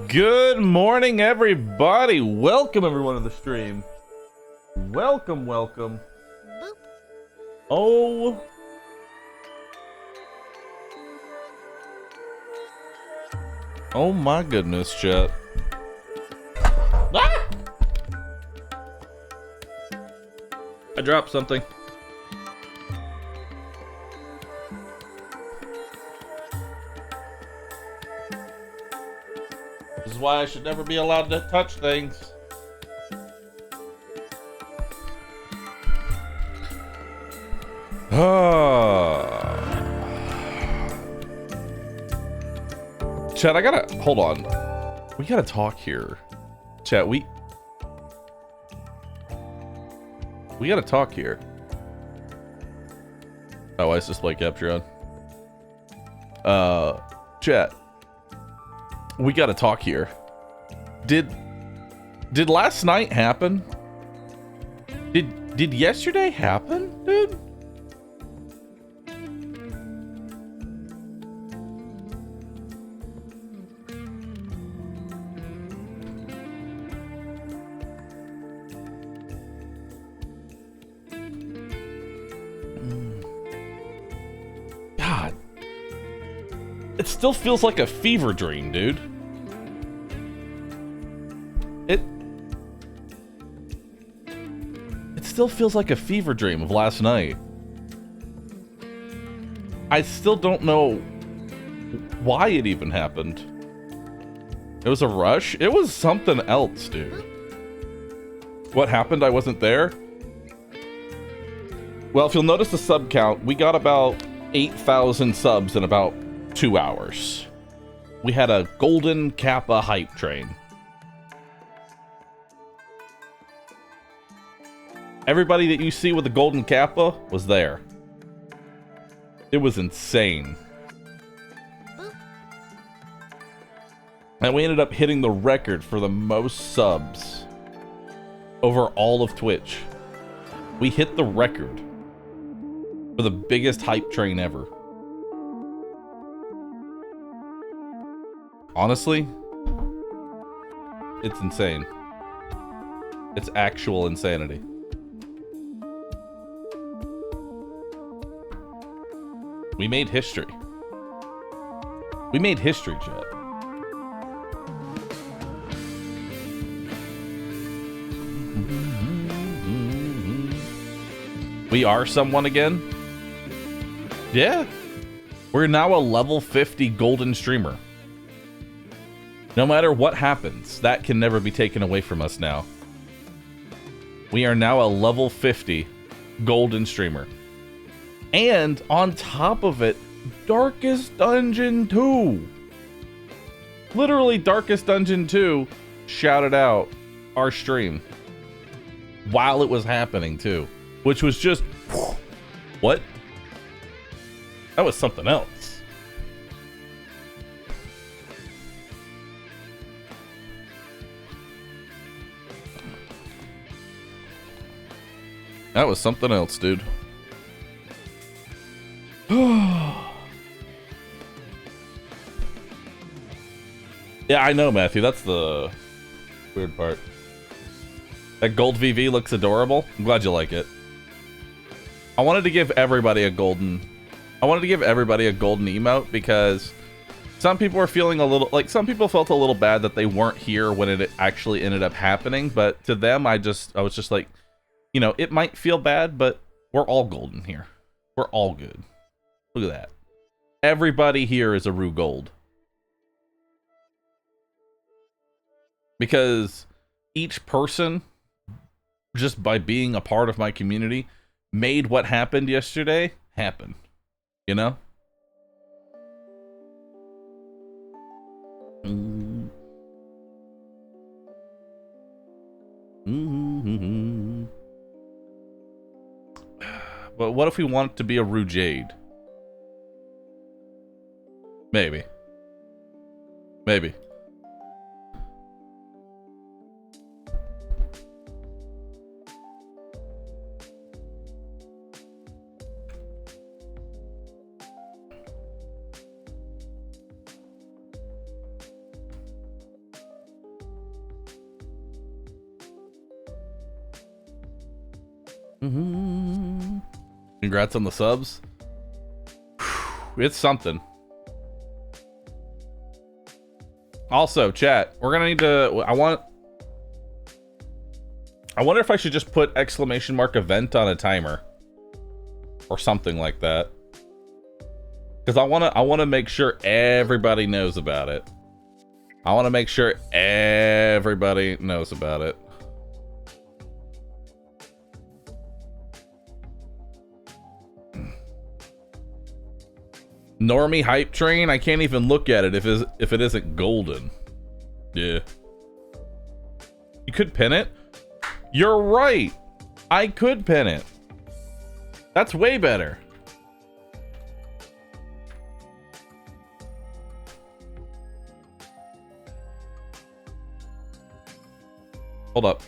Good morning, everybody. Welcome, everyone, to the stream. Welcome, welcome. Oh. Oh my goodness, chat. Ah! I dropped something. This is why I should never be allowed to touch things. Chat, I gotta hold on. We gotta talk here. Chat, we gotta talk here. Oh, I just like capture on. Chat. We gotta talk here. Did last night happen? Did yesterday happen, dude? God. It still feels like a fever dream, dude. It still feels like a fever dream of last night. I still don't know why it even happened. It was a rush? It was something else, dude. What happened? I wasn't there? Well, if you'll notice the sub count, we got about 8,000 subs in about 2 hours. We had a golden Kappa hype train. Everybody that you see with the golden Kappa was there. It was insane. And we ended up hitting the record for the most subs over all of Twitch. We hit the record for the biggest hype train ever. Honestly, it's insane. It's actual insanity. We made history. We made history, chat. We are someone again? Yeah. We're now a level 50 golden streamer. No matter what happens, that can never be taken away from us now. We are now a level 50 golden streamer. And on top of it, Darkest Dungeon 2. Literally, Darkest Dungeon 2 shouted out our stream while it was happening too, which was just what? That was something else. That was something else, dude. Yeah, I know, Matthew. That's the weird part. That gold VV looks adorable. I'm glad you like it. I wanted to give everybody a golden emote because some people were feeling a little like some people felt a little bad that they weren't here when it actually ended up happening, but to them I was just like, you know, it might feel bad, but we're all golden here. We're all good. Look at that. Everybody here is a Rue Gold. Because each person, just by being a part of my community, made what happened yesterday happen. You know? But what if we want it to be a Rue Jade? Maybe. Maybe. Congrats on the subs. It's something. Also, chat, we're gonna need to. I wonder if I should just put exclamation mark event on a timer or something like that, because I wanna make sure everybody knows about it. I want to make sure everybody knows about it. Normie hype train. I can't even look at it if it isn't golden. Yeah. You could pin it. You're right. I could pin it. That's way better. Hold up.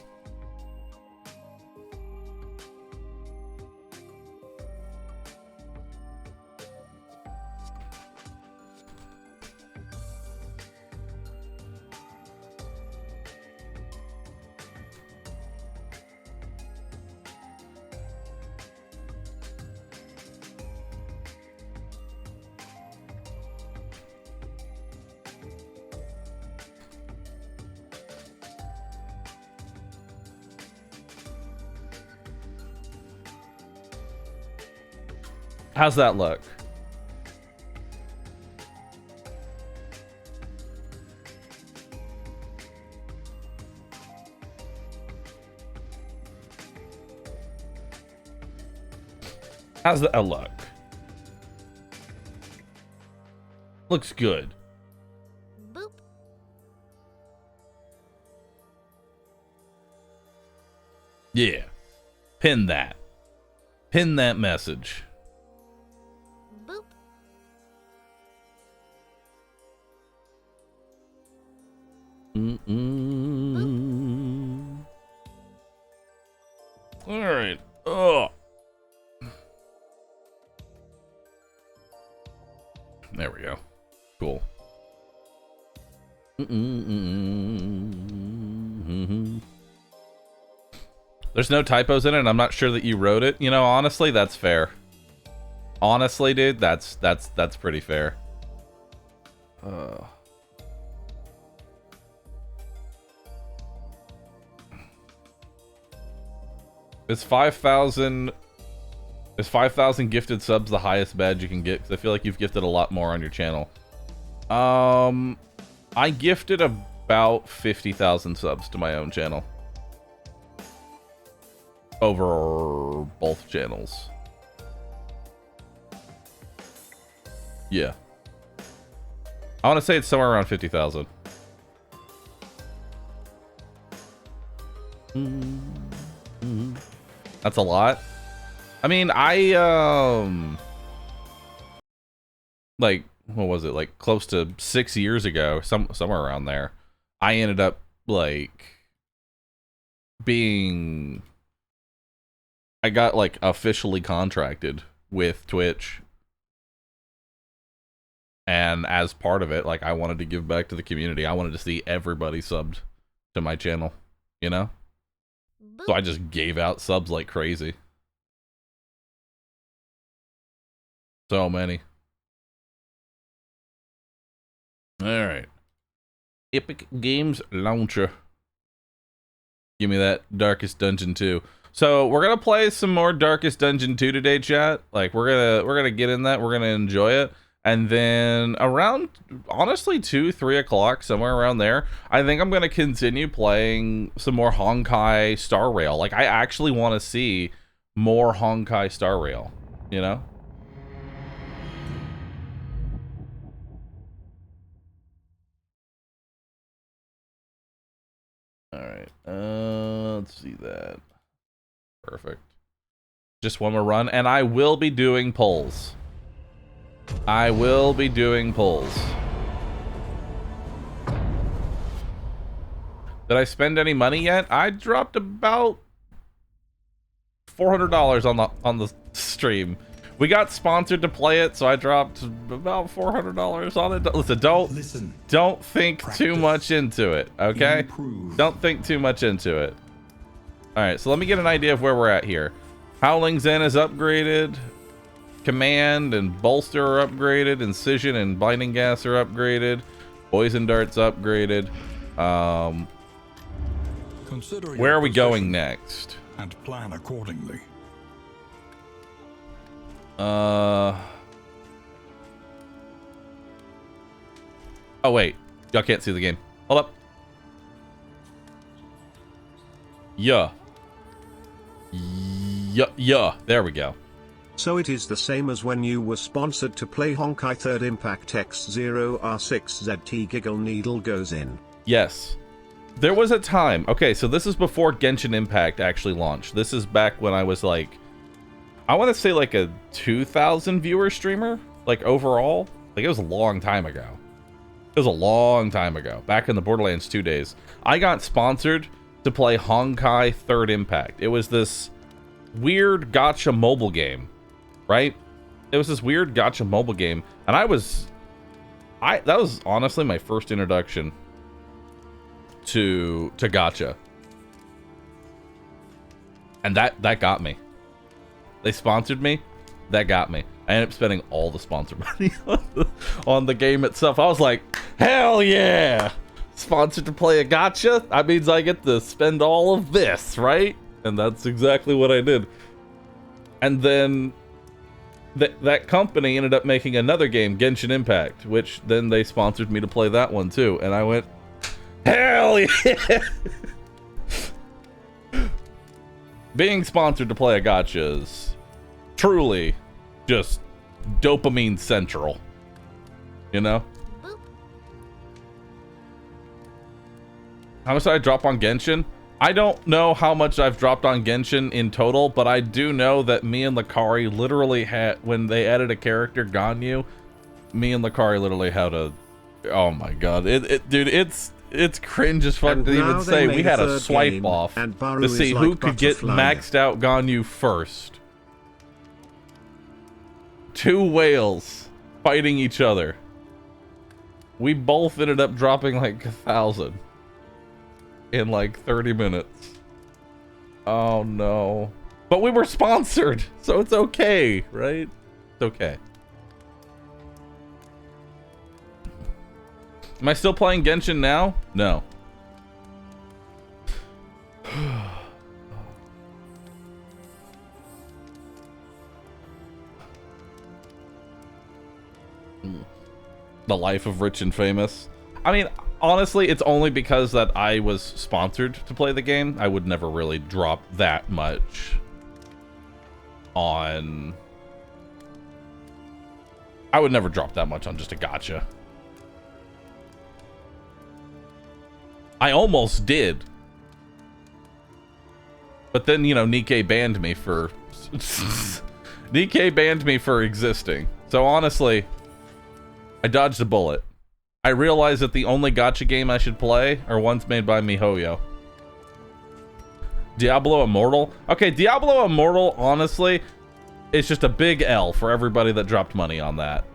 How's that look? How's that look? Looks good. Boop. Yeah. Pin that. Pin that message. Boop. All right. Oh. There we go. Cool. There's no typos in it, and I'm not sure that you wrote it. You know, honestly, that's fair. Honestly, dude, that's pretty fair. Is 5,000 gifted subs the highest badge you can get? Because I feel like you've gifted a lot more on your channel. I gifted about 50,000 subs to my own channel. Over both channels. Yeah. I want to say it's somewhere around 50,000. That's a lot. I mean, like, what was it? Like close to 6 years ago, somewhere around there, I ended up like I got like officially contracted with Twitch. And as part of it, like, I wanted to give back to the community. I wanted to see everybody subbed to my channel, you know? So I just gave out subs like crazy. So many. Alright. Epic Games Launcher. Give me that Darkest Dungeon 2. So we're gonna play some more Darkest Dungeon 2 today, chat. Like, we're gonna get in that, we're gonna enjoy it. And then around, honestly, 2, 3 o'clock, somewhere around there, I think I'm going to continue playing some more Honkai Star Rail. Like, I actually want to see more Honkai Star Rail, you know? Alright, let's see that. Perfect. Just one more run, and I will be doing polls. I will be doing polls. Did I spend any money yet? I dropped about $400 on the stream. We got sponsored to play it, so I dropped about $400 on it. Listen, don't think too much into it, okay? Don't think too much into it. All right, so let me get an idea of where we're at here. Howling Zen is upgraded. Command and Bolster are upgraded. Incision and Binding Gas are upgraded. Poison Dart's upgraded. Where are we going next? And plan accordingly. Oh, wait. Y'all can't see the game. Hold up. Yeah. Yeah. There we go. So it is the same as when you were sponsored to play Honkai 3rd Impact X0R6ZT Giggle Needle goes in. Yes. There was a time. Okay, so this is before Genshin Impact actually launched. This is back when I was like, I want to say like a 2,000 viewer streamer, like overall. Like it was a long time ago. It was a long time ago, back in the Borderlands 2 days. I got sponsored to play Honkai 3rd Impact. It was this weird gacha mobile game, right? It was this weird gacha mobile game, and that was honestly my first introduction to gacha. And that got me. They sponsored me. That got me. I ended up spending all the sponsor money on the game itself. I was like, hell yeah! Sponsored to play a gacha? That means I get to spend all of this, right? And that's exactly what I did. And then that company ended up making another game, Genshin Impact, which then they sponsored me to play that one too. And I went, hell yeah! Being sponsored to play a gacha is truly just dopamine central, you know? Boop. How much did I drop on Genshin? I don't know how much I've dropped on Genshin in total, but I do know that me and Lakari literally had, when they added a character, Ganyu, me and Lakari literally had a, oh my god, dude, it's cringe as fuck to even say. We had a swipe off to see who could get maxed out Ganyu first. 2 whales fighting each other. We both ended up dropping like 1,000 in like 30 minutes. Oh no. But we were sponsored, so it's okay, right? It's okay. Am I still playing Genshin now? No. The life of rich and famous. I mean, honestly, it's only because that I was sponsored to play the game. I would never really drop that much on... I would never drop that much on just a gacha. I almost did. But then, you know, Nikkei banned me for... Nikkei banned me for existing. So honestly, I dodged a bullet. I realized that the only gacha game I should play are ones made by MiHoYo. Diablo Immortal? Okay, Diablo Immortal, honestly, is just a big L for everybody that dropped money on that.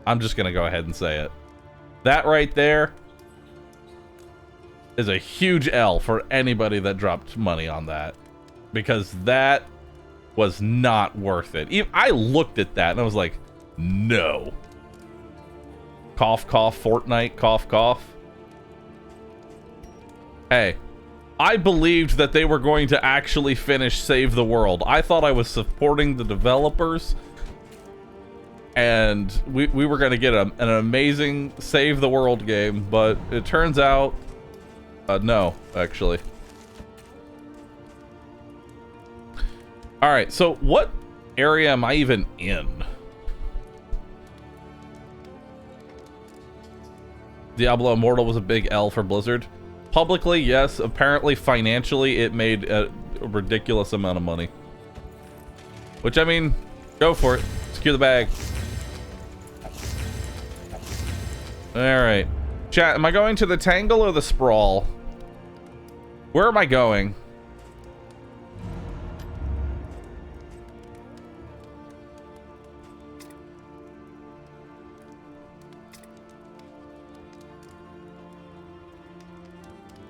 I'm just gonna go ahead and say it. That right there is a huge L for anybody that dropped money on that. Because that was not worth it. I looked at that and I was like, no. Cough, cough, Fortnite, cough, cough. Hey, I believed that they were going to actually finish Save the World. I thought I was supporting the developers. And we were going to get an amazing Save the World game. But it turns out, no, actually. Alright, so what area am I even in? Diablo Immortal was a big L for Blizzard. Publicly, yes. Apparently, financially, it made a ridiculous amount of money. Which, I mean, go for it. Secure the bag. Alright. Chat, am I going to the Tangle or the Sprawl? Where am I going?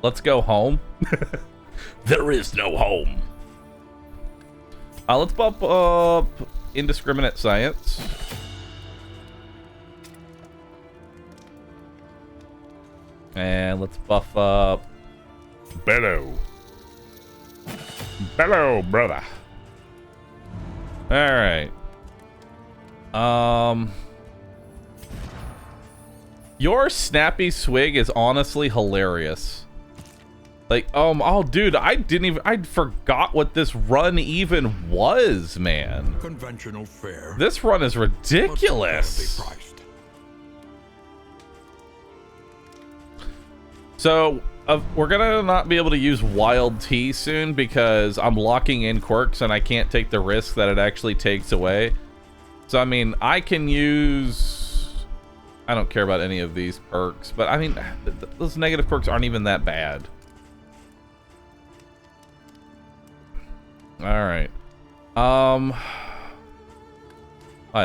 Let's go home. There is no home. Let's bump up indiscriminate science. And let's buff up bellow. Bellow, brother. All right. Your snappy swig is honestly hilarious. Like, oh, dude, I forgot what this run even was, man. Conventional fare. This run is ridiculous. So, we're gonna not be able to use wild tea soon because I'm locking in quirks and I can't take the risk that it actually takes away. So, I mean, I can use... I don't care about any of these perks, but I mean, those negative quirks aren't even that bad. All right. I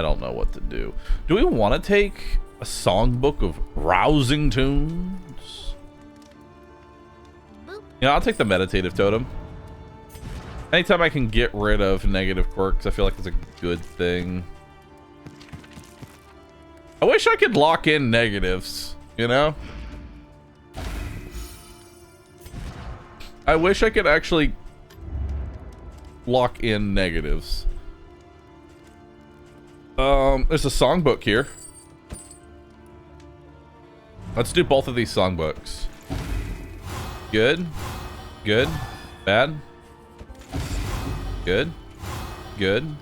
don't know what to do. Do we want to take a songbook of rousing tunes? You know, I'll take the meditative totem. Anytime I can get rid of negative quirks, I feel like it's a good thing. I wish I could lock in negatives, you know? I wish I could actually lock in negatives. There's a songbook here. Let's do both of these songbooks. Good. Good. Bad. Good. Good.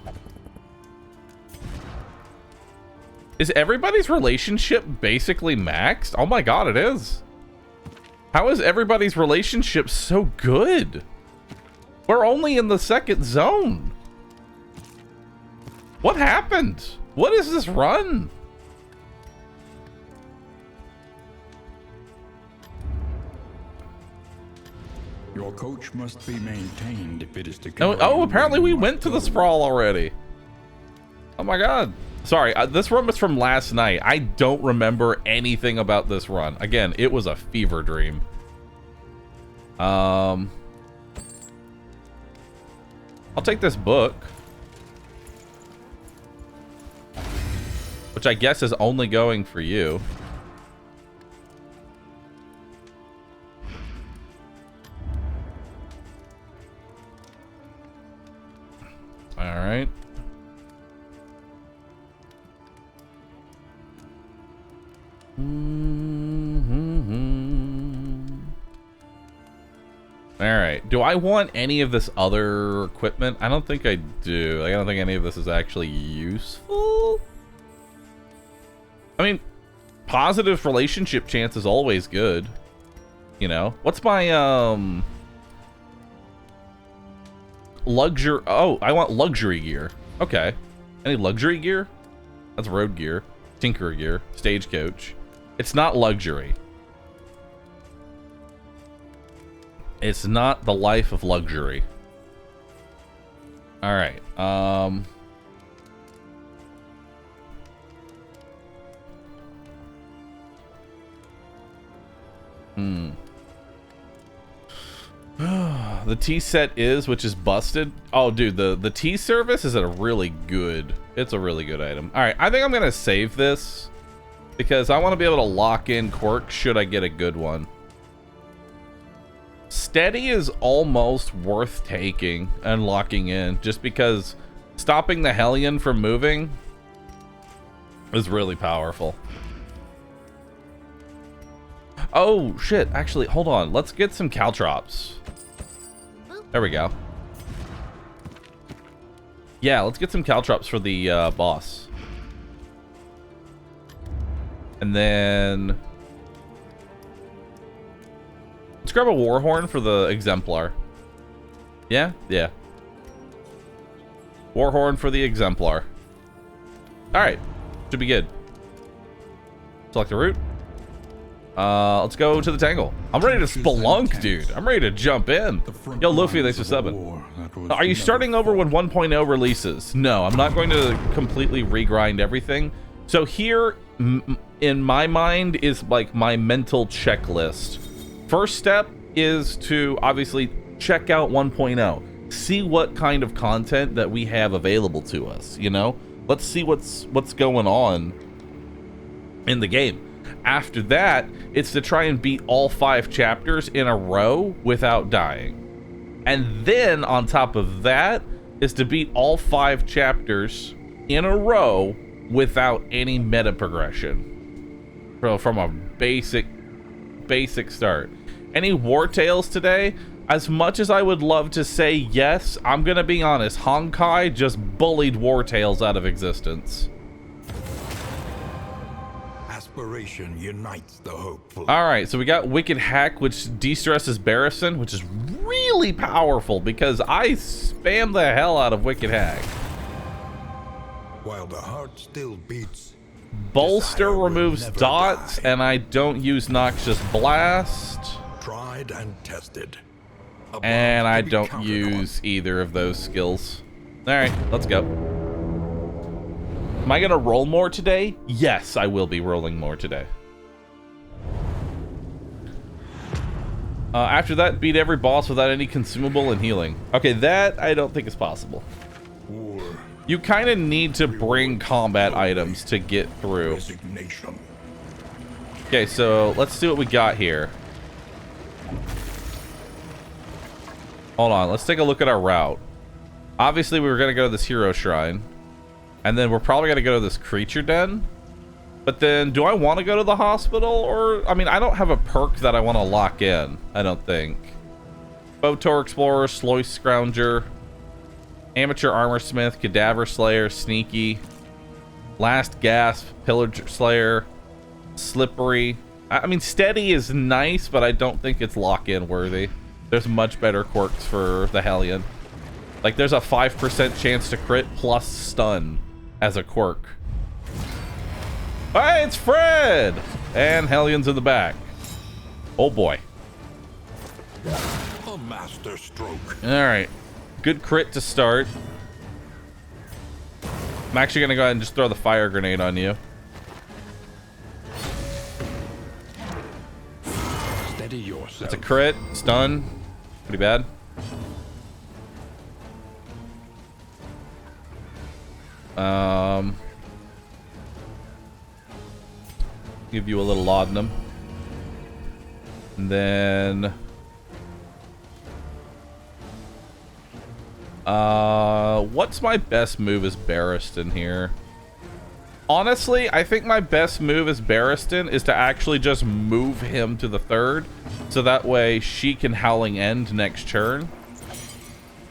Is everybody's relationship basically maxed? Oh my god, it is. How is everybody's relationship so good? We're only in the second zone. What happened? What is this run? Your coach must be maintained if it is to Oh, apparently we went to the sprawl already. Oh my god. Sorry, this run was from last night. I don't remember anything about this run. Again, it was a fever dream. I'll take this book, which I guess is only going for you. All right. All right. Do I want any of this other equipment? I don't think I do. Like, I don't think any of this is actually useful. I mean, positive relationship chance is always good. You know? What's my, luxury? Oh, I want luxury gear. Okay. Any luxury gear? That's road gear. Tinker gear. Stagecoach. It's not luxury. It's not the life of luxury. All right. The tea set is, which is busted. Oh, dude, the tea service is a really good. It's a really good item. All right, I think I'm gonna save this because I want to be able to lock in quirks should I get a good one. Steady is almost worth taking and locking in just because stopping the Hellion from moving is really powerful. Oh, shit. Actually, hold on. Let's get some caltrops. There we go. Yeah, let's get some caltrops for the boss. And then... let's grab a warhorn for the exemplar. Yeah? Yeah. Warhorn for the exemplar. Alright. Should be good. Select the route. Let's go to the Tangle. I'm ready to spelunk, dude. I'm ready to jump in. Yo, Luffy, thanks for subbing. Are you starting over when 1.0 releases? No, I'm not going to completely regrind everything. So here, in my mind, is like my mental checklist. First step is to obviously check out 1.0. see what kind of content that we have available to us, you know? Let's see what's going on in the game. After that, it's to try and beat all 5 chapters in a row without dying. And then on top of that is to beat all 5 chapters in a row without any meta progression. So from a basic start. Any War Tales today? As much as I would love to say yes, I'm gonna be honest, Honkai just bullied War Tales out of existence. Aspiration unites the hopeful. Alright, so we got Wicked Hack, which de-stresses Barristan, which is really powerful because I spam the hell out of Wicked Hack. While the heart still beats, Bolster desire will removes never dots, die. and I don't use Noxious Blast. Tried and tested. A bond And I to be don't counted use either of those skills. Alright, let's go. Am I gonna roll more today? Yes, I will be rolling more today. After that, beat every boss without any consumable and healing. Okay, that I don't think is possible. on. War, You kind of need to bring combat items to get through. resignation. Okay, so let's see what we got here. Hold on, let's take a look at our route. Obviously, we were going to go to this hero shrine. And then we're probably going to go to this creature den. But then, do I want to go to the hospital? Or, I mean, I don't have a perk that I want to lock in, I don't think. Botor Explorer, Sloy Scrounger, Amateur Armorsmith, Cadaver Slayer, Sneaky, Last Gasp, Pillager Slayer, Slippery. I mean, Steady is nice, but I don't think it's lock-in worthy. There's much better quirks for the Hellion. Like, there's a 5% chance to crit plus stun as a quirk. Hey, it's Fred! And Hellion's in the back. Oh boy. A master stroke. Alright. Good crit to start. I'm actually gonna go ahead and just throw the fire grenade on you. Steady yourself. It's a crit, stun. Pretty bad. Give you a little laudanum. And then what's my best move as Barristan here? Honestly, I think my best move as Barristan is to actually just move him to the 3rd, so that way she can Howling End next turn.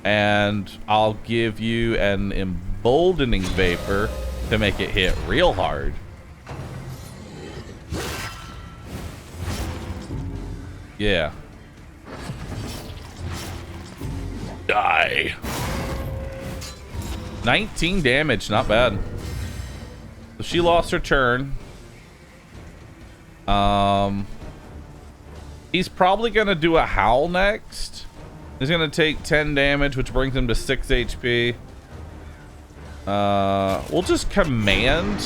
And I'll give you an Emboldening Vapor to make it hit real hard. Yeah. Die. 19 damage, not bad. So she lost her turn. He's probably gonna do a howl next. He's gonna take 10 damage, which brings him to 6 HP. We'll just command.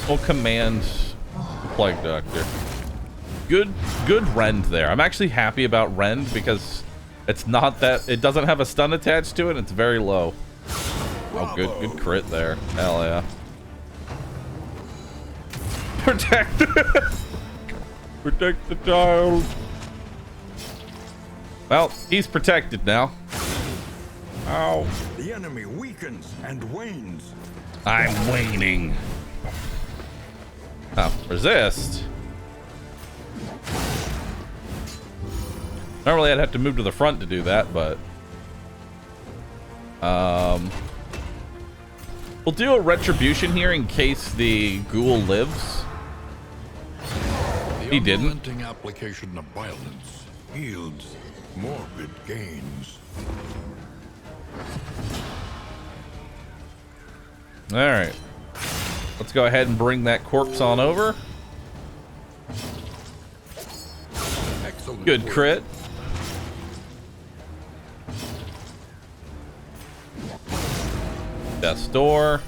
We'll command the Plague Doctor. Good rend there. I'm actually happy about rend because it's not that it doesn't have a stun attached to it. It's very low. Oh, good crit there. Hell yeah. Protect. Protect the child. Well, he's protected now. Ow. The enemy weakens and wanes. I'm waning. Oh, resist. Normally I'd have to move to the front to do that, but we'll do a retribution here in case the ghoul lives. He didn't. The unrelenting application of violence yields morbid gains. All right. Let's go ahead and bring that corpse on over. Excellent Good work. crit. Death's Door.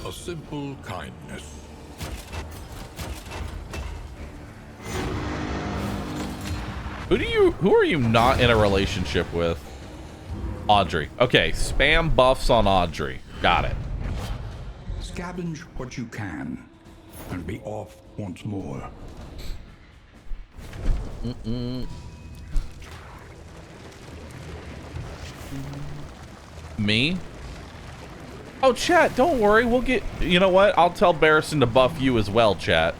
A simple kindness. Who are you not in a relationship with? Audrey. Okay, spam buffs on Audrey. Got it. Scavenge what you can, and be off once more. Me? Oh, chat, don't worry. We'll get... You know what? I'll tell Barristan to buff you as well, chat.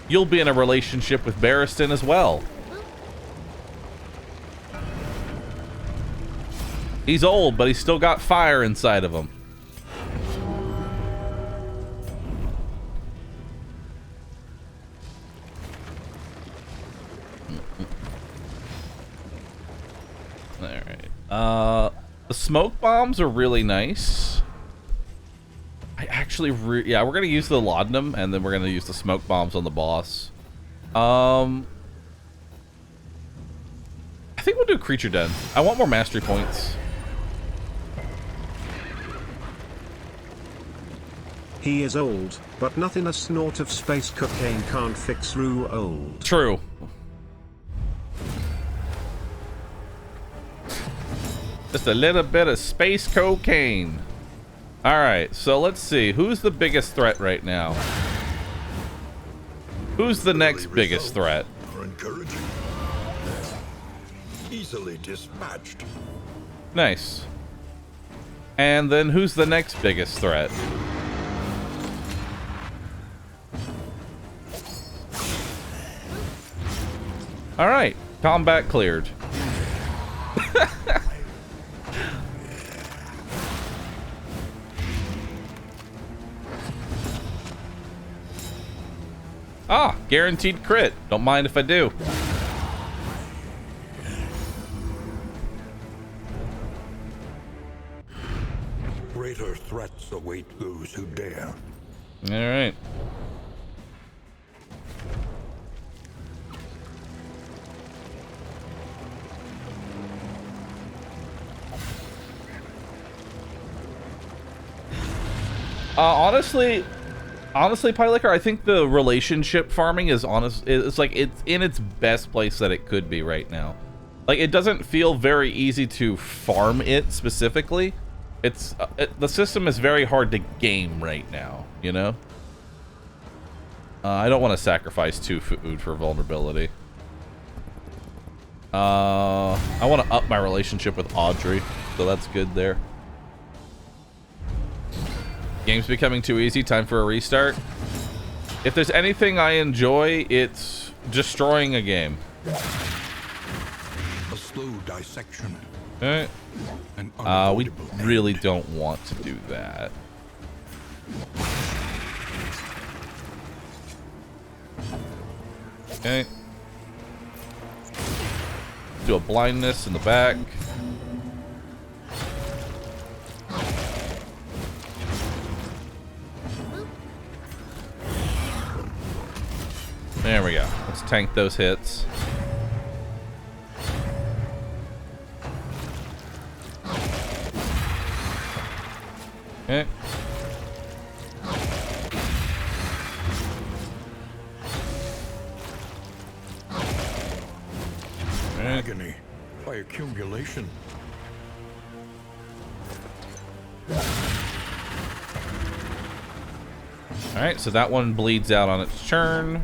You'll be in a relationship with Barristan as well. He's old, but he's still got fire inside of him. Alright. The smoke bombs are really nice. I actually... yeah, we're going to use the laudanum, and then we're going to use the smoke bombs on the boss. I think we'll do Creature Den. I want more mastery points. He is old, but nothing a snort of space cocaine can't fix. Rue old. True. Just a little bit of space cocaine. Alright, so let's see. Who's the biggest threat right now? Who's the next biggest threat? Are encouraging. Easily dispatched. Nice. And then who's the next biggest threat? Alright, combat cleared. Ah, guaranteed crit. Don't mind if I do. Greater threats await those who dare. All right. Honestly, Pylicker, I think the relationship farming is it's like it's in its best place that it could be right now. Like, it doesn't feel very easy to farm it specifically. It's the system is very hard to game right now, you know? I don't want to sacrifice 2 food for vulnerability. I want to up my relationship with Audrey, so that's good there. Game's becoming too easy. Time for a restart. If there's anything I enjoy, it's destroying a game. A slow dissection. Alright. An We unavoidable really end. don't want to do that. Okay. Do a blindness in the back. There we go. Let's tank those hits. Okay. Agony by accumulation. Alright, so that one bleeds out on its turn.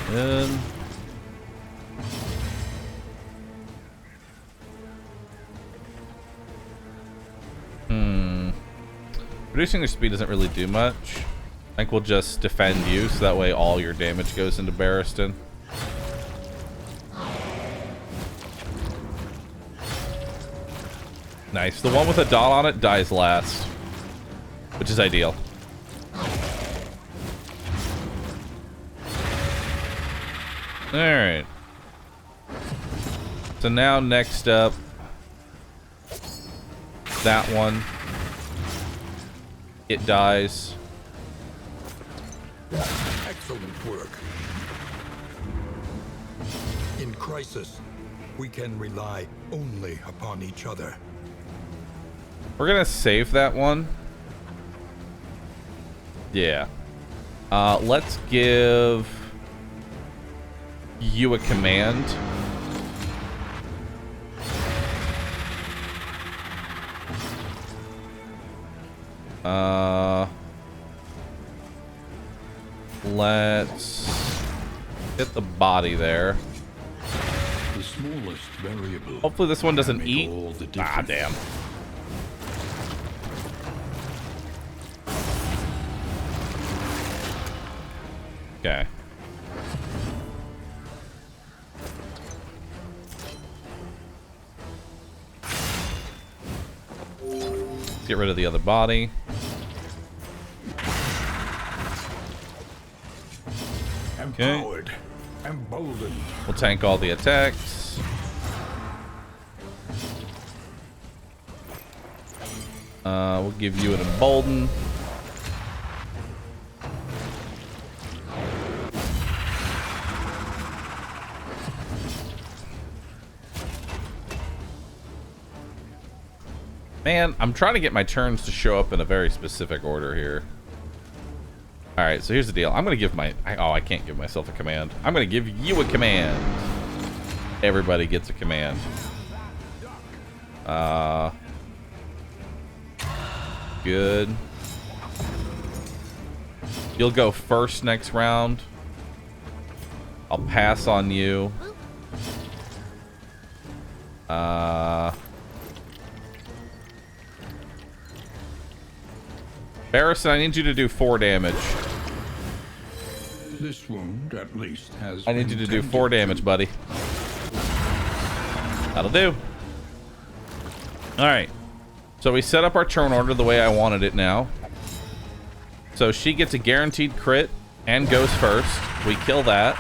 Then reducing your speed doesn't really do much. I think we'll just defend you, so that way all your damage goes into Barristan. Nice. The one with a dot on it dies last, which is ideal. Alright. So now next up, that one. It dies. Excellent work. In crisis, we can rely only upon each other. We're gonna save that one. Yeah. Let's give you a command. Let's hit the body there. The smallest variable. Hopefully this one doesn't make eat. all the Ah, difference. damn. Okay. Let's get rid of the other body. Empowered, emboldened. We'll tank all the attacks. We'll give you an embolden. Man, I'm trying to get my turns to show up in a very specific order here. Alright, so here's the deal. I'm going to give my... oh, I can't give myself a command. I'm going to give you a command. Everybody gets a command. Good. You'll go first next round. I'll pass on you. Barrison, I need you to do 4 damage. This wound, at least, has. I need you to do intended 4 damage, buddy. That'll do. Alright. So we set up our turn order the way I wanted it now. So she gets a guaranteed crit and goes first. We kill that.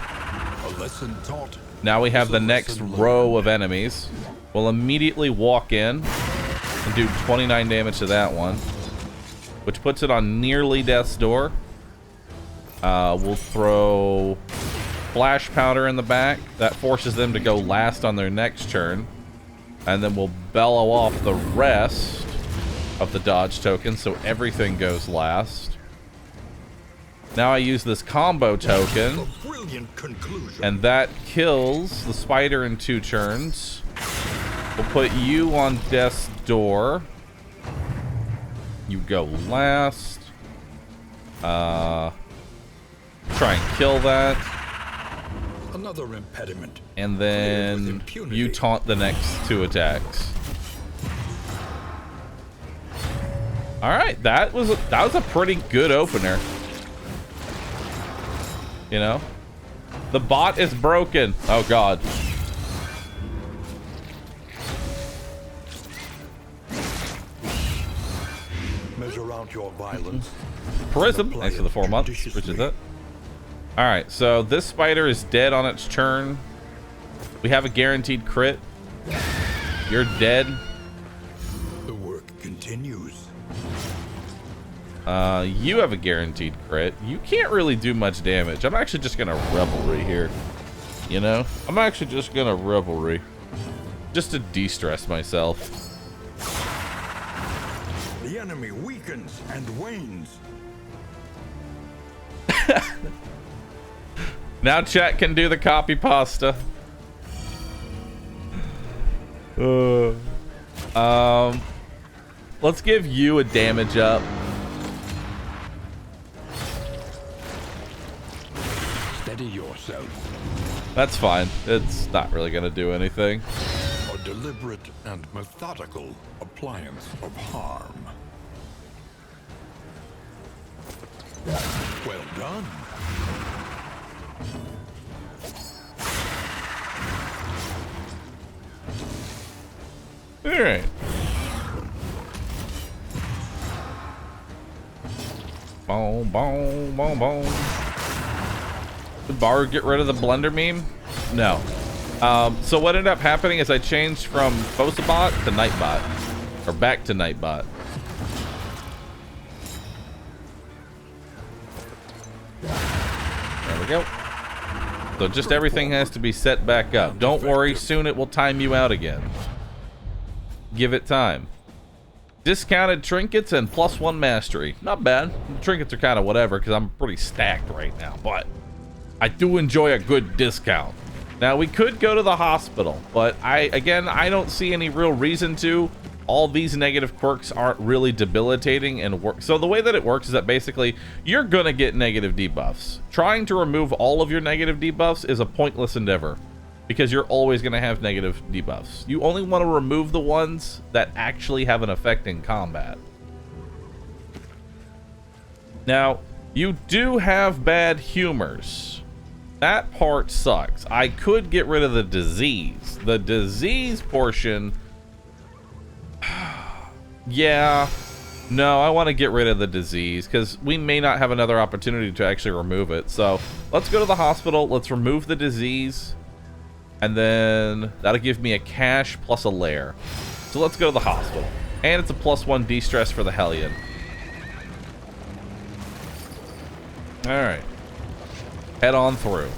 A lesson taught. Now we have is the a next lesson row learned. of enemies. We'll immediately walk in and do 29 damage to that one, which puts it on nearly death's door. We'll throw flash powder in the back. That forces them to go last on their next turn. And then we'll bellow off the rest of the dodge tokens, so everything goes last. Now I use this combo token, A brilliant conclusion. and that kills the spider in 2 turns. We'll put you on death's door. You go last. Try and kill that. Another impediment. And Cleared then with impunity. you taunt the next 2 attacks. Alright, that was a pretty good opener. You know? The bot is broken. Oh god. Measure out your violence. Prism. Apply Thanks for the it 4 months. judiciously. Which is it? Alright, so this spider is dead on its turn. We have a guaranteed crit. You're dead. The work continues. You have a guaranteed crit. You can't really do much damage. I'm actually just gonna revelry here. You know? I'm actually just gonna revelry. Just to de-stress myself. The enemy weakens and wanes. Now chat can do the copy pasta. Let's give you a damage up. Steady yourself. That's fine. It's not really gonna do anything. A deliberate and methodical appliance of harm. Well done. Alright. Boom, boom, boom, boom. Did Bahroo get rid of the blender meme? No. So what ended up happening is I changed from Fosabot to Nightbot. Or back to Nightbot. There we go. So just everything has to be set back up. Don't worry, soon it will time you out again. Give it time. Discounted trinkets and +1 mastery. Not bad. The trinkets are kind of whatever because I'm pretty stacked right now, but I do enjoy a good discount. Now, we could go to the hospital, but I don't see any real reason to. All these negative quirks aren't really debilitating and work. So the way that it works is that basically you're gonna get negative debuffs. Trying to remove all of your negative debuffs is a pointless endeavor because you're always gonna have negative debuffs. You only want to remove the ones that actually have an effect in combat. Now, you do have bad humors. That part sucks. I could get rid of the disease. The disease portion... yeah. No, I want to get rid of the disease because we may not have another opportunity to actually remove it. So let's go to the hospital. Let's remove the disease. And then that'll give me a cash plus a lair. So let's go to the hospital. And it's a +1 de-stress for the Hellion. Alright. Head on through.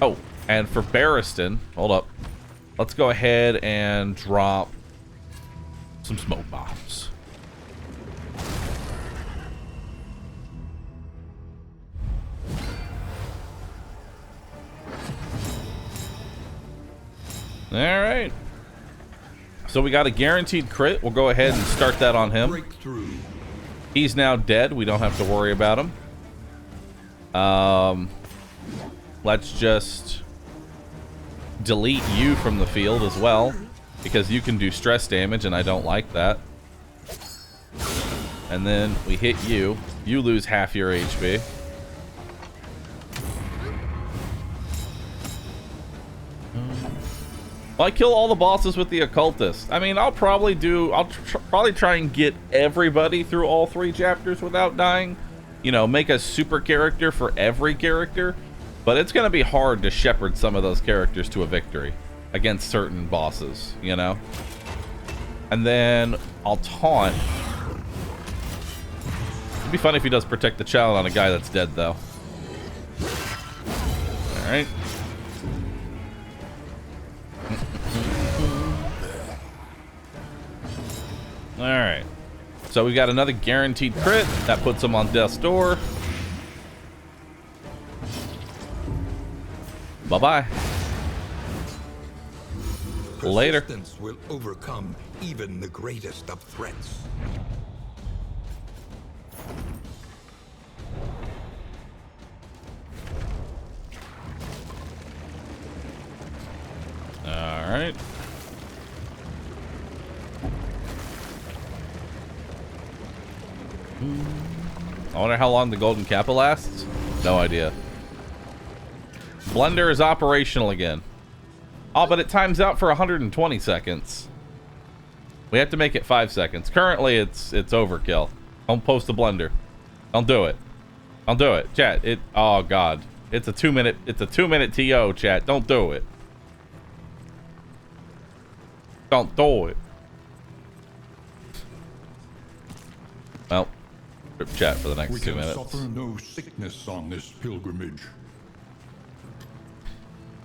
Oh, and for Barristan, hold up. Let's go ahead and drop some smoke bombs. All right. So we got a guaranteed crit. We'll go ahead and start that on him. Breakthrough. He's now dead. We don't have to worry about him. Let's just delete you from the field as well, because you can do stress damage, and I don't like that. And then we hit you. You lose half your HP. Well, I kill all the bosses with the occultist. I mean, I'll probably try and get everybody through all 3 chapters without dying. You know, make a super character for every character. But it's going to be hard to shepherd some of those characters to a victory against certain bosses, you know? And then I'll taunt. It'd be funny if he does protect the child on a guy that's dead, though. Alright. Alright. So we got another guaranteed crit. That puts him on death's door. Bye-bye. Later. Persistence will overcome even the greatest of threats. All right. I wonder how long the golden kappa lasts. No idea. Blender is operational again. Oh, but it times out for 120 seconds. We have to make it 5 seconds. Currently, it's overkill. Don't post the blender. Don't do it. Don't do it, chat. Oh god, it's a 2 minute. It's a 2 minute TO, chat. Don't do it. Don't do it. Well, rip chat for the next We 2 can minutes. suffer no sickness on this pilgrimage.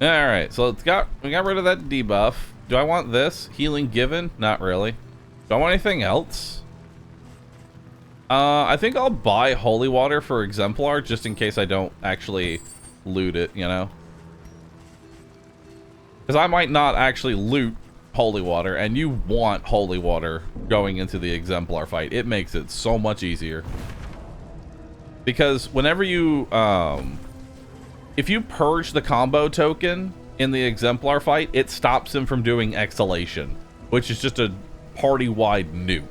All right, so we got rid of that debuff. Do I want this healing given? Not really. Do I want anything else? I think I'll buy holy water for exemplar just in case I don't actually loot it, you know, because I might not actually loot holy water, and you want holy water going into the exemplar fight. It makes it so much easier, because whenever you if you purge the combo token in the exemplar fight, it stops him from doing exhalation, which is just a party-wide nuke.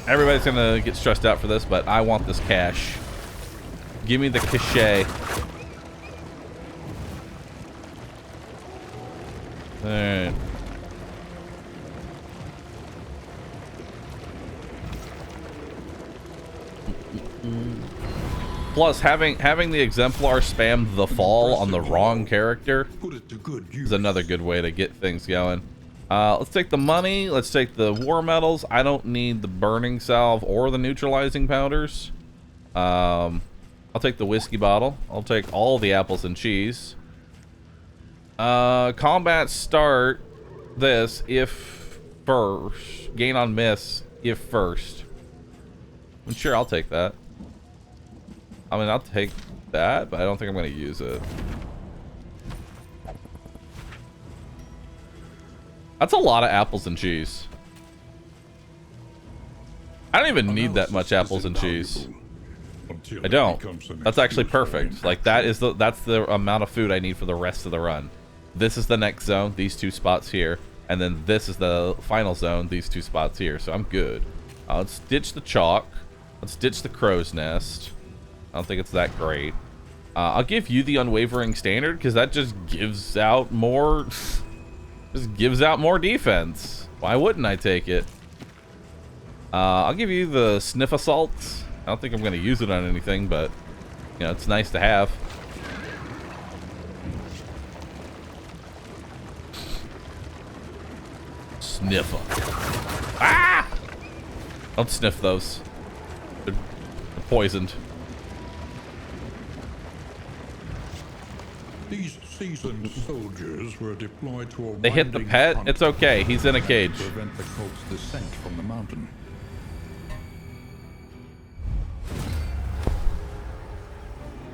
Everybody's gonna get stressed out for this, but I want this cash. Give me the cachet. Alright. Plus, having the exemplar spam the fall on the wrong character Put it to good use. is another good way to get things going. Let's take the money. Let's take the war medals. I don't need the burning salve or the neutralizing powders. I'll take the whiskey bottle. I'll take all the apples and cheese. Combat start this if first. Gain on miss if first. I'm sure I'll take that. I mean, I'll take that, but I don't think I'm going to use it. That's a lot of apples and cheese. I don't even need that much apples and cheese. I don't. That's actually perfect. Like that's the amount of food I need for the rest of the run. This is the next zone, these 2 spots here, and then this is the final zone, these 2 spots here. So I'm good. Let's ditch the chalk. Let's ditch the crow's nest. I don't think it's that great. I'll give you the unwavering standard because that just gives out more. Just gives out more defense. Why wouldn't I take it? I'll give you the sniff assault. I don't think I'm going to use it on anything, but you know, it's nice to have. Sniffer. Ah! Don't sniff those. They're poisoned. These seasoned soldiers were deployed to a They hit the winding pet. front It's okay. He's in a cage. to prevent the cult's descent from the mountain.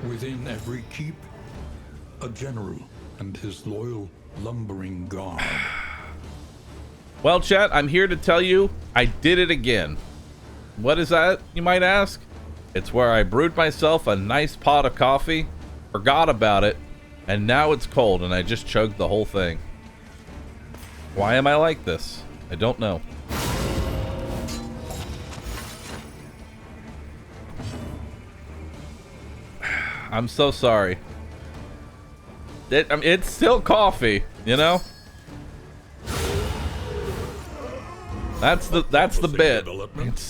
Within every keep, a general and his loyal lumbering guard. Well, chat, I'm here to tell you I did it again. What is that, you might ask? It's where I brewed myself a nice pot of coffee, forgot about it, and now it's cold and I just chugged the whole thing. Why am I like this? I don't know. I'm so sorry. It's still coffee, you know? That's the bit.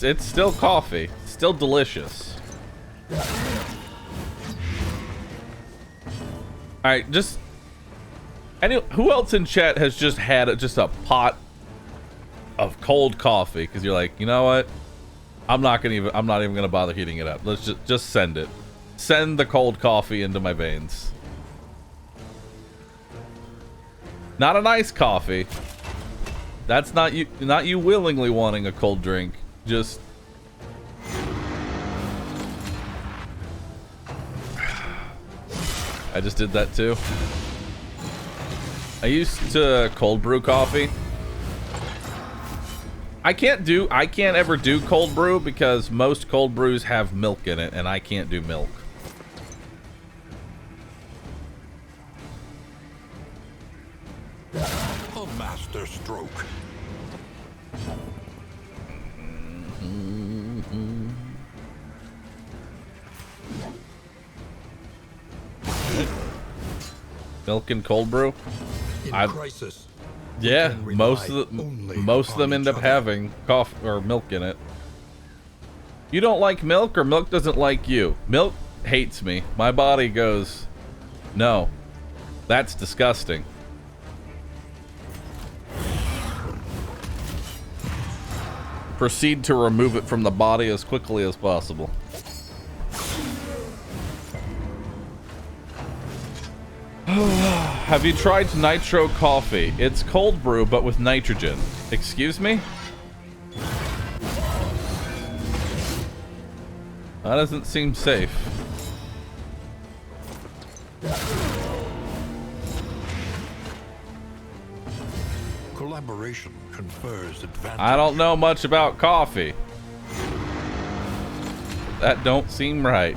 It's still coffee. It's still delicious. Alright, just who else in chat has just had just a pot of cold coffee? Because you're like, you know what? I'm not even gonna bother heating it up. Let's just send it. Send the cold coffee into my veins. Not an iced coffee. That's not you willingly wanting a cold drink. Just I just did that too. I used to cold brew coffee. I can't ever do cold brew because most cold brews have milk in it and I can't do milk. A master stroke. Milk and cold brew? In crisis. Yeah, can most rely of them on end each up other. having coffee or milk in it. You don't like milk or milk doesn't like you? Milk hates me. My body goes, no, that's disgusting. Proceed to remove it from the body as quickly as possible. Have you tried nitro coffee? It's cold brew, but with nitrogen. Excuse me? That doesn't seem safe. Collaboration confers advantage. I don't know much about coffee. That don't seem right.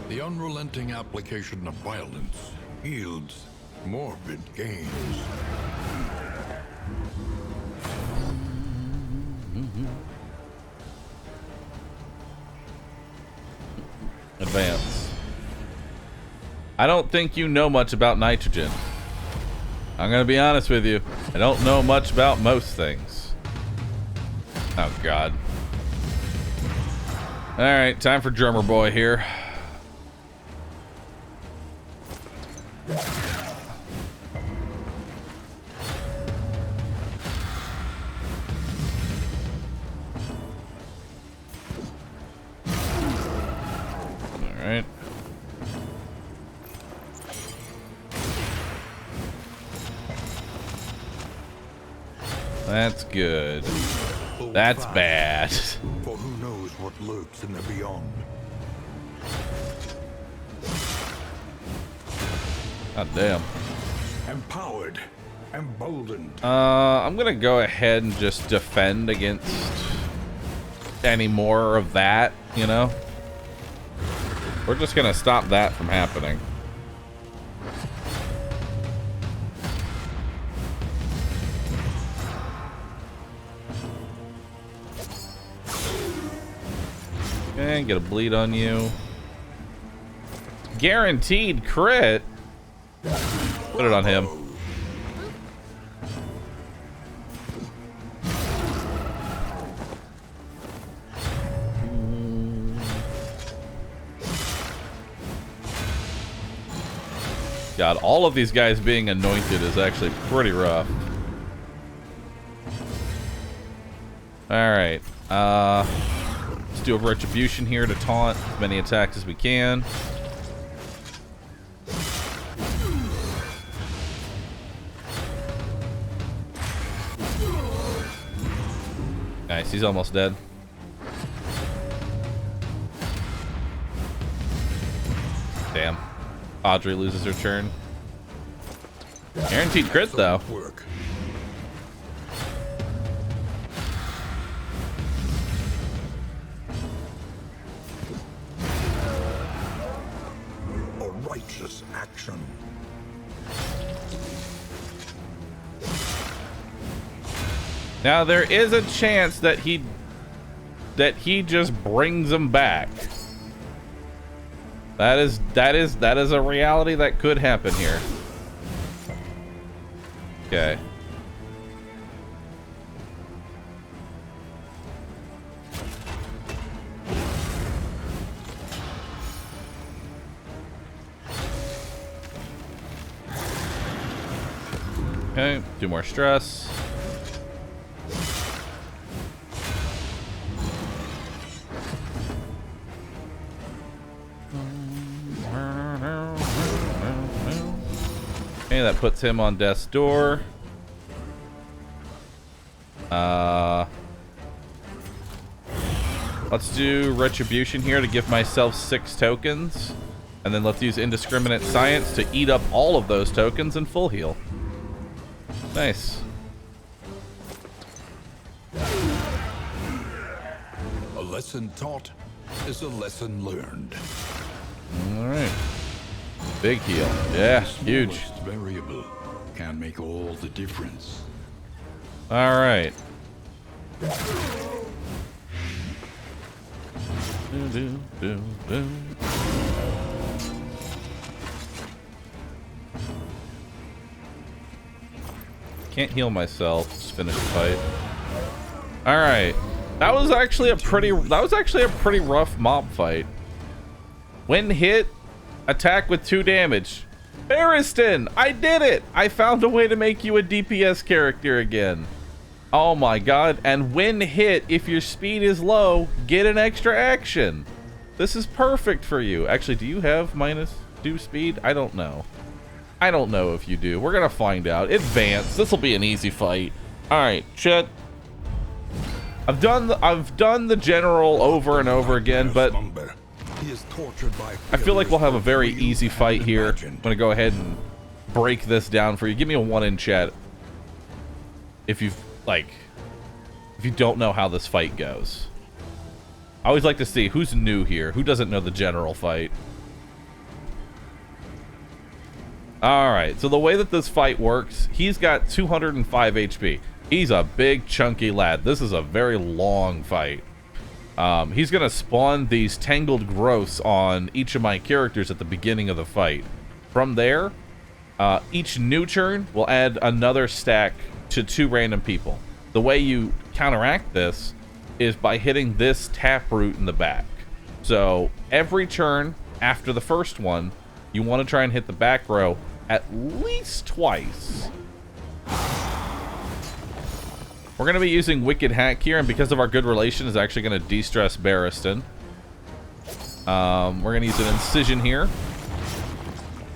The unrelenting application of violence yields morbid gains. Advance. I don't think you know much about nitrogen. I'm gonna be honest with you. I don't know much about most things. Oh god. Alright, time for drummer boy here. Alright. That's good. That's bad. For who knows what lurks in the beyond. God damn. Empowered, emboldened. I'm gonna go ahead and just defend against any more of that, you know? We're just gonna stop that from happening. Okay, get a bleed on you. Guaranteed crit. Put it on him. God, all of these guys being anointed is actually pretty rough. Alright. Let's do a retribution here to taunt as many attacks as we can. Nice, he's almost dead. Damn. Audrey loses her turn. Guaranteed crit, though. Work. A righteous action. Now there is a chance that he just brings him back. That is a reality that could happen here. Okay. Okay, do more stress. Okay, that puts him on death's door. Let's do retribution here to give myself 6 tokens. And then let's use indiscriminate science to eat up all of those tokens and full heal. Nice. A lesson taught is a lesson learned. Alright. Big heal. Yeah, huge. Smallest variable can make all the difference. Alright. Can't heal myself. Just finish the fight. Alright. That was actually a pretty rough mob fight. When hit, attack with 2 damage. Barristan, I did it! I found a way to make you a DPS character again. Oh my god, and when hit, if your speed is low, get an extra action. This is perfect for you. Actually, do you have -2 speed? I don't know. I don't know if you do. We're gonna find out. Advance. This will be an easy fight. Alright, Chet. I've done the general over and over again, but He is tortured by I feel like we'll have a very easy fight here. I'm gonna go ahead and break this down for you. Give me a 1 in chat if you don't know how this fight goes. I always like to see who's new here, who doesn't know the general fight. Alright, so the way that this fight works, he's got 205 HP. He's a big, chunky lad. This is a very long fight. He's going to spawn these tangled growths on each of my characters at the beginning of the fight. From there, each new turn will add another stack to 2 random people. The way you counteract this is by hitting this taproot in the back. So every turn after the first one, you want to try and hit the back row at least twice. We're going to be using Wicked Hack here, and because of our good relation, is actually going to de-stress Barristan. We're going to use an Incision here.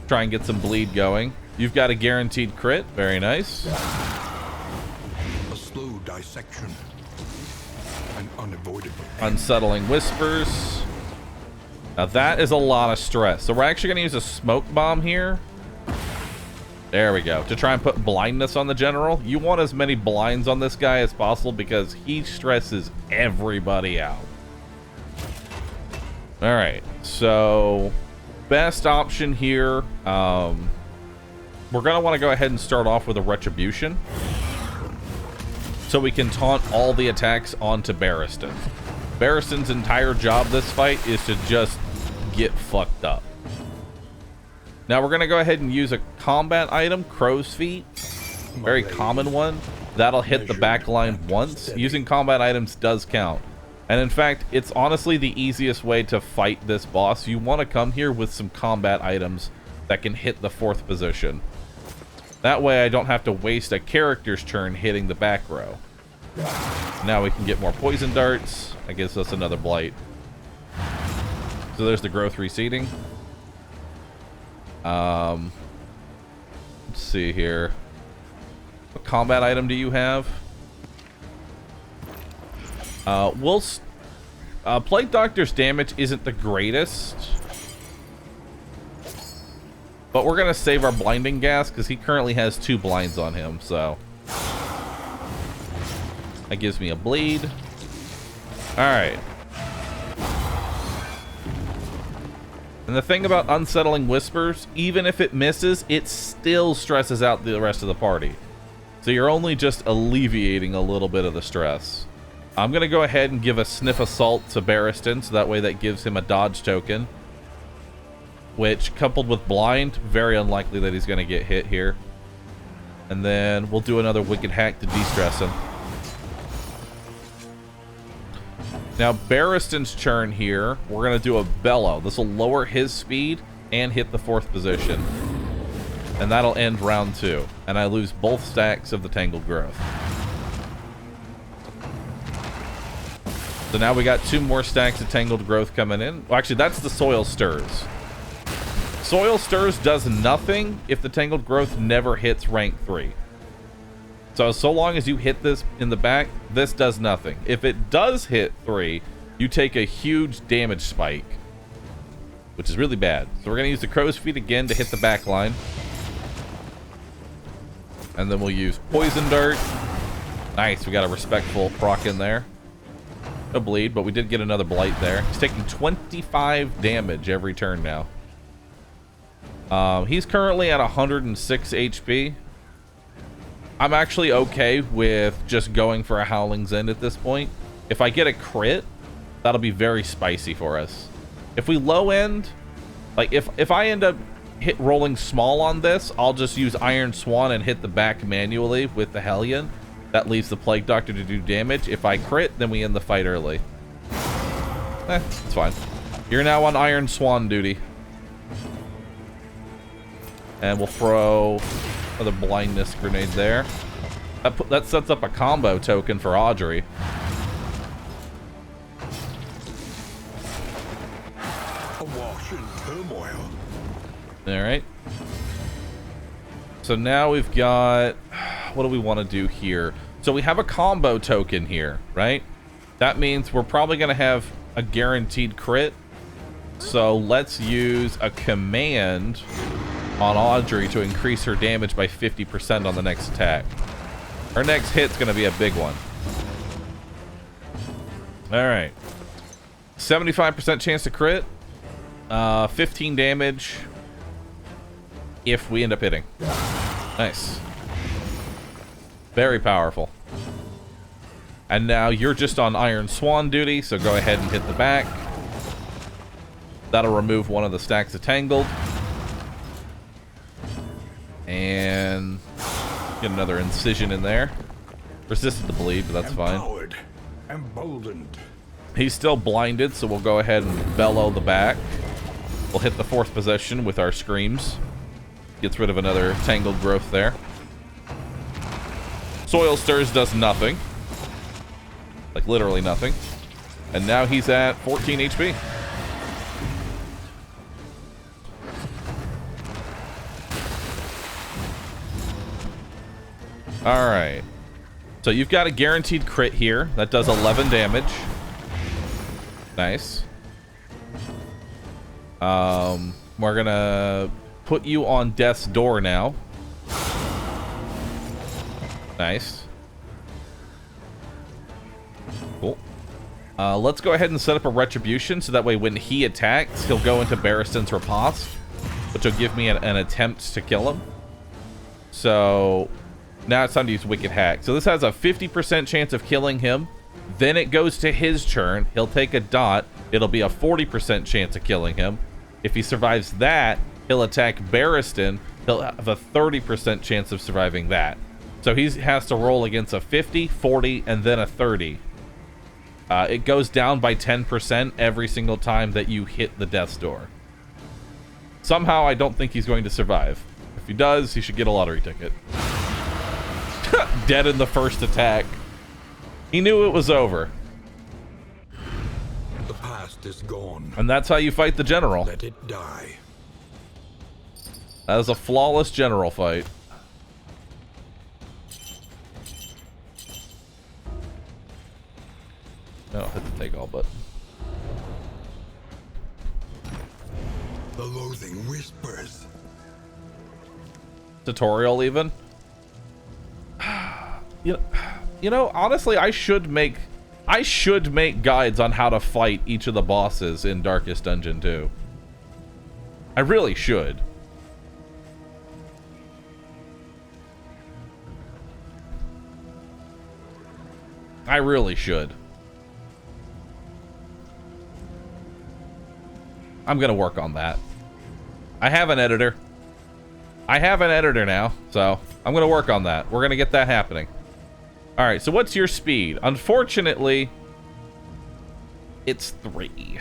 Try and get some bleed going. You've got a guaranteed crit. Very nice. a slow section. An unavoidable Unsettling Whispers. Now that is a lot of stress. So we're actually going to use a smoke bomb here. There we go. To try and put blindness on the general. You want as many blinds on this guy as possible because he stresses everybody out. All right. So best option here. We're going to want to go ahead and start off with a Retribution, so we can taunt all the attacks onto Barristan. Barristan's entire job this fight is to just get fucked up. Now we're going to go ahead and use a combat item, Crow's Feet. Very common one. That'll hit the back line once. Using combat items does count. And in fact, it's honestly the easiest way to fight this boss. You want to come here with some combat items that can hit the 4th position. That way I don't have to waste a character's turn hitting the back row. Now we can get more poison darts. That gives us another blight. So there's the growth reseeding. Let's see here. What combat item do you have? Plague Doctor's damage isn't the greatest, but we're gonna save our blinding gas because he currently has 2 blinds on him, so that gives me a bleed. All right. And the thing about Unsettling Whispers, even if it misses, it still stresses out the rest of the party. So you're only just alleviating a little bit of the stress. I'm going to go ahead and give a Sniff Assault to Barristan, so that way that gives him a dodge token. Which, coupled with Blind, very unlikely that he's going to get hit here. And then we'll do another Wicked Hack to de-stress him. Now, Barristan's turn here, we're going to do a Bellow. This will lower his speed and hit the 4th position. And that'll end round 2. And I lose both stacks of the Tangled Growth. So now we got 2 more stacks of Tangled Growth coming in. Well, actually, that's the Soil Stirs. Soil Stirs does nothing if the Tangled Growth never hits rank 3. So long as you hit this in the back, this does nothing. If it does hit 3, you take a huge damage spike, which is really bad. So we're going to use the Crow's Feet again to hit the back line. And then we'll use Poison Dart. Nice, we got a respectful proc in there. No bleed, but we did get another blight there. He's taking 25 damage every turn now. He's currently at 106 HP. I'm actually okay with just going for a Howling's End at this point. If I get a crit, that'll be very spicy for us. If we low end, like if I end up rolling small on this, I'll just use Iron Swan and hit the back manually with the Hellion. That leaves the Plague Doctor to do damage. If I crit, then we end the fight early. It's fine. You're now on Iron Swan duty. And we'll throw another blindness grenade there. That sets up a combo token for Audrey. Awash in turmoil. Alright. So now we've got... What do we want to do here? So we have a combo token here, right? That means we're probably going to have a guaranteed crit. So let's use a command on Audrey to increase her damage by 50% on the next attack. Her next hit's going to be a big one. Alright. 75% chance to crit. 15 damage if we end up hitting. Nice. Very powerful. And now you're just on Iron Swan duty, so go ahead and hit the back. That'll remove one of the stacks of Tangled. And get another incision in there. Resisted the bleed, but that's fine. empowered, emboldened. He's still blinded, so we'll go ahead and bellow the back. We'll hit the 4th position with our screams. Gets rid of another Tangled Growth there. Soil Stirs does nothing. Like, literally nothing. And now he's at 14 HP. Alright. So you've got a guaranteed crit here. That does 11 damage. Nice. We're gonna put you on death's door now. Nice. Cool. Let's go ahead and set up a retribution so that way when he attacks, he'll go into Barristan's riposte, which will give me an attempt to kill him. So now it's time to use Wicked Hack. So this has a 50% chance of killing him. Then it goes to his turn. He'll take a dot. It'll be a 40% chance of killing him. If he survives that, he'll attack Barristan. He'll have a 30% chance of surviving that. So he has to roll against a 50, 40, and then a 30. It goes down by 10% every single time that you hit the death's door. Somehow, I don't think he's going to survive. If he does, he should get a lottery ticket. Dead in the first attack. He knew it was over. The past is gone. And that's how you fight the general. Let it die. That was a flawless general fight. No, hit the take all button. The loathing whispers. Tutorial even. You know, honestly, I should make guides on how to fight each of the bosses in Darkest Dungeon 2. I really should. I really should. I'm gonna work on that. I have an editor. I have an editor now, so I'm gonna work on that. We're gonna get that happening. All right, so what's your speed? Unfortunately, it's 3.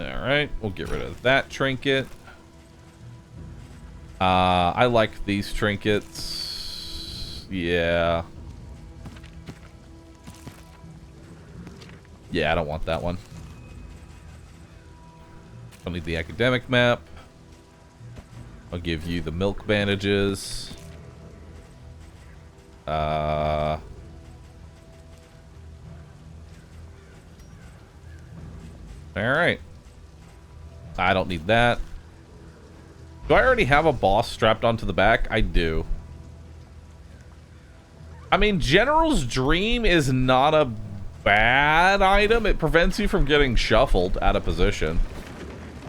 All right, we'll get rid of that trinket. I like these trinkets. Yeah. Yeah, I don't want that one. Don't need the academic map. I'll give you the milk bandages. All right. I don't need that. Do I already have a boss strapped onto the back? I do. I mean, General's Dream is not a bad item. It prevents you from getting shuffled out of position.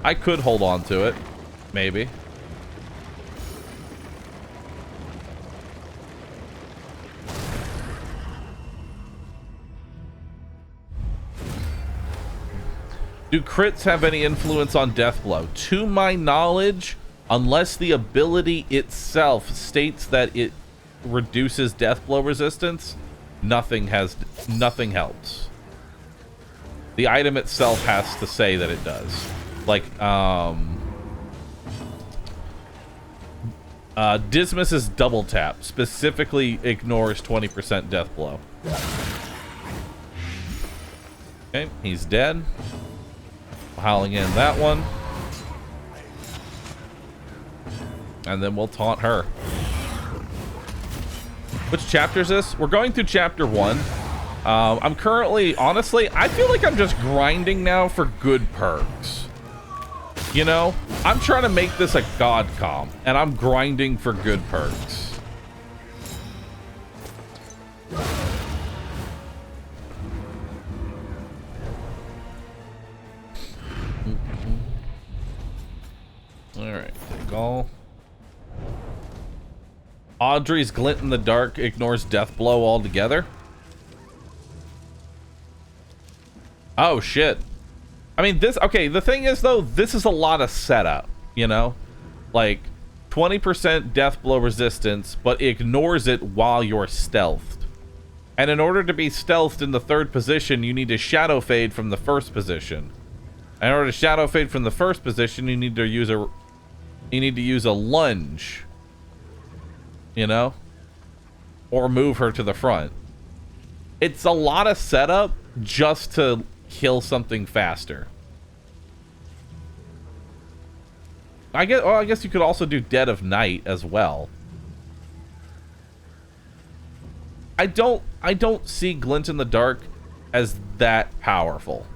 I could hold on to it. Maybe. Do crits have any influence on Deathblow? To my knowledge, unless the ability itself states that it reduces Deathblow resistance, nothing helps. The item itself has to say that it does. Like, Dismas's double tap specifically ignores 20% Deathblow. Okay, he's dead. Howling in that one. And then we'll taunt her. Which chapter is this? We're going through chapter 1. I'm currently, honestly, I feel like I'm just grinding now for good perks. You know? I'm trying to make this a god comp, and I'm grinding for good perks. Alright, take all. Audrey's Glint in the Dark ignores Deathblow altogether. Oh, shit. I mean, this... Okay, the thing is, though, this is a lot of setup, you know? Like, 20% Deathblow resistance, but ignores it while you're stealthed. And in order to be stealthed in the 3rd position, you need to Shadow Fade from the 1st position. In order to Shadow Fade from the 1st position, you need to use a lunge. You know? Or move her to the front. It's a lot of setup just to kill something faster. I guess you could also do Dead of Night as well. don't see Glint in the Dark as that powerful.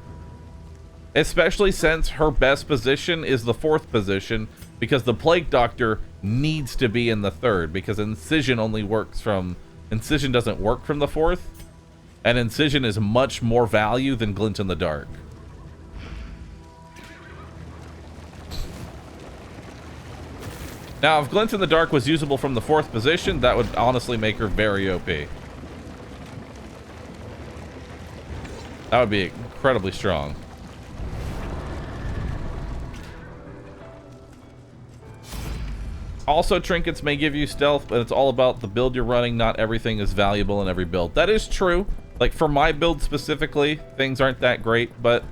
Especially since her best position is the 4th position, because the Plague Doctor needs to be in the 3rd, because Incision doesn't work from the 4th, and Incision is much more value than Glint in the Dark. Now, if Glint in the Dark was usable from the 4th position, that would honestly make her very OP. That would be incredibly strong. Also, trinkets may give you stealth, but it's all about the build you're running. Not everything is valuable in every build. That is true. Like, for my build specifically, things aren't that great, but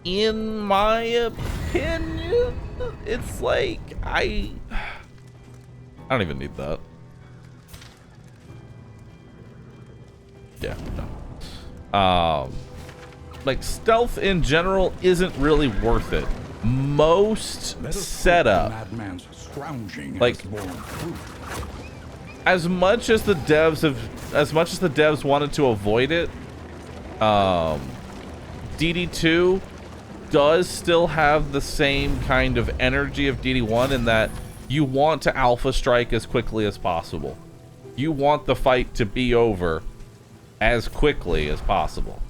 in my opinion, it's like, I don't even need that. Yeah, no. Like, stealth in general isn't really worth it. Most setup, like, as much as the devs wanted to avoid it, DD2 does still have the same kind of energy of DD1 in that you want to alpha strike as quickly as possible. You want the fight to be over as quickly as possible.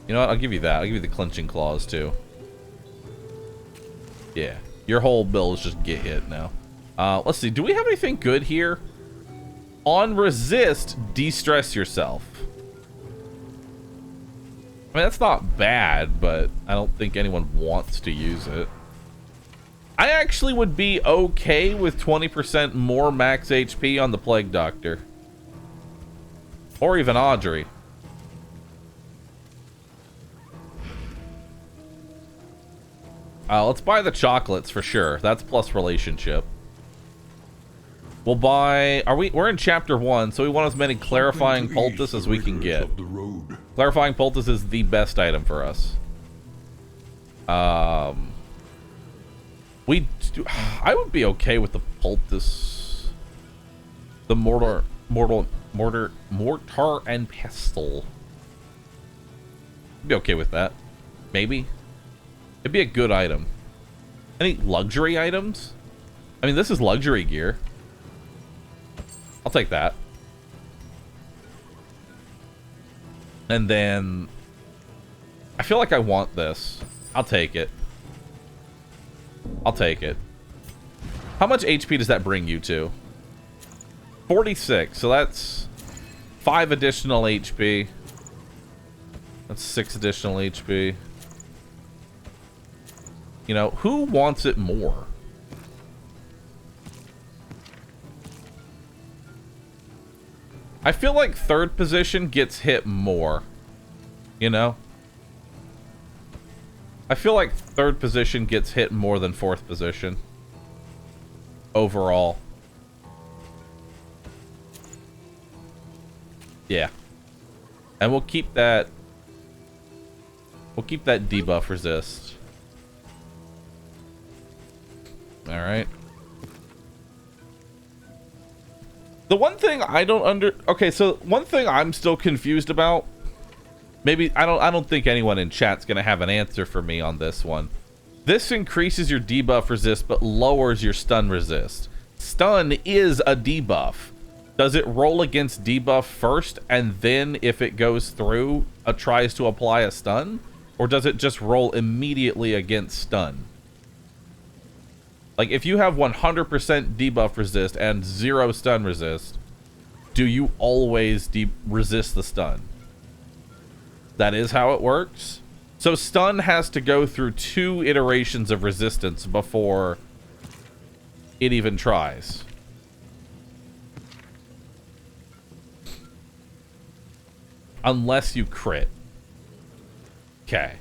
You know what? I'll give you that. I'll give you the clenching claws too. Yeah, your whole build is just get hit now. Let's see. Do we have anything good here? On resist, de-stress yourself. I mean, that's not bad, but I don't think anyone wants to use it. I actually would be okay with 20% more max HP on the Plague Doctor. Or even Audrey. Let's buy the chocolates for sure. That's plus relationship. We'll buy... We're in chapter 1, so we want as many clarifying poultice as we can get. Clarifying poultice is the best item for us. I would be okay with the poultice. The mortar and pestle. I'd be okay with that. Maybe. It'd be a good item. Any luxury items? I mean, this is luxury gear. I'll take that. And then I feel like I want this. I'll take it. I'll take it. How much HP does that bring you to? 46. So that's 5 additional HP. That's 6 additional HP. You know, who wants it more? I feel like 3rd position gets hit more. You know? I feel like 3rd position gets hit more than 4th position. Overall. Yeah. And we'll keep that... We'll keep that debuff resist. Alright. The one thing I don't okay, so one thing I'm still confused about, maybe I don't think anyone in chat's gonna have an answer for me on this one. This increases your debuff resist but lowers your stun resist. Stun is a debuff. Does it roll against debuff first and then if it goes through tries to apply a stun? Or does it just roll immediately against stun? Like, if you have 100% debuff resist and 0 stun resist, do you always resist the stun? That is how it works. So stun has to go through 2 iterations of resistance before it even tries. Unless you crit. Okay.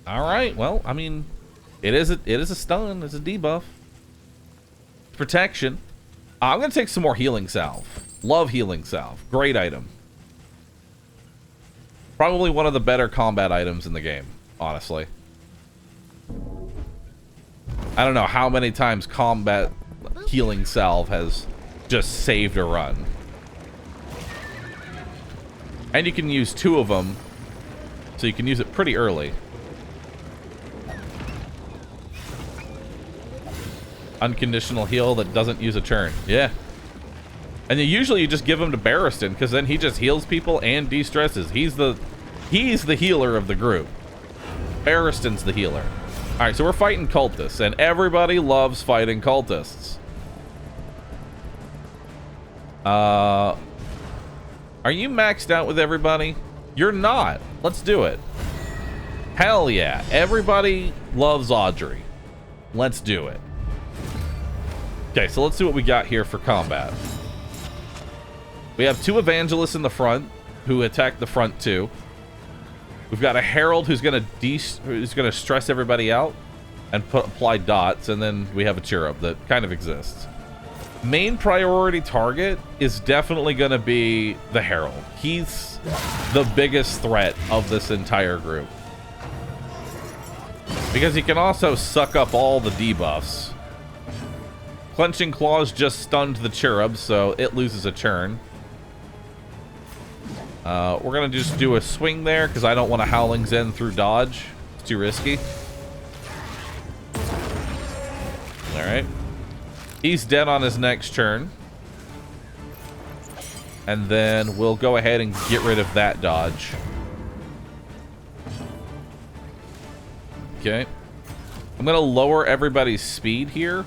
Alright, well, I mean, it is a stun, it's a debuff. Protection. I'm gonna take some more healing salve. Love healing salve. Great item. Probably one of the better combat items in the game, honestly. I don't know how many times combat healing salve has just saved a run. And you can use 2 of them, so you can use it pretty early. Unconditional heal that doesn't use a turn. Yeah. And then usually you just give him to Barristan, because then he just heals people and de-stresses. He's the healer of the group. Barristan's the healer. Alright, so we're fighting cultists, and everybody loves fighting cultists. Are you maxed out with everybody? You're not. Let's do it. Hell yeah. Everybody loves Audrey. Let's do it. Okay, so let's see what we got here for combat. We have 2 evangelists in the front who attack the front 2. We've got a herald who's gonna stress everybody out and apply dots, and then we have a cherub that kind of exists. Main priority target is definitely gonna be the herald. He's the biggest threat of this entire group, because he can also suck up all the debuffs. Clenching Claws just stunned the cherub, so it loses a turn. We're gonna just do a swing there because I don't want a Howling Zen through dodge. It's too risky. Alright. He's dead on his next turn. And then we'll go ahead and get rid of that dodge. Okay. I'm gonna lower everybody's speed here,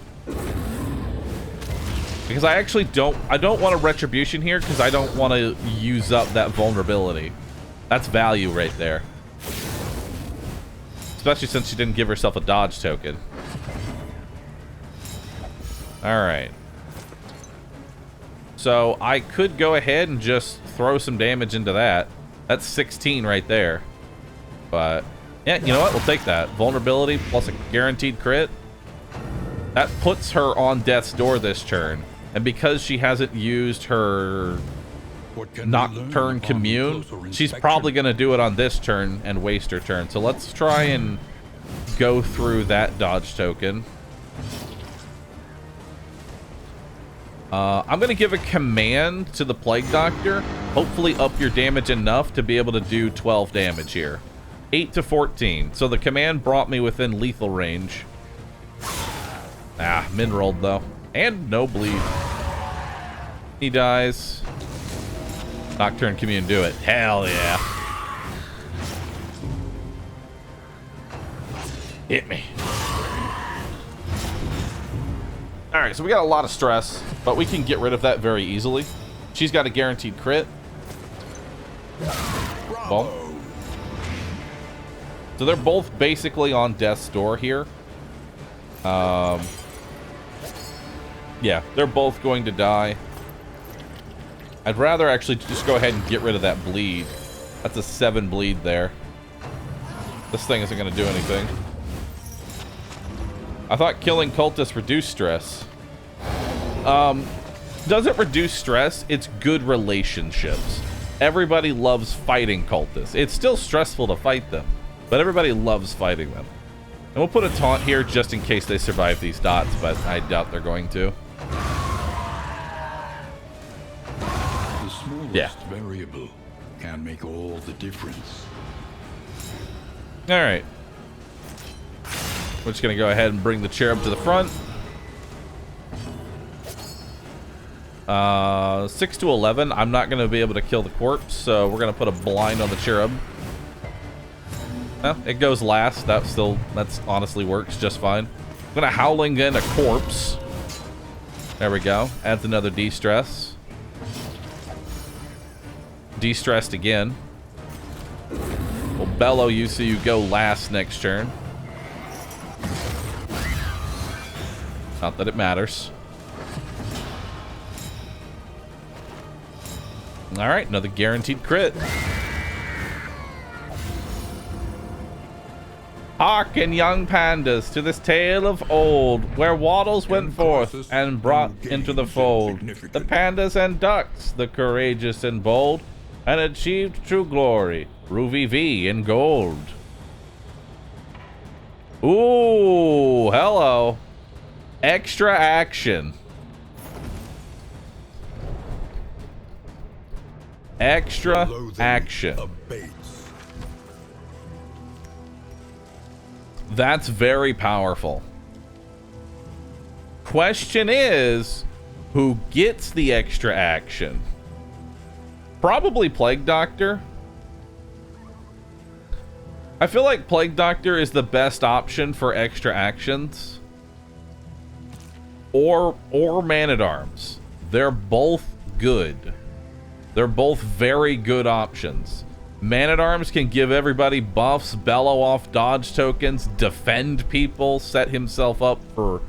because I actually don't want a retribution here, because I don't want to use up that vulnerability. That's value right there. Especially since she didn't give herself a dodge token. Alright. So I could go ahead and just throw some damage into that. That's 16 right there. But, yeah, you know what? We'll take that. Vulnerability plus a guaranteed crit. That puts her on death's door this turn. And because she hasn't used her Nocturne Commune, she's probably going to do it on this turn and waste her turn. So let's try and go through that dodge token. I'm going to give a command to the Plague Doctor. Hopefully up your damage enough to be able to do 12 damage here. 8 to 14. So the command brought me within lethal range. Ah, min rolled though. And no bleed. He dies. Nocturne Commune, do it. Hell yeah. Hit me. Alright, so we got a lot of stress, but we can get rid of that very easily. She's got a guaranteed crit. Boom. So they're both basically on death's door here. Yeah, they're both going to die. I'd rather actually just go ahead and get rid of that bleed. That's a 7 bleed there. This thing isn't going to do anything. I thought killing cultists reduced stress. Doesn't reduce stress, it's good relationships. Everybody loves fighting cultists. It's still stressful to fight them, but everybody loves fighting them. And we'll put a taunt here just in case they survive these dots, but I doubt they're going to. The smallest variable can make all the difference. Alright. We're just going to go ahead and bring the cherub to the front. 6 to 11. I'm not going to be able to kill the corpse, so we're going to put a blind on the cherub. Well, it goes last. That's honestly works just fine. I'm going to Howling in a corpse. There we go. Adds another de-stress. De-stressed again. We'll bellow you so you go last next turn. Not that it matters. Alright, another guaranteed crit. Hearken, young pandas, to this tale of old, where waddles went forth and brought into the fold the pandas and ducks, the courageous and bold, and achieved true glory, Ruby V in gold. Ooh, hello. Extra action. Extra Loathing action. abates. That's very powerful. Question is, who gets the extra action? Probably Plague Doctor. I feel like Plague Doctor is the best option for extra actions. Or Man-at-Arms. They're both good. They're both very good options. Man-at-Arms can give everybody buffs, bellow off dodge tokens, defend people, set himself up for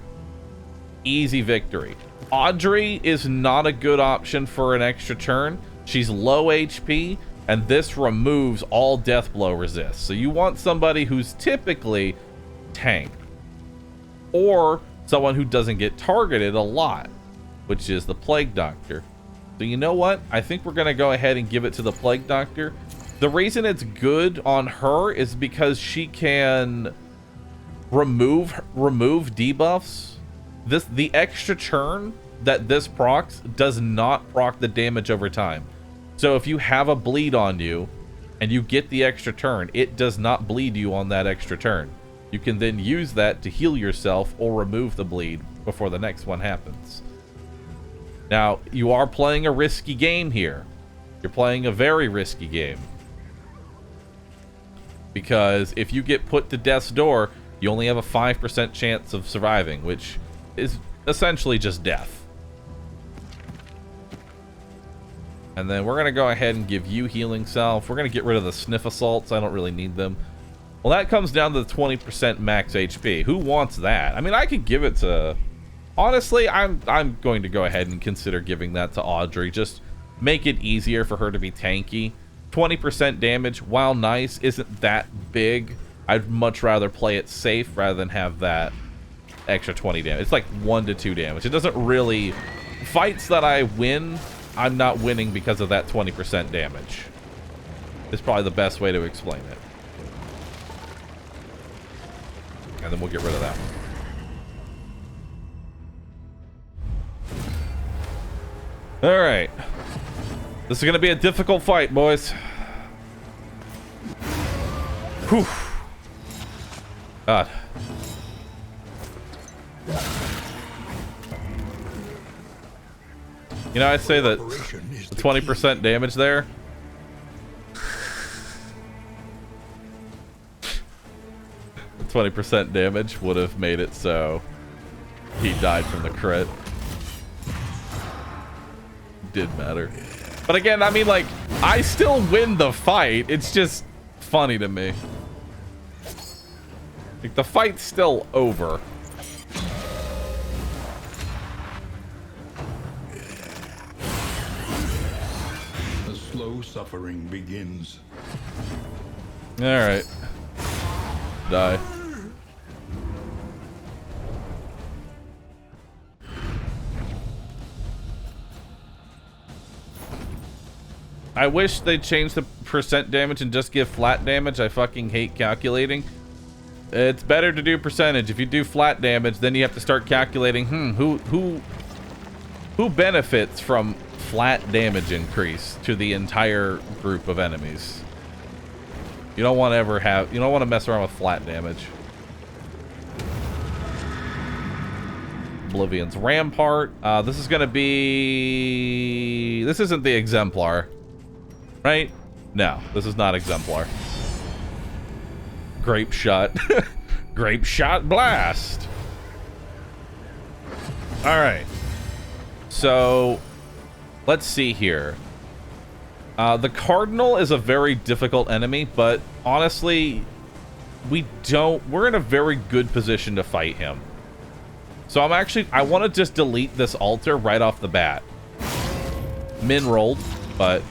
easy victory. Audrey is not a good option for an extra turn. She's low HP, and this removes all death blow resists. So you want somebody who's typically tank, or someone who doesn't get targeted a lot, which is the Plague Doctor. So you know what? I think we're going to go ahead and give it to the Plague Doctor. The reason it's good on her is because she can remove debuffs. The extra turn that this procs does not proc the damage over time. So if you have a bleed on you and you get the extra turn, it does not bleed you on that extra turn. You can then use that to heal yourself or remove the bleed before the next one happens. Now, you are playing a risky game here. You're playing a very risky game. Because if you get put to death's door, you only have a 5% chance of surviving, which is essentially just death. And then we're going to go ahead and give you healing self. We're going to get rid of the sniff assaults. I don't really need them. Well, that comes down to the 20% max HP. Who wants that? I mean, I could give it to... Honestly, I'm going to go ahead and consider giving that to Audrey. Just make it easier for her to be tanky. 20% damage, while nice, isn't that big. I'd much rather play it safe rather than have that extra 20 damage. It's like 1 to 2 damage. It doesn't really... Fights that I win, I'm not winning because of that 20% damage. It's probably the best way to explain it. And then we'll get rid of that one. Alright. This is going to be a difficult fight, boys. Whew. God. You know, I'd say that the 20% damage there. The 20% damage would have made it so he died from the crit. Did matter. But again, I mean, like, I still win the fight. It's just funny to me. Like, the fight's still over. The slow suffering begins. Alright. Die. I wish they'd change the percent damage and just give flat damage. I fucking hate calculating. It's better to do percentage. If you do flat damage, then you have to start calculating, who benefits from flat damage increase to the entire group of enemies? You don't want to you don't want to mess around with flat damage. Oblivion's Rampart. This is going to be... This isn't the Exemplar. Right? No, this is not Exemplar. Grape Shot. Grape Shot Blast. Alright. So, let's see here. The Cardinal is a very difficult enemy, but honestly, we're in a very good position to fight him. So I want to just delete this altar right off the bat. Min rolled, but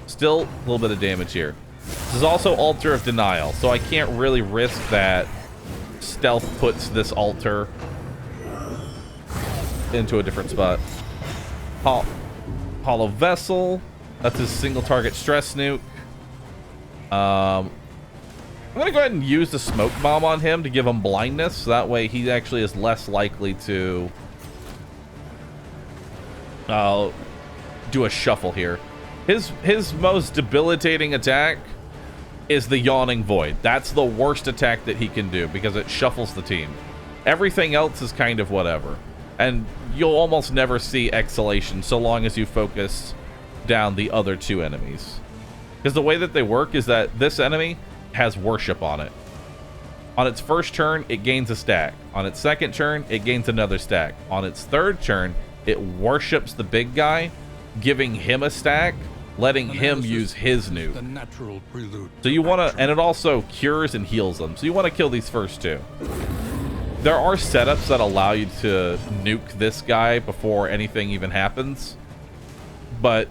still a little bit of damage here. This is also Altar of Denial, so I can't really risk that stealth puts this altar into a different spot. Hollow Vessel. That's his single target stress nuke. I'm going to go ahead and use the smoke bomb on him to give him blindness. So that way he actually is less likely to do a shuffle here. His most debilitating attack is the Yawning Void. That's the worst attack that he can do because it shuffles the team. Everything else is kind of whatever. And you'll almost never see Exhalation so long as you focus down the other two enemies. Because the way that they work is that this enemy has Worship on it. On its first turn, it gains a stack. On its second turn, it gains another stack. On its third turn, it worships the big guy, giving him a stack, letting him use his nuke. The natural prelude. So you want to, and it also cures and heals them. So you want to kill these first two. There are setups that allow you to nuke this guy before anything even happens, but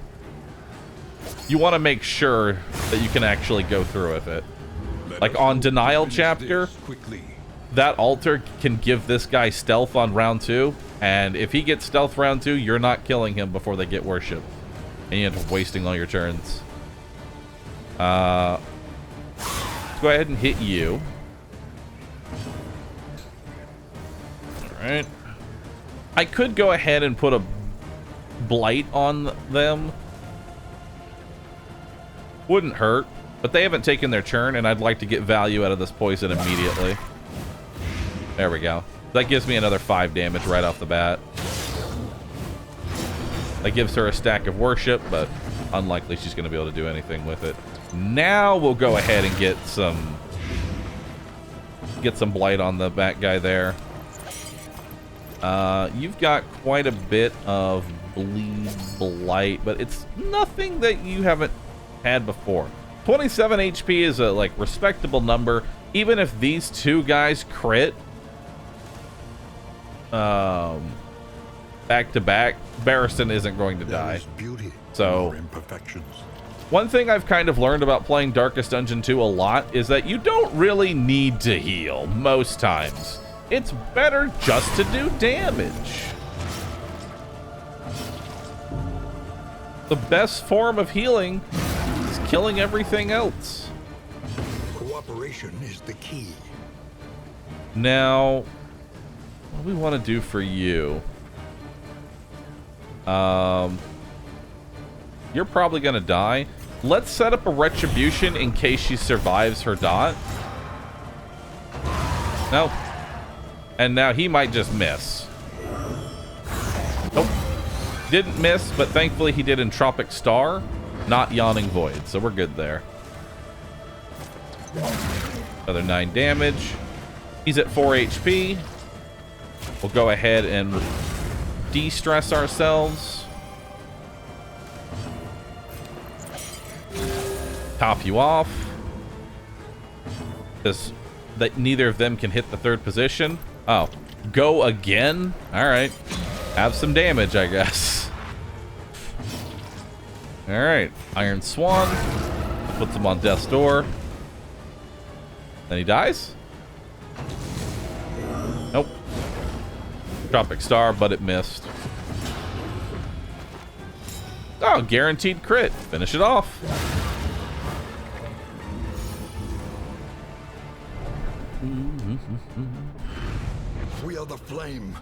you want to make sure that you can actually go through with it. Like on Denial Chapter, that altar can give this guy stealth on round 2, and if he gets stealth round 2, you're not killing him before they get worship, and you end up wasting all your turns. Let's go ahead and hit you. Alright. I could go ahead and put a blight on them. Wouldn't hurt, but they haven't taken their turn, and I'd like to get value out of this poison immediately. There we go. That gives me another 5 damage right off the bat. That gives her a stack of worship, but unlikely she's going to be able to do anything with it. Now we'll go ahead and get some blight on the back guy there. You've got quite a bit of bleed blight, but it's nothing that you haven't had before. 27 HP is a like respectable number. Even if these two guys crit back to back, Barristan isn't going to die. So one thing I've kind of learned about playing Darkest Dungeon 2 a lot is that you don't really need to heal most times. It's better just to do damage. The best form of healing is killing everything else. Cooperation is the key. Now, what do we want to do for you? You're probably going to die. Let's set up a retribution in case she survives her dot. Nope. And now he might just miss. Nope. Didn't miss, but thankfully he did Entropic Star, not Yawning Void, so we're good there. Another 9 damage. He's at 4 HP. We'll go ahead and de-stress ourselves. Top you off. Because that neither of them can hit the third position. Oh, go again? Alright. Have some damage, I guess. Alright. Iron Swan. Puts him on Death's Door. Then he dies? Nope. Tropic Star, but it missed. Oh, guaranteed crit. Finish it off. We are the flame,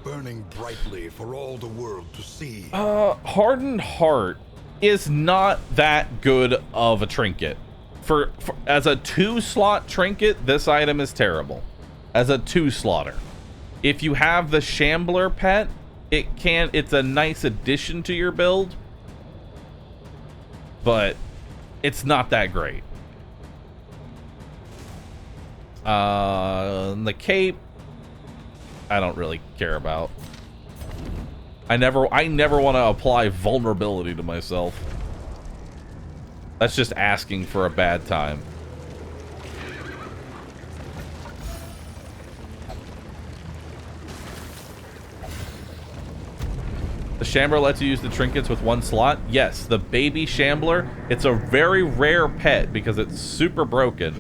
burning brightly for all the world to see. Hardened Heart is not that good of a trinket. For as a 2-slot trinket, this item is terrible. As a 2-slotter. If you have the Shambler pet, it's a nice addition to your build, but it's not that great. The cape, I don't really care about. I never want to apply vulnerability to myself. That's just asking for a bad time. The Shambler lets you use the trinkets with 1 slot. Yes, the baby Shambler, it's a very rare pet because it's super broken.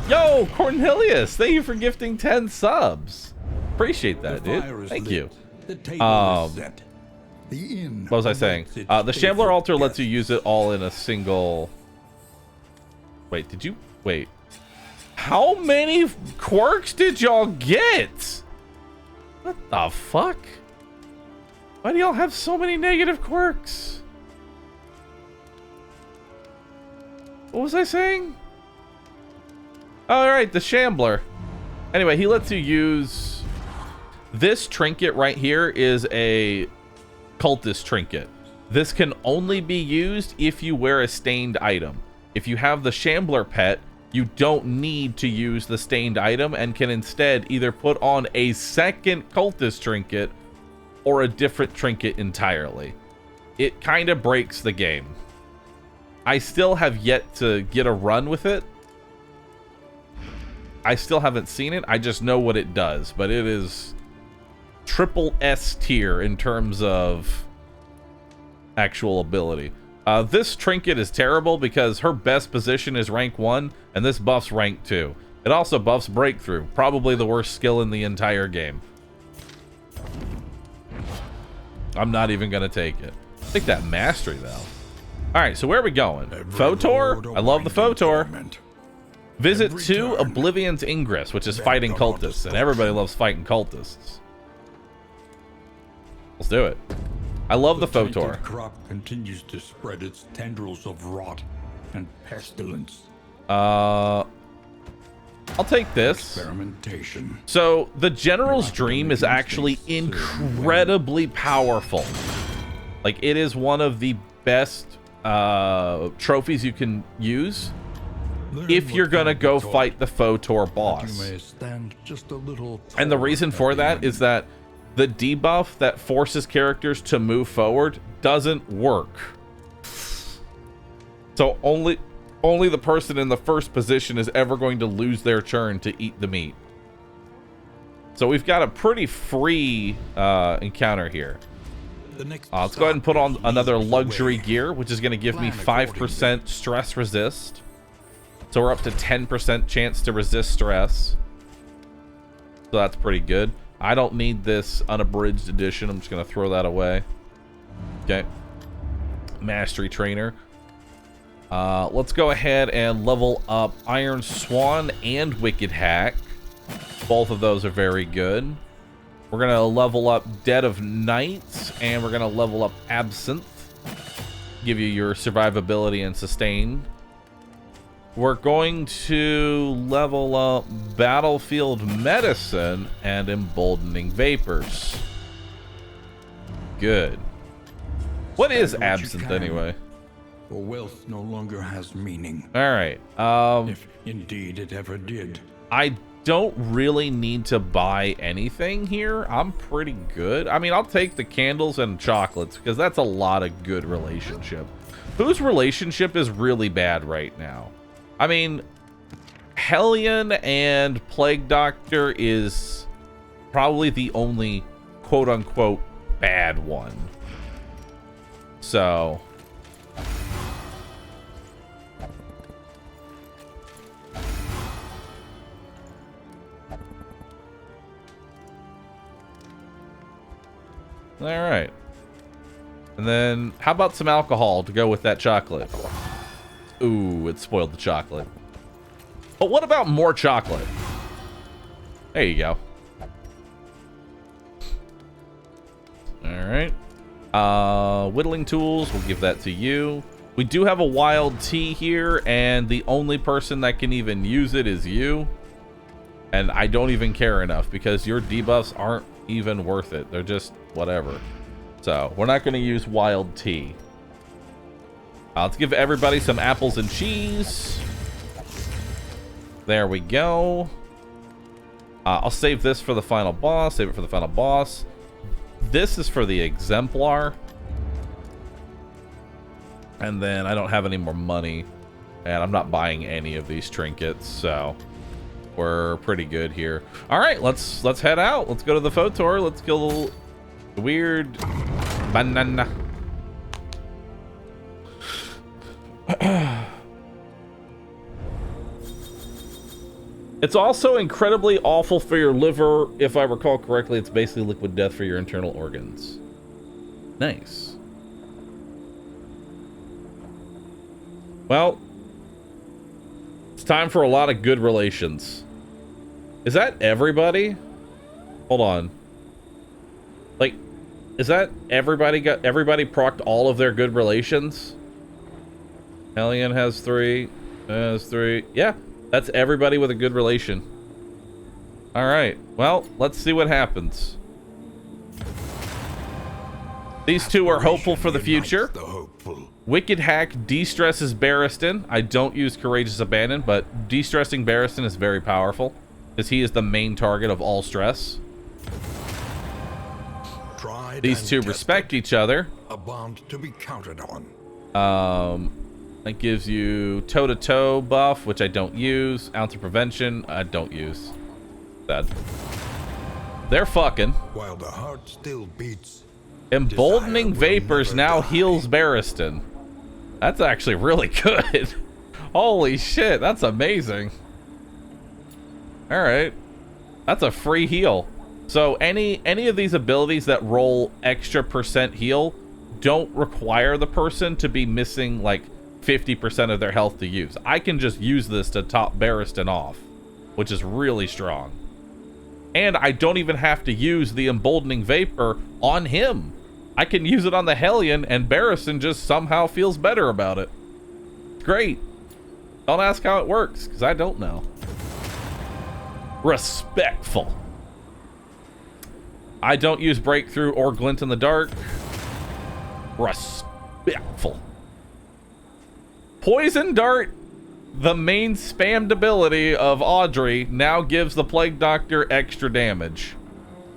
Yo, Cornelius, thank you for gifting 10 subs. Appreciate that, dude. Thank you. What was I saying? The Shambler altar lets you use it all in a single... Wait, did you... Wait. How many quirks did y'all get? What the fuck? Why do y'all have so many negative quirks? What was I saying? All right, the Shambler. Anyway, he lets you use this trinket right here. Is a cultist trinket. This can only be used if you wear a stained item. If you have the Shambler pet, you don't need to use the stained item and can instead either put on a second cultist trinket or a different trinket entirely. It kind of breaks the game. I still have yet to get a run with it. I still haven't seen it. I just know what it does, but it is triple S tier in terms of actual ability. This trinket is terrible because her best position is rank 1, and this buffs rank 2. It also buffs breakthrough, probably the worst skill in the entire game. I'm not even going to take it. Take that mastery, though. Alright, so where are we going? Photor? I love the Photor. Visit 2 Oblivion's Ingress, which is fighting cultists, and everybody loves fighting cultists. Let's do it. I love the Photor. The crop continues to spread its tendrils of rot and pestilence. I'll take this. Experimentation. So the General's Dream is actually incredibly powerful. Like, it is one of the best trophies you can use if you're gonna go fight the Photor boss. And the reason for that is that the debuff that forces characters to move forward doesn't work. So only the person in the first position is ever going to lose their turn to eat the meat. So we've got a pretty free encounter here. Let's go ahead and put on another luxury gear, which is going to give me 5% stress resist. So we're up to 10% chance to resist stress. So that's pretty good. I don't need this unabridged edition. I'm just going to throw that away. Okay. Mastery Trainer. Let's go ahead and level up Iron Swan and Wicked Hack. Both of those are very good. We're going to level up Dead of Night, and we're going to level up Absinthe. Give you your survivability and sustain. We're going to level up Battlefield Medicine and Emboldening Vapors. Good. What is Absinthe anyway? For wealth no longer has meaning. All right. If indeed it ever did. I don't really need to buy anything here. I'm pretty good. I mean, I'll take the candles and chocolates because that's a lot of good relationship. Whose relationship is really bad right now? I mean, Hellion and Plague Doctor is probably the only quote-unquote bad one. So all right. And then how about some alcohol to go with that chocolate? Ooh, it spoiled the chocolate. But what about more chocolate? There you go. All right. Whittling tools, we'll give that to you. We do have a wild tea here, and the only person that can even use it is you. And I don't even care enough because your debuffs aren't even worth it. They're just whatever. So we're not going to use wild tea. Let's give everybody some apples and cheese. There we go. I'll save this for the final boss. Save it for the final boss. This is for the exemplar. And then I don't have any more money. And I'm not buying any of these trinkets. So we're pretty good here. All right, let's head out. Let's go to the Photor. Let's kill the weird banana. It's also incredibly awful for your liver. If I recall correctly, it's basically liquid death for your internal organs. Nice. Well, it's Time for a lot of good relations. Is that everybody? Hold on. Like, is that everybody procced all of their good relations? Hellion has 3. Has 3. Yeah, that's everybody with a good relation. Alright, well, let's see what happens. These two are hopeful for the future. Wicked Hack de-stresses Barristan. I don't use Courageous Abandon, but de-stressing Barristan is very powerful, because he is the main target of all stress. These two respect each other. A bond to be counted on. That gives you toe-to-toe buff, which I don't use. Ounce of Prevention, I don't use. Sad. They're fucking. While the heart still beats. Emboldening Vapors now heals Barristan. That's actually really good. Holy shit, that's amazing. Alright. That's a free heal. So any of these abilities that roll extra % heal don't require the person to be missing like 50% of their health to use. I can just use this to top Barristan off, which is really strong. And I don't even have to use the Emboldening Vapor on him. I can use it on the Hellion, and Barristan just somehow feels better about it. It's great. Don't ask how it works, because I don't know. Respectful. I don't use Breakthrough or Glint in the Dark. Respectful. Poison Dart, the main spammed ability of Audrey, now gives the Plague Doctor extra damage.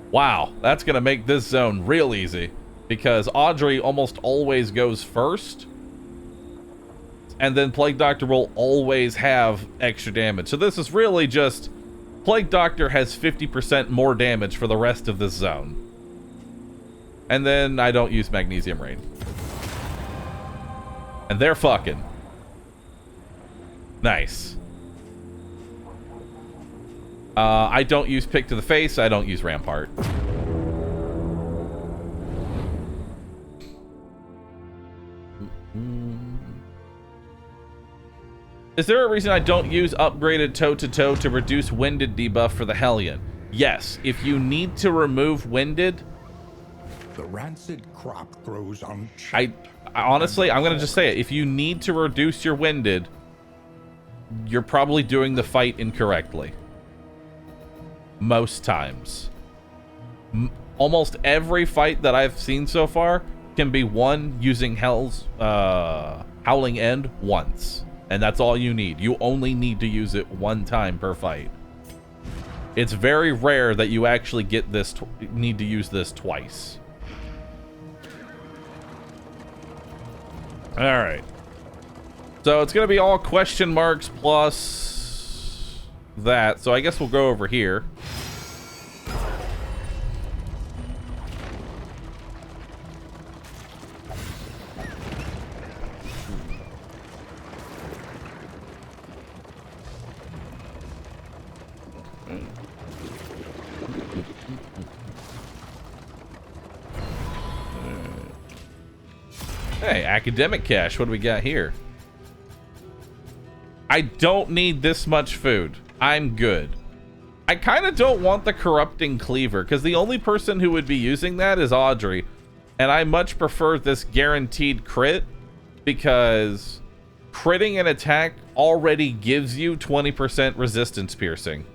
Wow, that's going to make this zone real easy, because Audrey almost always goes first, and then Plague Doctor will always have extra damage. So this is really just Plague Doctor has 50% more damage for the rest of this zone. And then I don't use Magnesium Rain. And they're fucking. Nice. I don't use Pick to the Face. I don't use Rampart. Is there a reason I don't use upgraded toe-to-toe to reduce Winded debuff for the Hellion? Yes, if you need to remove Winded. The rancid crop grows on. I honestly, I'm gonna just say it. If you need to reduce your Winded, you're probably doing the fight incorrectly. Most times. Almost every fight that I've seen so far can be won using Hell's Howling End once. And that's all you need. You only need to use it one time per fight. It's very rare that you actually get this, need to use this twice. Alright. So it's going to be all question marks plus that. So I guess we'll go over here. Hey, academic cache. What do we got here? I don't need this much food. I'm good. I kind of don't want the corrupting cleaver, because the only person who would be using that is Audrey. And I much prefer this guaranteed crit, because critting an attack already gives you 20% resistance piercing.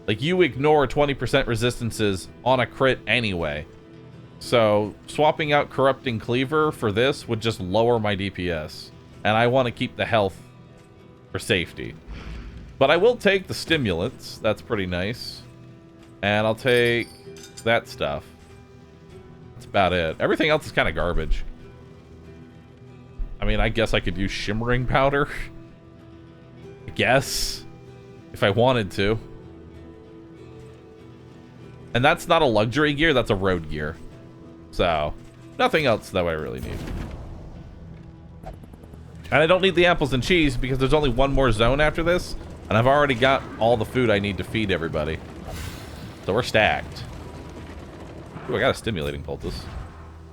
Like, you ignore 20% resistances on a crit anyway. So, swapping out Corrupting Cleaver for this would just lower my DPS. And I want to keep the health for safety. But I will take the stimulants. That's pretty nice. And I'll take that stuff. That's about it. Everything else is kind of garbage. I mean, I guess I could use Shimmering Powder. I guess. If I wanted to. And that's not a luxury gear, that's a road gear. So, nothing else that I really need. And I don't need the apples and cheese because there's only one more zone after this. And I've already got all the food I need to feed everybody. So we're stacked. Ooh, I got a stimulating poultice.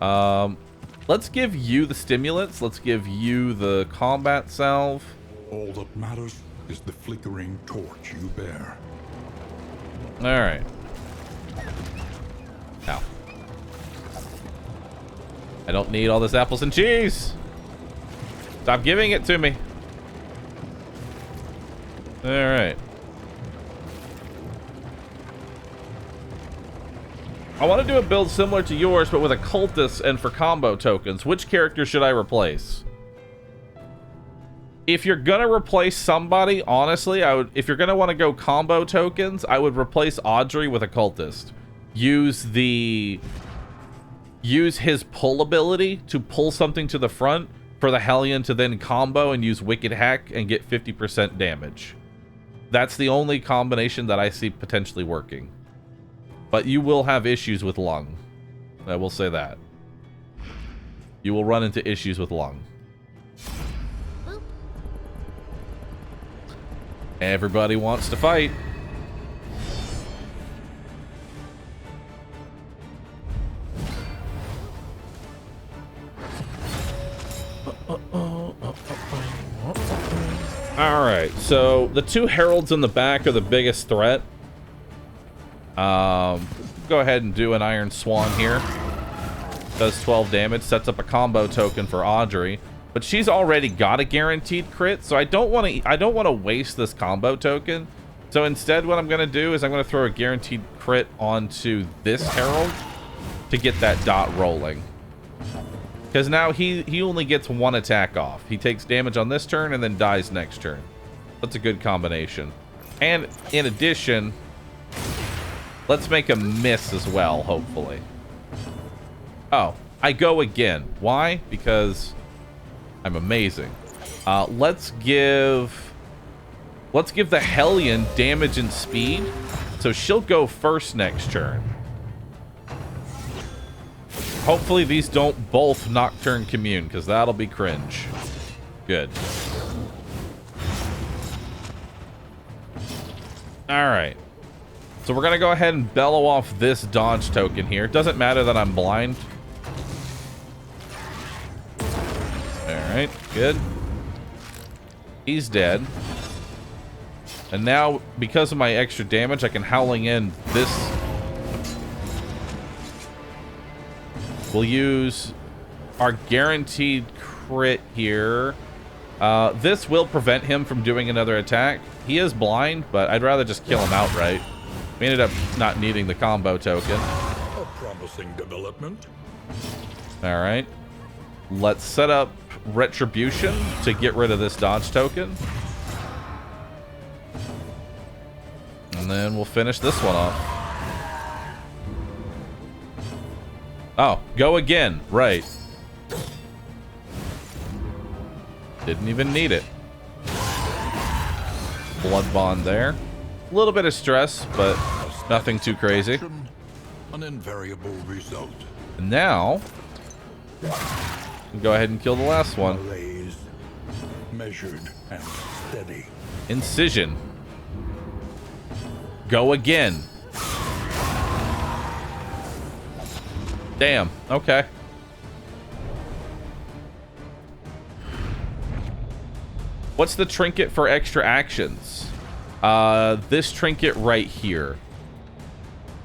Let's give you the stimulants. Let's give you the combat salve. All that matters is the flickering torch you bear. All right. Now. I don't need all this apples and cheese. Stop giving it to me. All right. I want to do a build similar to yours, but with a cultist and for combo tokens. Which character should I replace? If you're gonna replace somebody, honestly, if you're gonna want to go combo tokens, I would replace Audrey with a cultist. Use his pull ability to pull something to the front for the Hellion to then combo and use Wicked Hack and get 50% damage. That's the only combination that I see potentially working. But you will have issues with Lung. I will say that. You will run into issues with Lung. Boop. Everybody wants to fight. Alright, so the two heralds in the back are the biggest threat. Go ahead and do an Iron Swan here. Does 12 damage, sets up a combo token for Audrey. But she's already got a guaranteed crit, so I don't want to waste this combo token. So instead what I'm going to do is I'm going to throw a guaranteed crit onto this herald to get that dot rolling. Because now he only gets one attack off. He takes damage on this turn and then dies next turn. That's a good combination. And in addition, let's make a miss as well, hopefully. Oh, I go again. Why? Because I'm amazing. Let's give the Hellion damage and speed. So she'll go first next turn. Hopefully these don't both Nocturne Commune, because that'll be cringe. Good. Alright. So we're going to go ahead and bellow off this dodge token here. It doesn't matter that I'm blind. Alright, good. He's dead. And now, because of my extra damage, I can Howling in this. We'll use our guaranteed crit here. This will prevent him from doing another attack. He is blind, but I'd rather just kill him outright. We ended up not needing the combo token. A promising development. All right. Let's set up Retribution to get rid of this dodge token. And then we'll finish this one off. Oh, go again. Right. Didn't even need it. Blood Bond there. A little bit of stress, but nothing too crazy. An invariable result. And now, go ahead and kill the last one. Malaise, measured and steady. Incision. Go again. Damn. Okay. What's the trinket for extra actions? This trinket right here.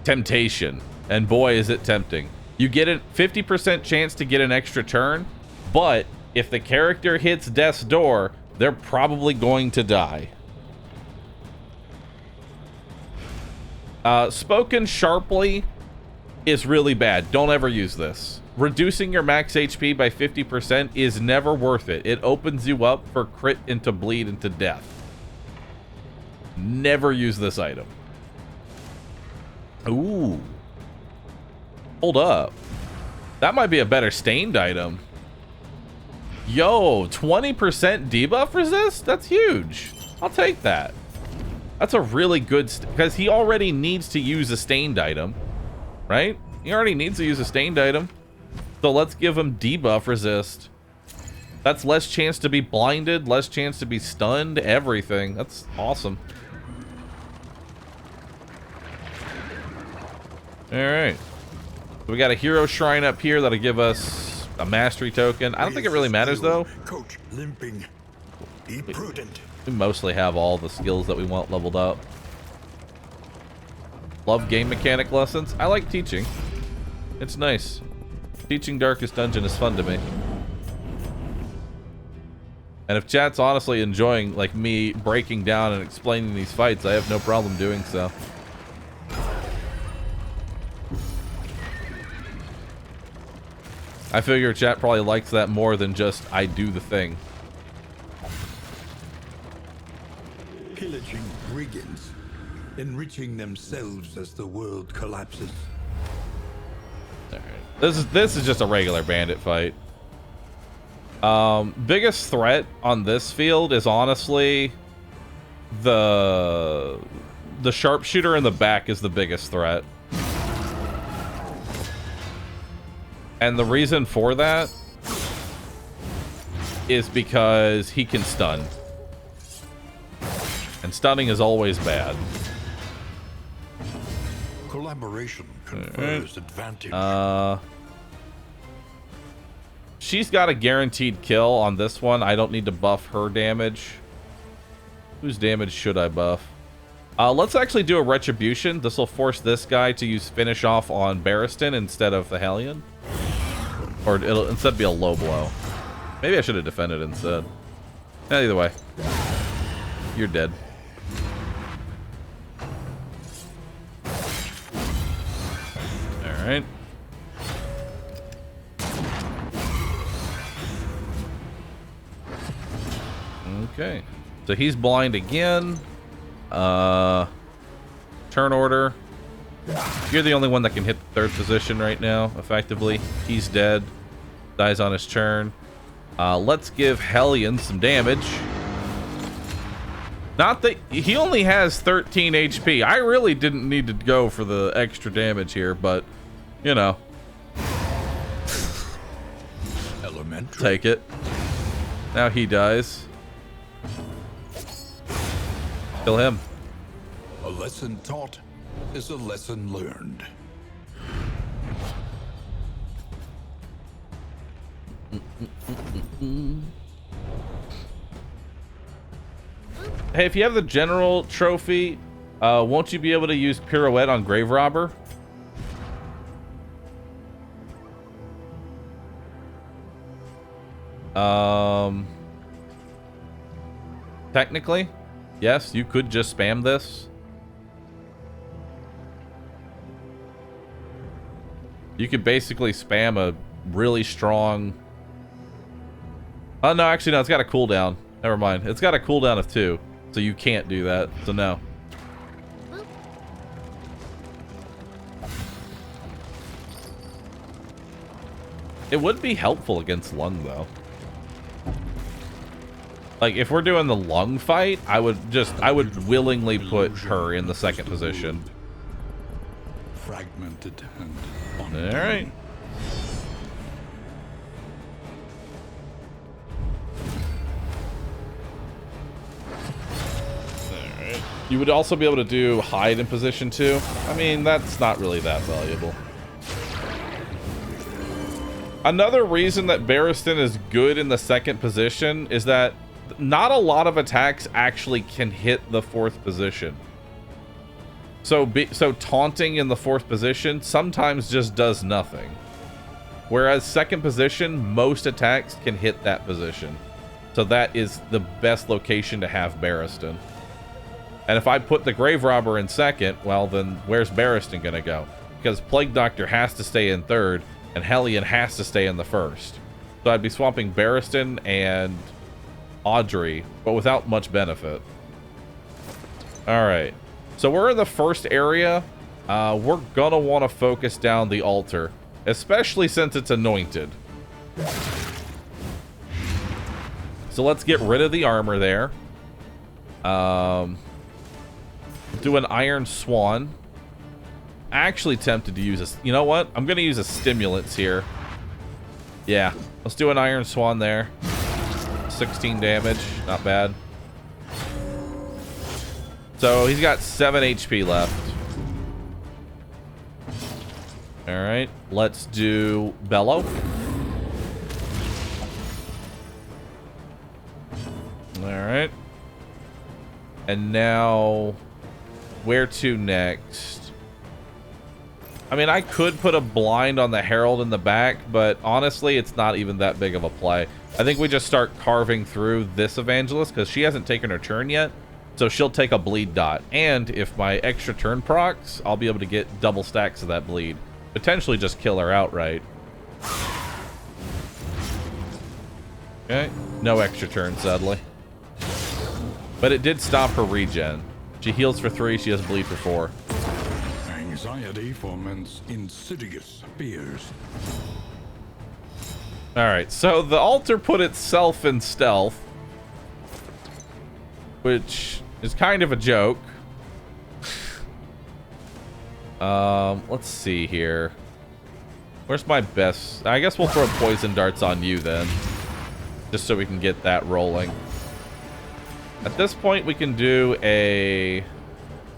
Temptation. And boy, is it tempting. You get a 50% chance to get an extra turn, but if the character hits death's door, they're probably going to die. Spoken sharply is really bad. Don't ever use this. Reducing your max HP by 50% is never worth it. It opens you up for crit into bleed into death. Never use this item. Ooh. Hold up. That might be a better stained item. Yo, 20% debuff resist? That's huge. I'll take that. That's a really good... because he already needs to use a stained item. Right? He already needs to use a stained item. So let's give him debuff resist. That's less chance to be blinded, less chance to be stunned, everything. That's awesome. Alright. So we got a hero shrine up here that'll give us a mastery token. I don't think it really matters though. Coach limping. Be prudent. We mostly have all the skills that we want leveled up. Love game mechanic lessons. I like teaching. It's nice. Teaching Darkest Dungeon is fun to me. And if chat's honestly enjoying like me breaking down and explaining these fights, I have no problem doing so. I figure chat probably likes that more than just I do the thing. Pillaging brigands, enriching themselves as the world collapses. All right. This is just a regular bandit fight. Biggest threat on this field is honestly the sharpshooter in the back is the biggest threat. And the reason for that is because he can stun. And stunning is always bad. Collaboration confers advantage. She's got a guaranteed kill on this one. I don't need to buff her damage. Whose damage should I buff? Let's actually do a retribution. This will force this guy to use finish off on Barristan instead of the Hellion. Or it'll instead be a low blow. Maybe I should have defended instead. Either way. You're dead. Alright. Okay. So he's blind again. Turn order. You're the only one that can hit the third position right now, effectively. He's dead. Dies on his turn. Let's give Hellion some damage. Not that he only has 13 HP. I really didn't need to go for the extra damage here, but you know. Elementary. Take it. Now he dies. Kill him. A lesson taught is a lesson learned. Hey, if you have the general trophy, won't you be able to use pirouette on Grave Robber? Technically, yes, you could just spam this. You could basically spam a really strong... Oh, no, actually, no, it's got a cooldown. Never mind. It's got a cooldown of 2, so you can't do that, so no. It would be helpful against Lung, though. Like, if we're doing the Lung fight, I would willingly put her in the second position. Fragmented and Alright. Alright. You would also be able to do hide in position 2. I mean, that's not really that valuable. Another reason that Barristan is good in the second position is that not a lot of attacks actually can hit the 4th position. So taunting in the 4th position sometimes just does nothing. Whereas second position, most attacks can hit that position. So that is the best location to have Barristan. And if I put the Grave Robber in second, well then where's Barristan gonna go? Because Plague Doctor has to stay in 3rd, and Hellion has to stay in the 1st. So I'd be swapping Barristan and Audrey, but without much benefit. Alright. So we're in the first area. We're gonna want to focus down the altar, especially since it's anointed. So let's get rid of the armor there. Do an Iron Swan. Actually tempted to use a... You know what? I'm gonna use a Stimulants here. Yeah, let's do an Iron Swan there. 16 damage, not bad. So he's got 7 HP left. Alright, let's do Bellow. Alright. And now, where to next? I mean, I could put a blind on the Herald in the back, but honestly, it's not even that big of a play. I think we just start carving through this Evangelist, because she hasn't taken her turn yet, so she'll take a bleed dot. And if my extra turn procs, I'll be able to get double stacks of that bleed. Potentially just kill her outright. Okay, no extra turn, sadly. But it did stop her regen. She heals for 3, she has bleed for 4. Anxiety foments insidious fears. Alright, so the altar put itself in stealth, which is kind of a joke. Let's see here. Where's my best? I guess we'll throw poison darts on you then, just so we can get that rolling. At this point, we can do a...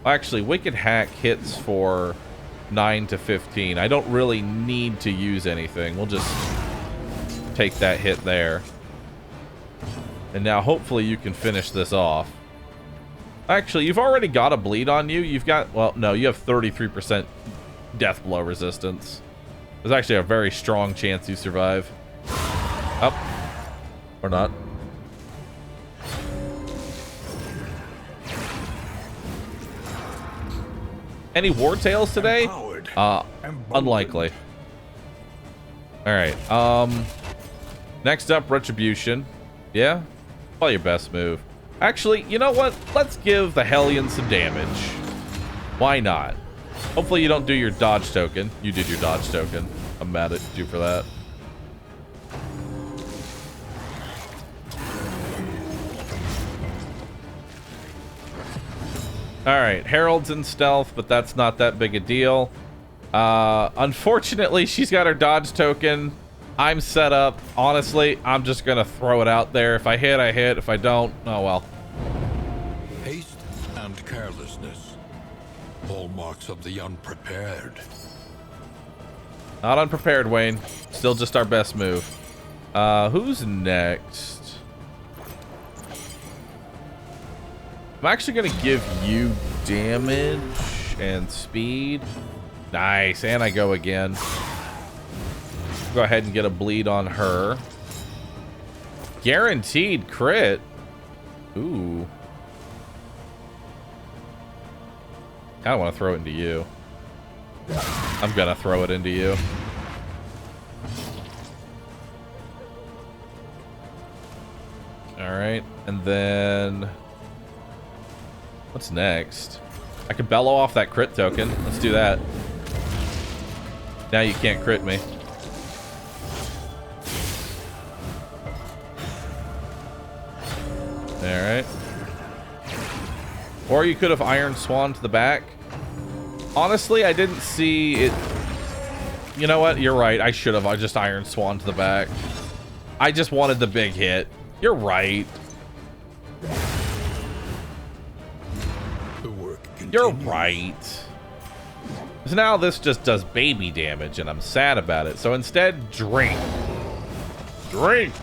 Actually, Wicked Hack hits for 9 to 15. I don't really need to use anything. We'll just take that hit there. And now, hopefully, you can finish this off. Actually, you've already got a bleed on you. You've got... Well, no, you have 33% death blow resistance. There's actually a very strong chance you survive. Up. Or not. Any war tales today? Unlikely. Alright, next up, Retribution. Yeah? Probably your best move. Actually, you know what? Let's give the Hellion some damage. Why not? Hopefully you don't do your dodge token. You did your dodge token. I'm mad at you for that. Alright, Herald's in stealth, but that's not that big a deal. Unfortunately, she's got her dodge token. I'm set up. Honestly, I'm just gonna throw it out there. If I hit, I hit. If I don't, oh well. Haste and carelessness. Hallmarks of the unprepared. Not unprepared, Wayne. Still just our best move. Who's next? I'm actually going to give you damage and speed. Nice. And I go again. Go ahead and get a bleed on her. Guaranteed crit. Ooh. I don't want to throw it into you. I'm going to throw it into you. All right. And then... What's next? I could bellow off that crit token. Let's do that. Now you can't crit me. Alright. Or you could have Iron Swan to the back. Honestly, I didn't see it. You know what? You're right. I should have. I just Iron Swan to the back. I just wanted the big hit. You're right. You're right. So now this just does baby damage, and I'm sad about it. So instead, drink. Drink!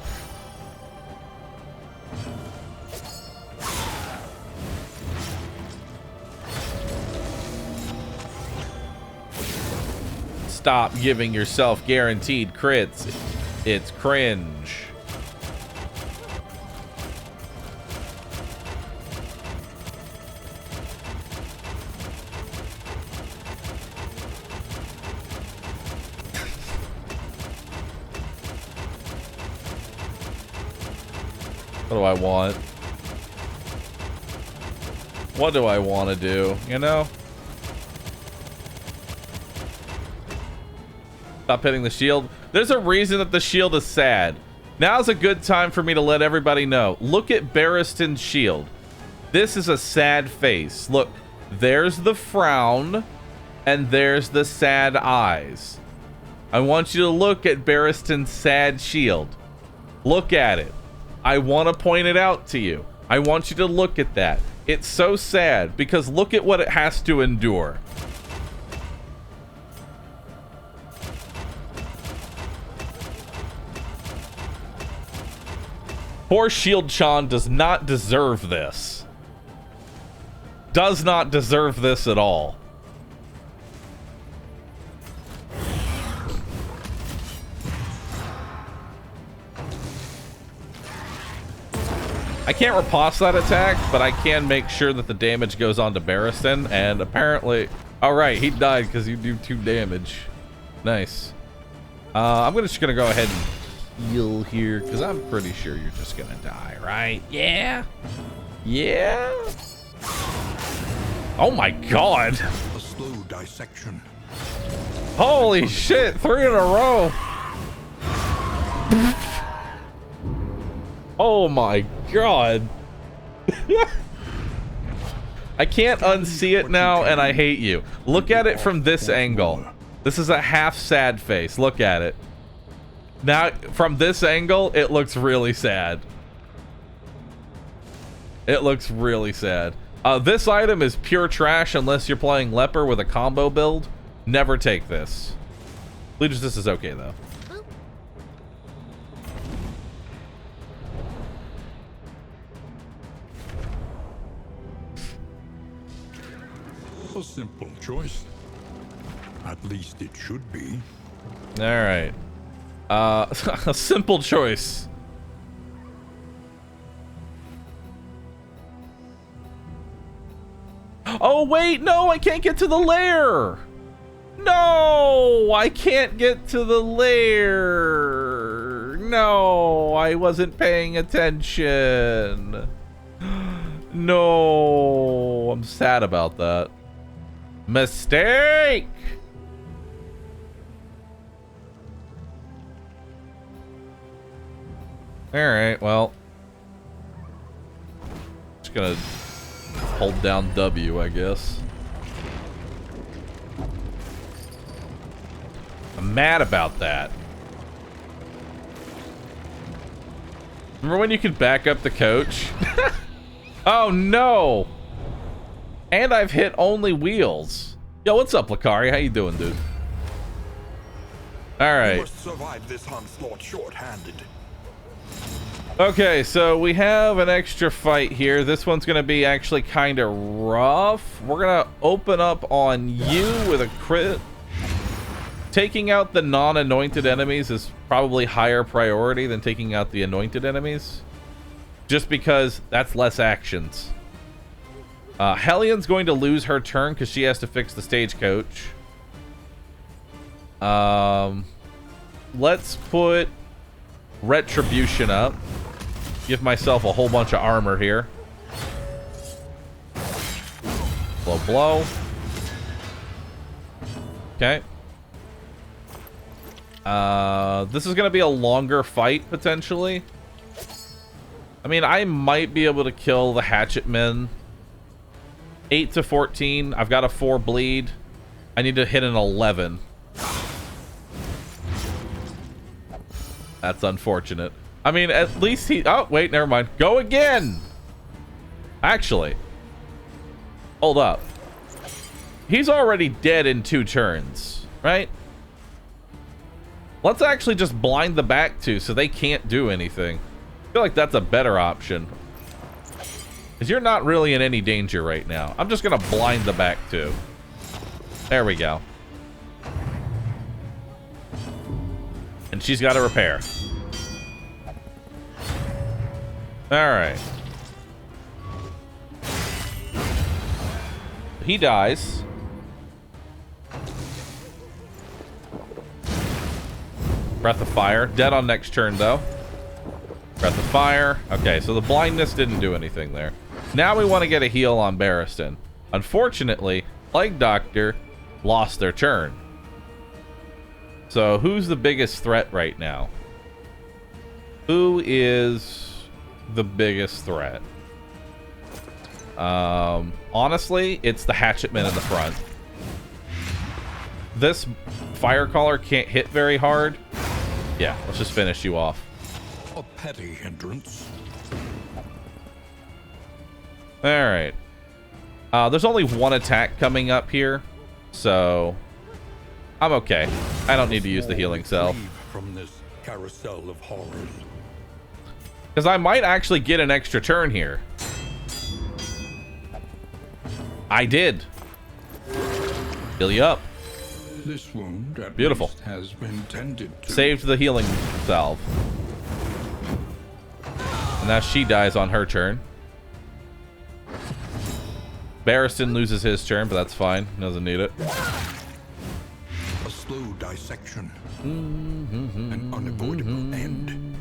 Stop giving yourself guaranteed crits. It's cringe. What do I want? What do I want to do? You know? Stop hitting the shield. There's a reason that the shield is sad. Now's a good time for me to let everybody know. Look at Barristan's shield. This is a sad face. Look, there's the frown, and there's the sad eyes. I want you to look at Barristan's sad shield. Look at it. I want to point it out to you. I want you to look at that. It's so sad because look at what it has to endure. Poor Shield Chan does not deserve this. does not deserve this at all. I can't riposte that attack, but I can make sure that the damage goes on to Barristan, and apparently... Alright, he died because you do 2 damage. Nice. I'm just gonna go ahead and heal here, because I'm pretty sure you're just gonna die, right? Yeah? Yeah? Oh my god! A slow dissection. Holy shit, 3 in a row! Oh my god. I can't unsee it now, and I hate you. Look at it from this angle. This is a half sad face. Look at it. Now, from this angle, it looks really sad. It looks really sad. This item is pure trash unless you're playing Leper with a combo build. Never take this. Leaders, this is okay, though. A simple choice. At least it should be. All right. A simple choice. Oh, wait, no, I can't get to the lair. No, I can't get to the lair. No, I wasn't paying attention. No, I'm sad about that. Mistake! Alright, well. Just gonna hold down W, I guess. I'm mad about that. Remember when you could back up the coach? Oh no! And I've hit only wheels. Yo, what's up, Lakari? How you doing, dude? All right. You must survive this onslaught short-handed. Okay, so we have an extra fight here. This one's gonna be actually kind of rough. We're gonna open up on you with a crit. Taking out the non-anointed enemies is probably higher priority than taking out the anointed enemies. Just because that's less actions. Hellian's going to lose her turn because she has to fix the stagecoach. Let's put Retribution up. Give myself a whole bunch of armor here. Blow, blow. Okay. This is going to be a longer fight, potentially. I mean, I might be able to kill the hatchet men. 8 to 14. I've got a 4 bleed. I need to hit an 11. That's unfortunate. I mean, at least he... Oh, wait, never mind. Go again! Actually. Hold up. He's already dead in 2 turns, right? Let's actually just blind the back 2 so they can't do anything. I feel like that's a better option. Because you're not really in any danger right now. I'm just going to blind the back 2. There we go. And she's got to repair. Alright. He dies. Breath of Fire. Dead on next turn, though. Breath of Fire. Okay, so the blindness didn't do anything there. Now we want to get a heal on Barristan. Unfortunately, Plague Doctor lost their turn. So who's the biggest threat right now? Who is the biggest threat? Honestly, it's the hatchetmen in the front. This Firecaller can't hit very hard. Yeah, let's just finish you off. A petty hindrance. Alright. There's only 1 attack coming up here, so I'm okay. I don't need to use the healing cell. From this carousel of horrors. Because I might actually get an extra turn here. I did. Heal you up. This wound at Beautiful. least has been tended to. Saved the healing salve. And now she dies on her turn. Barristan loses his turn, but that's fine. Doesn't need it. A slow dissection. An unavoidable end.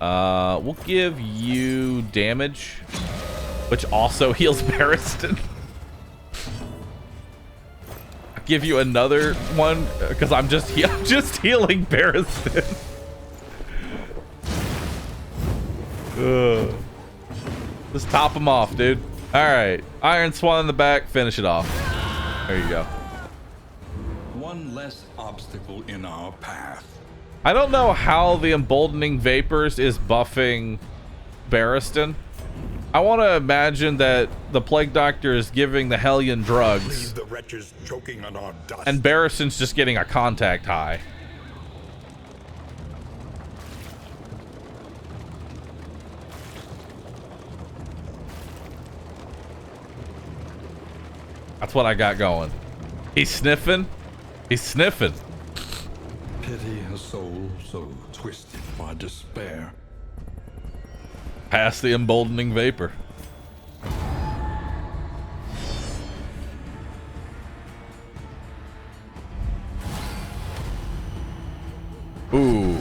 We'll give you damage, which also heals Barristan. I'll give you another one because I'm just healing Barristan. Just top him off, dude. All right, Iron Swan in the back. Finish it off. There you go. One less obstacle in our path. I don't know how the Emboldening Vapors is buffing Barristan. I want to imagine that the Plague Doctor is giving the Hellion drugs, Leave the wretches choking on our dust. and Barristan's just getting a contact high. That's what I got going. He's sniffing. He's sniffing. Pity a soul so twisted by despair. Past the Emboldening Vapor. Ooh.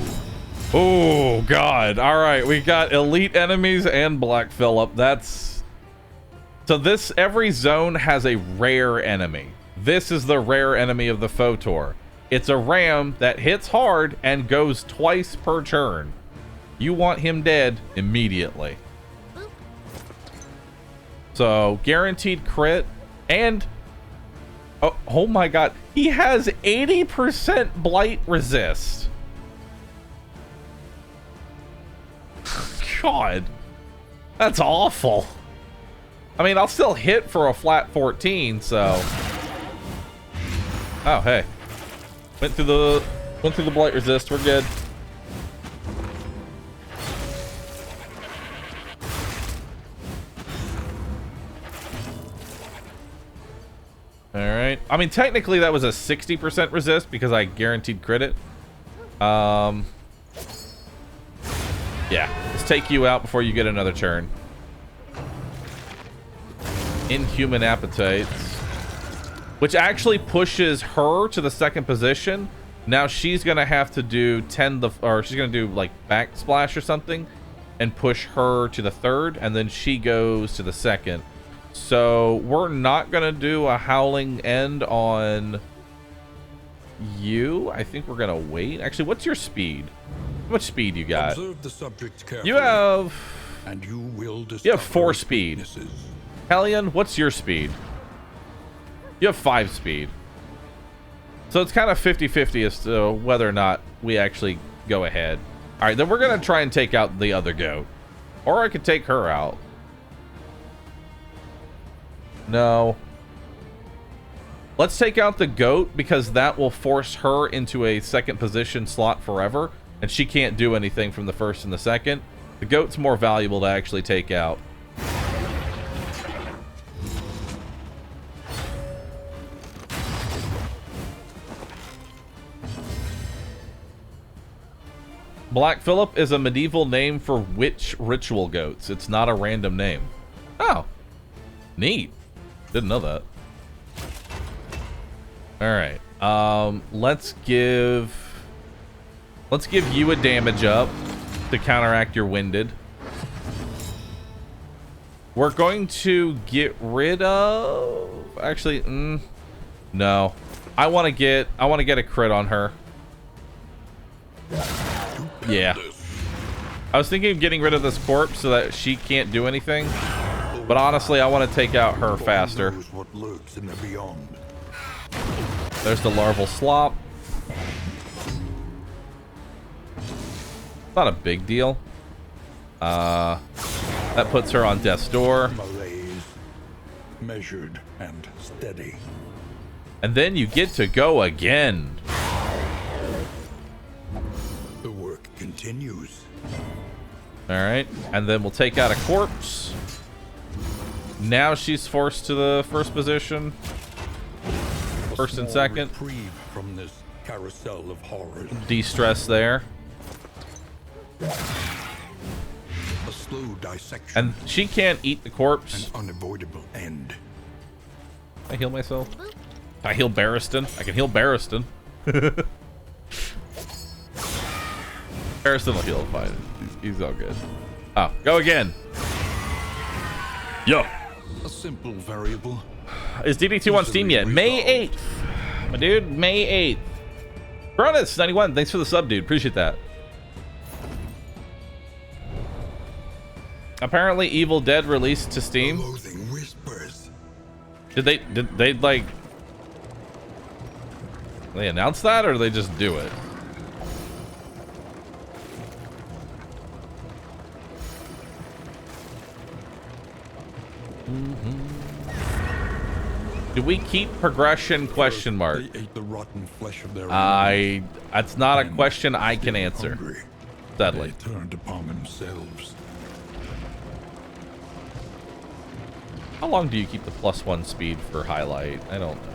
Oh, God. All right. We got elite enemies and Black Phillip. That's... So this, every zone has a rare enemy. This is the rare enemy of the Photor. It's a ram that hits hard and goes twice per turn. You want him dead immediately. So, guaranteed crit. And... Oh my God. He has 80% blight resist. God. That's awful. I mean, I'll still hit for a flat 14, so... Oh, hey. Went through the blight resist. We're good. Alright. I mean, technically that was a 60% resist because I guaranteed crit it. Yeah. Let's take you out before you get another turn. Inhuman Appetites. Which actually pushes her to the second position. Now she's going to have to do or she's going to do like backsplash or something and push her to the third, and then she goes to the second. So we're not going to do a Howling End on you. I think we're going to wait. Actually, what's your speed? How much speed you got? Observe the subject carefully. You have... And you will discover You have 4 its speed. weaknesses. Hellion, what's your speed? You have 5 speed. So it's kind of 50-50 as to whether or not we actually go ahead. All right, then we're going to try and take out the other goat. Or I could take her out. No. Let's take out the goat because that will force her into a second position slot forever. And she can't do anything from the first and the second. The goat's more valuable to actually take out. Black Phillip is a medieval name for witch ritual goats. It's not a random name. Oh. Neat. Didn't know that. Alright. Let's give you a damage up to counteract your winded. We're going to get rid of... Actually, no. I want to get a crit on her. Yeah. I was thinking of getting rid of this corpse so that she can't do anything. But honestly, I want to take out her faster. What lurks in the beyond. There's the larval slop. Not a big deal. That puts her on death's door. Malaise, measured and steady. And then you get to go again. The work continues. All right. And then we'll take out a corpse. Now she's forced to the first position. First and second. Reprieve from this carousel of horrors. De-stress there. A slow dissection. And she can't eat the corpse. An unavoidable end. Can I heal myself? Can I heal Barristan? I can heal Barristan. Barristan will heal fine. He's all good. Oh, go again. Yo. A simple variable. Is DD2 on Steam yet? May 8th. My dude, May 8th. Cronus 91, thanks for the sub, dude. Appreciate that. Apparently Evil Dead released to Steam. Loathing whispers. Did they like they announce that, or did they just do it? Do we keep progression? Question mark. They ate the rotten flesh of their That's not a question I can answer. hungry. Sadly. They turned upon themselves. How long do you keep the +1 speed for highlight? I don't know.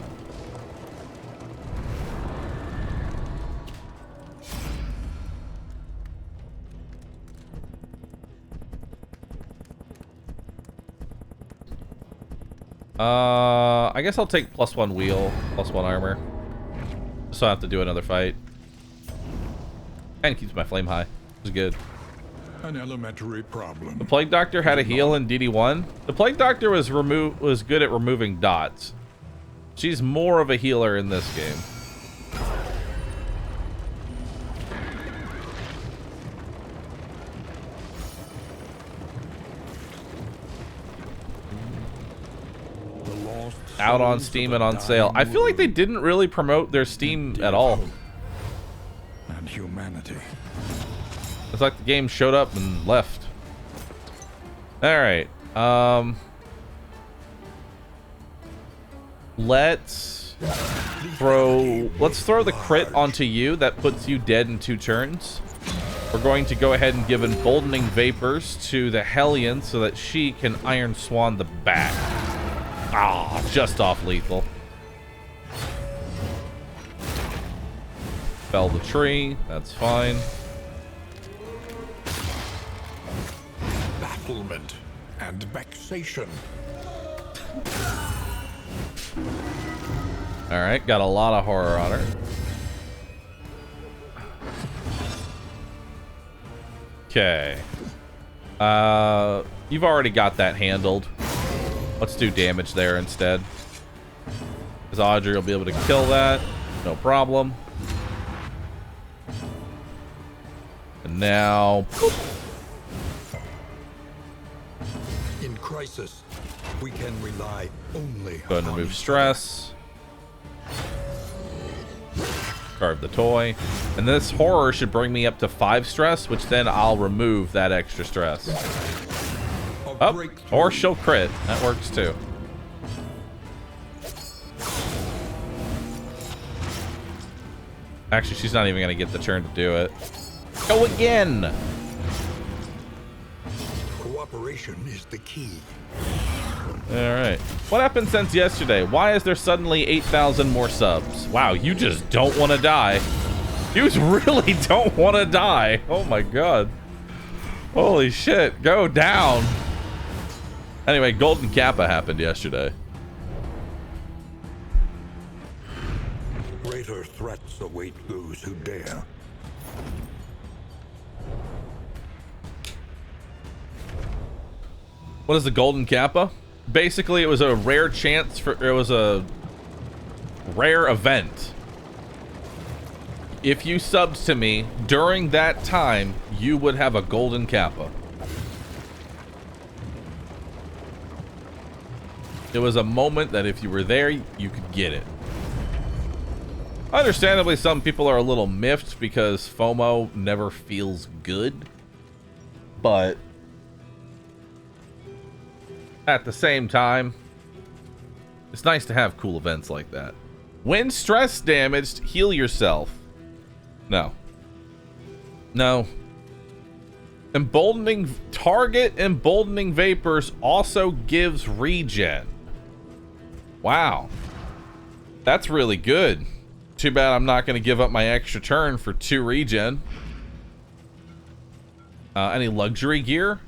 I guess I'll take +1 wheel, +1 armor. So I have to do another fight. And keeps my flame high. It's good. An elementary problem. The Plague Doctor had a heal in DD1. The Plague Doctor was good at removing dots. She's more of a healer in this game. Out on Steam and on sale. I feel like they didn't really promote their Steam at all. And humanity. It's like the game showed up and left. Alright. Let's throw the crit onto you. That puts you dead in 2 turns. We're going to go ahead and give Emboldening Vapors to the Hellion so that she can Iron Swan the back. Ah, just off lethal. Fell the tree. That's fine. Bafflement and vexation. Alright, got a lot of horror on her. Okay. You've already got that handled. Let's do damage there instead. Because Audrey will be able to kill that. No problem. And now... In crisis, we can rely only Go ahead and on remove each stress. Carve the toy. And this horror should bring me up to 5 stress, which then I'll remove that extra stress. other. Oh, or she'll crit. That works too. Actually, she's not even going to get the turn to do it. Go again! Cooperation is the key. Alright. What happened since yesterday? Why is there suddenly 8,000 more subs? Wow, you just don't want to die. You really don't want to die. Oh my god. Holy shit. Go down. Anyway, Golden Kappa happened yesterday. Greater threats await those who dare. What is the Golden Kappa? Basically, it was a rare chance for... It was a rare event. If you subbed to me during that time, you would have a Golden Kappa. It was a moment that if you were there, you could get it. Understandably, some people are a little miffed because FOMO never feels good. But at the same time, it's nice to have cool events like that. When stress damaged, heal yourself. No. No. Emboldening target emboldening vapors also gives regen. Wow. That's really good. Too bad I'm not going to give up my extra turn for 2 regen. Any luxury gear?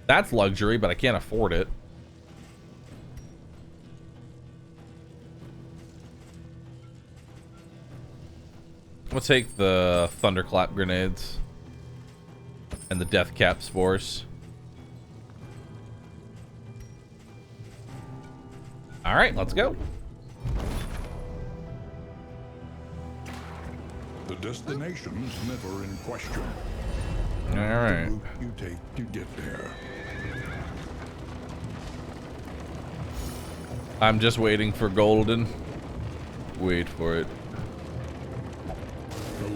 That's luxury, but I can't afford it. We'll take the thunderclap grenades and the death cap spores. All right, let's go. The destination's never in question. All right. The route you take to get there. I'm just waiting for golden. Wait for it.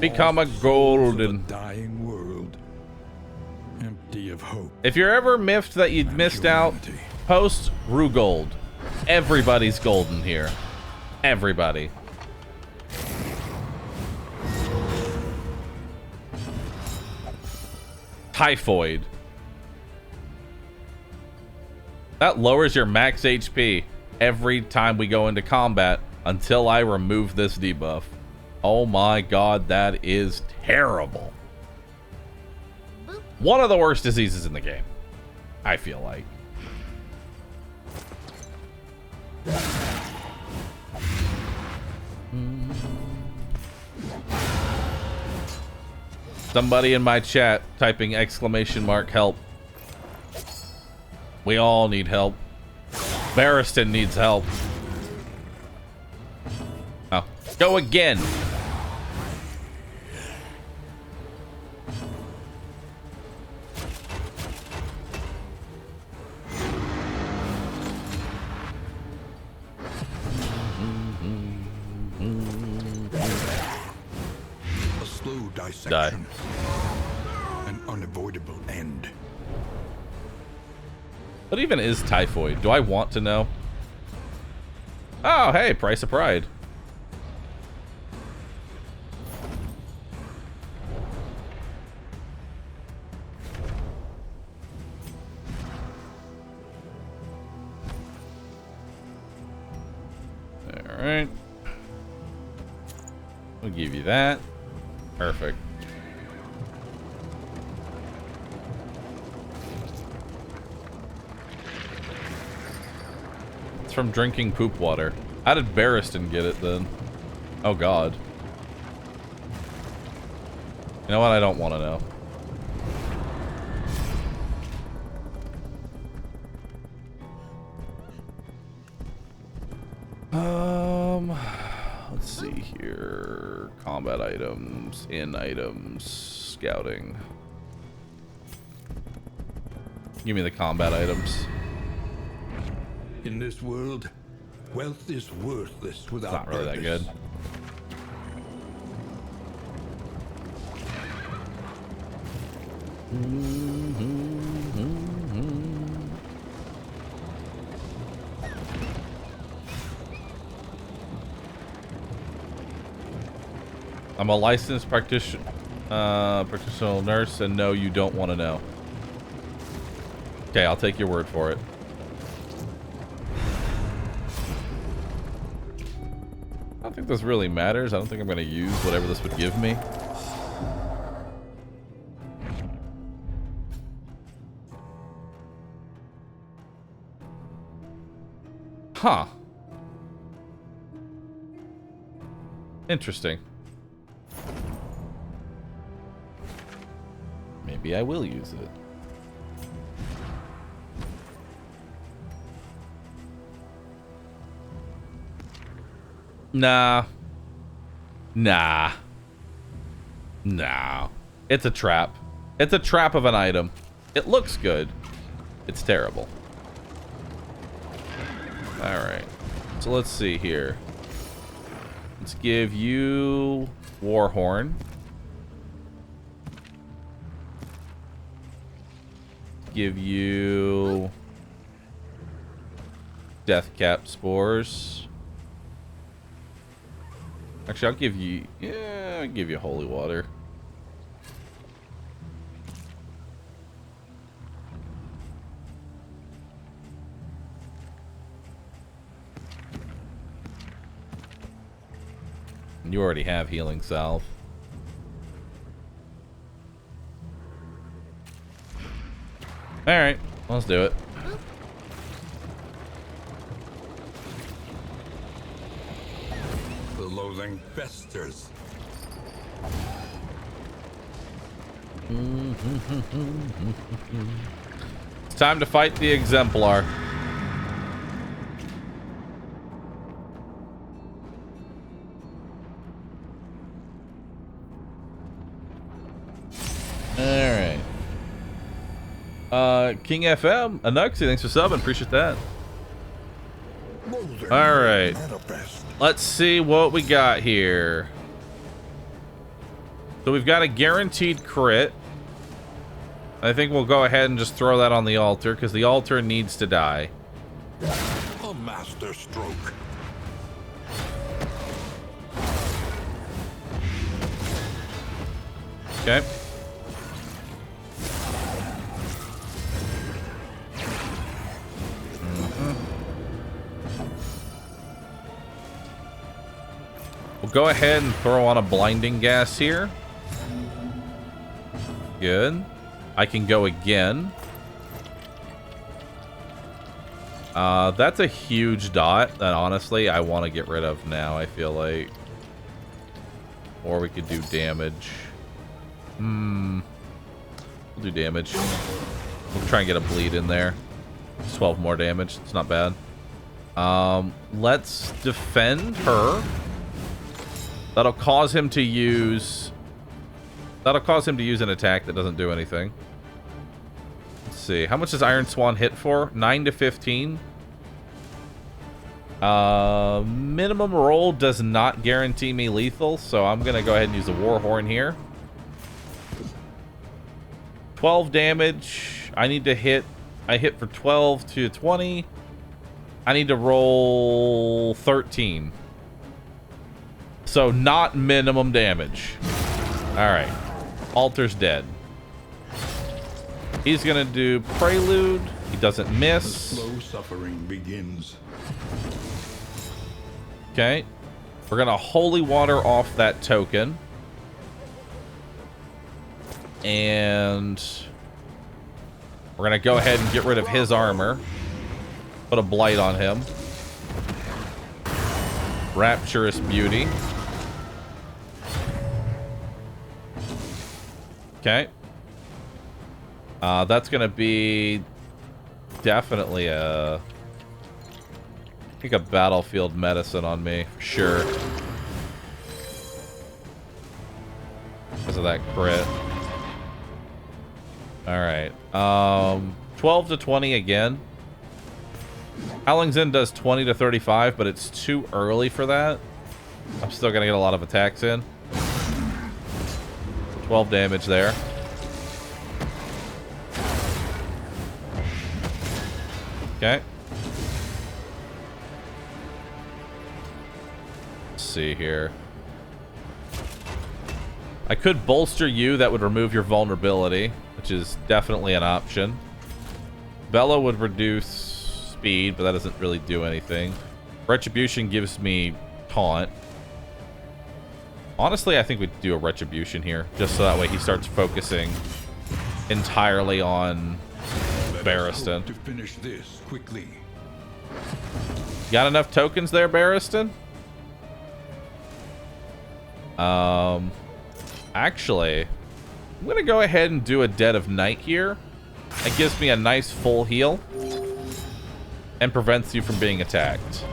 Become a Lost souls of golden. a dying world, empty of hope. If you're ever miffed that you and missed out, humanity. post Rue Gold. Everybody's golden here. Everybody. Typhoid. That lowers your max HP every time we go into combat until I remove this debuff. Oh my god, that is terrible. One of the worst diseases in the game, I feel like. Somebody in my chat typing exclamation mark help. We all need help. Barristan needs help. Oh, go again. A slow dissection. An unavoidable end. What even is typhoid? Do I want to know? Oh, hey, Price of Pride. All right. We'll give you that. Perfect. It's from drinking poop water. How did Barristan get it then? Oh god. You know what? I don't want to know. Let's see here. Combat items, in items, scouting. Give me the combat items. In this world, wealth is worthless It's without not really that purpose. good. I'm a licensed practitioner nurse, and no, you don't want to know. Okay, I'll take your word for it. I don't think this really matters. I don't think I'm going to use whatever this would give me. Huh. Interesting. Maybe I will use it. Nah. Nah. Nah. It's a trap. It's a trap of an item. It looks good. It's terrible. Alright. So let's see here. Let's give you Warhorn. Give you Death Cap Spores. Actually, I'll give you... Yeah, I'll give you Holy Water. You already have healing salve. Alright, let's do it. The loathing festers. It's time to fight the Exemplar. Alright. King FM, Anuxi, thanks for subbing. Appreciate that. Alright. Let's see what we got here. So we've got a guaranteed crit. I think we'll go ahead and just throw that on the altar, because the altar needs to die. A master stroke. Okay. We'll go ahead and throw on a blinding gas here. Good. I can go again. That's a huge dot that honestly I want to get rid of now, I feel like. Or we could do damage. We'll do damage. We'll try and get a bleed in there. It's 12 more damage. It's not bad. Let's defend her. That'll cause him to use... That'll cause him to use an attack that doesn't do anything. Let's see. How much does Iron Swan hit for? 9 to 15. Minimum roll does not guarantee me lethal, so I'm going to go ahead and use the War Horn here. 12 damage. I need to hit... I hit for 12 to 20. I need to roll 13. So not minimum damage. Alright. Altar's dead. He's gonna do Prelude. He doesn't miss. The slow suffering begins. Okay. We're gonna Holy Water off that token. And we're gonna go ahead and get rid of his armor. Put a Blight on him. Rapturous Beauty. Okay. That's gonna be definitely I think a battlefield medicine on me for sure. Because of that crit. Alright. 12 to 20 again. Howling's End does 20 to 35, but it's too early for that. I'm still gonna get a lot of attacks in. 12 damage there. Okay. Let's see here. I could bolster you. That would remove your vulnerability, which is definitely an option. Bellow would reduce speed, but that doesn't really do anything. Retribution gives me taunt. Honestly, I think we'd do a Retribution here, just so that way he starts focusing entirely on Barristan. To finish this quickly. Got enough tokens there, Barristan? Actually, I'm gonna go ahead and do a Dead of Night here. That gives me a nice full heal and prevents you from being attacked.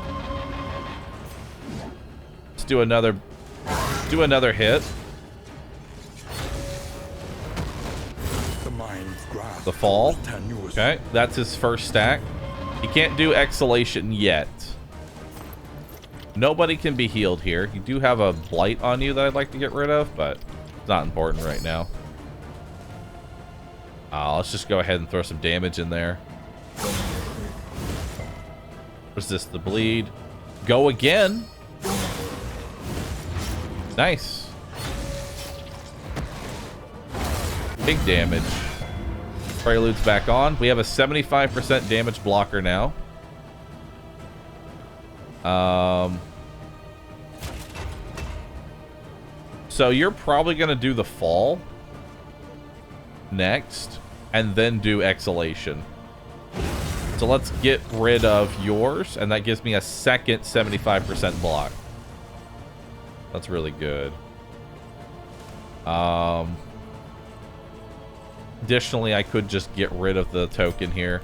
Let's do another hit. The fall. Okay, that's his first stack. He can't do Exhalation yet. Nobody can be healed here. You do have a Blight on you that I'd like to get rid of, but it's not important right now. Let's just go ahead and throw some damage in there. Resist the bleed. Go again. Nice. Big damage. Prelude's back on. We have a 75% damage blocker now. So you're probably going to do the fall next, and then do exhalation. So let's get rid of yours, and that gives me a second 75% block. That's really good. Additionally, I could just get rid of the token here.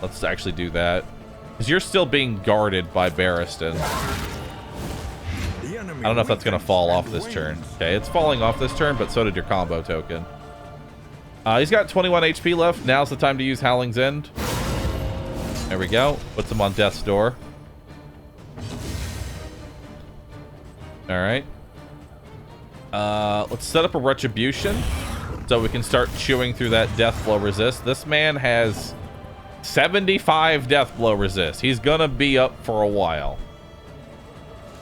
Let's actually do that. Because you're still being guarded by Barristan. I don't know if that's going to fall off this turn. Okay, it's falling off this turn, but so did your combo token. He's got 21 HP left. Now's the time to use Howling's End. There we go. Puts him on Death's Door. Alright. Let's set up a Retribution so we can start chewing through that Death Blow resist. This man has 75 Death Blow resist. He's gonna be up for a while.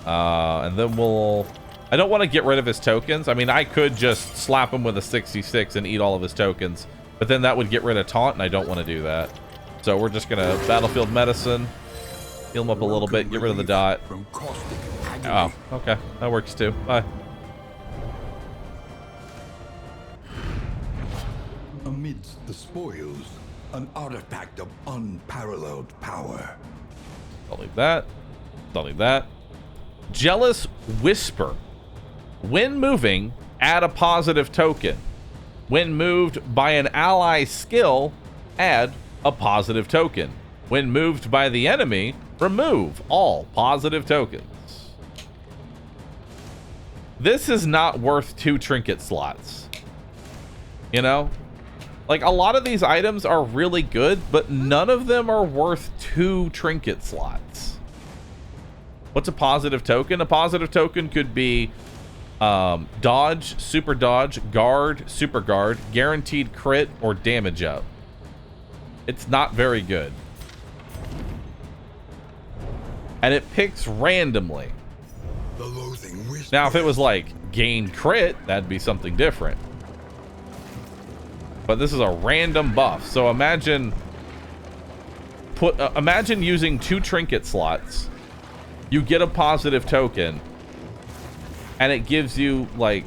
And then we'll... I don't want to get rid of his tokens. I mean, I could just slap him with a 66 and eat all of his tokens. But then that would get rid of Taunt, and I don't want to do that. So we're just going to Battlefield Medicine. Heal him up a little bit. Get rid of the dot. Oh, okay. That works too. Bye. Amidst the spoils, an artifact of unparalleled power. Don't leave that. Don't leave that. Jealous Whisper. When moving, add a positive token. When moved by an ally skill, add a positive token. When moved by the enemy, remove all positive tokens. This is not worth 2 trinket slots. You know? Like, a lot of these items are really good, but none of them are worth 2 trinket slots. What's a positive token? A positive token could be dodge, super dodge, guard, super guard, guaranteed crit, or damage up. It's not very good. And it picks randomly. Now, if it was like gain crit, that'd be something different. But this is a random buff. So imagine imagine using 2 trinket slots. You get a positive token, and it gives you, like,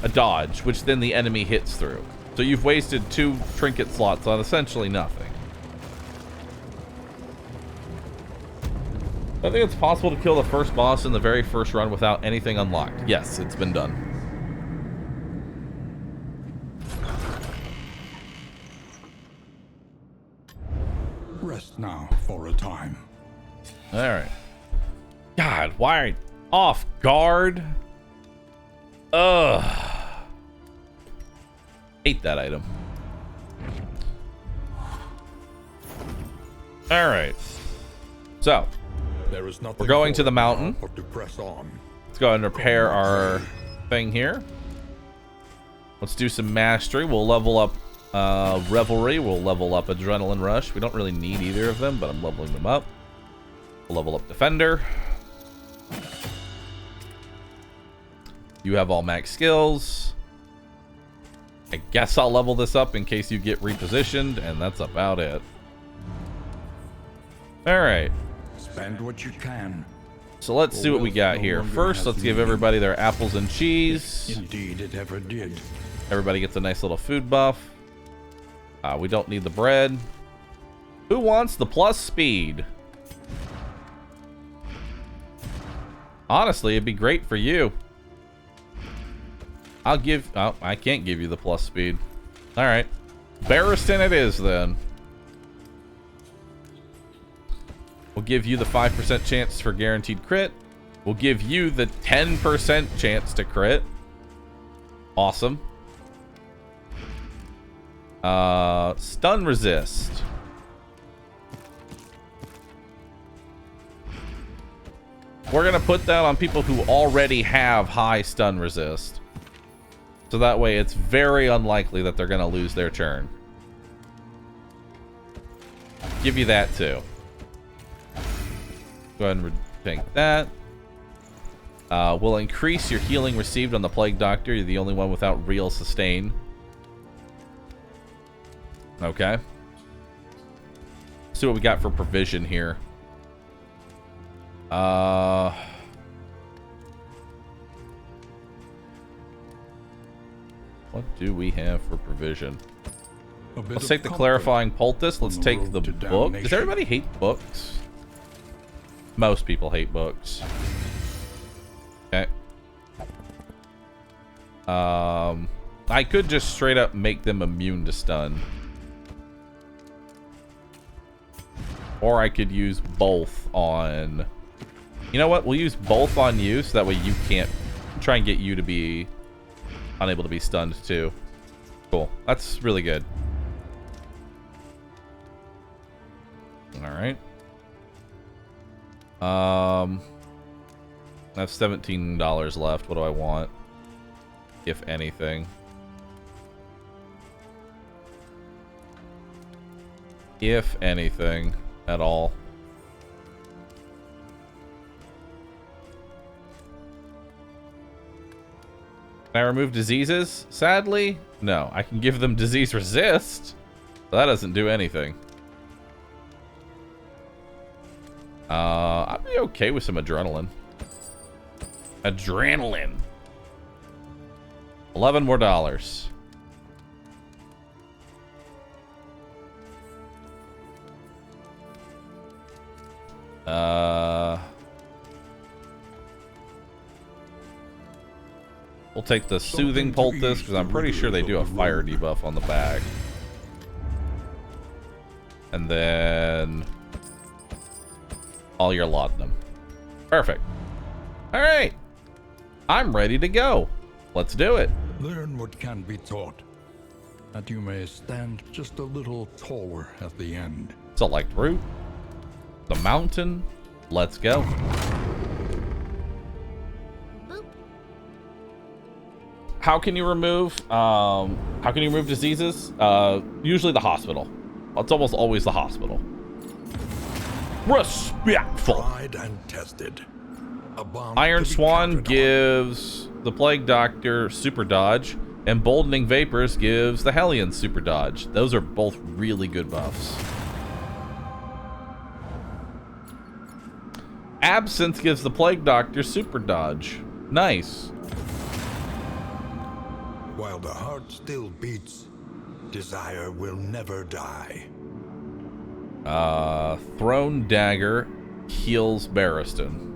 a dodge, which then the enemy hits through. So you've wasted 2 trinket slots on essentially nothing. I think it's possible to kill the first boss in the very first run without anything unlocked. Yes, it's been done. Rest now for a time. Alright. God, why off guard? Ugh. Hate that item. Alright. So, we're going to the mountain. But to press on. Let's go ahead and repair our thing here. Let's do some mastery. We'll level up Revelry. We'll level up Adrenaline Rush. We don't really need either of them, but I'm leveling them up. We'll level up Defender. You have all max skills. I guess I'll level this up in case you get repositioned, and that's about it. Alright. Spend what you can. So let's see what we got here. First, let's give everybody their apples and cheese. Indeed, it ever did. Everybody gets a nice little food buff. We don't need the bread. Who wants the plus speed? Honestly, it'd be great for you. I'll give... Oh, I can't give you the plus speed. Alright. Barristan it is, then. We'll give you the 5% chance for guaranteed crit. We'll give you the 10% chance to crit. Awesome. Stun resist. We're going to put that on people who already have high stun resist. So that way it's very unlikely that they're going to lose their turn. Give you that too. Go ahead and take that. We'll increase your healing received on the Plague Doctor. You're the only one without real sustain. Okay. Let's see what we got for provision here. What do we have for provision? A bit Let's of take the comfort clarifying poultice. on Let's the take road the to book. Does damnation. everybody hate books? Most people hate books. Okay. I could just straight up make them immune to stun. Or I could use both on... You know what? We'll use both on you, so that way you can't... Try and get you to be unable to be stunned, too. Cool. That's really good. Alright. I have $17 left. What do I want? If anything. If anything at all. Can I remove diseases? Sadly, no. I can give them disease resist. But that doesn't do anything. I'd be okay with some adrenaline. Adrenaline. $11 more. We'll take the soothing poultice because I'm pretty sure they do a fire debuff on the back. And then all your laudanum. Perfect. All right. I'm ready to go. Let's do it. Learn what can be taught, that you may stand just a little taller at the end. Select route. The mountain. Let's go. Boop. How can you remove diseases? Usually the hospital. It's almost always the hospital. Respectful. Tried and tested. A bomb Iron to be Swan counted on. gives the Plague Doctor super dodge, and Boldening Vapors gives the Hellion super dodge. Those are both really good buffs. Absinthe gives the Plague Doctor super dodge. Nice. While the heart still beats, desire will never die. Throne Dagger heals Barristan.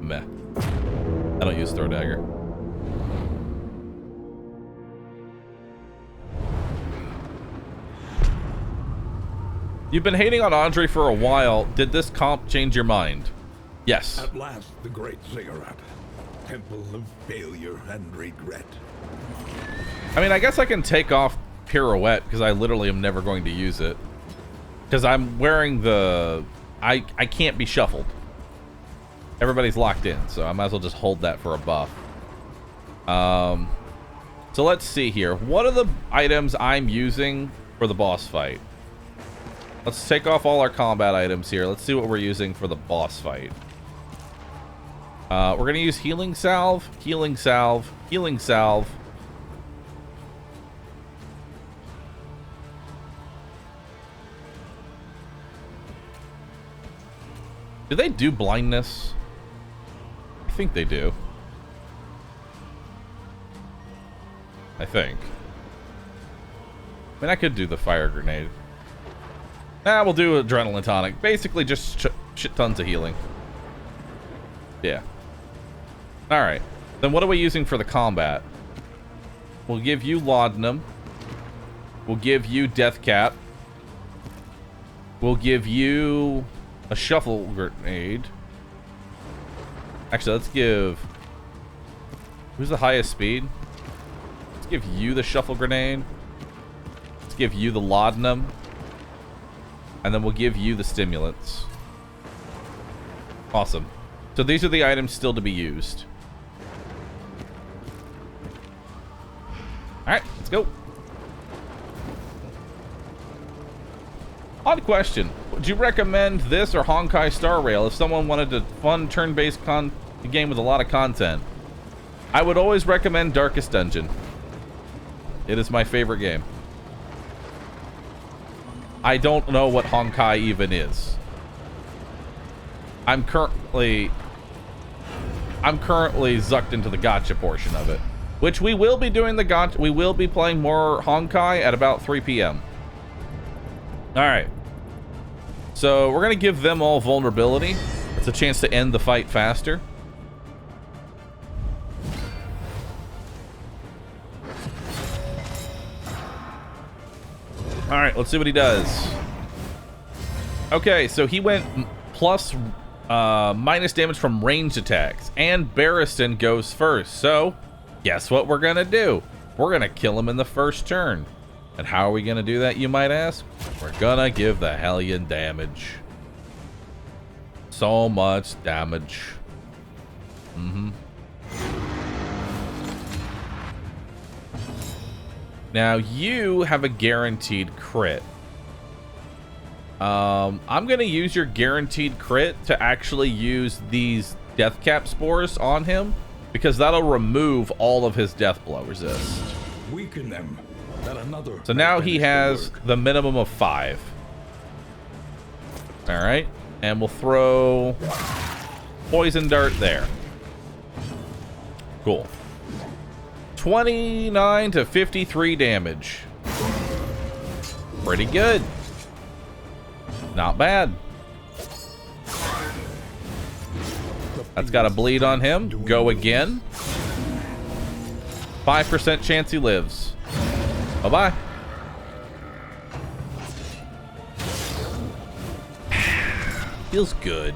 Meh. I don't use Throw Dagger. You've been hating on Andre for a while. Did this comp change your mind? Yes. At last, the great cigarette. Temple of failure and regret. I mean, I guess I can take off Pirouette because I literally am never going to use it. Because I'm wearing the... I can't be shuffled. Everybody's locked in, so I might as well just hold that for a buff. So let's see here. What are the items I'm using for the boss fight? Let's take off all our combat items here. Let's see what we're using for the boss fight. We're going to use Healing Salve, Healing Salve, Healing Salve. Do they do blindness? I think they do. I think. I mean, I could do the fire grenade. Nah, we'll do adrenaline tonic. Basically, just shit tons of healing. Yeah. Alright. Then what are we using for the combat? We'll give you laudanum. We'll give you death cap. We'll give you a shuffle grenade. Actually, let's give... Who's the highest speed? Let's give you the shuffle grenade. Let's give you the laudanum. And then we'll give you the stimulants. Awesome. So these are the items still to be used. Alright, let's go. Odd question. Would you recommend this or Honkai Star Rail if someone wanted a fun turn-based game with a lot of content? I would always recommend Darkest Dungeon. It is my favorite game. I don't know what Honkai even is. I'm currently zucked into the gacha portion of it. which we will be doing we will be playing more Honkai at about 3 p.m. All right. So we're going to give them all vulnerability. It's a chance to end the fight faster. All right, let's see what he does. Okay, so he went plus minus damage from ranged attacks, and Barristan goes first. So guess what we're gonna do? We're gonna kill him in the first turn. And how are we gonna do that, you might ask? We're gonna give the Hellion damage. So much damage. Now you have a guaranteed crit. I'm gonna use your guaranteed crit to actually use these death cap spores on him, because that'll remove all of his death blow resist. Weaken them. That another. So now he has the minimum of 5. All right, and we'll throw poison dart there. Cool. 29 to 53 damage. Pretty good. Not bad. That's got a bleed on him. Go again. 5% chance he lives. Bye-bye. Feels good.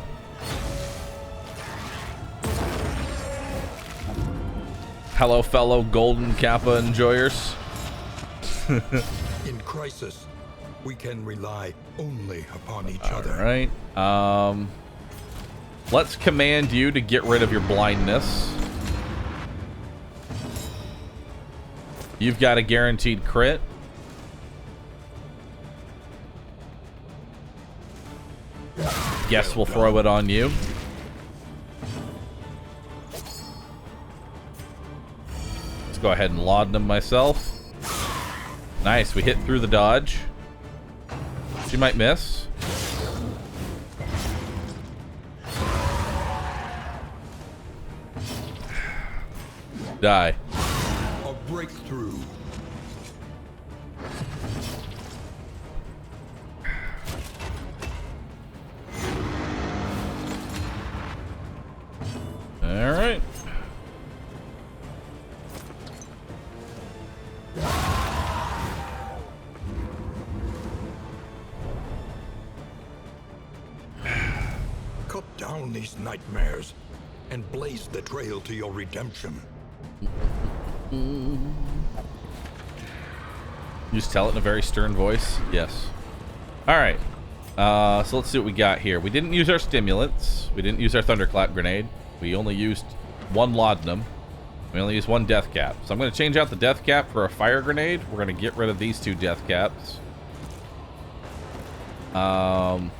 Hello, fellow Golden Kappa enjoyers. In crisis, we can rely only upon each other. All right. Let's command you to get rid of your blindness. You've got a guaranteed crit. Guess we'll throw it on you. Let's go ahead and laudanum myself. Nice, we hit through the dodge. She might miss. Die. A breakthrough. All right. Cut down these nightmares and blaze the trail to your redemption. You just tell it in a very stern voice. Yes. All right. So let's see what we got here. We didn't use our stimulants. We didn't use our thunderclap grenade. We only used 1 laudanum. We only used 1 death cap. So I'm going to change out the death cap for a fire grenade. We're going to get rid of these 2 death caps. And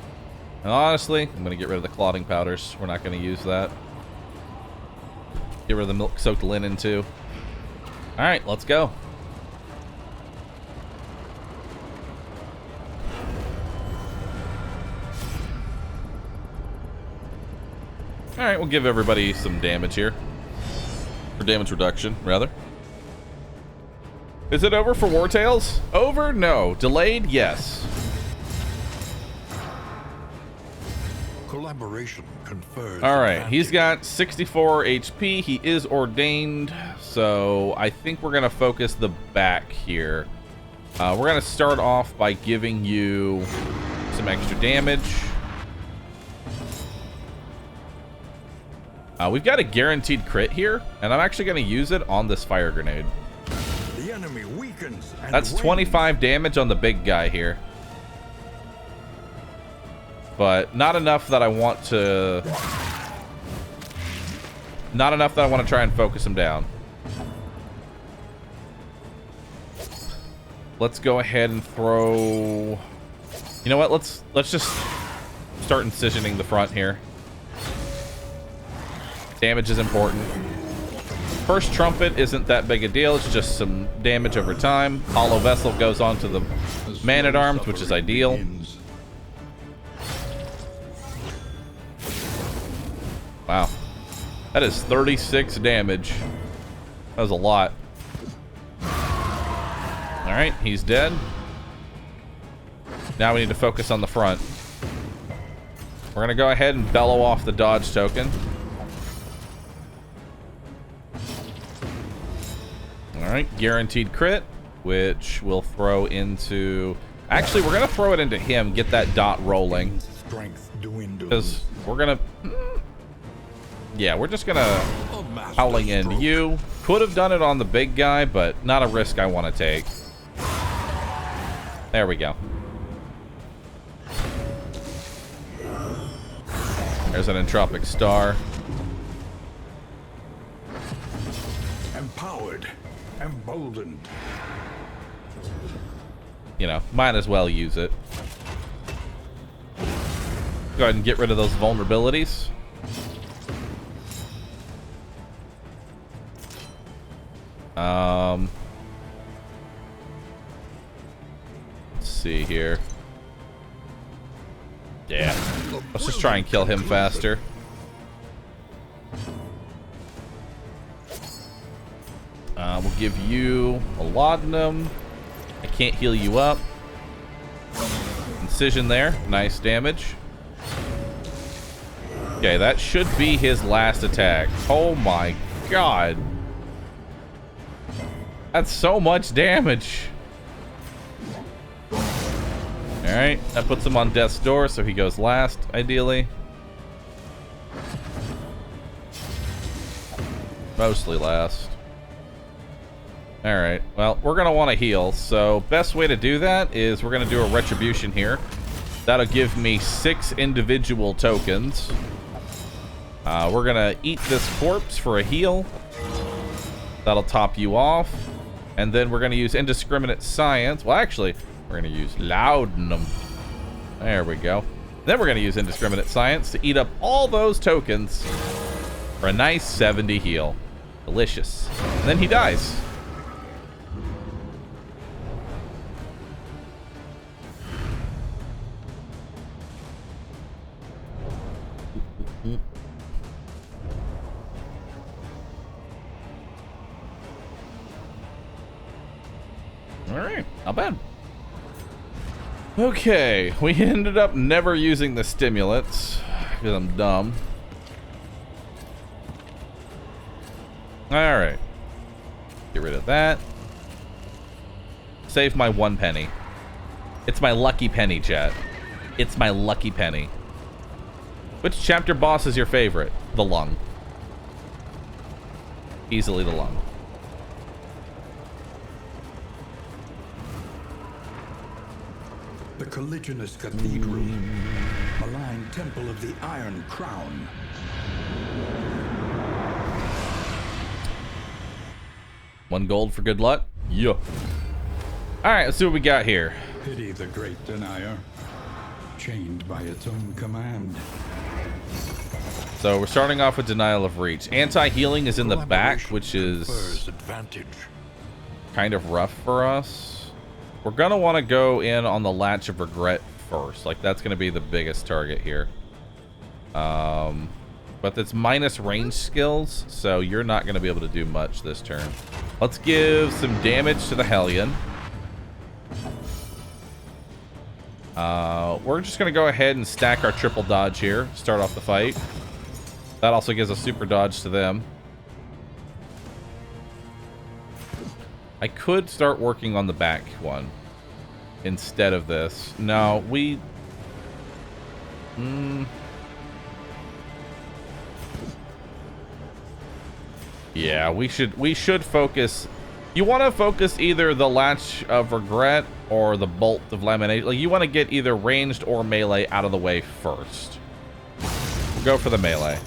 honestly, I'm going to get rid of the clotting powders. We're not going to use that. Get rid of the milk-soaked linen too. All right, let's go. All right, we'll give everybody some damage here. Or damage reduction, rather. Is it over for Wartails? Over? No. Delayed? Yes. Collaboration confers. All right, advantage. he's got 64 HP. He is ordained, so I think we're going to focus the back here. We're going to start off by giving you some extra damage. We've got a guaranteed crit here, and I'm actually going to use it on this fire grenade. The enemy weakens and That's wanes. 25 damage on the big guy here. But not enough that I want to... Not enough that I want to try and focus him down. Let's go ahead and throw... You know what? Let's just start incisioning the front here. Damage is important. First trumpet isn't that big a deal. It's just some damage over time. Hollow Vessel goes on to the Man-at-Arms, which is ideal. Wow. That is 36 damage. That was a lot. Alright, he's dead. Now we need to focus on the front. We're going to go ahead and bellow off the dodge token. Alright, guaranteed crit, which we'll throw into... Actually, we're going to throw it into him, get that dot rolling. Because we're going to... Yeah, we're just going to... Howling into you. Could have done it on the big guy, but not a risk I want to take. There we go. There's an entropic star. Empowered, emboldened. You know, might as well use it. Go ahead and get rid of those vulnerabilities. Let's see here. Yeah. Let's just try and kill him faster. We'll give you a laudanum. I can't heal you up. Incision there. Nice damage. Okay, that should be his last attack. Oh my god. That's so much damage. Alright, that puts him on death's door, so he goes last, ideally. Mostly last. Alright, well, we're going to want to heal, so best way to do that is we're going to do a retribution here. That'll give me 6 individual tokens. We're going to eat this corpse for a heal. That'll top you off. And then we're going to use indiscriminate science. Well, actually, we're going to use laudanum. There we go. Then we're going to use indiscriminate science to eat up all those tokens for a nice 70 heal. Delicious. And then he dies. Alright, not bad. Okay, we ended up never using the stimulants because I'm dumb. Alright. Get rid of that. Save my 1 penny. It's my lucky penny, chat. It's my lucky penny. Which chapter boss is your favorite? The lung. Easily the lung. The colliginous cathedral, malign temple of the Iron Crown. One gold for good luck. Yeah. All right, let's see what we got here. Pity the great denier, chained by its own command. So we're starting off with denial of reach. Anti-healing is in the back, which is kind of rough for us. We're going to want to go in on the Latch of Regret first. Like, that's going to be the biggest target here. But it's minus range skills, so you're not going to be able to do much this turn. Let's give some damage to the Hellion. We're just going to go ahead and stack our triple dodge here. Start off the fight. That also gives a super dodge to them. I could start working on the back one instead of this. No, we... Yeah, we should focus... You want to focus either the Latch of Regret or the Bolt of Lamination. Like, you want to get either ranged or melee out of the way first. Go for the melee.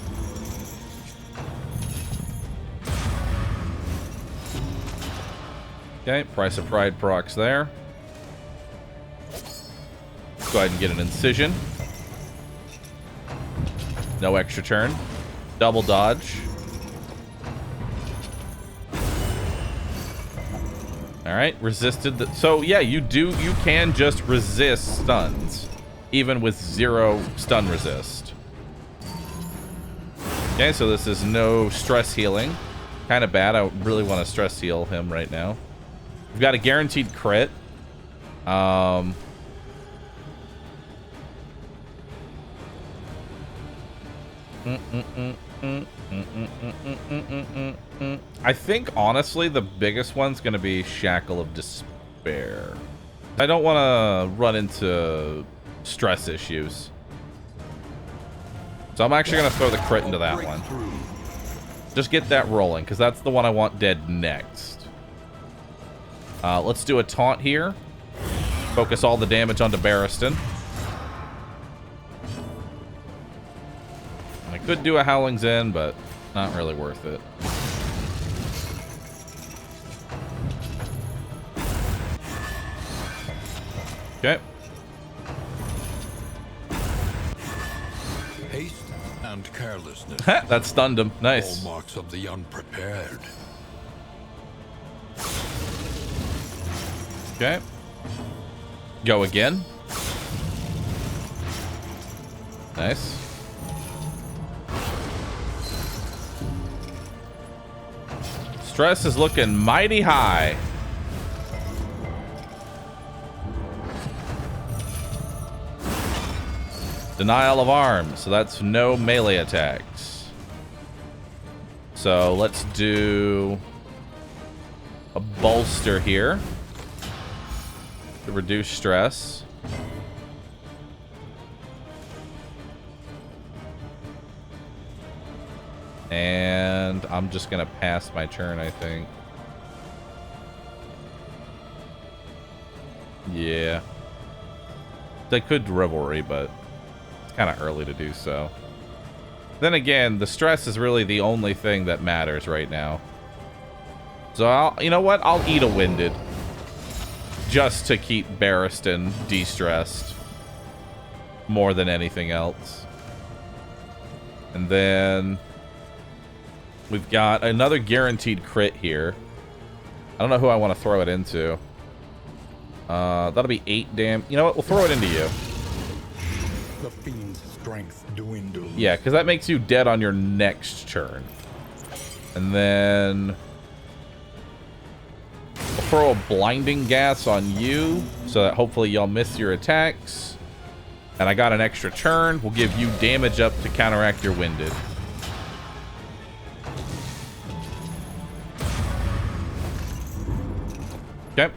Okay, Price of Pride procs there. Let's go ahead and get an Incision. No extra turn. Double dodge. Alright, resisted the... So, yeah, you can just resist stuns. Even with 0 stun resist. Okay, so this is no stress healing. kind of bad. I really want to stress heal him right now. We've got a guaranteed crit. I think, honestly, the biggest one's going to be Shackle of Despair. I don't want to run into stress issues. So I'm actually going to throw the crit into that one. Just get that rolling, because that's the one I want dead next. Let's do a taunt here. Focus all the damage onto Barristan. I could do a Howling's End, but not really worth it. Okay. Haste and carelessness. That stunned him. Nice. All marks of the unprepared. Okay. Go again. Nice. Stress is looking mighty high. Denial of arms, so that's no melee attacks. So let's do a bolster here to reduce stress. And I'm just gonna pass my turn, I think. Yeah. They could Revelry, but it's kind of early to do so. Then again, the stress is really the only thing that matters right now. So you know what? I'll eat a Winded. Just to keep Barristan de-stressed. More than anything else. And then we've got another guaranteed crit here. I don't know who I want to throw it into. That'll be 8 damn. You know what? We'll throw it into you. The fiend's strength dwindles. Yeah, because that makes you dead on your next turn. And then we'll throw a blinding gas on you so that hopefully y'all miss your attacks. And I got an extra turn. We'll give you damage up to counteract your Winded. Okay.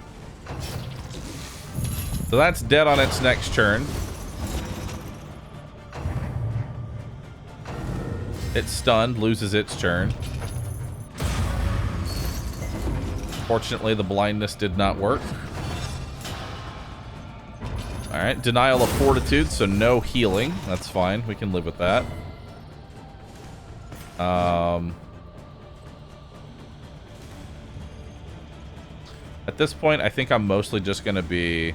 So that's dead on its next turn. It's stunned, loses its turn. Fortunately, the blindness did not work. Alright, denial of fortitude, so no healing. That's fine. We can live with that. At this point, I think I'm mostly just going to be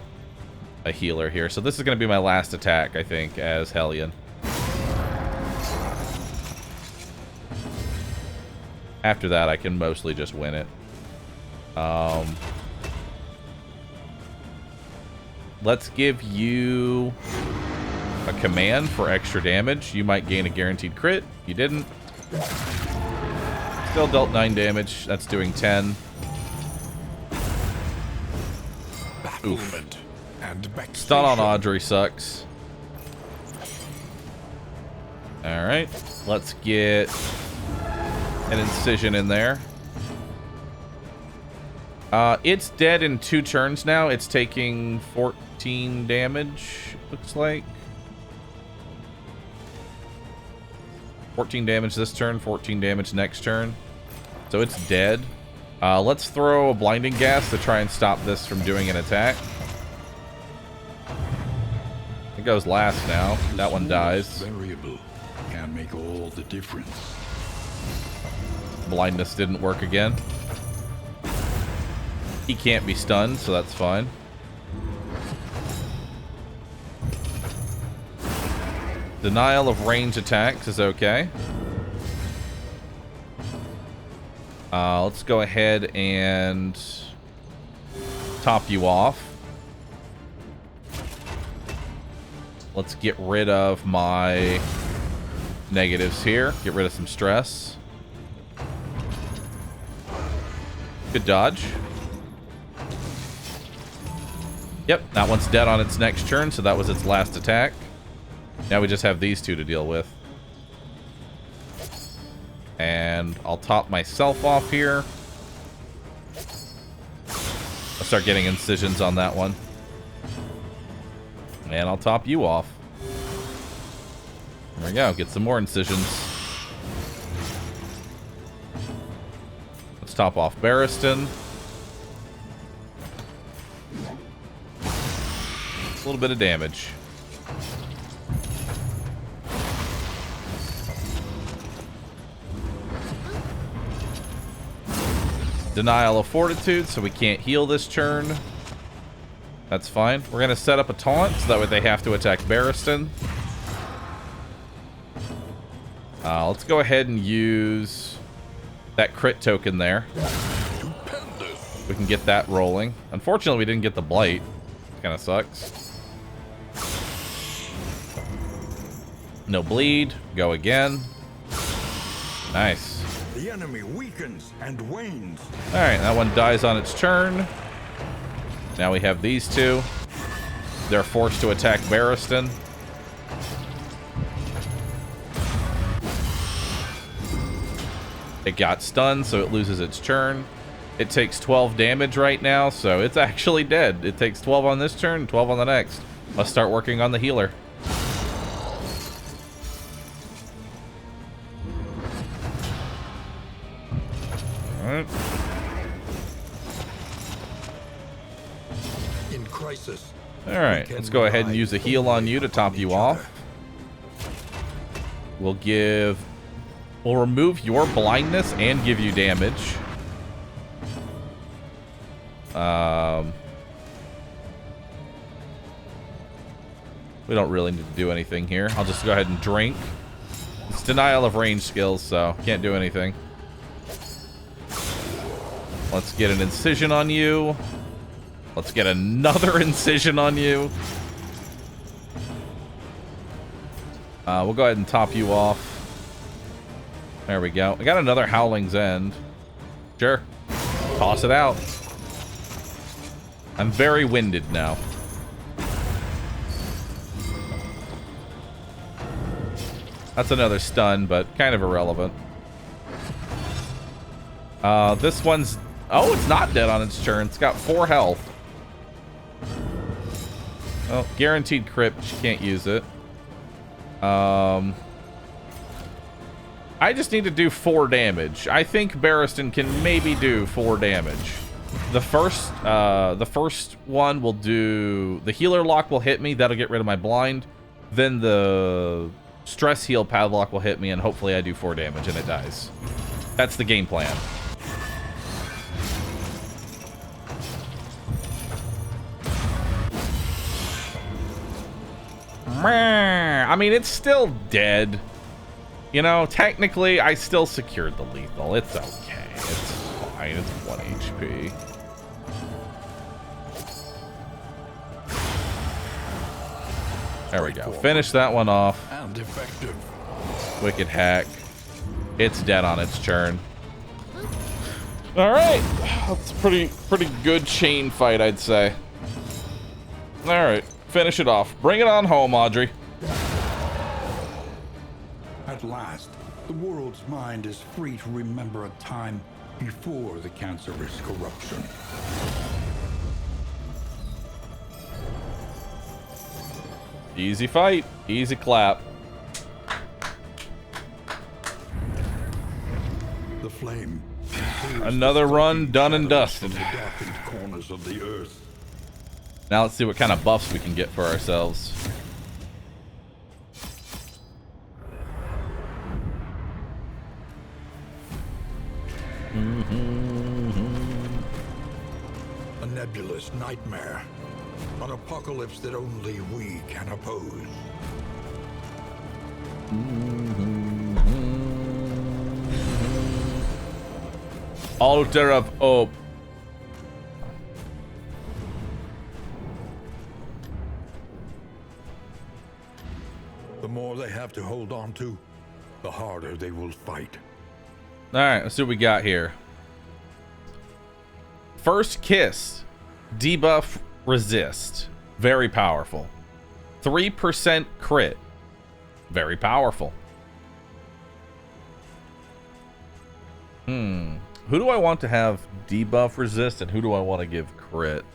a healer here. So this is going to be my last attack, I think, as Hellion. After that, I can mostly just win it. Let's give you a command for extra damage. You might gain a guaranteed crit. You didn't. Still dealt 9 damage. That's doing 10. Oof. Stun on Audrey sucks. Alright. Let's get an incision in there. It's dead in 2 turns now. It's taking 14 damage, looks like. 14 damage this turn, 14 damage next turn. So it's dead. Let's throw a blinding gas to try and stop this from doing an attack. It goes last now. That one dies. Variable can make all the difference. Blindness didn't work again. He can't be stunned, so that's fine. Denial of range attacks is okay. Let's go ahead and top you off. Let's get rid of my negatives here. Get rid of some stress. Good dodge. Yep, that one's dead on its next turn, so that was its last attack. Now we just have these two to deal with. And I'll top myself off here. I'll start getting incisions on that one. And I'll top you off. There we go, get some more incisions. Let's top off Barristan. A little bit of damage. Denial of Fortitude, so we can't heal this turn. That's fine. We're going to set up a taunt, so that way they have to attack Barristan. Let's go ahead and use that crit token there. We can get that rolling. Unfortunately, we didn't get the Blight. Kind of sucks. No bleed. Go again. Nice. The enemy weakens and wanes. Alright, that one dies on its turn. Now we have these two. They're forced to attack Barristan. It got stunned, so it loses its turn. It takes 12 damage right now, so it's actually dead. It takes 12 on this turn, 12 on the next. Let's start working on the healer. Alright. In crisis. Alright, let's go ahead and use a heal on you to top you off. We'll remove your blindness and give you damage. We don't really need to do anything here. I'll just go ahead and drink. It's denial of range skills, so can't do anything. Let's get an incision on you. Let's get another incision on you. We'll go ahead and top you off. There we go. I got another Howling's End. Sure. Toss it out. I'm very winded now. That's another stun, but kind of irrelevant. This one's... Oh, it's not dead on its turn. It's got 4 health. Oh, guaranteed crit. She can't use it. I just need to do 4 damage. I think Barristan can maybe do 4 damage. The first one will do... The healer lock will hit me. That'll get rid of my blind. Then the stress heal padlock will hit me, and hopefully I do 4 damage and it dies. That's the game plan. I mean, it's still dead. You know, technically, I still secured the lethal. It's okay. It's fine. It's 1 HP. There we go. Finish that one off. And effective. Wicked hack. It's dead on its turn. All right. That's a pretty good chain fight, I'd say. All right. Finish it off. Bring it on home, Audrey. At last, the world's mind is free to remember a time before the cancerous corruption. Easy fight. Easy clap. The flame. Another run done and dusted. From the darkened corners of the earth. Now let's see what kind of buffs we can get for ourselves. A nebulous nightmare. An apocalypse that only we can oppose. Altar of Hope. The more they have to hold on to, the harder they will fight. Alright, let's see what we got here. First kiss, debuff resist, very powerful. 3% crit, very powerful. Who do I want to have debuff resist and who do I want to give crit?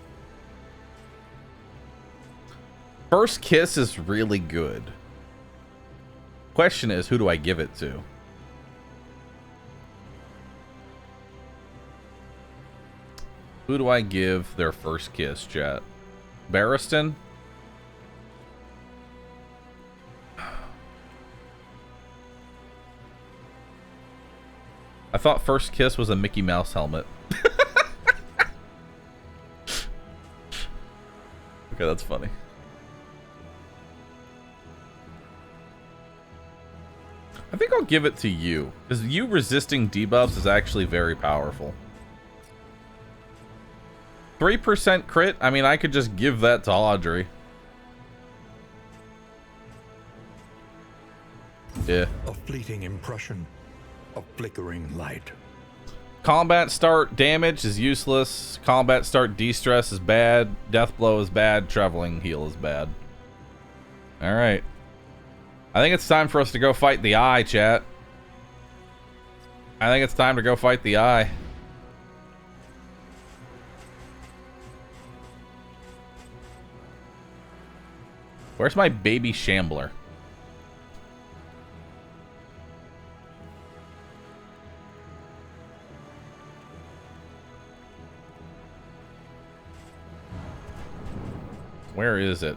First kiss is really good. Question is, who do I give it to? Who do I give their first kiss, chat? Barristan? I thought first kiss was a Mickey Mouse helmet. Okay, that's funny. I think I'll give it to you, because you resisting debuffs is actually very powerful. 3% crit? I mean, I could just give that to Audrey. Yeah. A fleeting impression, a flickering light. Combat start damage is useless. Combat start de-stress is bad. Death blow is bad. Traveling heal is bad. Alright. I think it's time for us to go fight the Eye, chat. I think it's time to go fight the Eye. Where's my baby shambler? Where is it?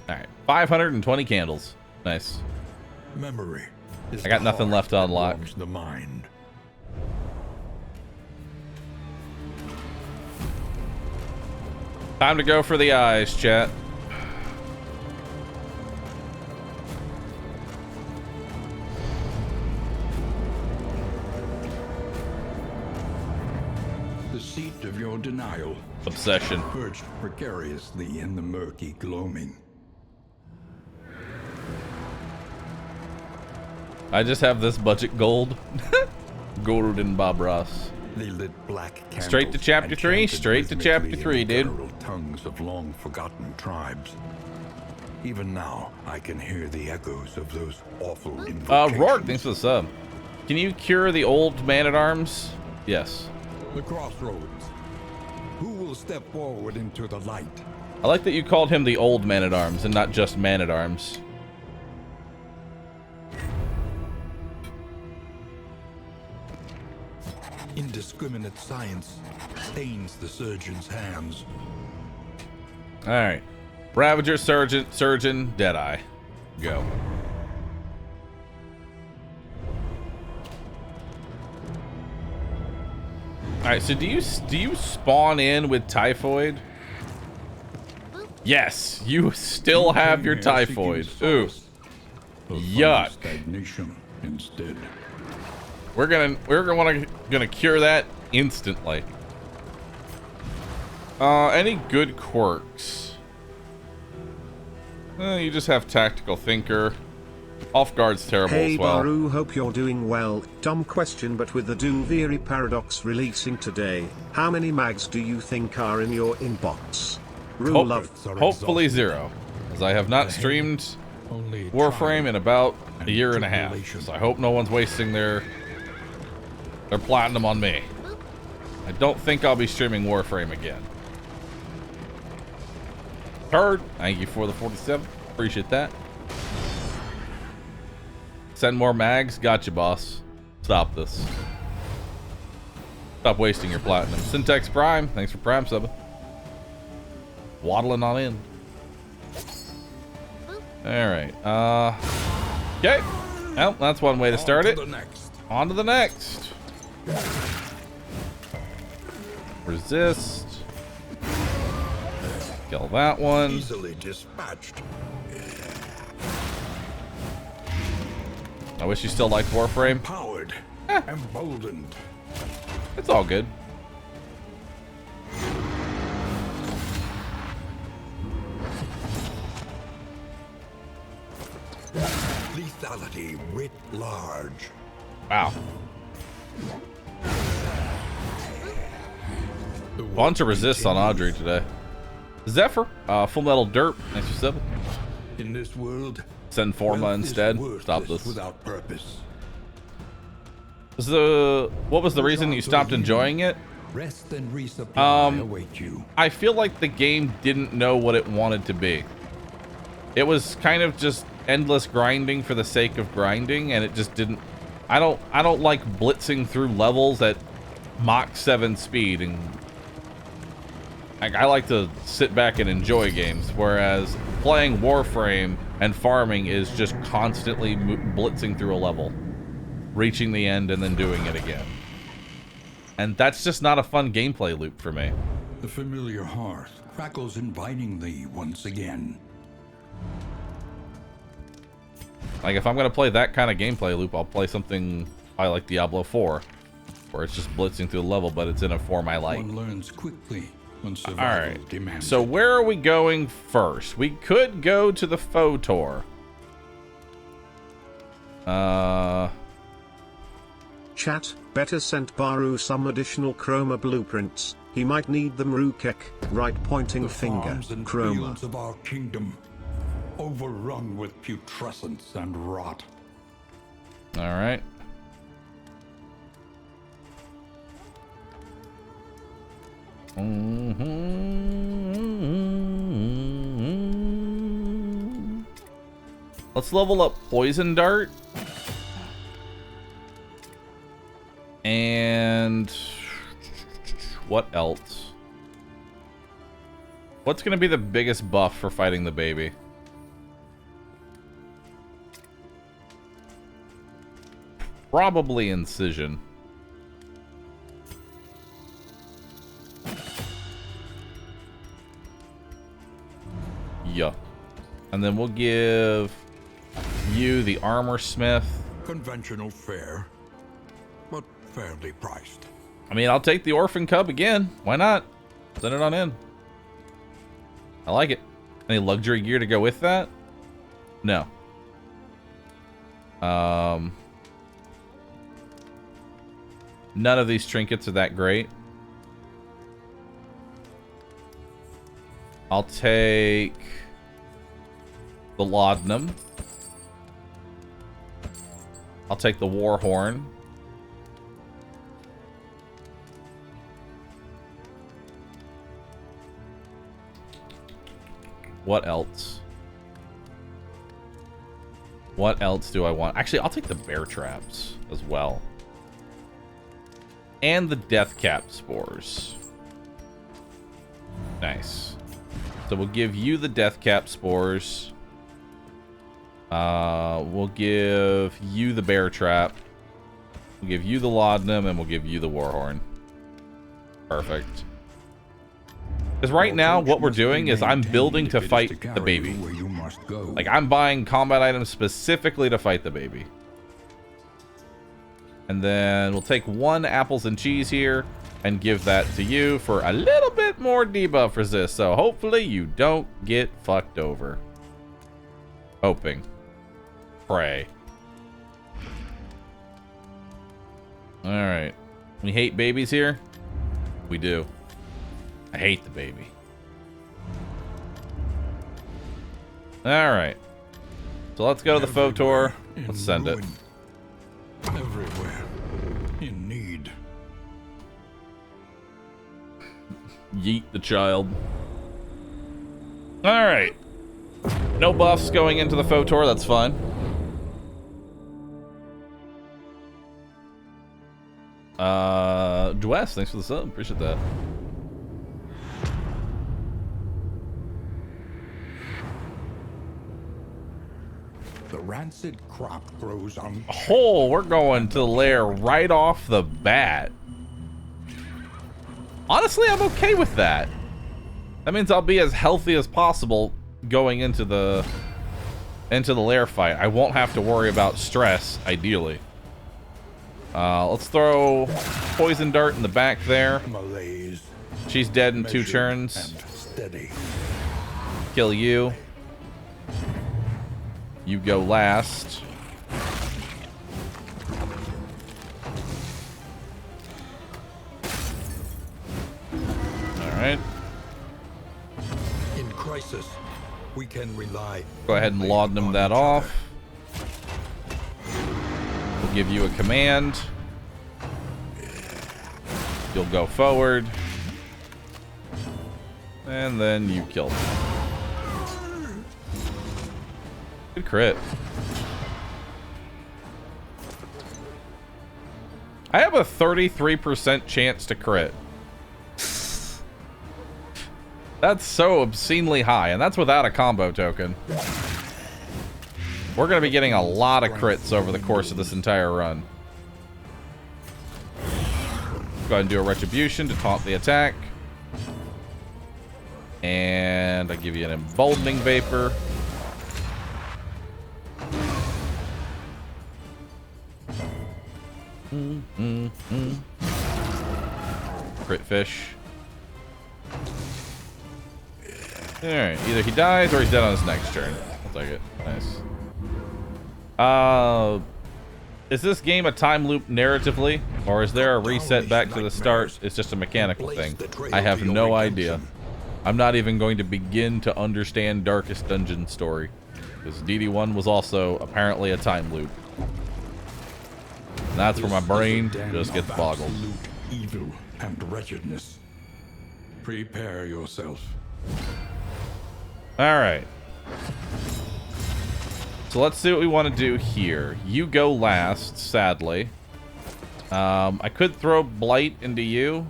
Alright, 520 candles. Nice. Memory. I got nothing left to unlock. The mind. Time to go for the eyes, chat. The seat of your denial. Obsession. Perched precariously in the murky gloaming. I just have this budget gold. Golden Bob Ross. They lit black candles Straight to chapter and 3, chanted straight to chapter rhythmically 3, in dude. guttural tongues of long-forgotten tribes. Even now, I can hear the echoes of those awful invocations. Rourke, thanks for the sub. Can you cure the old man-at-arms? Yes. The crossroads. Who will step forward into the light? I like that you called him the old man-at-arms and not just man-at-arms. Indiscriminate science stains the surgeon's hands. Alright. Ravager, Surgeon, Deadeye. Go. Alright, so do you spawn in with typhoid? Yes, you still have your typhoid. Ooh. Yuck. Stagnation instead. We're gonna cure that instantly. Any good quirks? You just have tactical thinker. Off guard's terrible Hey as well. Bahroo, hope you're doing well. Dumb question, but with the Doomvery Paradox releasing today, how many mags do you think are in your inbox? Rule of Hopefully 0, as I have not streamed Warframe in about a year and a half. So I hope no one's wasting their platinum on me. I don't think I'll be streaming Warframe again. Third, thank you for the 47. Appreciate that. Send more mags. Gotcha, boss. Stop this. Stop wasting your platinum. Syntax Prime, thanks for Prime subbing. Waddling on in. Alright, okay. Well, that's one way to start it. On to the next. Resist. Kill that one. Easily dispatched. I wish you still liked Warframe. Powered. Emboldened. It's all good. Lethality writ large. Wow. Bunch of resists on Audrey today. Zephyr, Full Metal Dirt, thanks for 7. In this world, Send Forma wealth is instead. worthless Stop this. without purpose. What was the reason you stopped enjoying it? Rest and resupply await you. I feel like the game didn't know what it wanted to be. It was kind of just endless grinding for the sake of grinding, and it just didn't. I don't like blitzing through levels at Mach 7 speed, and I like to sit back and enjoy games, whereas playing Warframe and farming is just constantly blitzing through a level, reaching the end and then doing it again. And that's just not a fun gameplay loop for me. The familiar hearth crackles invitingly once again. Like, if I'm going to play that kind of gameplay loop, I'll play something I like Diablo 4, where it's just blitzing through the level, but it's in a form I like. One learns quickly when survival Alright, demands so it. where are we going first? We could go to the Photor. Chat, better send Bahroo some additional chroma blueprints. He might need them. Rukek, right pointing The finger, farms and chroma. fields of our kingdom, overrun with putrescence and rot. Alright. Let's level up Poison Dart. And what else? What's going to be the biggest buff for fighting the baby? Probably Incision. Yeah. And then we'll give you the Armor Smith. Conventional fare, but fairly priced. I mean, I'll take the Orphan Cub again. Why not? Send it on in. I like it. Any luxury gear to go with that? No. None of these trinkets are that great. I'll take the Laudanum. I'll take the Warhorn. What else? What else do I want? Actually, I'll take the Bear Traps as well. And the Death Cap Spores. Nice. So we'll give you the Death Cap Spores. We'll give you the Bear Trap. We'll give you the Laudanum, and we'll give you the Warhorn. Perfect. Because right now, what we're doing is I'm building to fight the baby. Like, I'm buying combat items specifically to fight the baby. And then we'll take 1 apples and cheese here and give that to you for a little bit more debuff resist. So hopefully you don't get fucked over. Hoping. Pray. Alright. We hate babies here? We do. I hate the baby. Alright. So let's go to the Photor. Let's send it. Everywhere in need. Yeet the child. Alright. No buffs going into the Photor, that's fine. Dwes, thanks for the sub. Appreciate that. The rancid crop grows on. Oh, we're going to the lair right off the bat. Honestly, I'm okay with that. That means I'll be as healthy as possible going into the lair fight. I won't have to worry about stress, ideally. Let's throw Poison Dart in the back there. Malaise. She's dead in 2 turns. And steady. Kill you. You go last. right. In crisis, we can rely. Go ahead and only laudanum upon that each off. We'll give you a command. You'll go forward. And then you kill him. Good crit. I have a 33% chance to crit. That's so obscenely high, and that's without a combo token. We're going to be getting a lot of crits over the course of this entire run. Go ahead and do a retribution to taunt the attack. And I give you an emboldening vapor. Crit fish. Alright, either he dies or he's dead on his next turn. I'll take it. Nice. Is this game a time loop narratively? Or is there a reset back to the start? It's just a mechanical thing. I have no idea. I'm not even going to begin to understand Darkest Dungeon story. Because DD1 was also apparently a time loop. And that's where my brain just gets boggled. Evil and wretchedness. Prepare yourself. Alright. So let's see what we want to do here. You go last, sadly. I could throw Blight into you.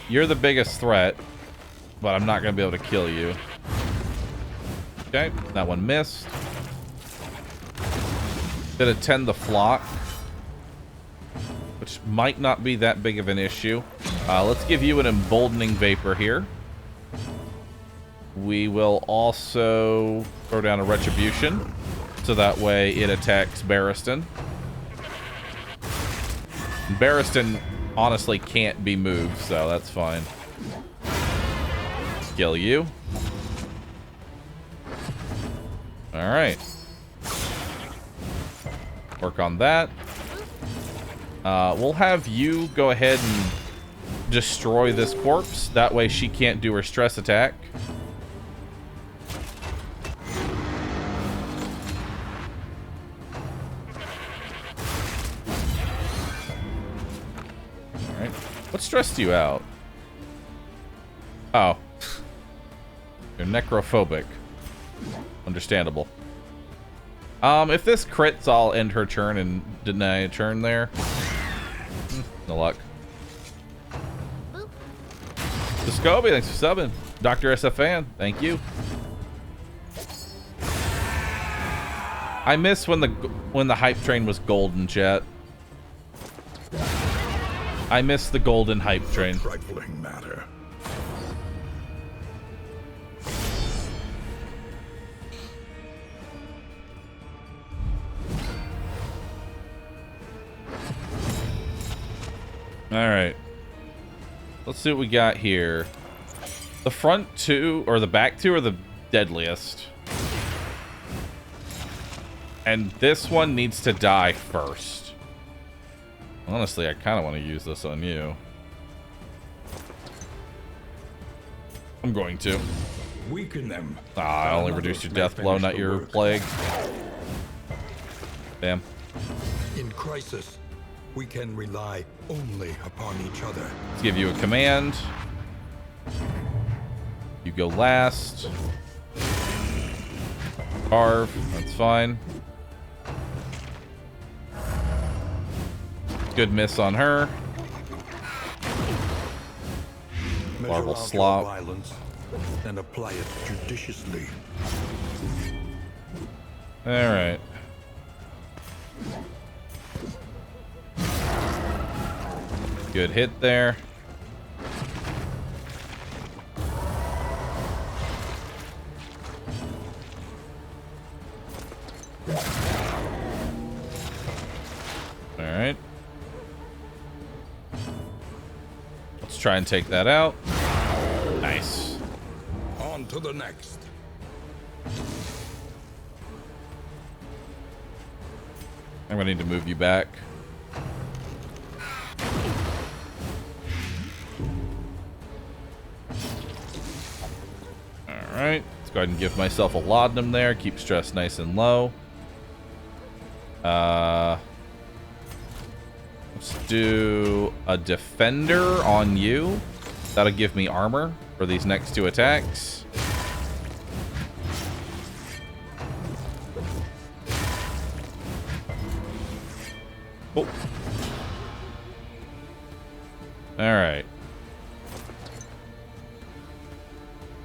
You're the biggest threat, but I'm not going to be able to kill you. Okay, that one missed. Did attend the flock, which might not be that big of an issue. Let's give you an emboldening vapor here. We will also throw down a retribution, so that way it attacks Barristan. Barristan honestly can't be moved, so that's fine. Kill you. Alright. Work on that. We'll have you go ahead and destroy this corpse. That way she can't do her stress attack. Alright. What stressed you out? Oh. You're necrophobic. Understandable. If this crits, I'll end her turn and deny a turn there. No luck. Scobie, thanks for subbing. Dr. SFan, thank you. I miss when the hype train was golden, chat. I miss the golden hype train. Trifling matter. Alright. Let's see what we got here. The front two, or the back two, are the deadliest. And this one needs to die first. Honestly, I kind of want to use this on you. I'm going to. Weaken them. Ah, I only reduced your death blow, not your plague. Damn. In crisis, we can rely only upon each other. Let's give you a command. You go last. Carve, that's fine. Good miss on her. Marble slop. Violence and apply it judiciously. All right. Good hit there. All right. Let's try and take that out. Nice. On to the next. I'm gonna need to move you back. go ahead and give myself a laudanum there. Keep stress nice and low. Let's do a defender on you. That'll give me armor for these next 2 attacks. Oh. Alright.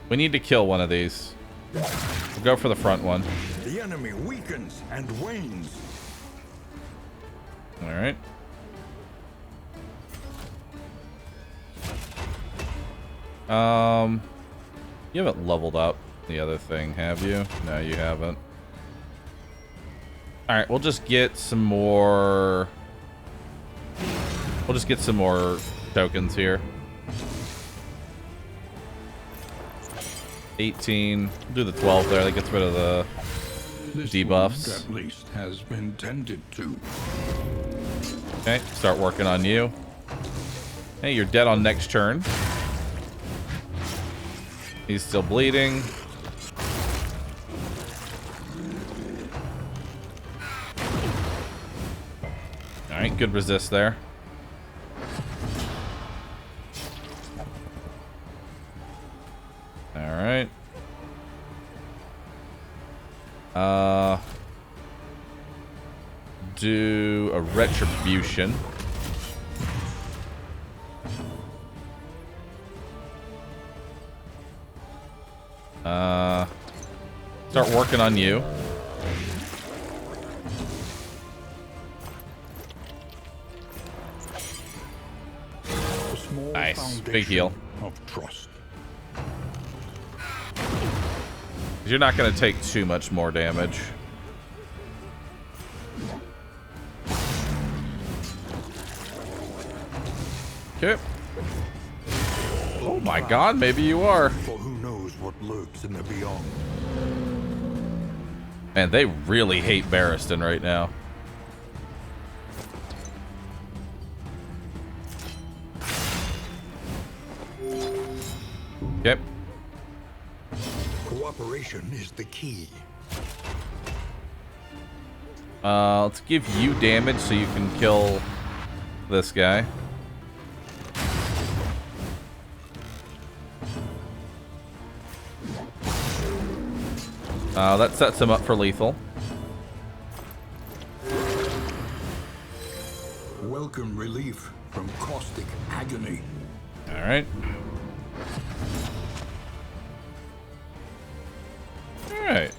We need to kill one of these. We'll go for the front one. The enemy weakens and wanes. Alright. You haven't leveled up the other thing, have you? No, you haven't. Alright, we'll just get some more... We'll just get some more tokens here. 18. Do the 12 there. That gets rid of the debuffs. At least has been tended to. Okay, start working on you. Hey, you're dead on next turn. He's still bleeding. Alright, good resist there. Alright. Do a retribution. Start working on you. Nice. Big heal. Of trust. You're not going to take too much more damage. Okay. Oh my god, maybe you are. For who knows what lurks in the beyond. Man, they really hate Barristan right now. Yep. Cooperation is the key. Let's give you damage so you can kill this guy. That sets him up for lethal. Welcome relief from caustic agony. All right. All right.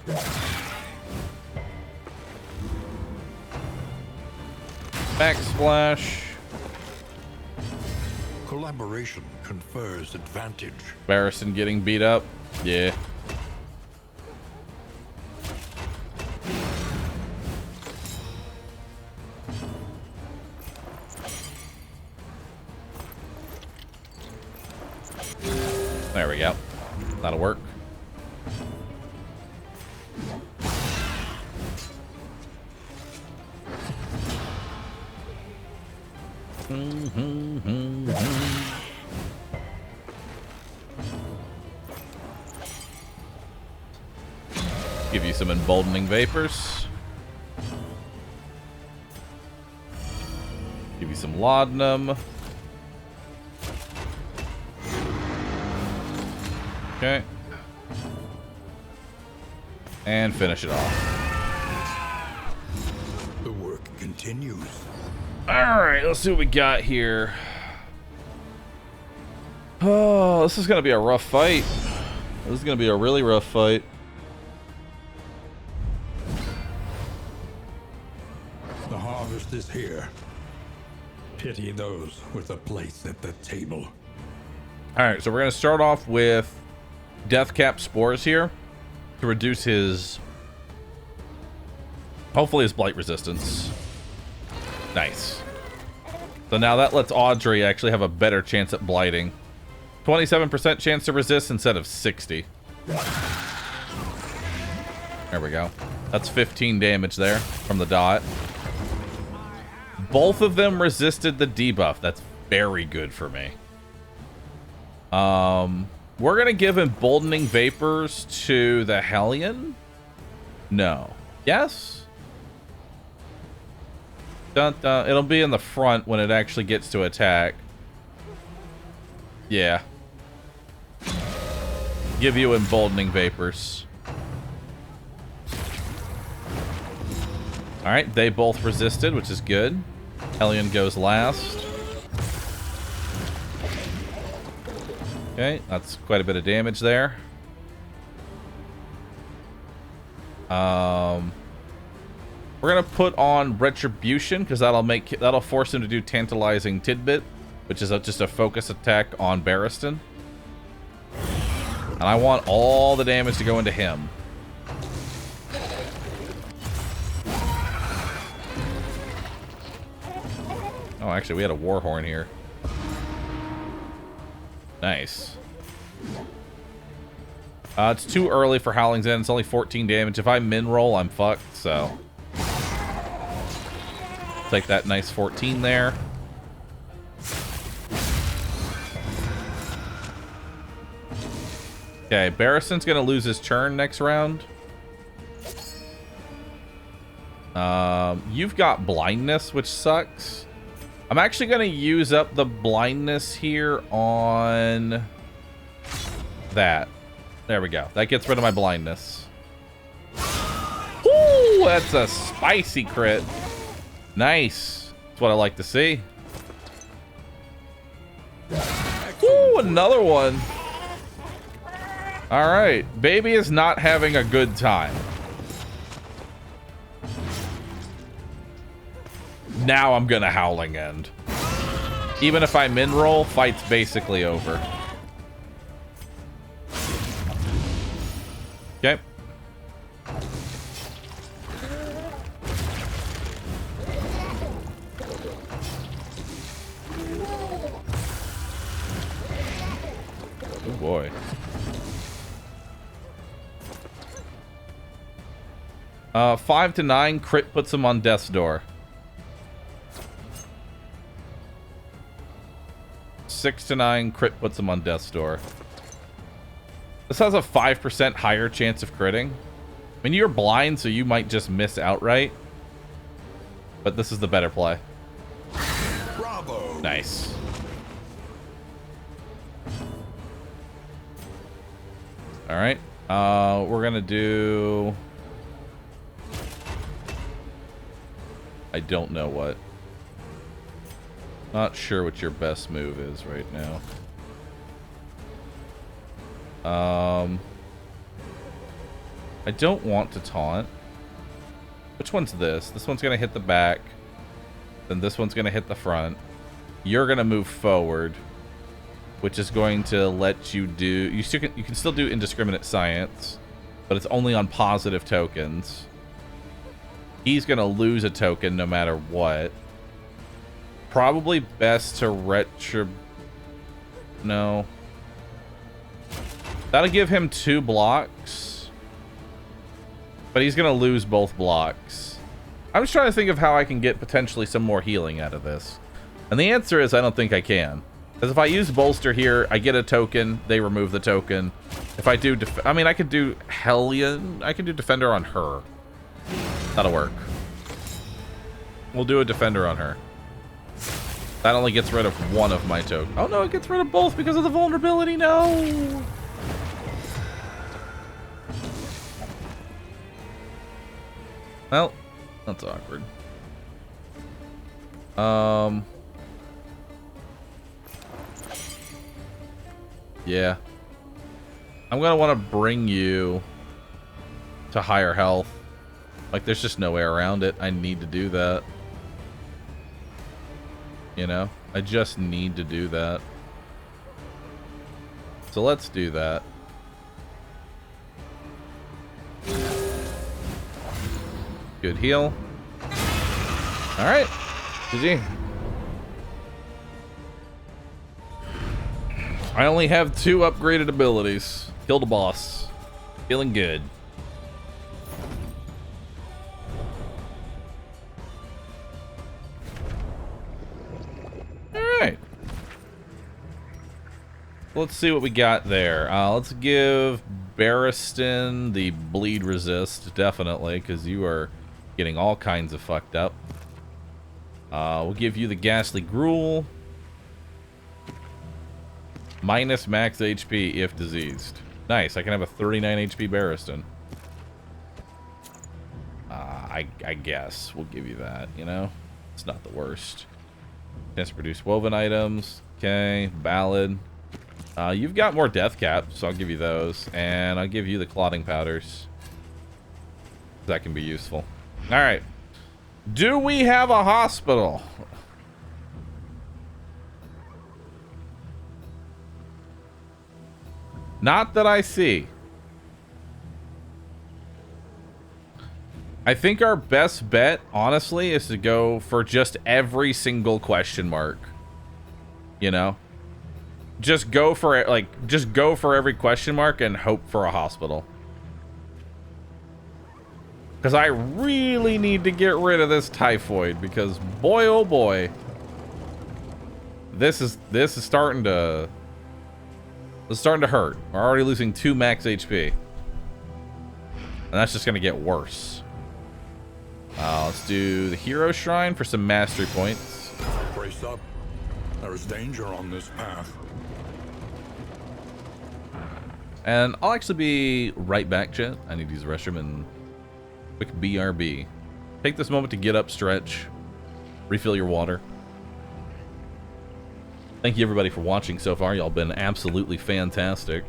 Backsplash. Collaboration confers advantage. Barristan getting beat up. Yeah. There we go. That'll work. Give you some emboldening vapors. Give you some laudanum. Okay. And finish it off. The work continues. Alright, let's see what we got here. Oh, this is going to be a rough fight. This is going to be a really rough fight. The harvest is here. Pity those with a place at the table. Alright, so we're going to start off with Deathcap Spores here to reduce his, hopefully his blight resistance. Nice. So now that lets Audrey actually have a better chance at blighting. 27% chance to resist instead of 60. There we go. That's 15 damage there from the dot. Both of them resisted the debuff. That's very good for me. We're going to give emboldening vapors to the Hellion? No. Yes? Dun, dun. It'll be in the front when it actually gets to attack. Yeah. Give you emboldening vapors. Alright, they both resisted, which is good. Hellion goes last. Okay, that's quite a bit of damage there. We're gonna put on Retribution because that'll force him to do Tantalizing Tidbit, which is just a focus attack on Barristan. And I want all the damage to go into him. Oh, actually, we had a Warhorn here. Nice. It's too early for Howling's End. It's only 14 damage. If I min-roll, I'm fucked, so... Take that nice 14 there. Okay, Barristan's gonna lose his turn next round. You've got blindness, which sucks. I'm actually gonna use up the blindness here on that. There we go. That gets rid of my blindness. Ooh, that's a spicy crit. Nice. That's what I like to see. Ooh, another one. All right, baby is not having a good time. Now I'm gonna Howling End. Even if I min-roll, fight's basically over. Okay. Oh boy. 5 to 9 crit puts him on death's door. 6 to 9 crit puts him on death's door. This has a 5% higher chance of critting. I mean, you're blind, so you might just miss outright. But this is the better play. Bravo. Nice. All right. We're gonna do... I don't know what. Not sure what your best move is right now. I don't want to taunt. Which one's this? This one's gonna hit the back. Then this one's gonna hit the front. You're gonna move forward, which is going to let you do... You can still do Indiscriminate Science, but it's only on positive tokens. He's gonna lose a token no matter what. Probably best to No. That'll give him 2 blocks. But he's gonna lose both blocks. I'm just trying to think of how I can get potentially some more healing out of this. And the answer is I don't think I can. Because if I use Bolster here, I get a token, they remove the token. If I do... I mean, I could do Hellion. I could do Defender on her. That'll work. We'll do a Defender on her. That only gets rid of one of my tokens. Oh no, it gets rid of both because of the vulnerability. No! Well, that's awkward. Yeah. I'm gonna want to bring you to higher health. Like, there's just no way around it. I need to do that. You know? I just need to do that. So let's do that. Good heal. Alright. GG. I only have 2 upgraded abilities. Killed a boss. Feeling good. Alright. Let's see what we got there. Let's give Barristan the bleed resist, definitely, because you are getting all kinds of fucked up. We'll give you the ghastly gruel. Minus max HP if diseased. Nice, I can have a 39 HP Barristan. I guess we'll give you that, you know? It's not the worst. Chance to produce woven items. Okay, ballad. You've got more death caps, so I'll give you those. And I'll give you the clotting powders. That can be useful. Alright. Do we have a hospital? Not that I see. I think our best bet, honestly, is to go for just every single question mark. You know? Just go for it, like, just go for every question mark and hope for a hospital. Because I really need to get rid of this typhoid, because boy oh boy. This is starting to hurt. We're already losing 2 max HP. And that's just gonna get worse. Let's do the hero shrine for some mastery points. Brace up. There is danger on this path. And I'll actually be right back, chat. I need to use the restroom and quick BRB. Take this moment to get up, stretch, refill your water. Thank you everybody for watching so far. Y'all been absolutely fantastic.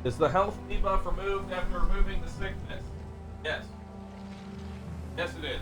Is the health debuff removed after removing the sickness? Yes. Yes, it is.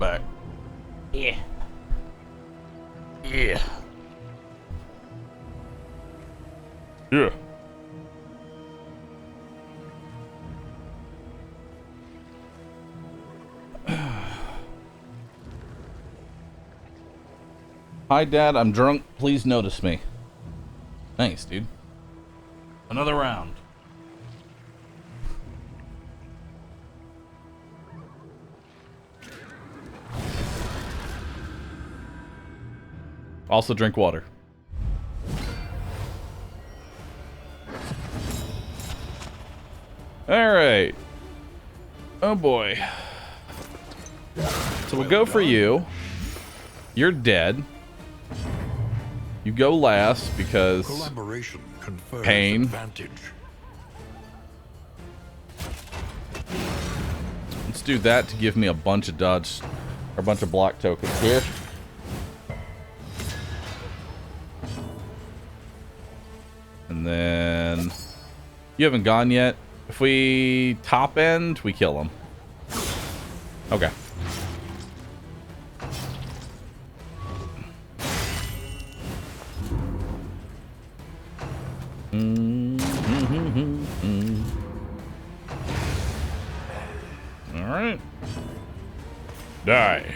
back. Yeah. Yeah. Yeah. Hi, Dad. I'm drunk. Please notice me. Thanks, dude. Another round. Also drink water. Alright. Oh boy. So we'll go for you. You're dead. You go last because Collaboration confers pain. advantage. Let's do that to give me a bunch of dodge, or a bunch of block tokens here. And then you haven't gone yet. If we top end, we kill him. Okay. All right. Die.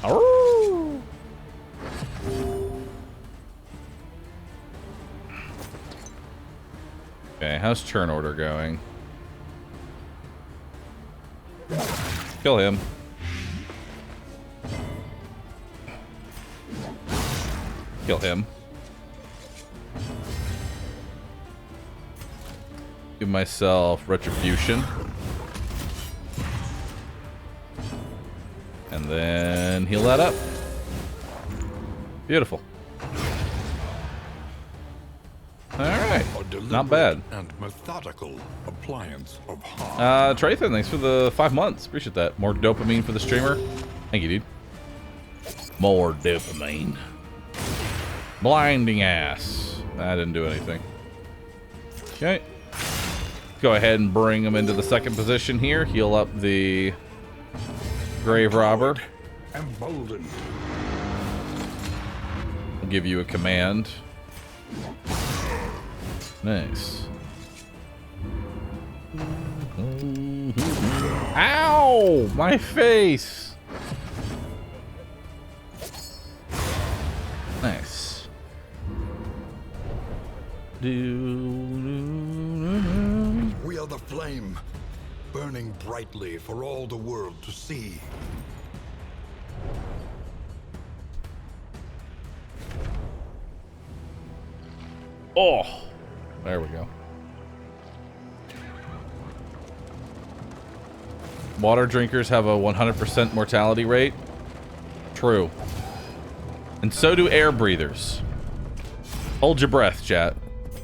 Arroo! Okay, how's turn order going? Kill him. Kill him. Give myself retribution. And then heal that up. Beautiful. Alright. Not bad. And methodical appliance of harm. Trathan, thanks for the 5 months. Appreciate that. More dopamine for the streamer. Thank you, dude. More dopamine. Blinding ass. That didn't do anything. Okay. Go ahead and bring him into the second position here. Heal up the grave robber. Emboldened. I'll give you a command. Nice. Ow! My face! Nice. We are the flame, burning brightly for all the world to see. Oh! There we go. Water drinkers have a 100% mortality rate. True. And so do air breathers. Hold your breath, chat.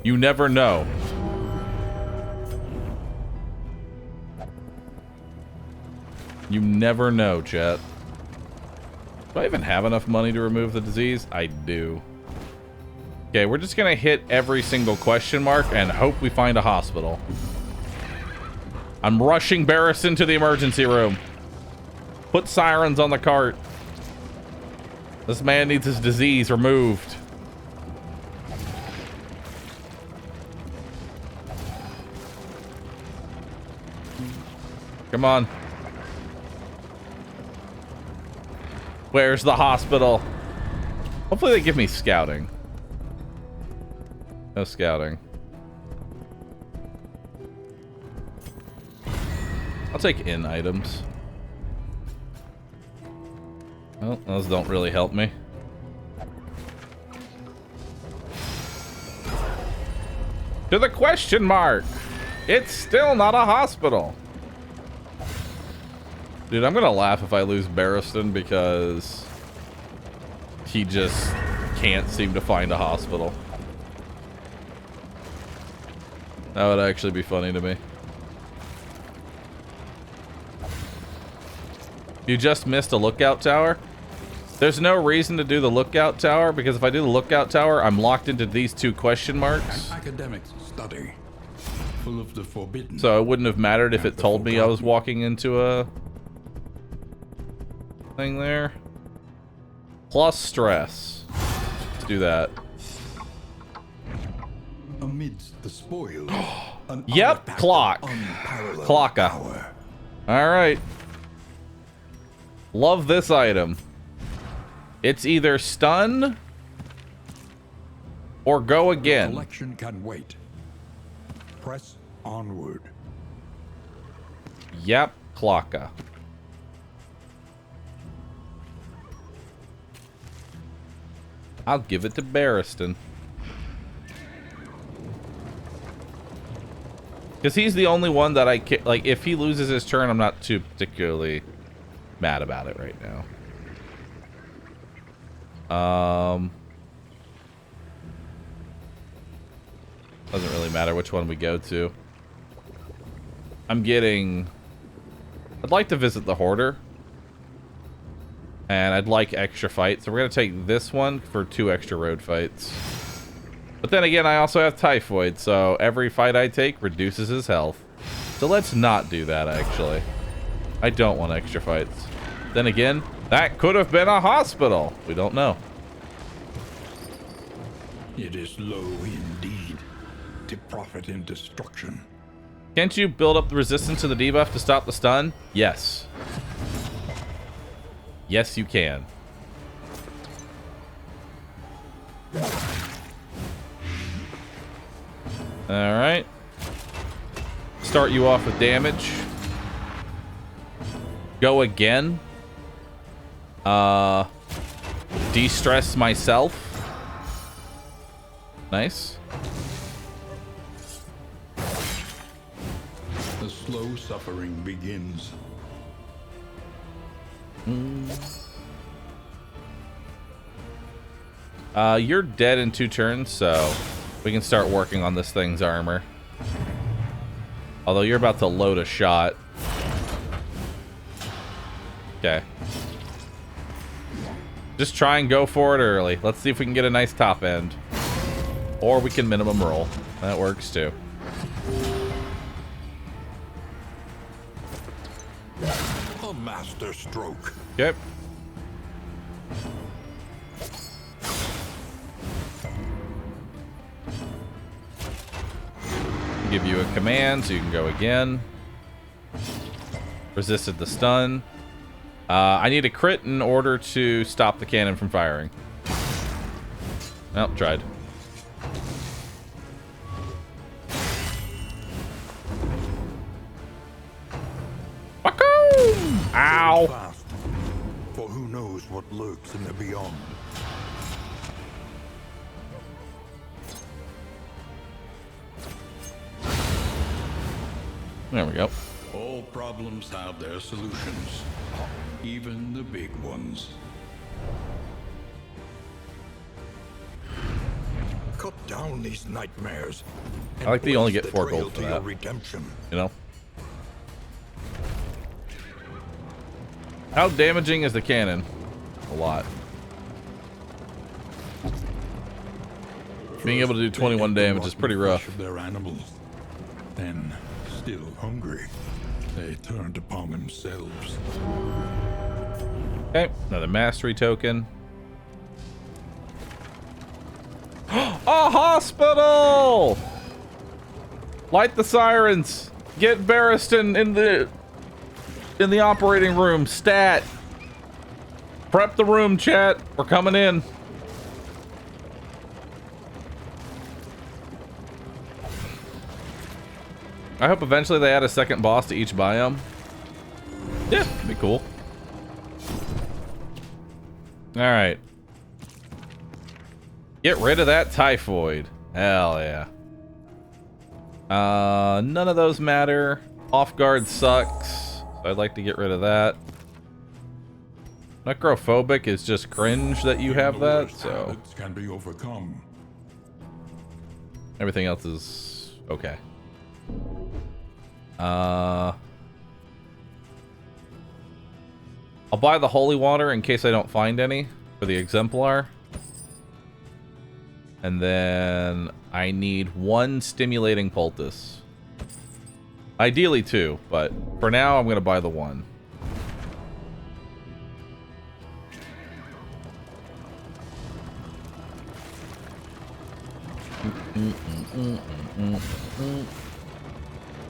You never know. You never know, chat. Do I even have enough money to remove the disease? I do. Okay, we're just gonna hit every single question mark and hope we find a hospital. I'm rushing Barristan to the emergency room. Put sirens on the cart. This man needs his disease removed. Come on. Where's the hospital? Hopefully they give me scouting. No scouting. I'll take in items. Well, those don't really help me. To the question mark! It's still not a hospital! Dude, I'm gonna laugh if I lose Barristan because he just can't seem to find a hospital. That would actually be funny to me. You just missed a lookout tower? There's no reason to do the lookout tower because if I do the lookout tower, I'm locked into these two question marks. An academic study, full of the forbidden. So it wouldn't have mattered if it told me I was walking into a thing there. Plus stress. Let's do that. Amidst the spoils, an Yep, artifact of clock. unparalleled Clocka. power. Alright. Love this item. It's either stun or go The again. collection can wait. Press onward. Yep, Clocka. I'll give it to Barristan. Because he's the only one that like, if he loses his turn, I'm not too particularly mad about it right now. Doesn't really matter which one we go to. I'd like to visit the Hoarder. And I'd like extra fights. So we're going to take this one for 2 extra road fights. But then again, I also have Typhoid, so every fight I take reduces his health. So let's not do that, actually. I don't want extra fights. Then again, that could have been a hospital. We don't know. It is low indeed to profit in destruction. Can't you build up the resistance to the debuff to stop the stun? Yes. Yes, you can. Alright. Start you off with damage. Go again. De-stress myself. Nice. The slow suffering begins. You're dead in 2 turns, so we can start working on this thing's armor. Although you're about to load a shot. Okay. Just try and go for it early. Let's see if we can get a nice top end. Or we can minimum roll. That works too. A master stroke. Okay. Give you a command so you can go again. Resisted the stun. I need a crit in order to stop the cannon from firing. Well, tried. Ow! Fast, for who knows what lurks in the beyond. There we go. All problems have their solutions, even the big ones. Cut down these nightmares. I like that you only Embrace get the 4 trail gold to for your that. redemption. You know? How damaging is the cannon? A lot. Being able to do 21 damage is pretty rough. Of their animals. Then, still hungry, they turned upon themselves. Okay, another mastery token. A hospital! Light the sirens. Get Barristan in the operating room. Stat. Prep the room, chat. We're coming in. I hope eventually they add a second boss to each biome. Yeah, that'd be cool. Alright. Get rid of that typhoid. Hell yeah. None of those matter. Off guard sucks. So I'd like to get rid of that. Necrophobic is just cringe that you have that, so Habits can be overcome. everything else is okay. I'll buy the holy water in case I don't find any for the exemplar. And then I need 1 stimulating poultice. Ideally 2, but for now I'm gonna buy the 1.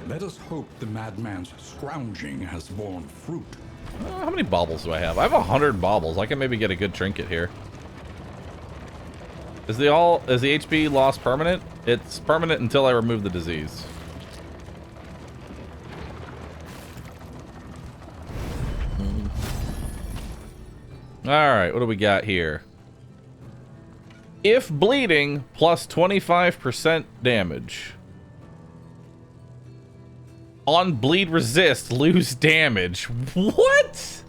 Let us hope the madman's scrounging has borne fruit. How many baubles do I have? I have 100 baubles. I can maybe get a good trinket here. Is the HP loss permanent? It's permanent until I remove the disease. Alright, what do we got here? If bleeding, plus 25% damage. On bleed resist, lose damage. What?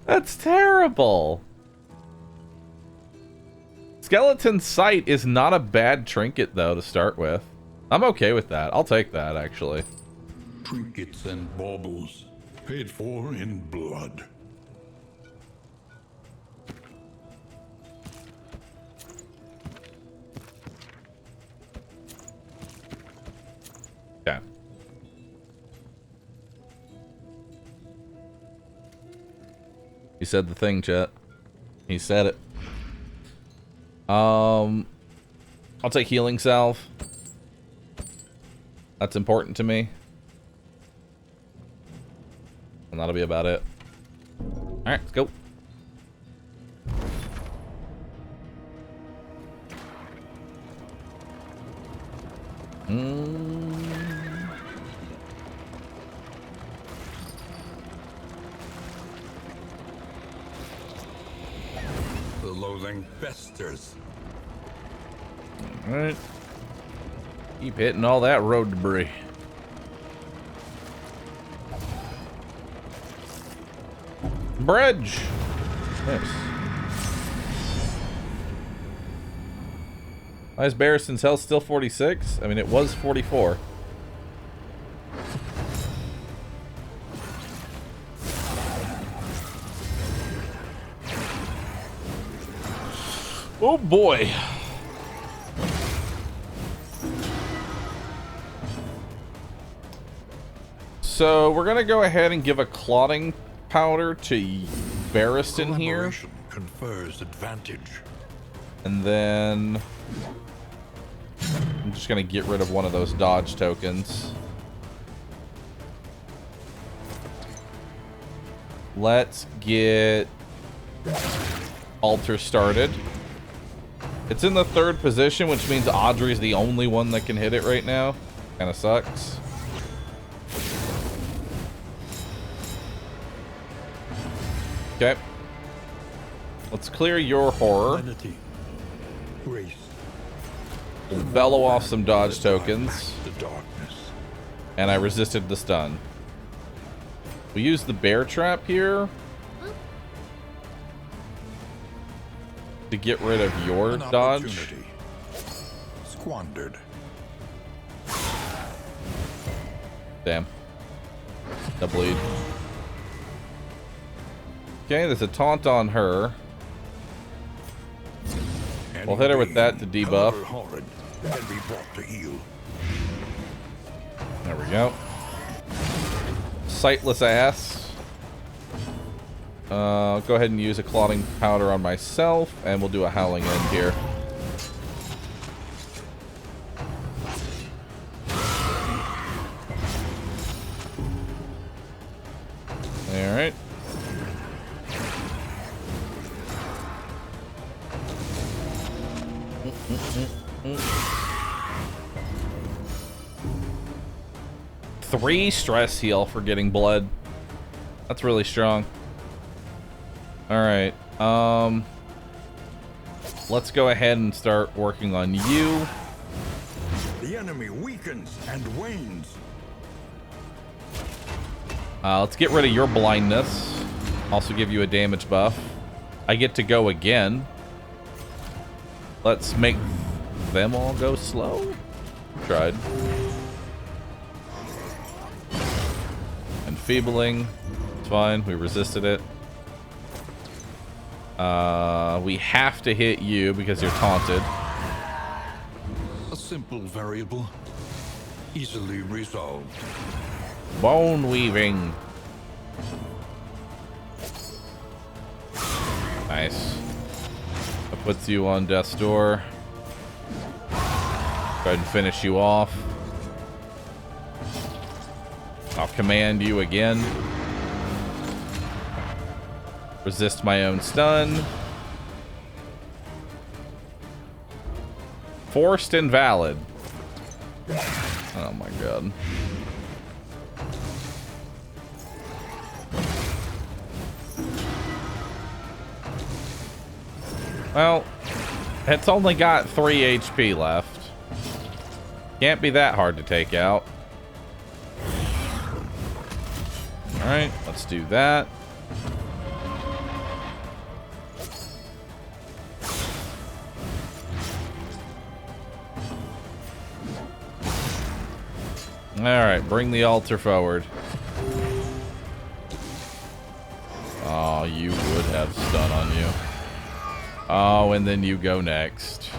That's terrible. Skeleton Sight is not a bad trinket, though, to start with. I'm okay with that. I'll take that, actually. Trinkets and baubles, paid for in blood. Yeah. He said the thing, chat. He said it. I'll take healing salve. That's important to me. And that'll be about it. Alright, let's go. The loathing festers. Alright. Keep hitting all that road debris. Bridge! Nice. Why is Barristan's health still 46? I mean, it was 44. Oh boy. So we're gonna go ahead and give a clotting powder to Barristan here. Collaboration confers advantage. And then I'm just gonna get rid of one of those dodge tokens. Let's get Altar started. It's in the 3rd position, which means Audrey's the only one that can hit it right now. Kinda sucks. Okay. Let's clear your horror. Lenity, grace, We'll bellow off some dodge tokens. the darkness. And I resisted the stun. We use the bear trap here to get rid of your An dodge. opportunity squandered. Damn. The bleed. Okay, there's a taunt on her. We'll hit her with that to debuff. However horrid, can be brought to heal. There we go. Sightless ass. Go ahead and use a clotting powder on myself, and we'll do a howling end here. Alright. Three stress heal for getting blood. That's really strong. Alright. Let's go ahead and start working on you. The enemy weakens and wanes. Let's get rid of your blindness. Also give you a damage buff. I get to go again. Let's make them all go slow. Tried. Enfeebling. It's fine. We resisted it. We have to hit you because you're taunted. A simple variable, easily resolved. Bone weaving. Nice. That puts you on death's door. Go ahead and finish you off. I'll command you again. Resist my own stun. Forced invalid. Oh my god. Well, it's only got 3 HP left. Can't be that hard to take out. Alright, let's do that. Alright, bring the altar forward. Oh, you would have stun on you. Oh, and then you go next.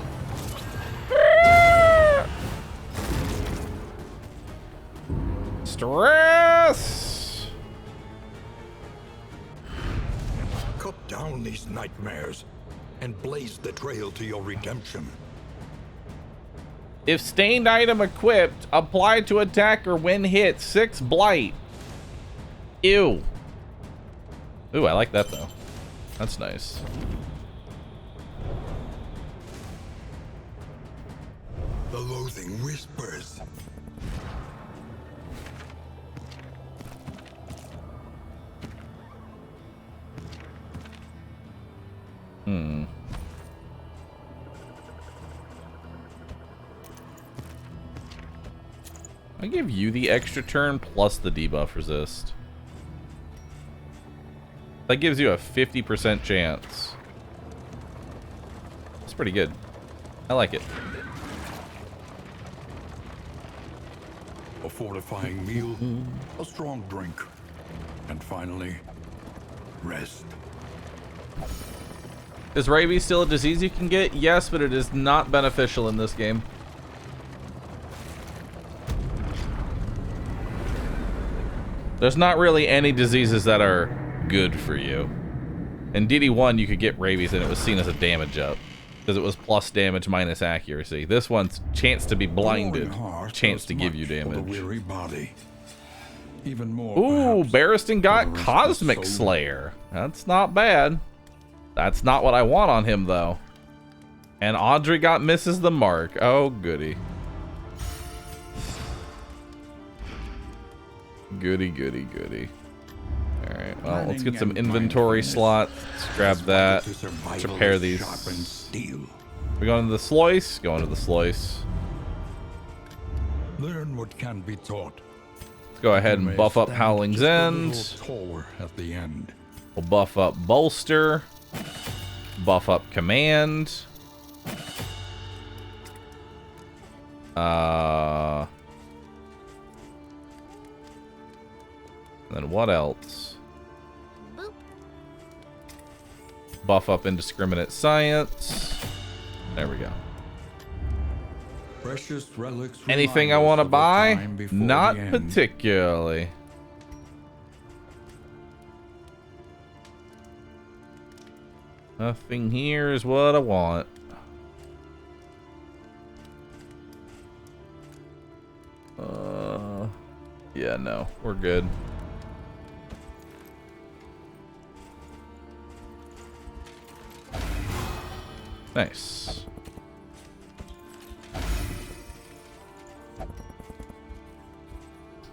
Stress! Cut down these nightmares and blaze the trail to your redemption. If stained item equipped, apply to attacker when hit 6 blight. Ew. Ooh, I like that though. That's nice. The loathing whispers. I give you the extra turn plus the debuff resist. That gives you a 50% chance. It's pretty good. I like it. A fortifying meal, a strong drink, and finally, rest. Is rabies still a disease you can get? Yes, but it is not beneficial in this game. There's not really any diseases that are good for you. In DD1, you could get rabies and it was seen as a damage up. Because it was plus damage minus accuracy. This one's chance to be blinded. Chance to give you damage. Weary body. Even more, Ooh, perhaps, Barristan got for the rest of Cosmic the soul. Slayer. That's not bad. That's not what I want on him, though. And Audrey got misses the mark. Oh, goody. Goody, goody, goody. Alright, well, let's get some inventory slots. Let's grab that. Let's repair these. We going to the Sluice? Going to the Sluice. Learn what can be taught. Let's go ahead and buff up Howling's End. Taller at the end. We'll buff up Bolster. Buff up Command. Then what else? Boop. Buff up Indiscriminate Science. There we go. Precious relics. Anything I remind us want to of a buy? time before Not the end. particularly. Nothing here is what I want. Yeah, no, we're good. Nice.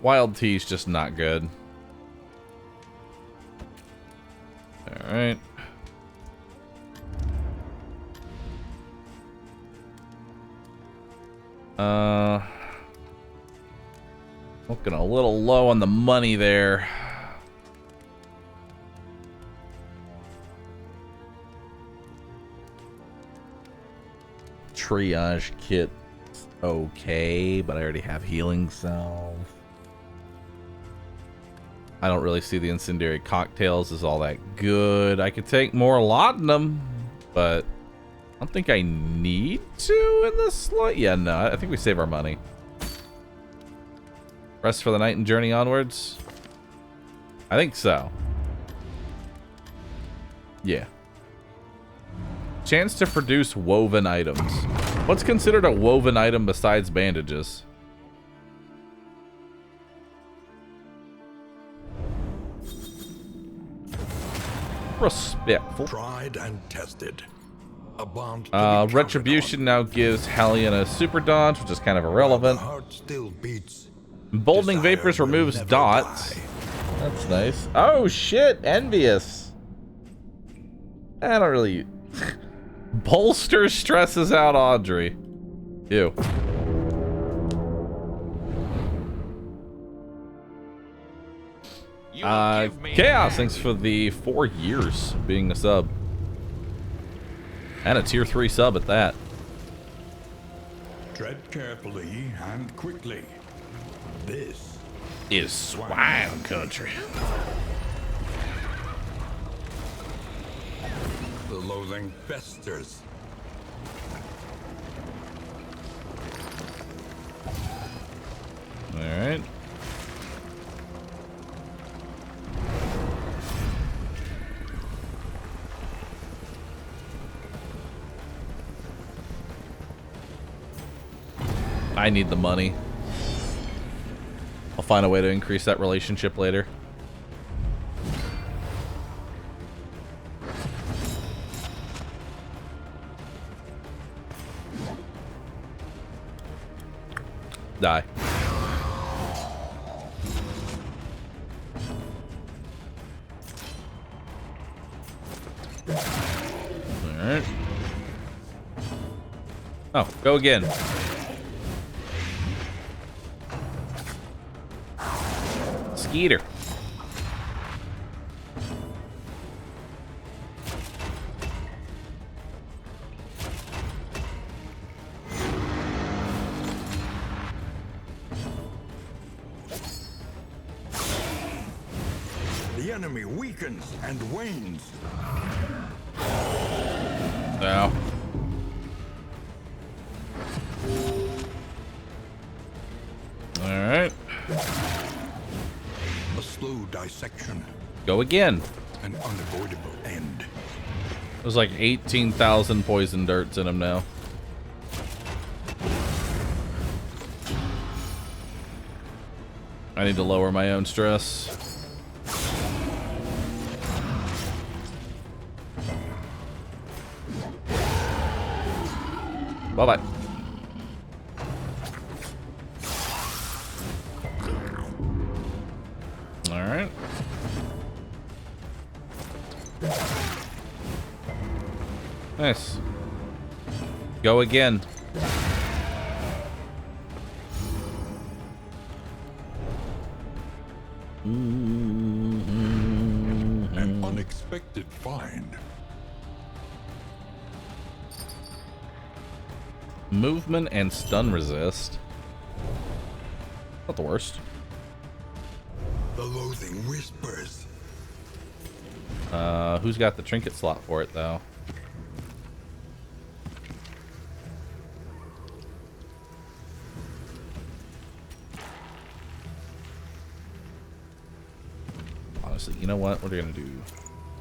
Wild tea's just not good. All right. Looking a little low on the money there. Triage kit, okay, but I already have healing salve. I don't really see the incendiary cocktails as all that good. I could take more laudanum, but I don't think I need to in this slot. Yeah, no, I think we save our money. Rest for the night and journey onwards? I think so. Yeah. Chance to produce woven items. What's considered a woven item besides bandages? Respectful. Tried and tested. A bond to be Retribution now gives Hellion a super dodge, which is kind of counted on. irrelevant. The heart still beats. Emboldening Desire Vapors will removes never dots. die. That's nice. Oh shit, Envious. I don't really... Bolster stresses out Audrey. Ew. Chaos, thanks for the 4 years being a sub. And a tier 3 sub at that. Tread carefully and quickly. This Is swine country. The loathing festers. Alright. I need the money. I'll find a way to increase that relationship later. Die. Alright. Oh, go again. Skeeter. the enemy weakens and wanes. No. Alright. A slow dissection, Go again. an unavoidable end. There's like 18,000 poison darts in him now. I need to lower my own stress. Bye-bye. All right. Nice. Go again. An unexpected find. Movement and stun resist. Not the worst. The loathing whispers. Who's got the trinket slot for it though? Honestly, you know what? We're gonna do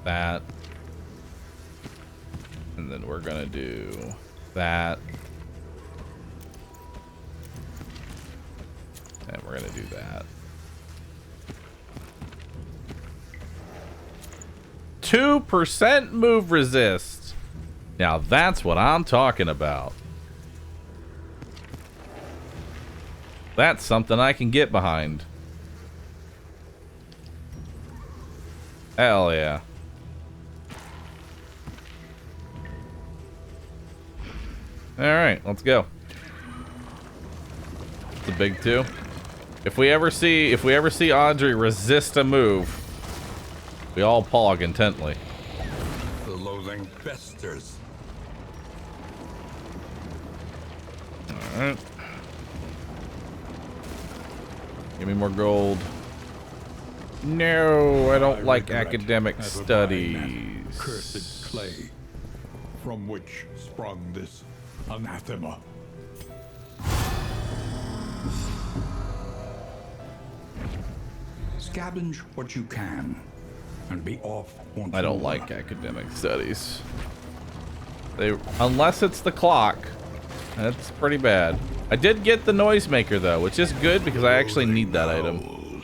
that. And then we're gonna do that. And we're gonna do that. 2% move resist. Now that's what I'm talking about. That's something I can get behind. Hell yeah. Alright, let's go. It's a big 2. If we ever see Audrey resist a move, we all pog intently. The loathing festers. Alright. Give me more gold. No, I don't like regret academic ever buying studies. that cursed clay, from which sprung this anathema. Scavenge what you can, and be off once I don't more. like academic studies. Unless it's the clock, That's pretty bad. I did get the noisemaker though, which is good because I actually need that item.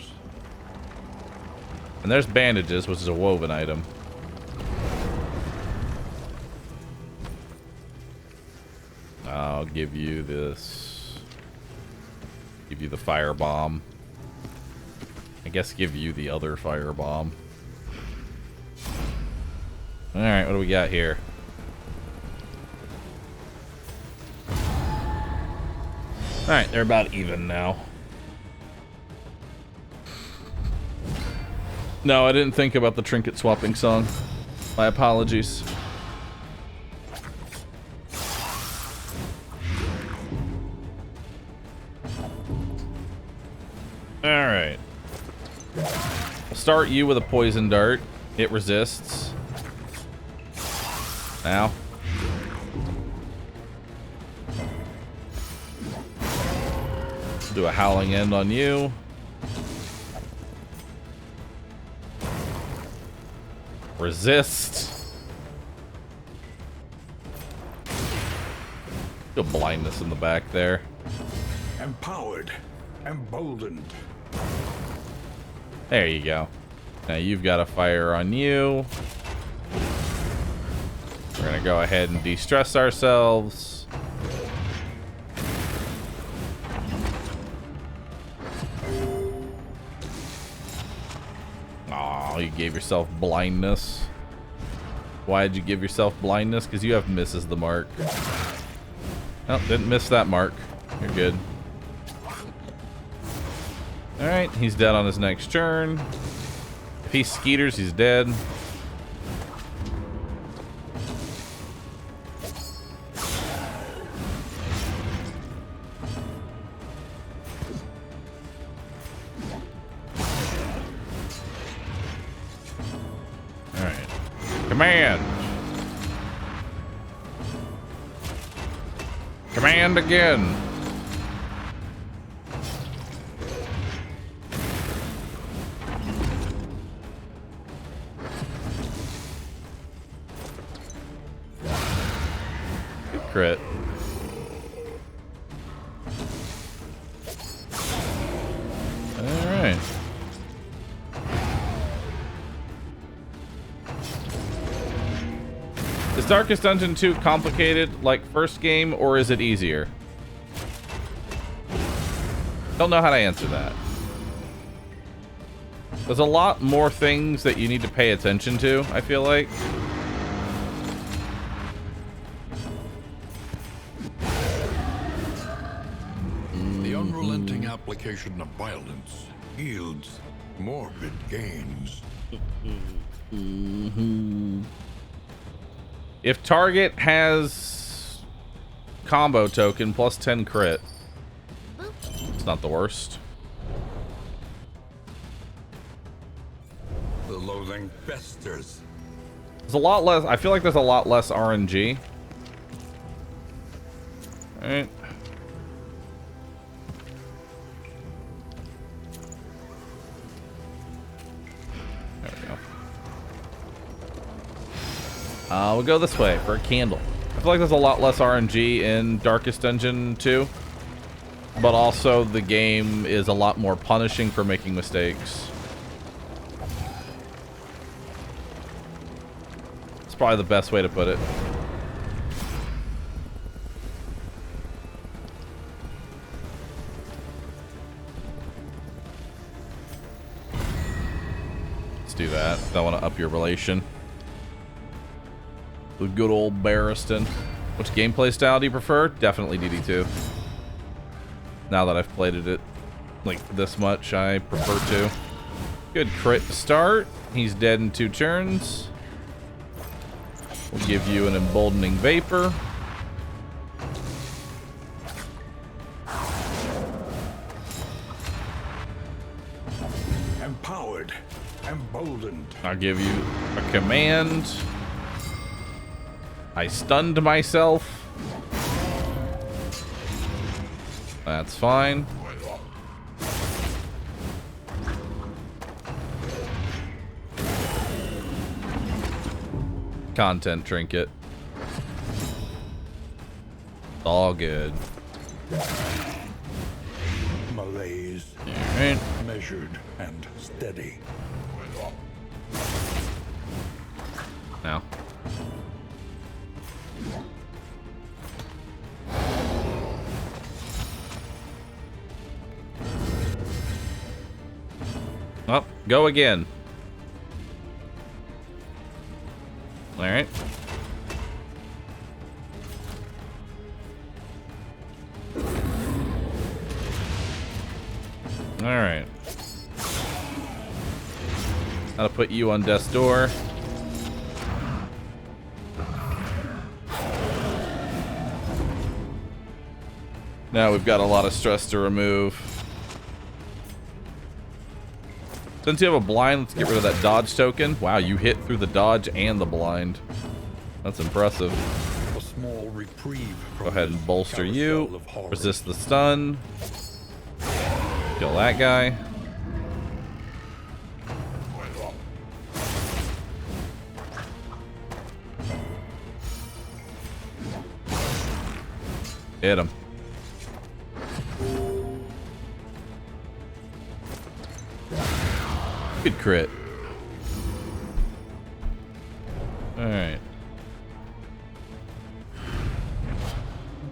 And there's bandages, which is a woven item. I'll give you this. Give you the fire bomb. I guess give you the other fire bomb. Alright, what do we got here? Alright, they're about even now. No, I didn't think about the trinket swapping song. My apologies. Alright. I'll start you with a poison dart. It resists. Now. Do a howling end on you. Resist. Good blindness in the back there. Empowered, emboldened. There you go. Now you've got a fire on you. We're gonna go ahead and de-stress ourselves. Oh, you gave yourself blindness. Why did you give yourself blindness? Because you have misses the mark. Oh, didn't miss that mark. You're good. Alright, he's dead on his next turn. If he skeeters, he's dead. Alright. Command! Command again! Crit. Alright. Is Darkest Dungeon 2 complicated like first game, or is it easier? Don't know how to answer that. There's a lot more things that you need to pay attention to, I feel like. The unrelenting application of violence yields morbid gains. If target has combo token plus 10 crit, it's not the worst. The loathing festers. There's a lot less. I feel like there's a lot less RNG. All right. There we go. We'll go this way for a candle. I feel like there's a lot less RNG in Darkest Dungeon 2, but also the game is a lot more punishing for making mistakes. It's probably the best way to put it. Let's do that. Don't want to up your relation. With good old Barristan. Which gameplay style do you prefer? Definitely DD2. Now that I've played it like this much, I prefer to. Good crit to start. He's dead in 2 turns. We'll give you an emboldening vapor. Empowered, emboldened. I'll give you a command. I stunned myself. That's fine. Content trinket. That's all good. Malaise, Alright. measured and steady. Now. Up, go again. Alright. Alright. Gotta put you on death's door. Now we've got a lot of stress to remove. Since you have a blind, let's get rid of that dodge token. Wow, you hit through the dodge and the blind. That's impressive. A small reprieve from Go ahead and bolster carousel you. of horror. Resist the stun. Kill that guy. Hit him. Good crit. Alright.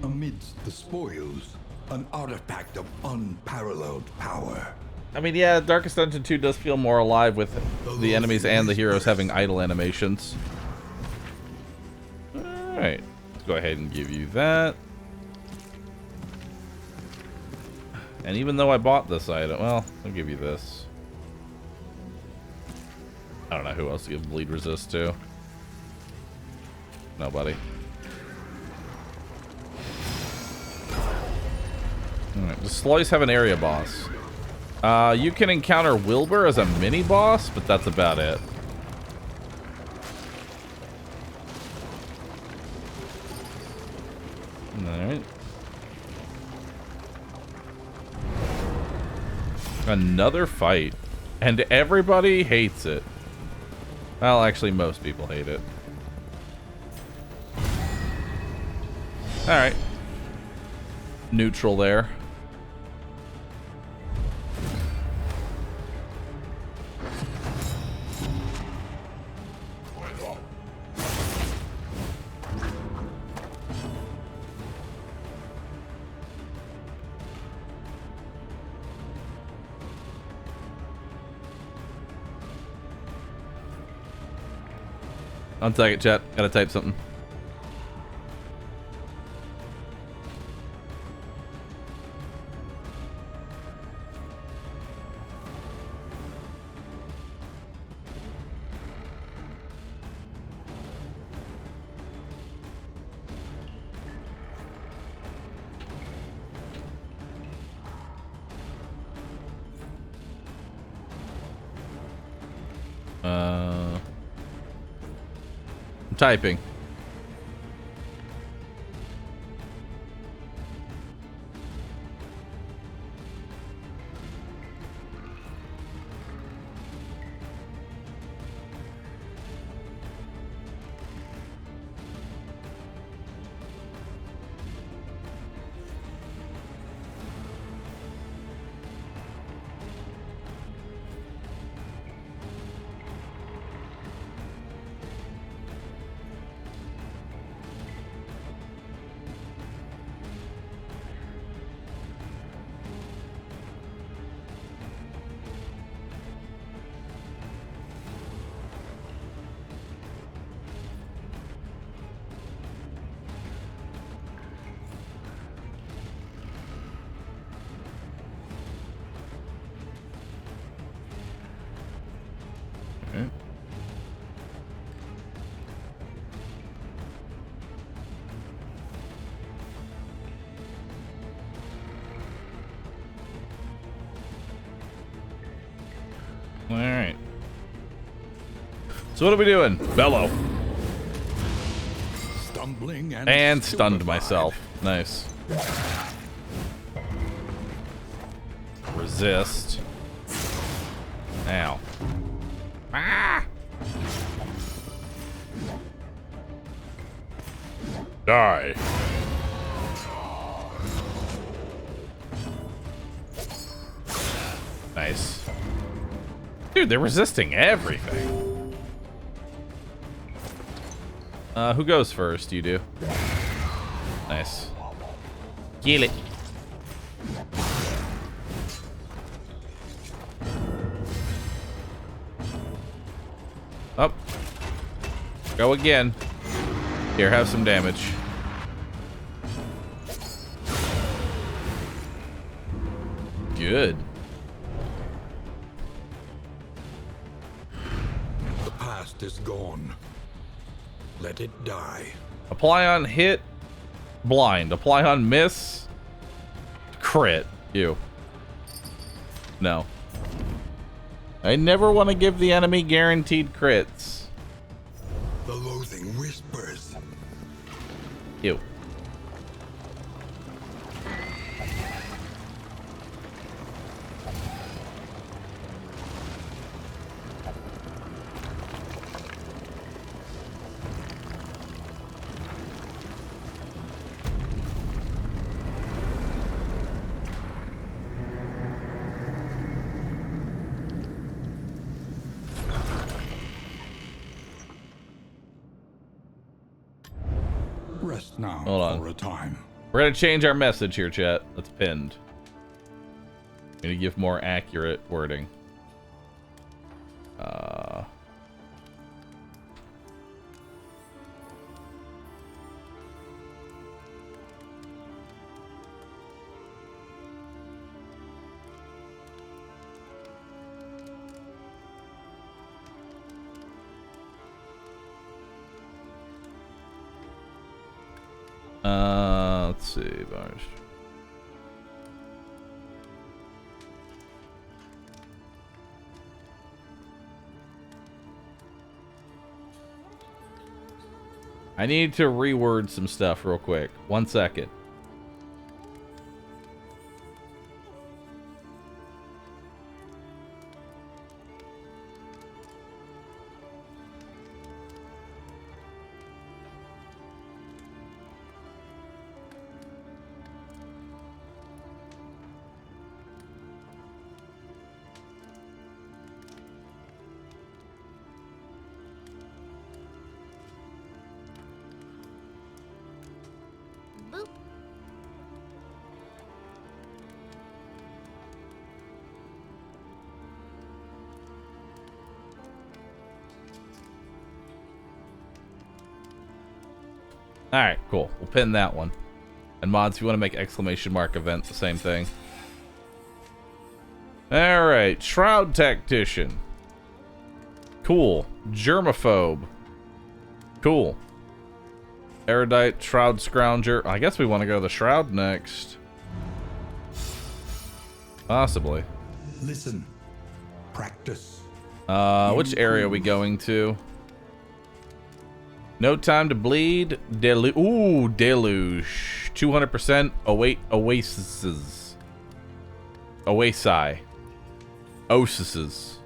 Amidst the spoils, an artifact of unparalleled power. I mean, yeah, Darkest Dungeon 2 does feel more alive with the enemies and the heroes having idle animations. Alright. Let's go ahead and give you that. And even though I bought this item, well, I'll give you this. I don't know who else to give bleed resist to. Nobody. Alright, does Sloyce have an area boss? You can encounter Wilbur as a mini boss, but that's about it. Alright. Another fight. And everybody hates it. Well, actually, most people hate it. Alright. Neutral there. One second, chat. Gotta type something. Typing. Alright. So what are we doing? Bellow. Stumbling And stunned myself. Nice. Resist. Ow. Ah! Die. Nice. Dude, they're resisting everything. Who goes first? You do. Nice. Kill it. Up. Go again. Here, have some damage. Good. The past is gone. Let it die. Apply on hit. Blind. Apply on miss. Crit. You. No. I never want to give the enemy guaranteed crits. The loathing whispers. Ew. Rest now Hold on. for a time. We're gonna change our message here, chat. That's pinned. Gonna give more accurate wording. Let's see. I need to reword some stuff real quick. 1 second. Boop. Alright, cool. We'll pin that one. And mods, if you want to make exclamation mark event, the same thing. Alright, Shroud Tactician. Cool. Germaphobe. Cool. Erudite, Shroud Scrounger. I guess we want to go to the Shroud next. Possibly. Listen. Practice. Which area are we going to? No time to bleed. Deluge. 200% oases. Oasi. Osises.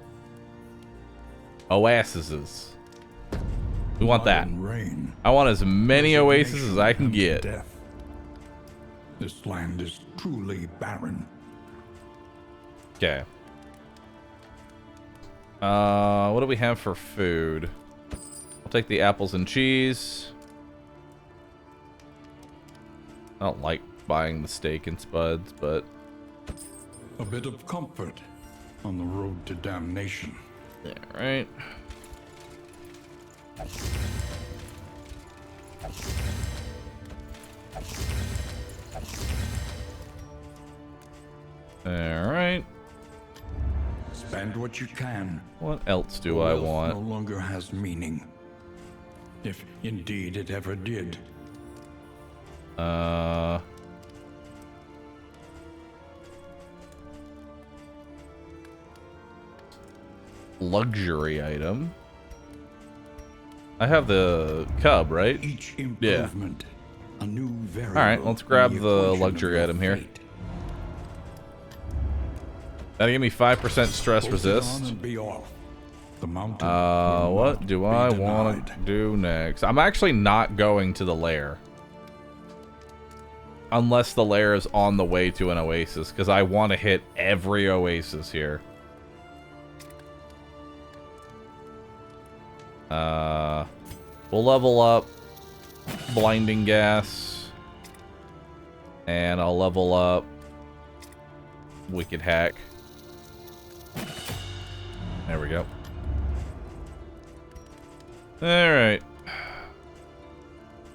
Oases. We want that. Rain. I want as many oases as I can get. Death. This land is truly barren. Okay. What do we have for food? I'll take the apples and cheese. I don't like buying the steak and spuds, but... A bit of comfort on the road to damnation. Yeah, right. Alright. Spend what you can. What else do I Wealth want? no longer has meaning. If indeed it ever did. Luxury item. I have the cub, right? Each improvement, a new variable. Alright, let's grab in the equation luxury of item here. fate. That'll give me 5% stress Bolt it on resist. and be off. The mountain What will do not I be want to denied. do next? I'm actually not going to the lair. unless the lair is on the way to an oasis, because I want to hit every oasis here. We'll level up blinding gas, and I'll level up wicked hack. There we go. Alright.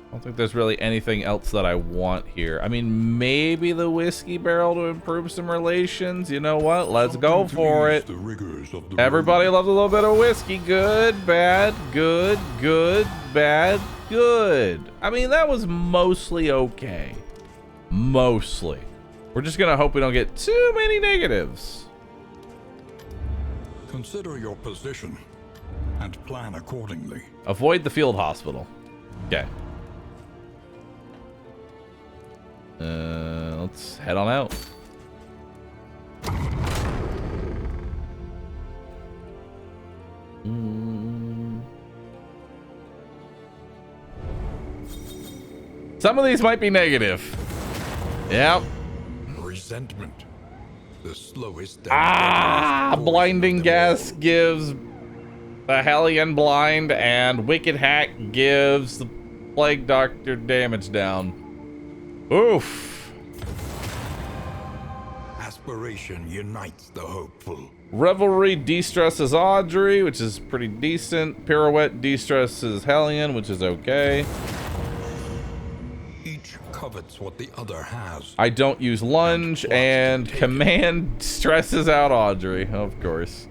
I don't think there's really anything else that I want here. I mean, maybe the whiskey barrel to improve some relations. You know what? Let's go for it. Everybody loves a little bit of whiskey. Good, bad, good, good, bad, good. I mean, that was mostly okay. Mostly. We're just gonna hope we don't get too many negatives. Consider your position and plan accordingly. Avoid the field hospital. Okay. Let's head on out. Some of these might be negative. Yep. Resentment. The slowest. Blinding gas gives the Hellion blind, and wicked hack gives the plague doctor damage down. Oof. Aspiration unites the hopeful. Revelry de-stresses Audrey, which is pretty decent. Pirouette de-stresses Hellion, which is okay. Each covets what the other has. I don't use lunge, and command stresses out Audrey, of course.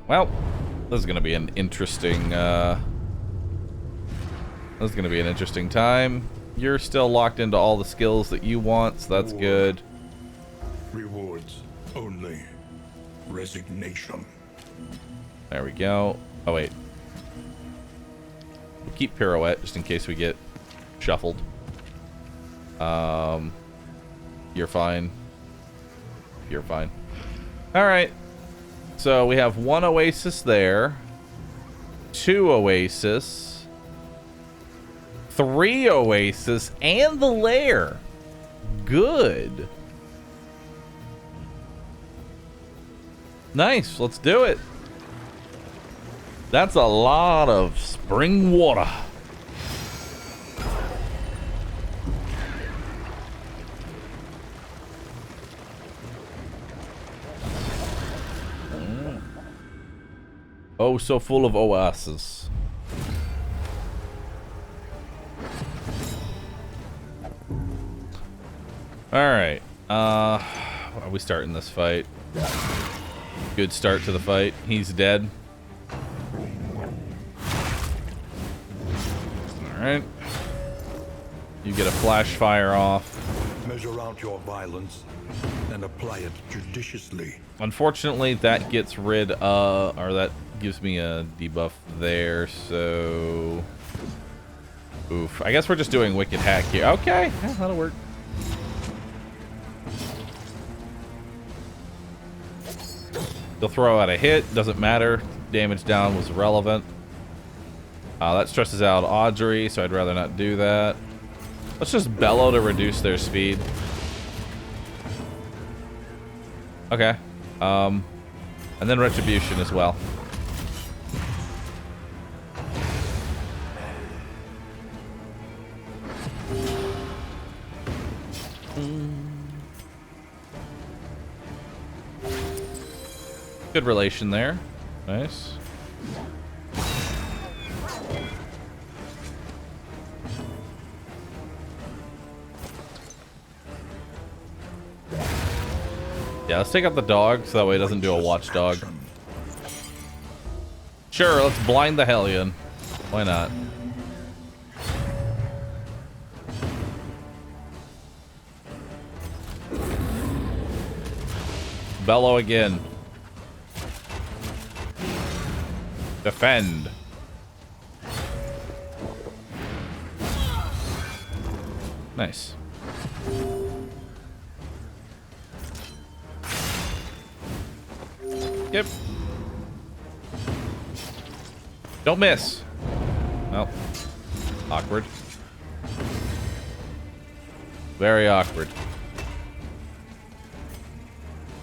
Well, this is gonna be an interesting time. You're still locked into all the skills that you want, so that's good. Rewards only. Resignation. There we go. Oh wait. We'll keep pirouette just in case we get shuffled. You're fine. You're fine. Alright. So we have one oasis there. 2 oasis. 3 oasis. And the lair. Good. Nice. Let's do it. That's a lot of spring water. Oh, so full of oases. Alright. Are we starting this fight? Good start to the fight. He's dead. Alright. You get a flash fire off. Measure out your violence and apply it judiciously. Unfortunately, that gets rid of, or that gives me a debuff there, so... Oof. I guess we're just doing wicked hack here. Okay, yeah, that'll work. They'll throw out a hit, doesn't matter. Damage down was irrelevant. That stresses out Audrey, so I'd rather not do that. Let's just bellow to reduce their speed. Okay. And then retribution as well. Good relation there. Nice. Yeah, let's take out the dog so that way it doesn't do a watchdog. Sure, let's blind the Hellion. Why not? Bellow again. Defend. Nice. Yep. Don't miss. Well, awkward. Very awkward.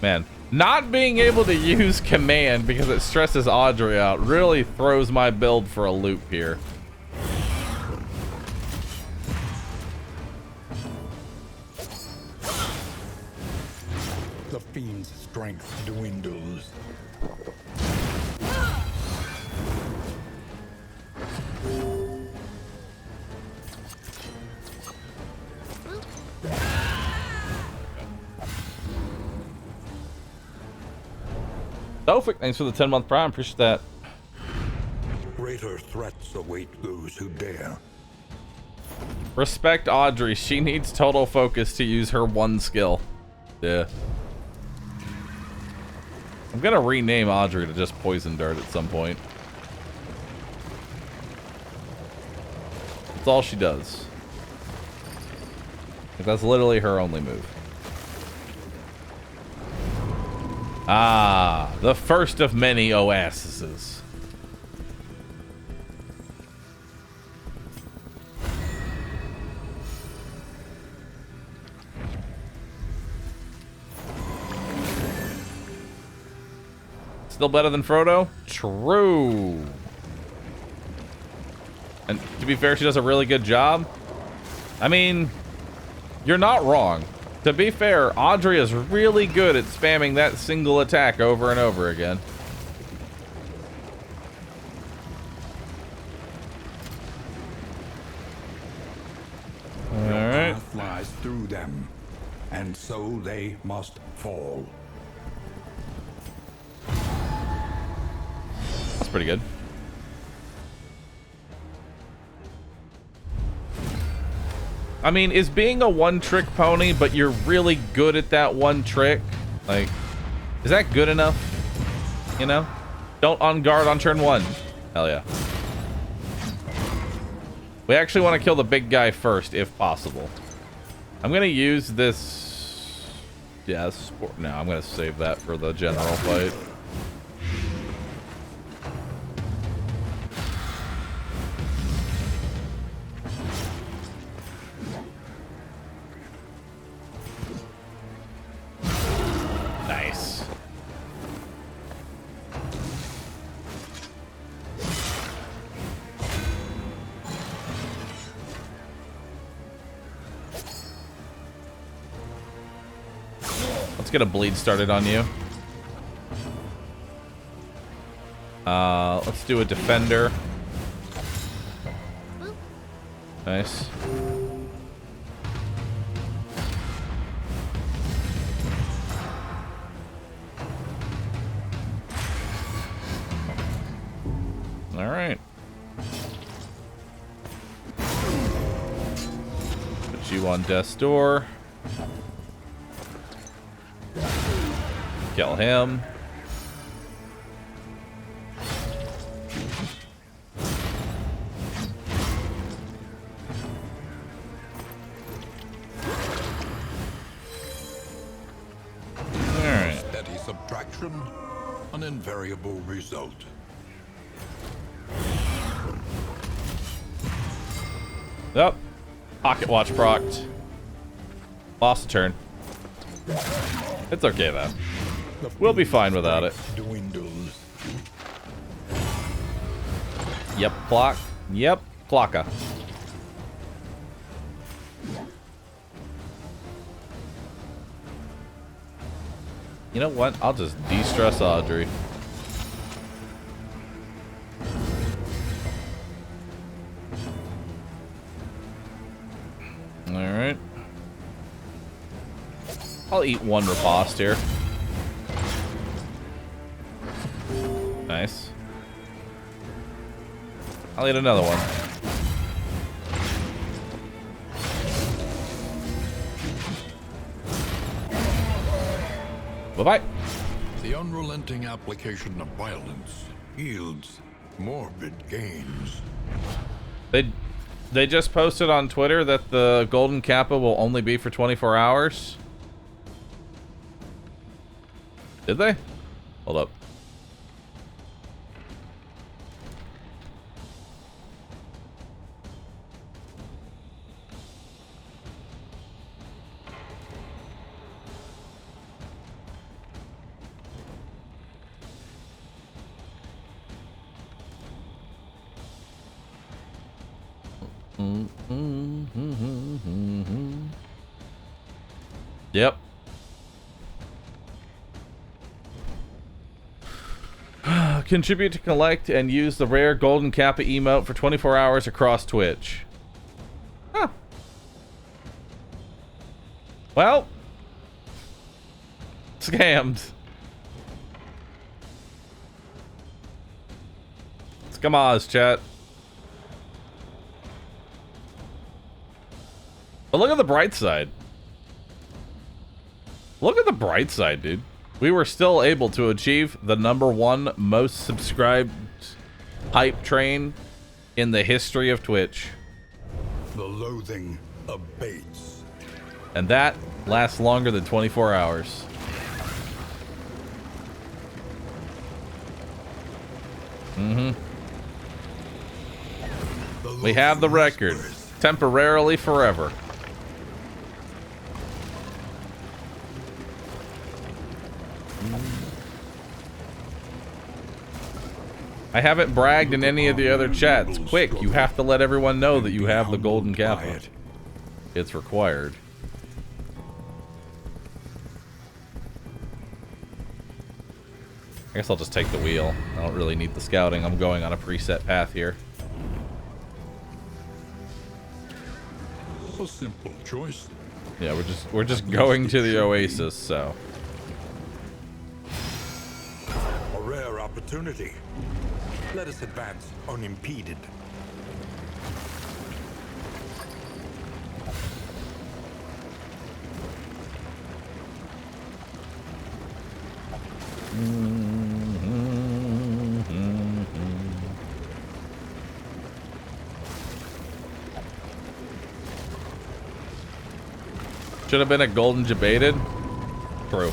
Man, not being able to use command because it stresses Audrey out really throws my build for a loop here. The fiend's strength dwindles. Tofik, thanks for the 10-month prime. Appreciate that. Greater threats await those who dare. Respect Audrey. She needs total focus to use her one skill. Yeah. I'm gonna rename Audrey to just Poison Dart at some point. That's all she does. Like, that's literally her only move. Ah, the first of many oases. Still better than Frodo? True. And to be fair, she does a really good job. I mean, you're not wrong. To be fair, Audrey is really good at spamming that single attack over and over again. Your Alright. path lies through them, and so they must fall. That's pretty good. I mean, is being a one-trick pony, but you're really good at that one trick, like, is that good enough? You know? Don't on guard on turn 1. Hell yeah. We actually want to kill the big guy first, if possible. I'm going to use this... Yeah, no, I'm going to save that for the general fight. Nice. Let's get a bleed started on you. Let's do a defender. Nice. All right. Put you on death's door. Kill him. All right. Steady subtraction, an invariable result. Yep. Pocket watch procced. Lost a turn. It's okay though. We'll be fine without it. Dwindles. Yep, clock. Yep, clocka. You know what? I'll just de-stress Audrey. Alright. I'll eat one riposte here. Nice. I'll eat another one. Bye-bye. The unrelenting application of violence yields morbid gains. They just posted on Twitter that the Golden Kappa will only be for 24 hours. Did they? Hold up. Yep. Contribute to collect and use the rare golden kappa emote for 24 hours across Twitch. Huh. Well, scammed. Skamaz, chat. But look at the bright side. Look at the bright side, dude. We were still able to achieve the #1 most subscribed hype train in the history of Twitch. The loathing abates. And that lasts longer than 24 hours. We have the record. Temporarily forever. I haven't bragged in any of the other chats. Quick, you have to let everyone know that you have the golden kappa. It's required. I guess I'll just take the wheel. I don't really need the scouting. I'm going on a preset path here. A simple choice. Yeah, we're just going to the oasis, so. A rare opportunity. Let us advance unimpeded. Should have been a golden debated. True.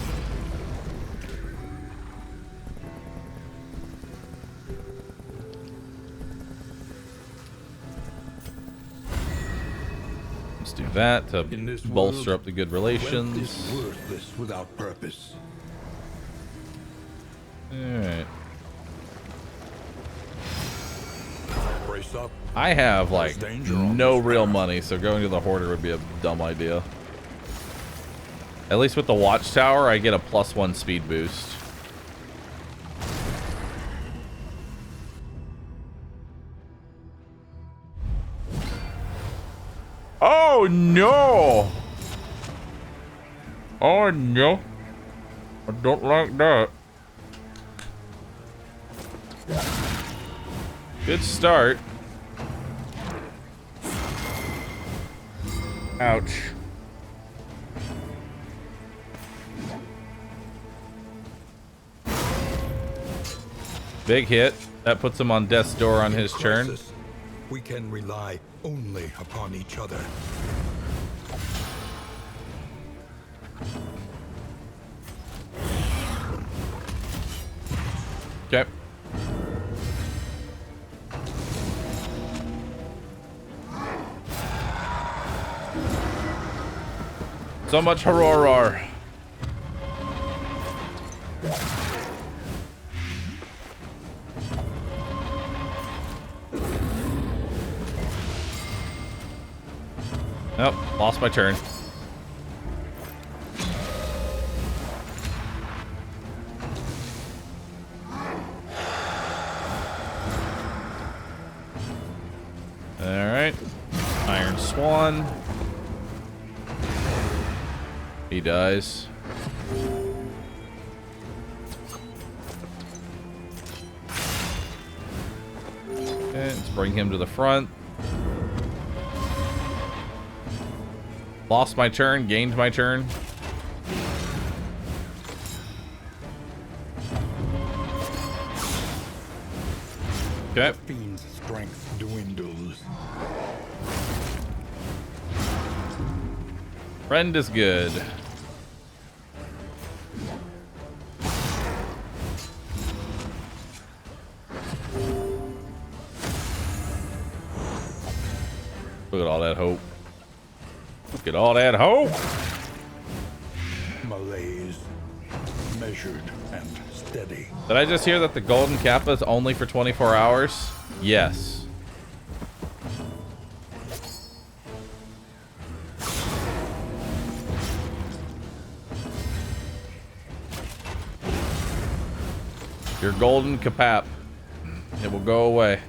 Let's do that to bolster up the good relations. Wealth is worthless without purpose. Alright. Brace up. I have like no real money, so going to the hoarder would be a dumb idea. At least with the watchtower, I get a +1 speed boost. Oh no! Oh no! I don't like that. Good start. Ouch. Big hit. That puts him on death's door on his turn. We can rely only upon each other. Okay. So much horror. Nope, lost my turn. Alright. Iron Swan. He dies. Okay, let's bring him to the front. Lost my turn, gained my turn. Okay. Fiend's strength dwindles. Friend is good. Look at all that hope. Look at all that hope. Malaise. Measured and steady. Did I just hear that the golden kappa is only for 24 hours? Yes. Your golden kapap. It will go away.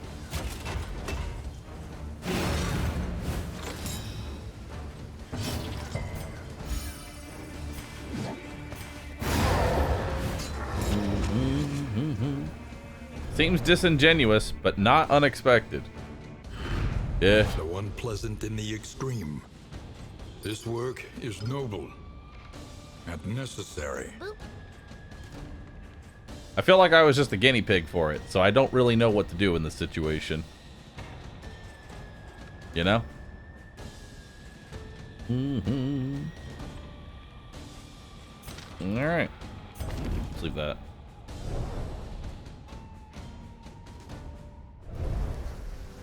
Seems disingenuous, but not unexpected. Yeah. So unpleasant in the extreme. This work is noble and necessary. I feel like I was just a guinea pig for it, so I don't really know what to do in this situation. You know? Alright. Let's leave that.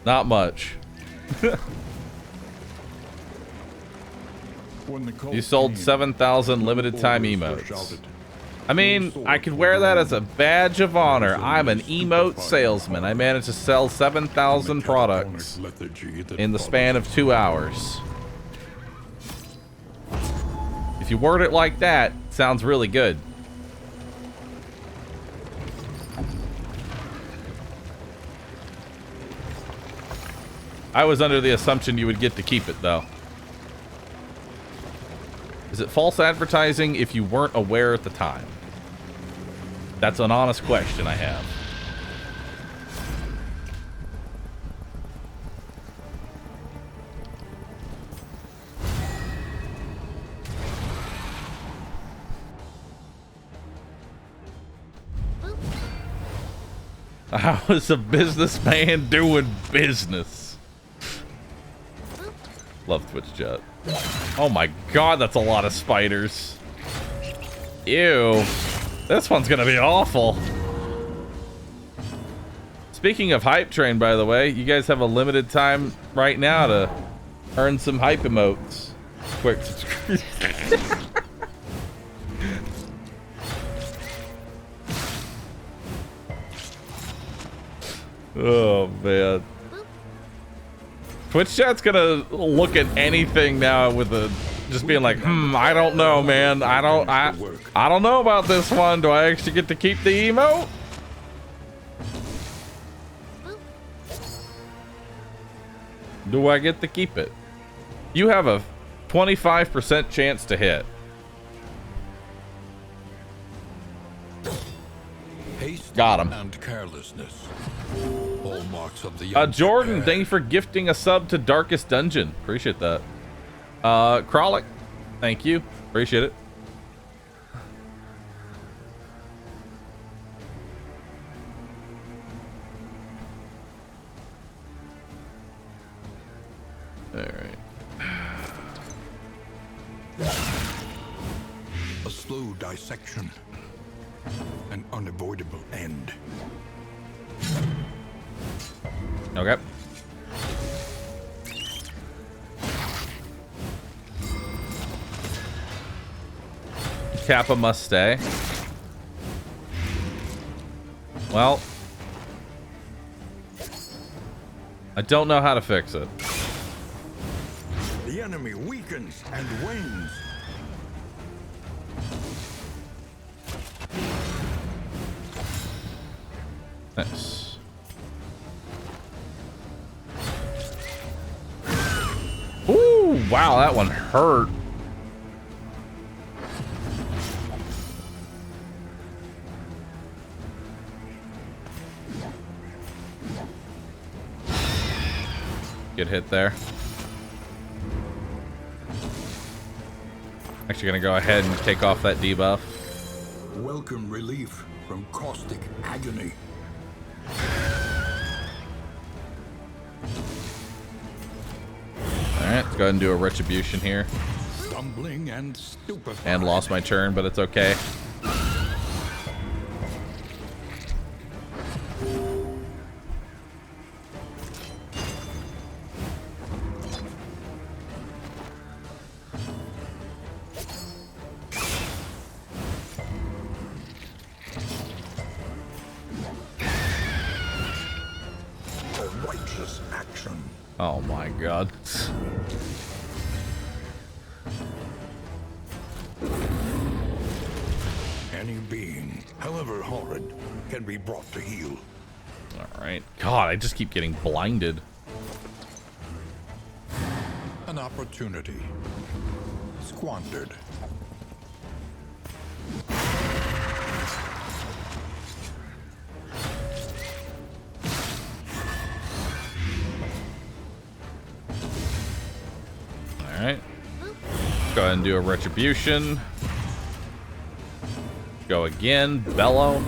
Not much. You sold 7,000 limited time emotes. I mean, I could wear that as a badge of honor. I'm an emote salesman. I managed to sell 7,000 products in the span of 2 hours. If you word it like that, it sounds really good. I was under the assumption you would get to keep it, though. Is it false advertising if you weren't aware at the time? That's an honest question I have. How is a businessman doing business? Love Twitch chat. Oh my god, that's a lot of spiders. Ew. This one's gonna be awful. Speaking of Hype Train, by the way, you guys have a limited time right now to earn some hype emotes. Quick subscribe. Oh man. Twitch chat's gonna look at anything now with a just being like, I don't know, man. I don't know about this one. Do I actually get to keep the emote? Do I get to keep it? You have a 25% chance to hit. Got him. And carelessness. Hallmarks of the Jordan, thank you for gifting a sub to Darkest Dungeon. Appreciate that. Kralik, thank you. Appreciate it. All right. A slow dissection. An unavoidable end. Okay. Kappa must stay. Well, I don't know how to fix it. The enemy weakens and wanes. Nice. Ooh, wow, that one hurt. Good hit there. Actually gonna go ahead and take off that debuff. Welcome relief from caustic agony. Alright, let's go ahead and do a retribution here. Stumbling and stupefied. And lost my turn, but it's okay. A righteous action. Oh my god. Any being however horrid, can be brought to heel. All right. God, I just keep getting blinded. An opportunity squandered. All right. Go ahead and do a retribution. Go again. Bellow.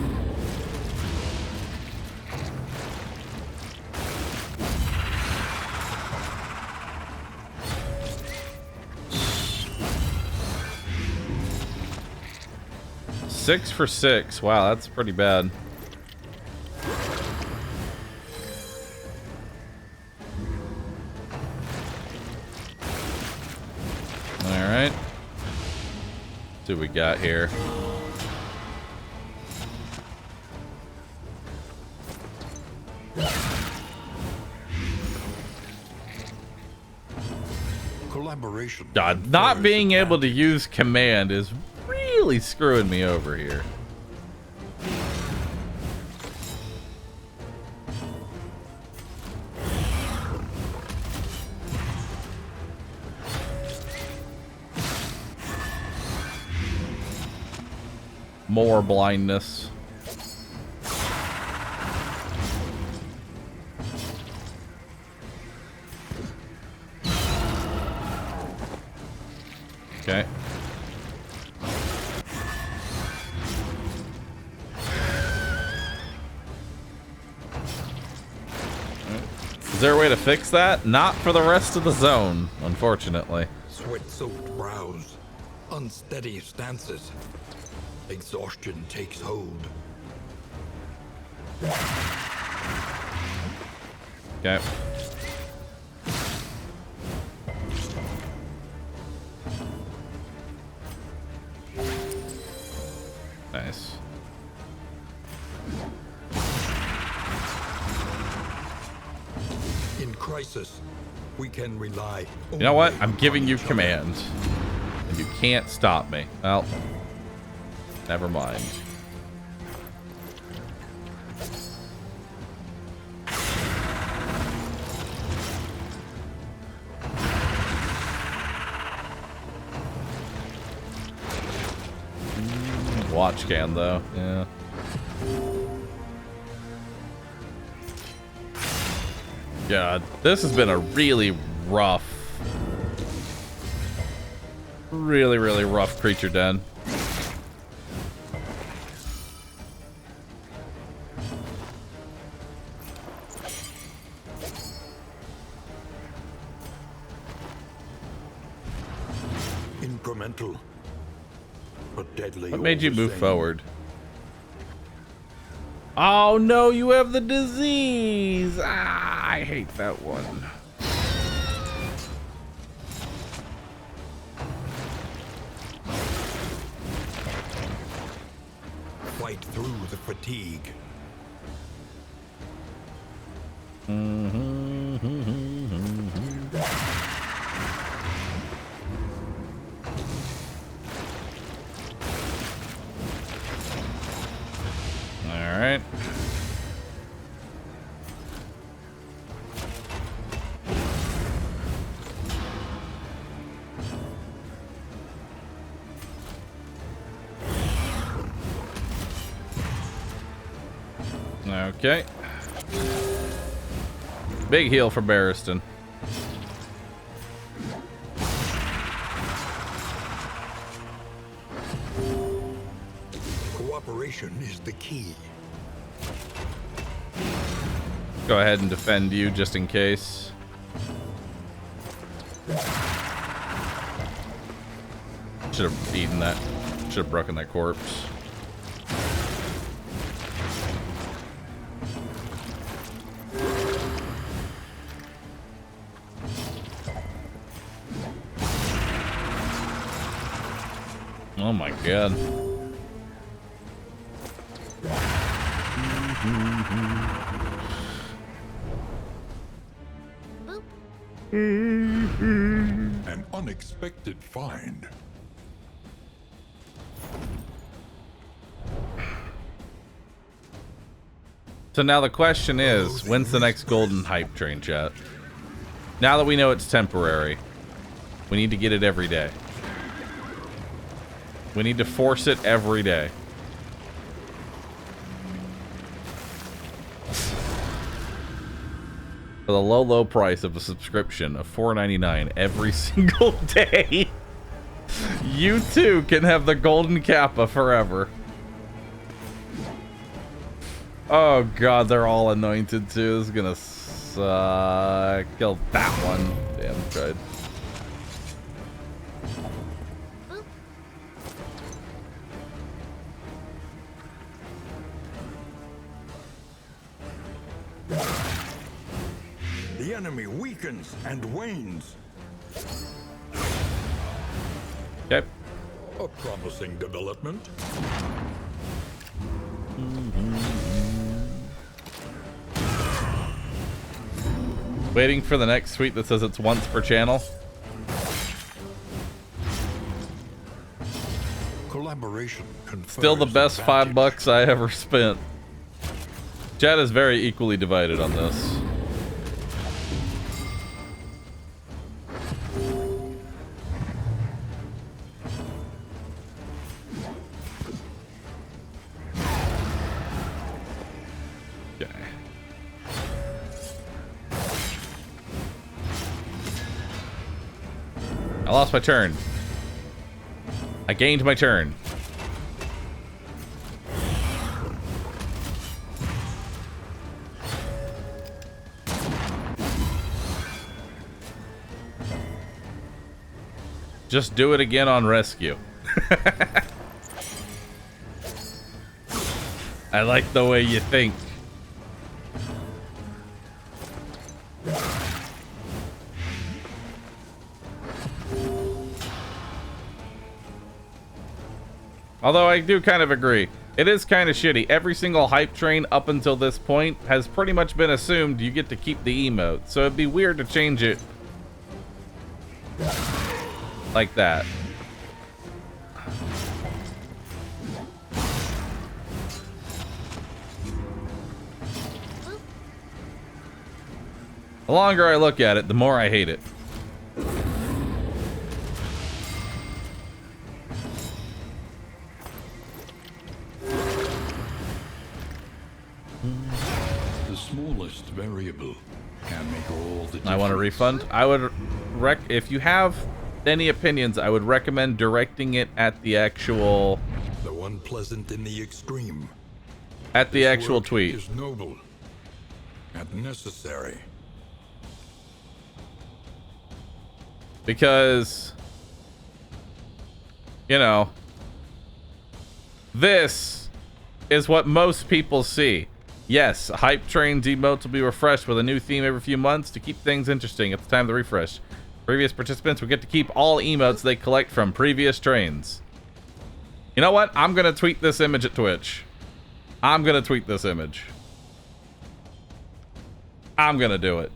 Six for 6. Wow, that's pretty bad. Alright. See what we got here. Collaboration. God, not being able to use command is really screwing me over here. More blindness. Okay. Is there a way to fix that? Not for the rest of the zone, unfortunately. Sweat-soaked brows, unsteady stances. Exhaustion takes hold. Okay. Nice. In crisis, we can rely. You know what? only I'm giving on you each other. command. And you can't stop me. Well, never mind. Watch can though, yeah. God, this has been a really rough, really rough creature den. Incremental, but deadly. What made you all the move same. forward? Oh no, you have the disease! Ah, I hate that one. Fight through the fatigue. All right. Okay. Big heal for Barristan. Cooperation is the key. Go ahead and defend you just in case. Should have eaten that. Should have broken that corpse. Oh my god. An unexpected find. So now the question is, when's the next golden hype train, chat? Now that we know it's temporary, we need to get it every day. We need to force it every day. For the low, low price of a subscription of $4.99 every single day, you too can have the golden kappa forever. Oh god, they're all anointed too. This is gonna suck. Kill that one. Damn, tried. The enemy weakens and wanes. Okay. A promising development. Waiting for the next tweet that says it's once per channel. Collaboration confers Still the best advantage. $5 I ever spent. Chat is very equally divided on this. Okay. I lost my turn. I gained my turn. Just do it again on rescue. I like the way you think. Although I do kind of agree. It is kind of shitty. Every single hype train up until this point has pretty much been assumed you get to keep the emote. So it'd be weird to change it like that. The longer I look at it, the more I hate it. The smallest variable can make all the difference. I want a refund. I would if you have any opinions, I would recommend directing it at the actual The one pleasant in the extreme. at the This actual work tweet. is noble and necessary. Because, you know, this is what most people see. Yes, Hype Train's emotes will be refreshed with a new theme every few months to keep things interesting at the time of the refresh. Previous participants will get to keep all emotes they collect from previous trains. You know what? I'm going to tweet this image at Twitch. I'm going to tweet this image. I'm going to do it.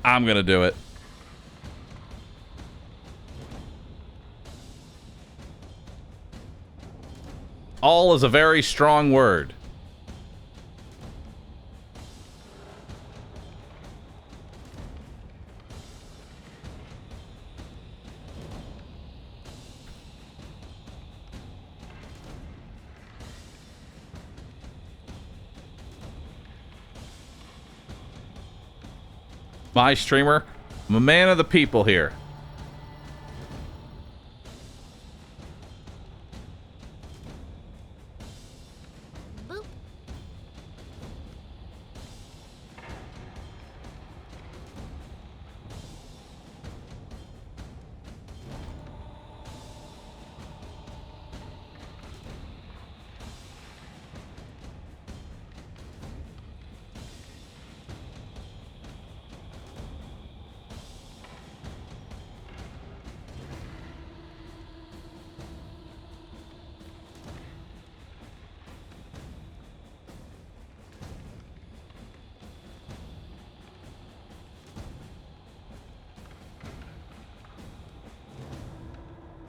I'm gonna do it. All is a very strong word. My streamer, I'm a man of the people here. Boop.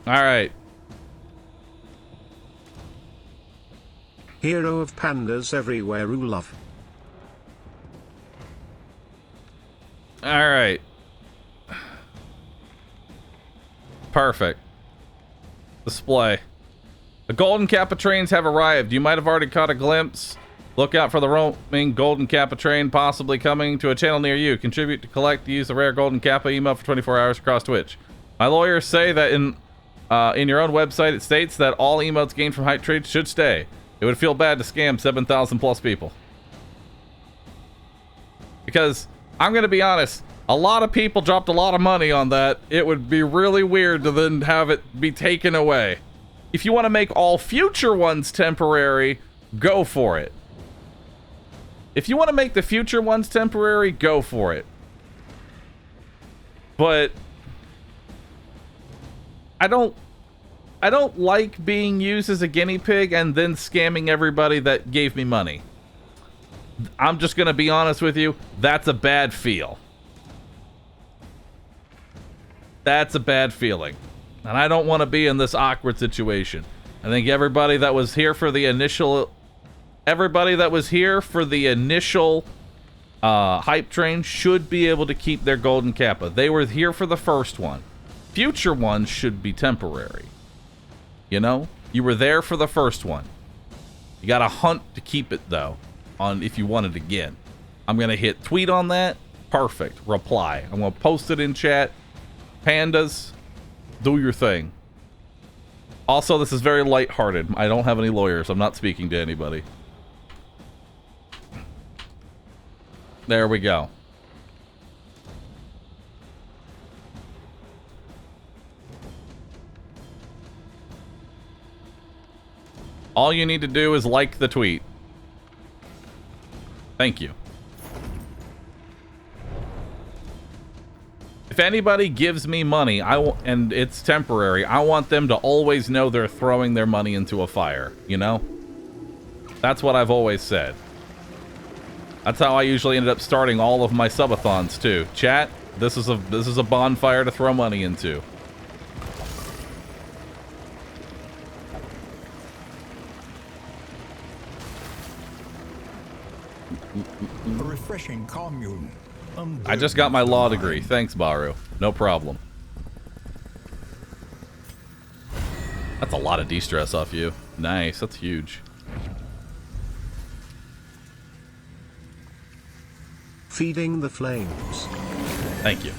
All right. Hero of pandas everywhere, who love. All right. Perfect. Display. The golden Kappa trains have arrived. You might have already caught a glimpse. Look out for the roaming golden Kappa train possibly coming to a channel near you. Contribute to collect to use the rare golden Kappa email for 24 hours across Twitch. My lawyers say that in your own website it states that all emotes gained from hype trades should stay. It would feel bad to scam 7,000 plus people. Because, I'm going to be honest, a lot of people dropped a lot of money on that. It would be really weird to then have it be taken away. If you want to make all future ones temporary, go for it. If you want to make the future ones temporary, go for it. But I don't like being used as a guinea pig and then scamming everybody that gave me money. I'm just going to be honest with you. That's a bad feel. That's a bad feeling. And I don't want to be in this awkward situation. I think everybody that was here for the initial... hype train should be able to keep their golden Kappa. They were here for the first one. Future ones should be temporary. You know? You were there for the first one. You gotta hunt to keep it, though, on if you want it again. I'm gonna hit tweet on that. Perfect. Reply. I'm gonna post it in chat. Pandas, do your thing. Also, this is very lighthearted. I don't have any lawyers. I'm not speaking to anybody. There we go. All you need to do is like the tweet. Thank you. If anybody gives me money, and it's temporary, I want them to always know they're throwing their money into a fire, you know? That's what I've always said. That's how I usually ended up starting all of my subathons too. Chat, this is a bonfire to throw money into. A refreshing commune. I just got my law degree. Thanks, Bahroo. No problem. That's a lot of de-stress off you. Nice, that's huge. Feeding the flames. Thank you.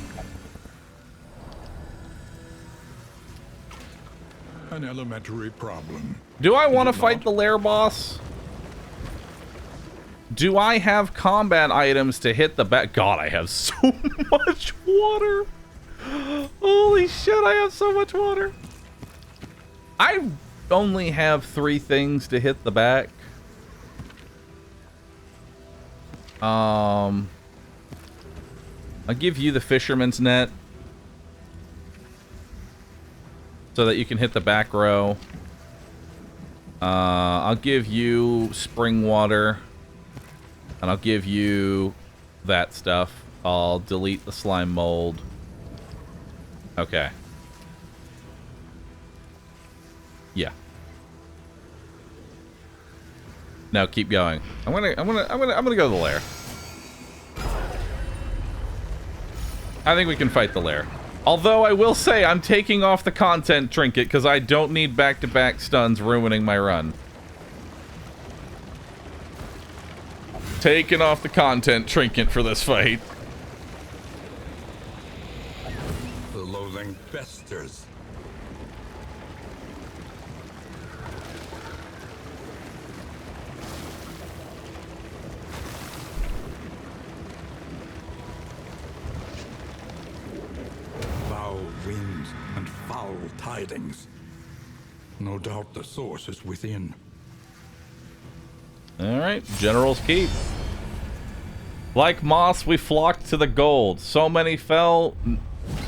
An elementary problem. Do I want to fight the lair boss? Do I have combat items to hit the back? God, I have so much water. Holy shit, I have so much water. I only have 3 things to hit the back. I'll give you the fisherman's net so that you can hit the back row. I'll give you spring water. And I'll give you that stuff. I'll delete the slime mold. Okay. Yeah. Now keep going. I'm gonna go to the lair. I think we can fight the lair. Although I will say I'm taking off the content trinket because I don't need back-to-back stuns ruining my run. Taking off the content trinket for this fight. The loathing festers. Foul winds and foul tidings. No doubt the source is within. Alright, General's Keep. Like moss, we flocked to the gold. So many fell,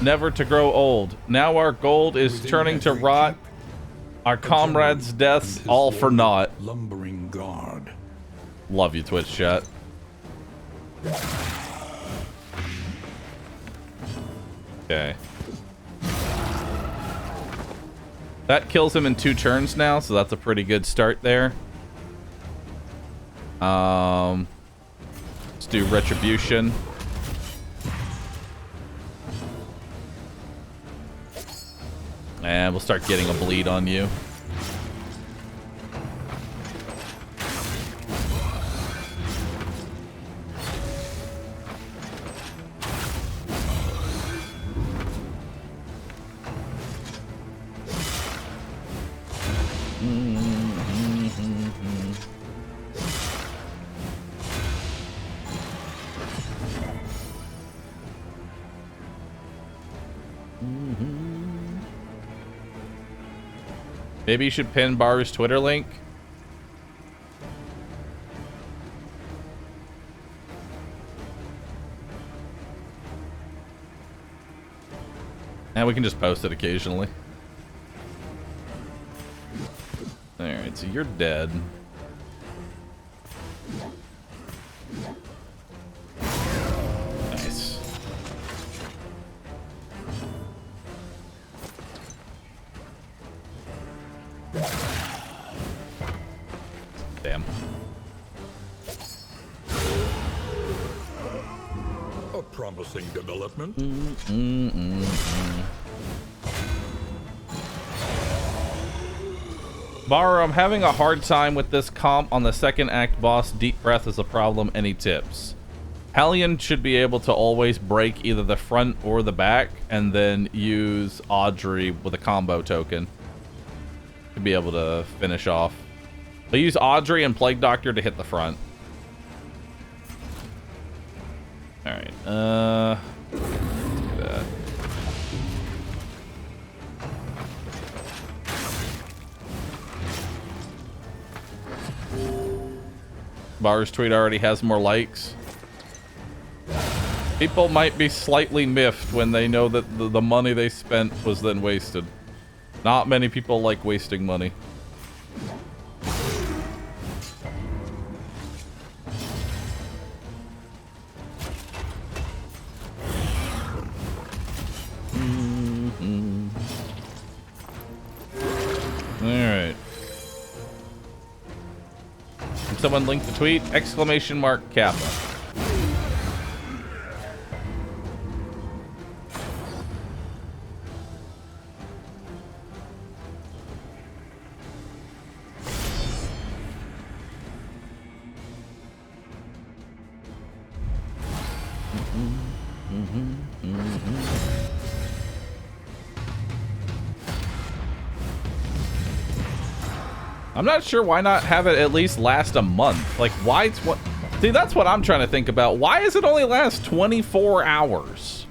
never to grow old. Now our gold is turning to rot. Our comrades' deaths, all for naught. Lumbering guard. Love you, Twitch chat. Okay. That kills him in 2 turns now, so that's a pretty good start there. Let's do Retribution. And we'll start getting a bleed on you. Maybe you should pin Bahroo's Twitter link. And we can just post it occasionally. Alright, so you're dead. Nice. Damn. A promising development. Bahroo, I'm having a hard time with this comp on the second act boss. Deep breath is a problem. Any tips? Hellion should be able to always break either the front or the back, and then use Audrey with a combo token to be able to finish off. They use Audrey and Plague Doctor to hit the front. Alright, let's do that. Bahroo's tweet already has more likes. People might be slightly miffed when they know that the money they spent was then wasted. Not many people like wasting money. Alright. Can someone link the tweet? Exclamation mark Kappa. I'm not sure why not have it at least last a month. Like, why it's what? See, that's what I'm trying to think about. Why does it only last 24 hours?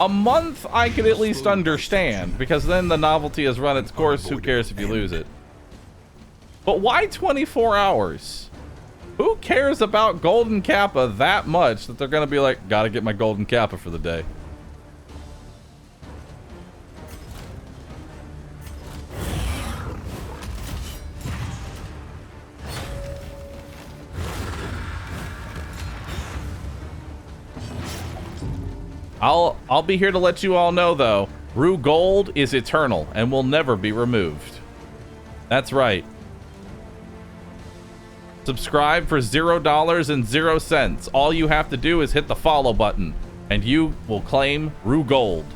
A month I could at least understand, because then the novelty has run its course. Who cares if you lose it? But why 24 hours? Who cares about Golden Kappa that much that they're gonna be like, gotta get my Golden Kappa for the day? I'll be here to let you all know, though. Rue Gold is eternal and will never be removed. That's right. Subscribe for $0.00. All you have to do is hit the follow button, and you will claim Rue Gold.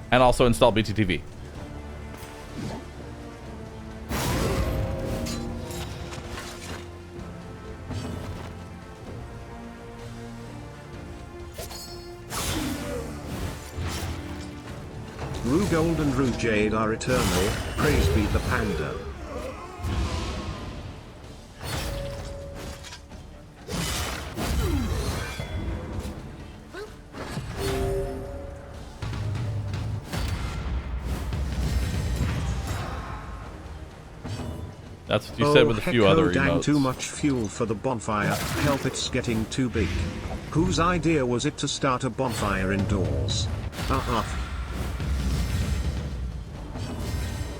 And also install BTTV. Rue Gold and Rue Jade are eternal, praise be the panda. That's what you said with a few other dang, emotes. too much fuel for the bonfire, help it's getting too big. Whose idea was it to start a bonfire indoors?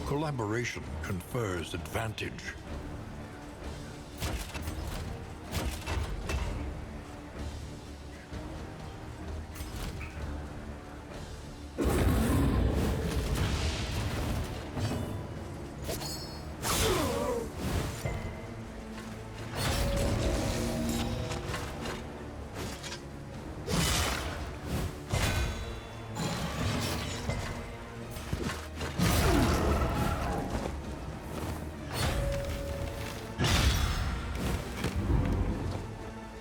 Collaboration confers advantage.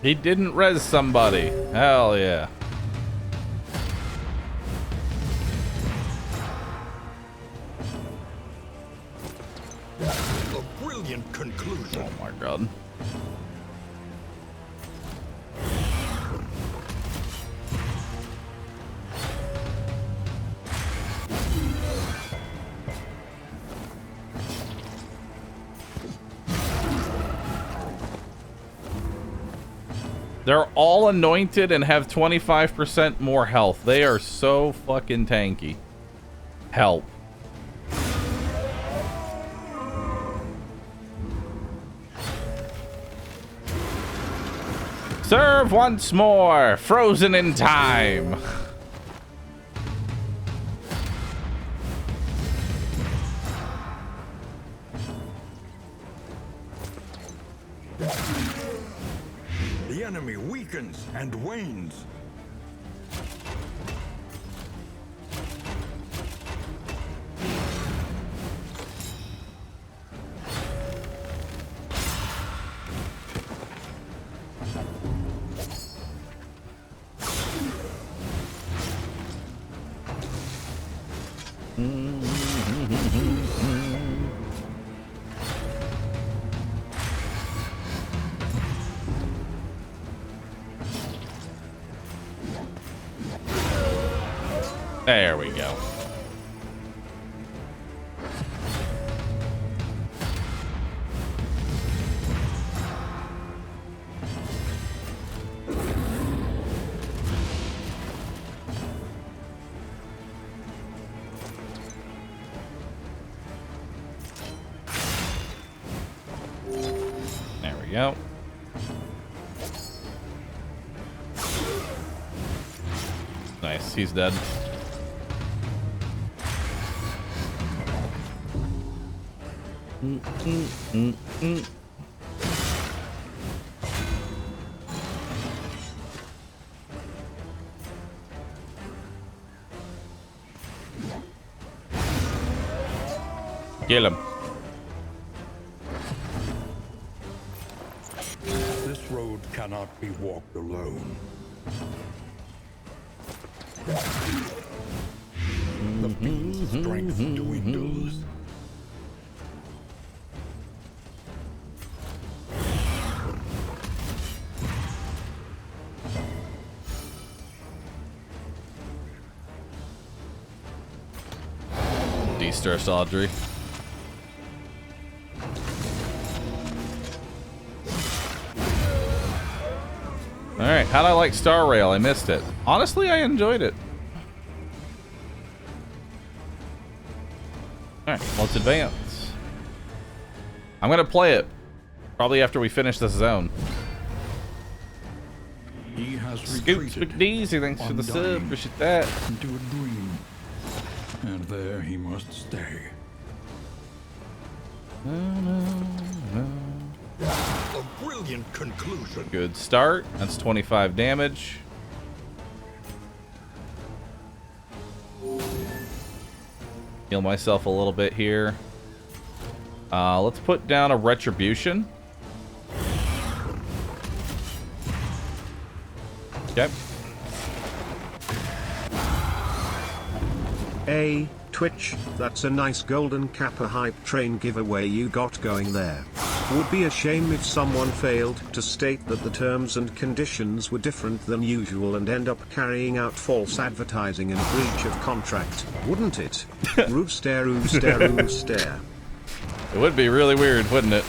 He didn't res somebody. Hell yeah. A brilliant conclusion. Oh my god. They're all anointed and have 25% more health. They are so fucking tanky. Help. Serve once more. Frozen in time. The enemy weakens and wanes. There we go. There we go. Nice, he's dead. Kill him. This road cannot be walked alone. The beast's strength dwindles. De-stress Audrey. Alright, how'd I like Star Rail? I missed it. Honestly, I enjoyed it. Alright, let's advance. I'm gonna play it. Probably after we finish this zone. He has Scoops retreated, McDeasy, thanks for the sub. undying, Appreciate that. into a dream. And there he must stay. A brilliant conclusion. Good start. That's 25 damage. Heal myself a little bit here. Let's put down a retribution. Okay. Hey, Twitch, that's a nice golden Kappa hype train giveaway you got going there. Would be a shame if someone failed to state that the terms and conditions were different than usual and end up carrying out false advertising and breach of contract, wouldn't it? Rooster, rooster, rooster. It would be really weird, wouldn't it?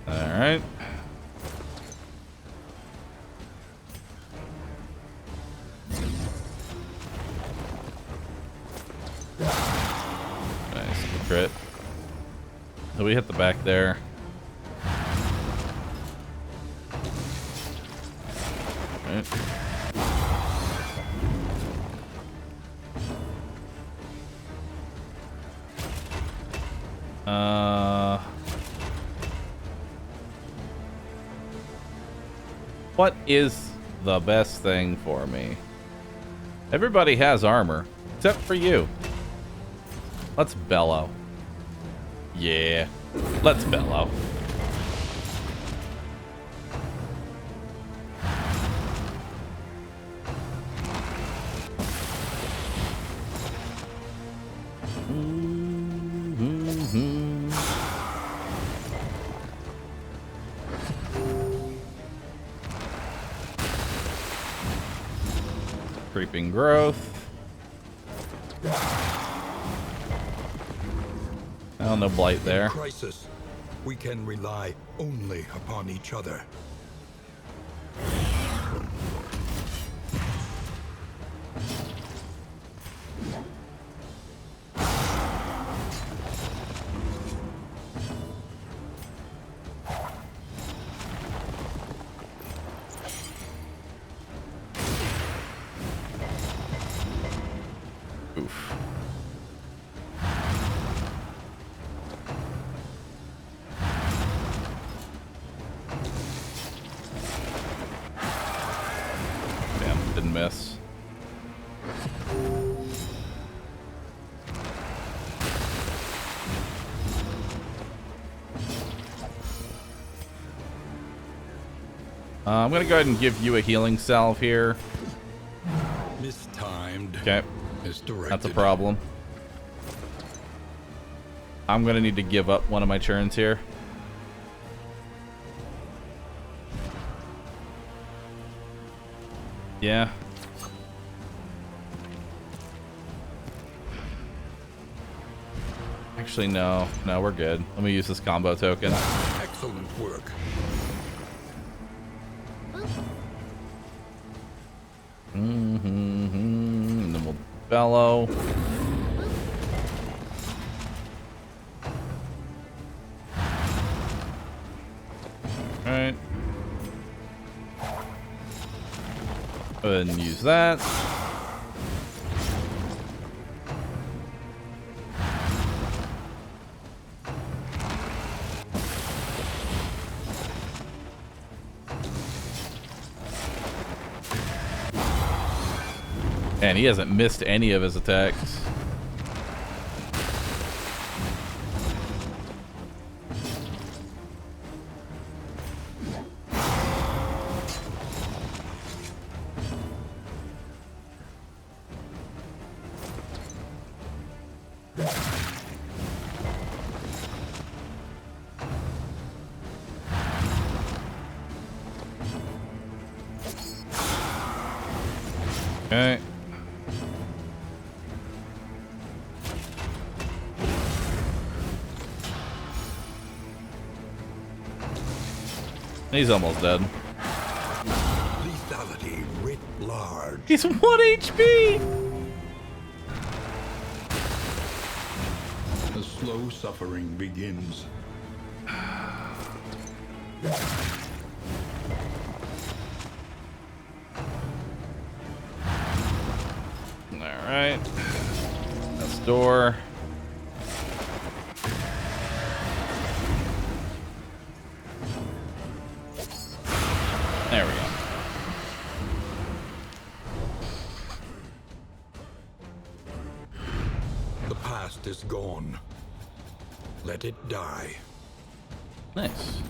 Alright. Nice crit. So we hit the back there. Right. What is the best thing for me? Everybody has armor, except for you. Let's bellow. Yeah, let's bellow. Creeping growth. Oh, no blight there. In crisis, we can rely only upon each other. Oof. Damn, didn't miss. I'm gonna go ahead and give you a healing salve here. Mistimed. Okay. Misdirected. That's a problem. I'm gonna need to give up one of my turns here. Yeah. Actually, no. No, we're good. Let me use this combo token. Excellent work. And then we'll bellow. Alright. Go ahead and use that. And he hasn't missed any of his attacks. Okay. He's almost dead. Lethality writ large. He's 1 HP! The slow suffering begins. Alright. That's door. There we go. The past is gone. Let it die. Nice.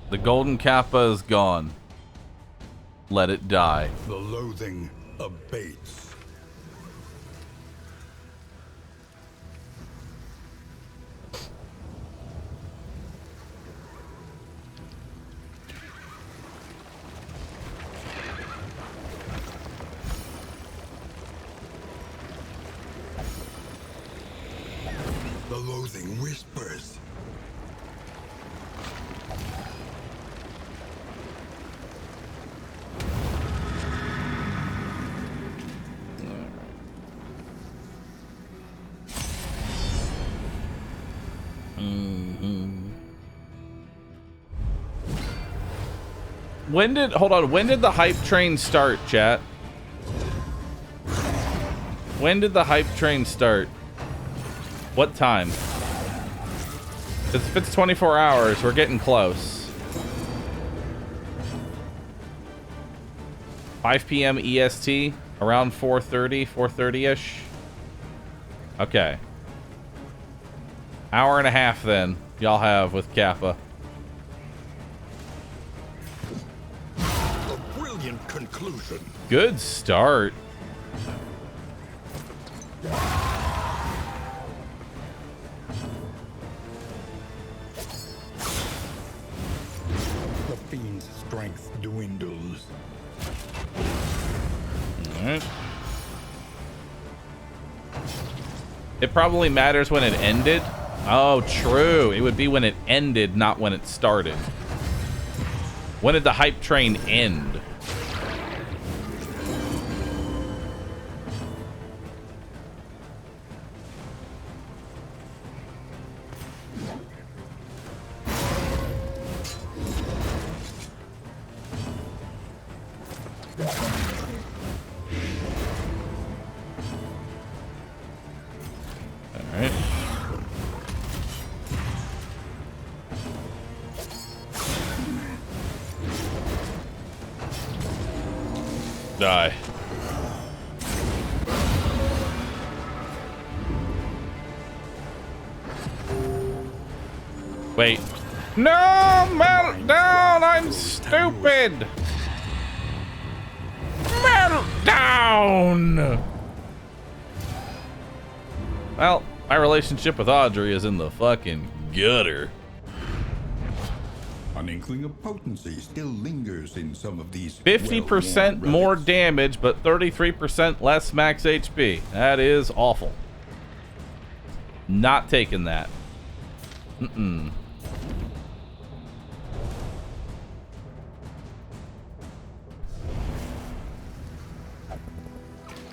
The golden kappa is gone. Let it die. The loathing abates. The loathing whispers. When did the hype train start, chat? When did the hype train start? What time? If it's 24 hours, we're getting close. 5 p.m. EST. Around 4:30, 4:30-ish. Okay. Hour and a half then, y'all have with Kappa. A brilliant conclusion. Good start. The fiend's strength dwindles. Alright. It probably matters when it ended. Oh, true. It would be when it ended, not when it started. When did the hype train end? Alright. Die. Wait. No! Meltdown! I'm stupid! Meltdown! Well, my relationship with Audrey is in the fucking gutter. An inkling of potency still lingers in some of these 50% well-worn more relics. damage, but 33% less max HP. That is awful. Not taking that. Mm-mm.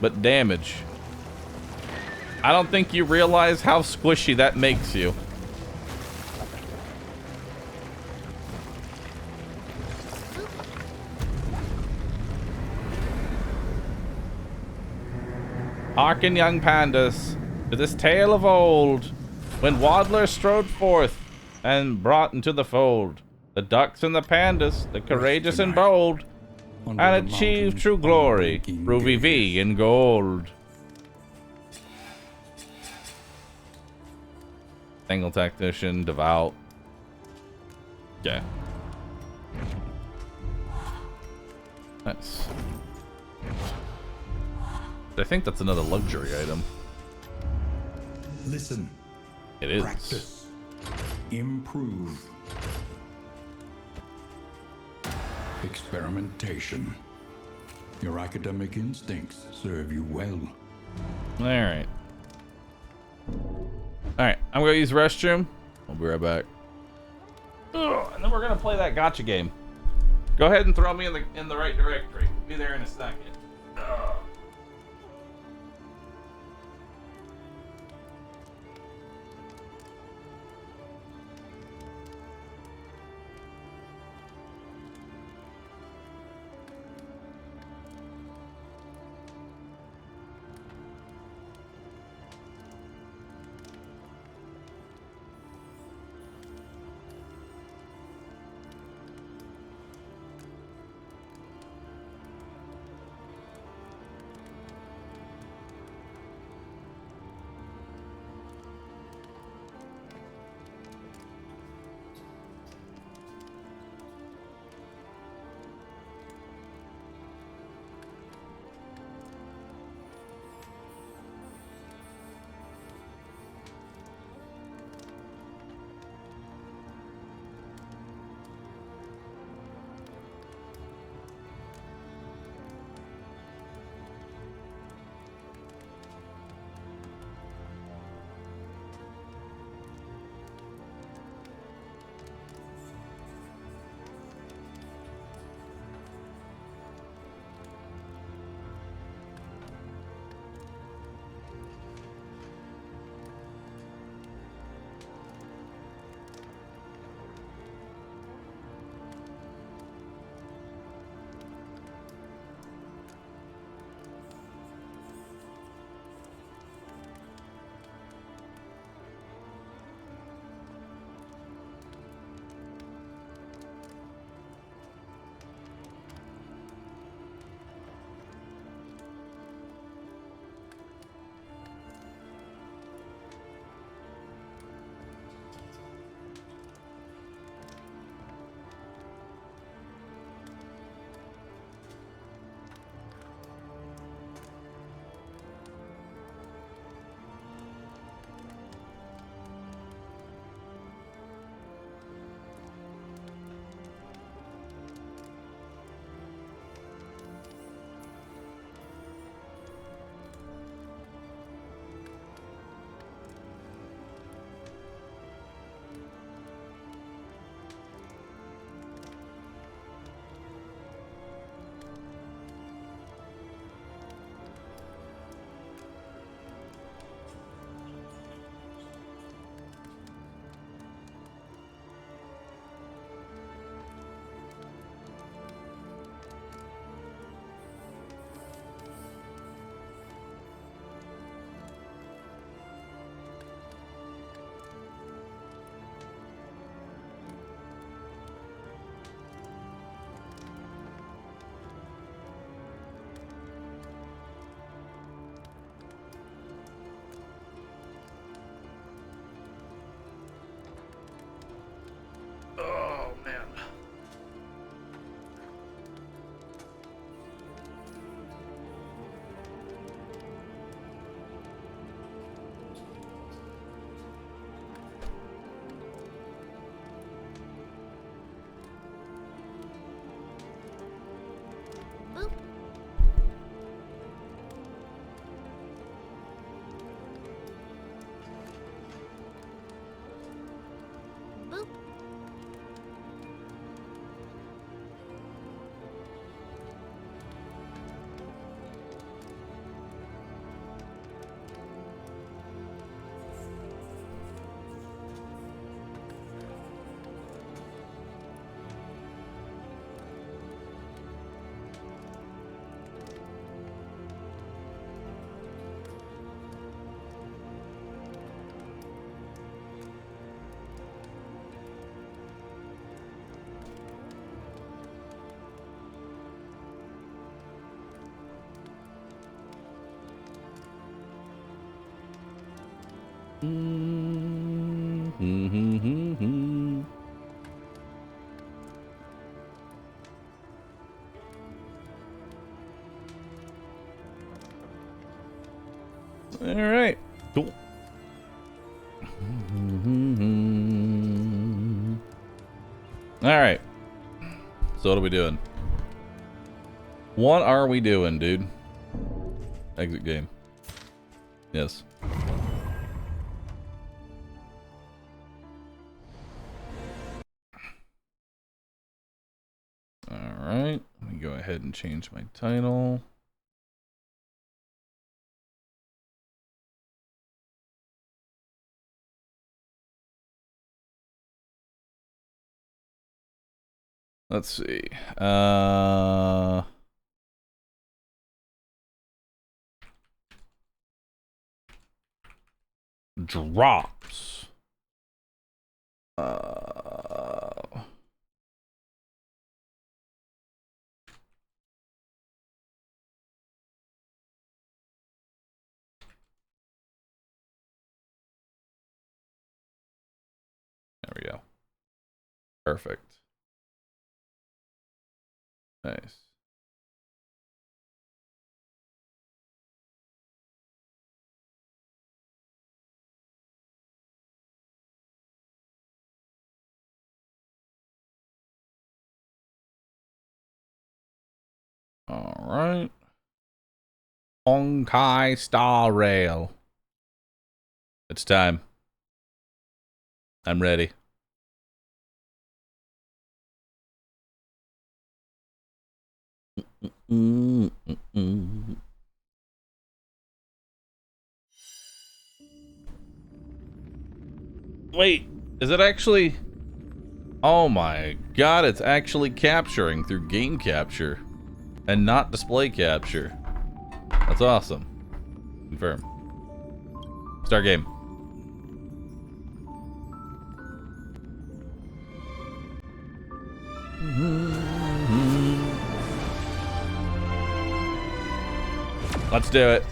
But damage. I don't think you realize how squishy that makes you. Hearken, young pandas, to this tale of old, when waddlers strode forth and brought into the fold the ducks and the pandas, the courageous and bold, Under and the achieve mountain's true glory unblinking through gaze. VV in gold. Single tactician, devout. Okay. Nice. I think that's another luxury item. Listen. It is. Practice. Improve. Experimentation. Your academic instincts serve you well. Alright. Alright, I'm gonna use the restroom. I'll be right back. Ugh, and then we're gonna play that gotcha game. Go ahead and throw me in the right directory. Be there in a second. Ugh. All right, cool. All right. So what are we doing? What are we doing, dude? Exit game. Yes. All right. Let me go ahead and change my title. Let's see. Drops. There we go. Perfect. Nice. All right. Honkai Star Rail. It's time. I'm ready. Wait, is it actually? Oh my god, it's actually capturing through game capture and not display capture. That's awesome. Confirm. Start game. Let's do it.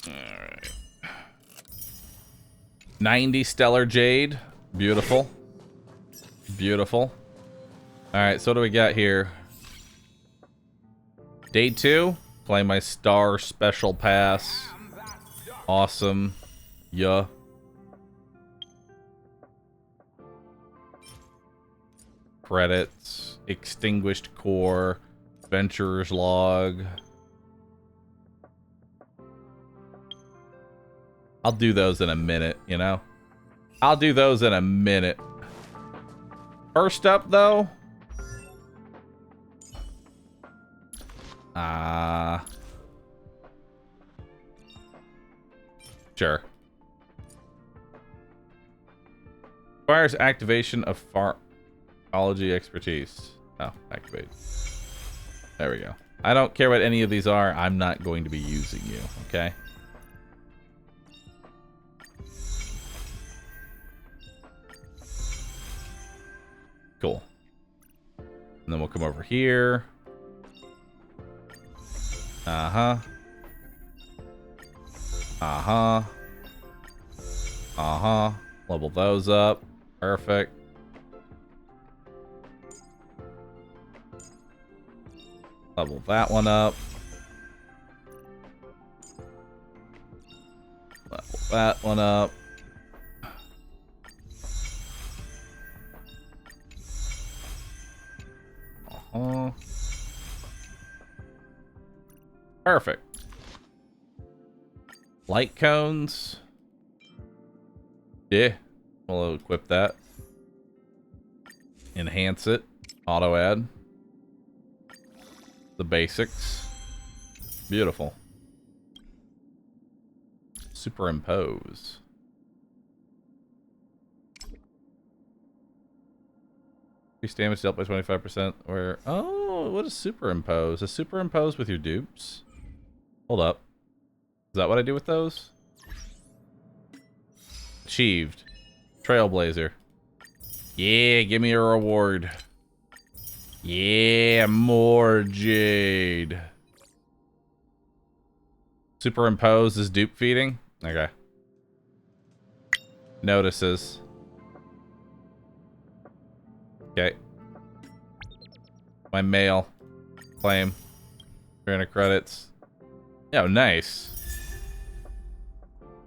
All right. 90 Stellar Jade. Beautiful. Beautiful. All right, so what do we got here? Day 2. Play my Star Special Pass. Awesome. Yeah. Credits. Extinguished Core. Adventurer's Log. I'll do those in a minute, you know? I'll do those in a minute. First up, though. Sure. Requires activation of pharmacology expertise. Oh, activate. There we go. I don't care what any of these are. I'm not going to be using you, okay? Cool. And then we'll come over here. Uh-huh. Uh-huh. Uh-huh. Level those up. Perfect. Level that one up. Level that one up. Uh-huh. Perfect. Light cones. Yeah. We'll equip that. Enhance it. Auto add. The basics. Beautiful. Superimpose. Increase damage dealt by 25%. Where? Oh, what is superimpose? Is superimpose with your dupes? Hold up. Is that what I do with those? Achieved. Trailblazer. Yeah, give me a reward. Yeah, more jade. Superimpose is dupe feeding? Okay. Notices. Okay. My mail. Claim. 300 credits. Oh, nice.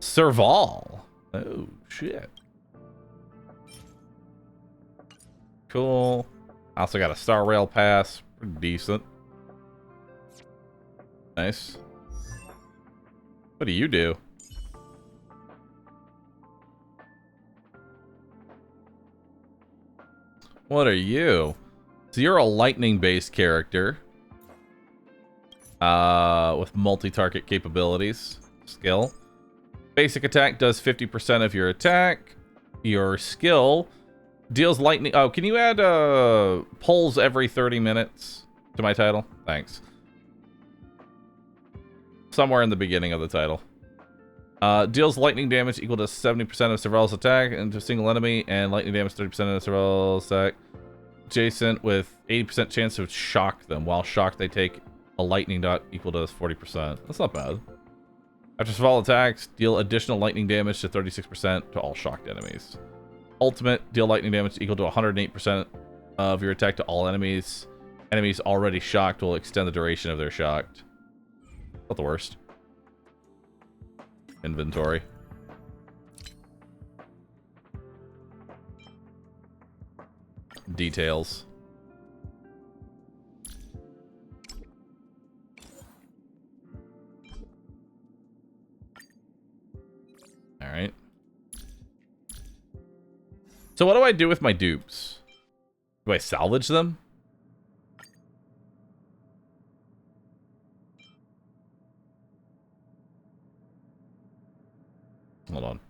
Serval. Oh, shit. Cool. I also got a Star Rail pass. Pretty decent. Nice. What do you do? What are you? So you're a lightning-based character. With multi-target capabilities. Skill. Basic attack does 50% of your attack. Your skill deals lightning... Oh, can you add pulls every 30 minutes to my title? Thanks. Somewhere in the beginning of the title. Deals lightning damage equal to 70% of Serval's attack into a single enemy, and lightning damage 30% of Serval's attack. Adjacent with 80% chance to shock them. While shocked, they take a lightning dot equal to 40%. That's not bad. After Serval attacks, deal additional lightning damage to 36% to all shocked enemies. Ultimate, deal lightning damage equal to 108% of your attack to all enemies. Enemies already shocked will extend the duration of their shocked. Not the worst. Inventory. Details. All right. So what do I do with my dupes? Do I salvage them? Hold on.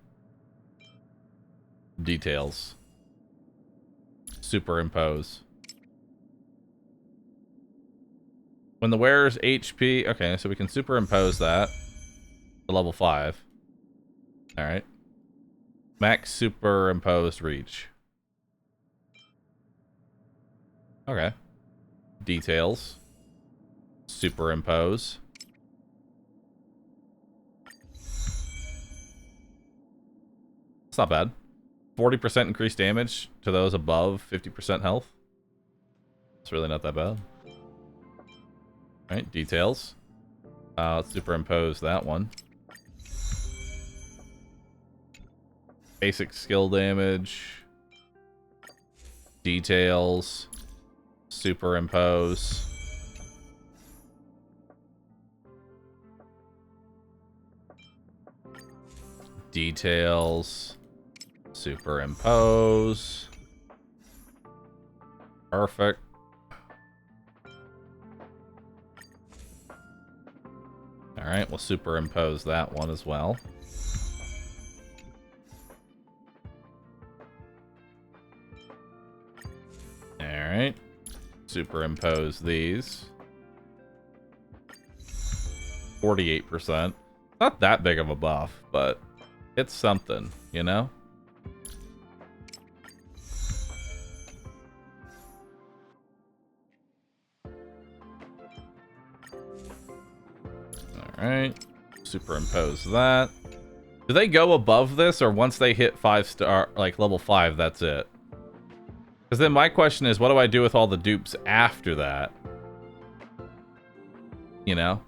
Details. Superimpose. When the wearer's HP... Okay, so we can superimpose that to level 5. Alright. Max superimposed reach. Okay. Details. Superimpose. It's not bad. 40% increased damage to those above 50% health. It's really not that bad. Alright, details. Let's superimpose that one. Basic skill damage. Details. Superimpose. Details. Superimpose. Perfect. Alright, we'll superimpose that one as well. Alright. Superimpose these. 48%. Not that big of a buff, but it's something, you know? Alright. Superimpose that. Do they go above this, or once they hit 5-star, like level 5, that's it? Because then my question is, what do I do with all the dupes after that? You know?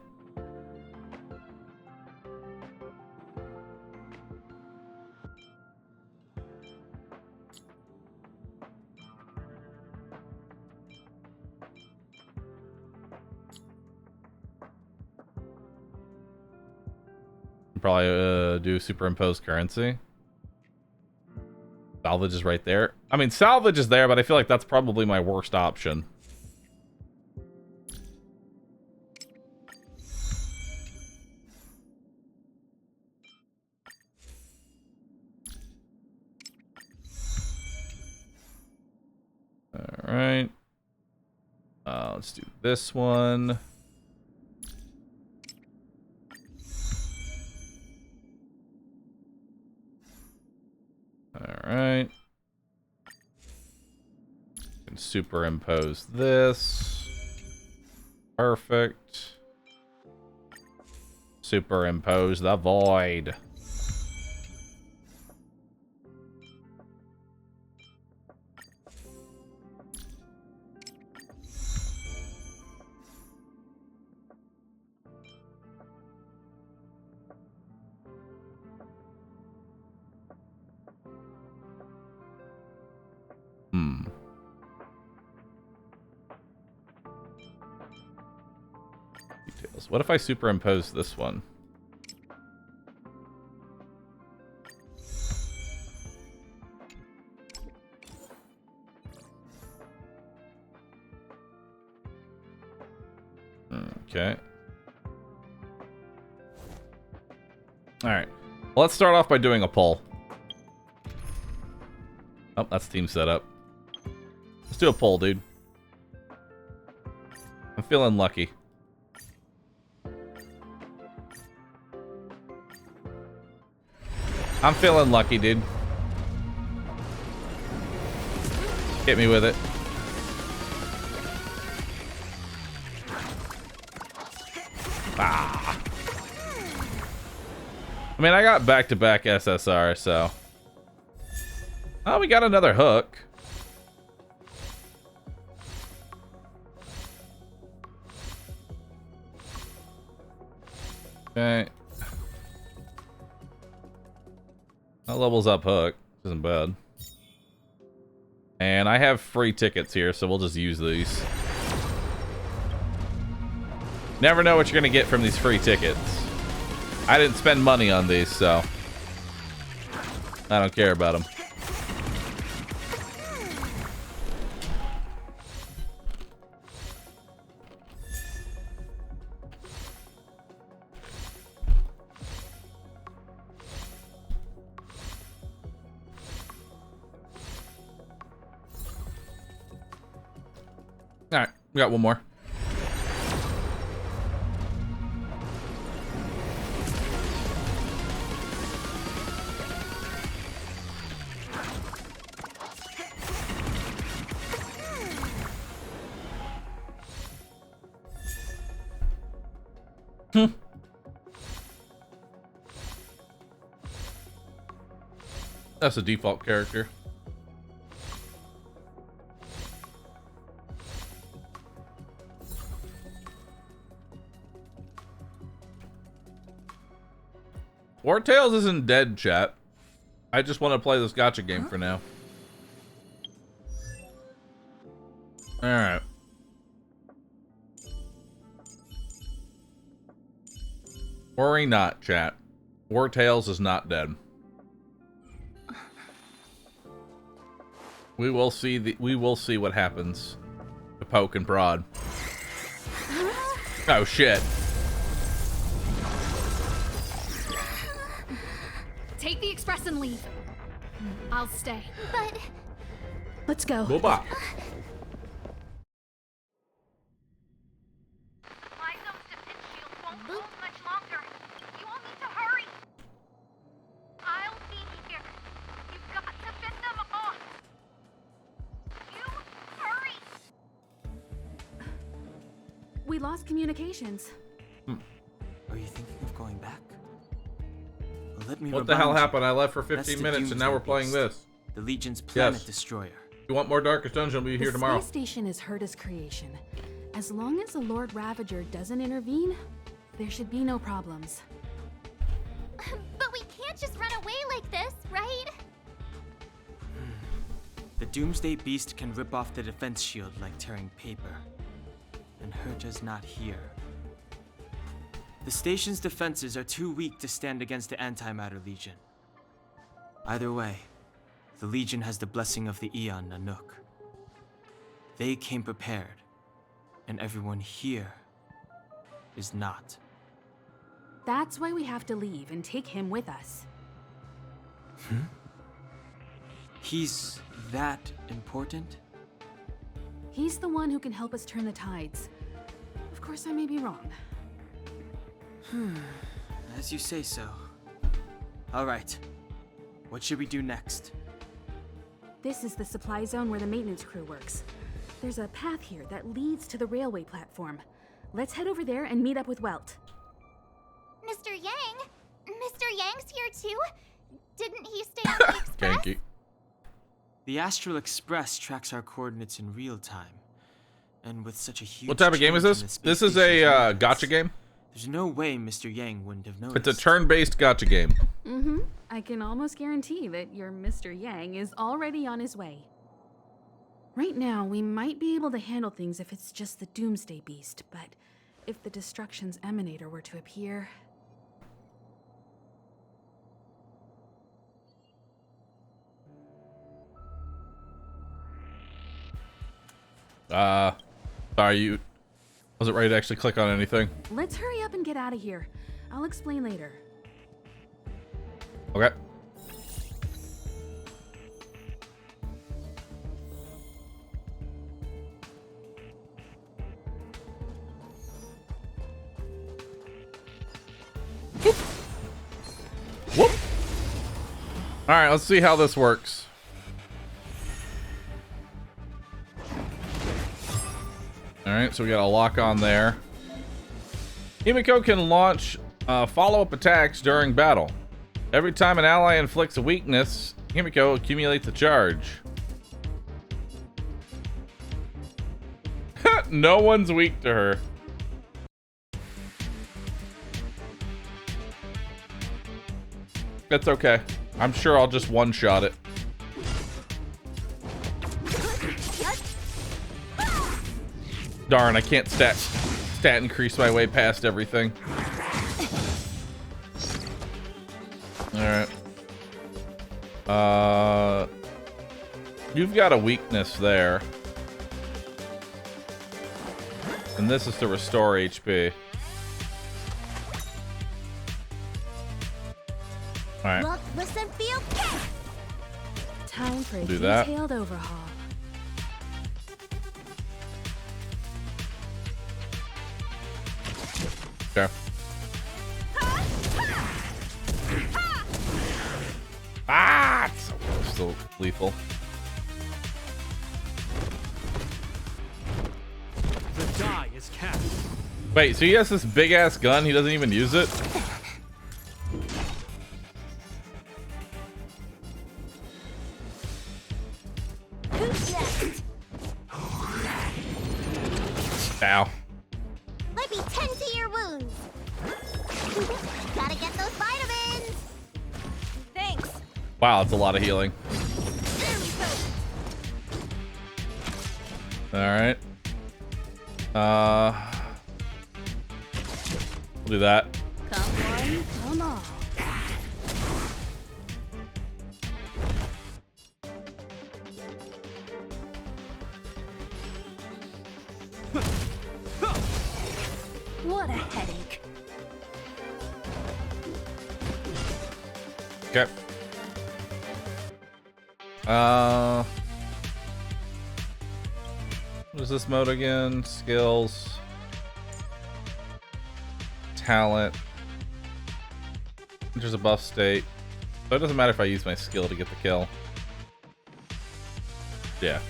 Probably do superimpose currency. Salvage is right there. I mean, salvage is there, but I feel like that's probably my worst option. All right. Let's do this one. Alright. superimpose this. Perfect. Superimpose the void. Details. What if I superimpose this one? Okay. Alright. Well, let's start off by doing a poll. Oh, that's team setup. Let's do a poll, dude. I'm feeling lucky. I'm feeling lucky, dude. Hit me with it. Ah. I mean, I got back-to-back SSR, so... Oh, we got another hook. Okay. That levels up hook. Isn't bad. And I have free tickets here, so we'll just use these. Never know what you're gonna get from these free tickets. I didn't spend money on these, so I don't care about them. All right, we got one more. That's a default character. War Tales isn't dead, chat. I just want to play this gacha game for now. Alright. Worry not, chat. War Tales is not dead. We will see what happens to poke and prod. Oh shit. Take the express and leave. I'll stay. But Let's go. Boba. My zone's defense shield won't hold much longer. You all need to hurry. I'll be here. You've got to fit them off. You hurry. We lost communications. Are you thinking of going back? Well, let me What the hell remind you, happened? I left for that's 15 the minutes and now we're playing Doomsday this. Beast, the Legion's planet Yes. destroyer. If you want more Darkest Dungeon, we'll be here tomorrow. The space station is Herta's creation. As long as the Lord Ravager doesn't intervene, there should be no problems. But we can't just run away like this, right? The Doomsday Beast can rip off the defense shield like tearing paper. And Herta's not here. The station's defenses are too weak to stand against the Antimatter Legion. Either way, the Legion has the blessing of the Aeon Nanook. They came prepared, and everyone here is not. That's why we have to leave and take him with us. He's that important? He's the one who can help us turn the tides. Of course, I may be wrong. As you say so. All right. What should we do next? This is the supply zone where the maintenance crew works. There's a path here that leads to the railway platform. Let's head over there and meet up with Welt. Mr. Yang? Mr. Yang's here too? Didn't he stay on the express? Thank you. The Astral Express tracks our coordinates in real time. And with such a huge What type of game is change this? in the space This is station's a movements, gacha game. There's no way Mr. Yang wouldn't have noticed. It's a turn-based gacha game. Mm-hmm. I can almost guarantee that your Mr. Yang is already on his way. Right now, we might be able to handle things if it's just the Doomsday Beast, but if the Destruction's Emanator were to appear... Sorry, you wasn't ready to actually click on anything. Let's hurry up and get out of here. I'll explain later. Okay. Whoop. All right, let's see how this works. All right, so we got a lock on there. Himiko can launch follow-up attacks during battle. Every time an ally inflicts a weakness, Himiko accumulates a charge. No one's weak to her. That's okay. I'm sure I'll just one-shot it. Darn, I can't stat increase my way past everything. Alright. You've got a weakness there. And this is to restore HP. Alright. Look, listen, feel, get! Time for a Do that. detailed overhaul. Okay. Ah! It's still lethal. The die is cast. Wait, so he has this big ass gun, he doesn't even use it? Who's next? Ow. Let me tend to your wounds. Gotta get those vitamins. Thanks. Wow, that's a lot of healing. Very good. Alright. We'll do that. Come on, come on. What a headache. Okay. What is this mode again? Skills. Talent. There's a buff state. So it doesn't matter if I use my skill to get the kill. Yeah.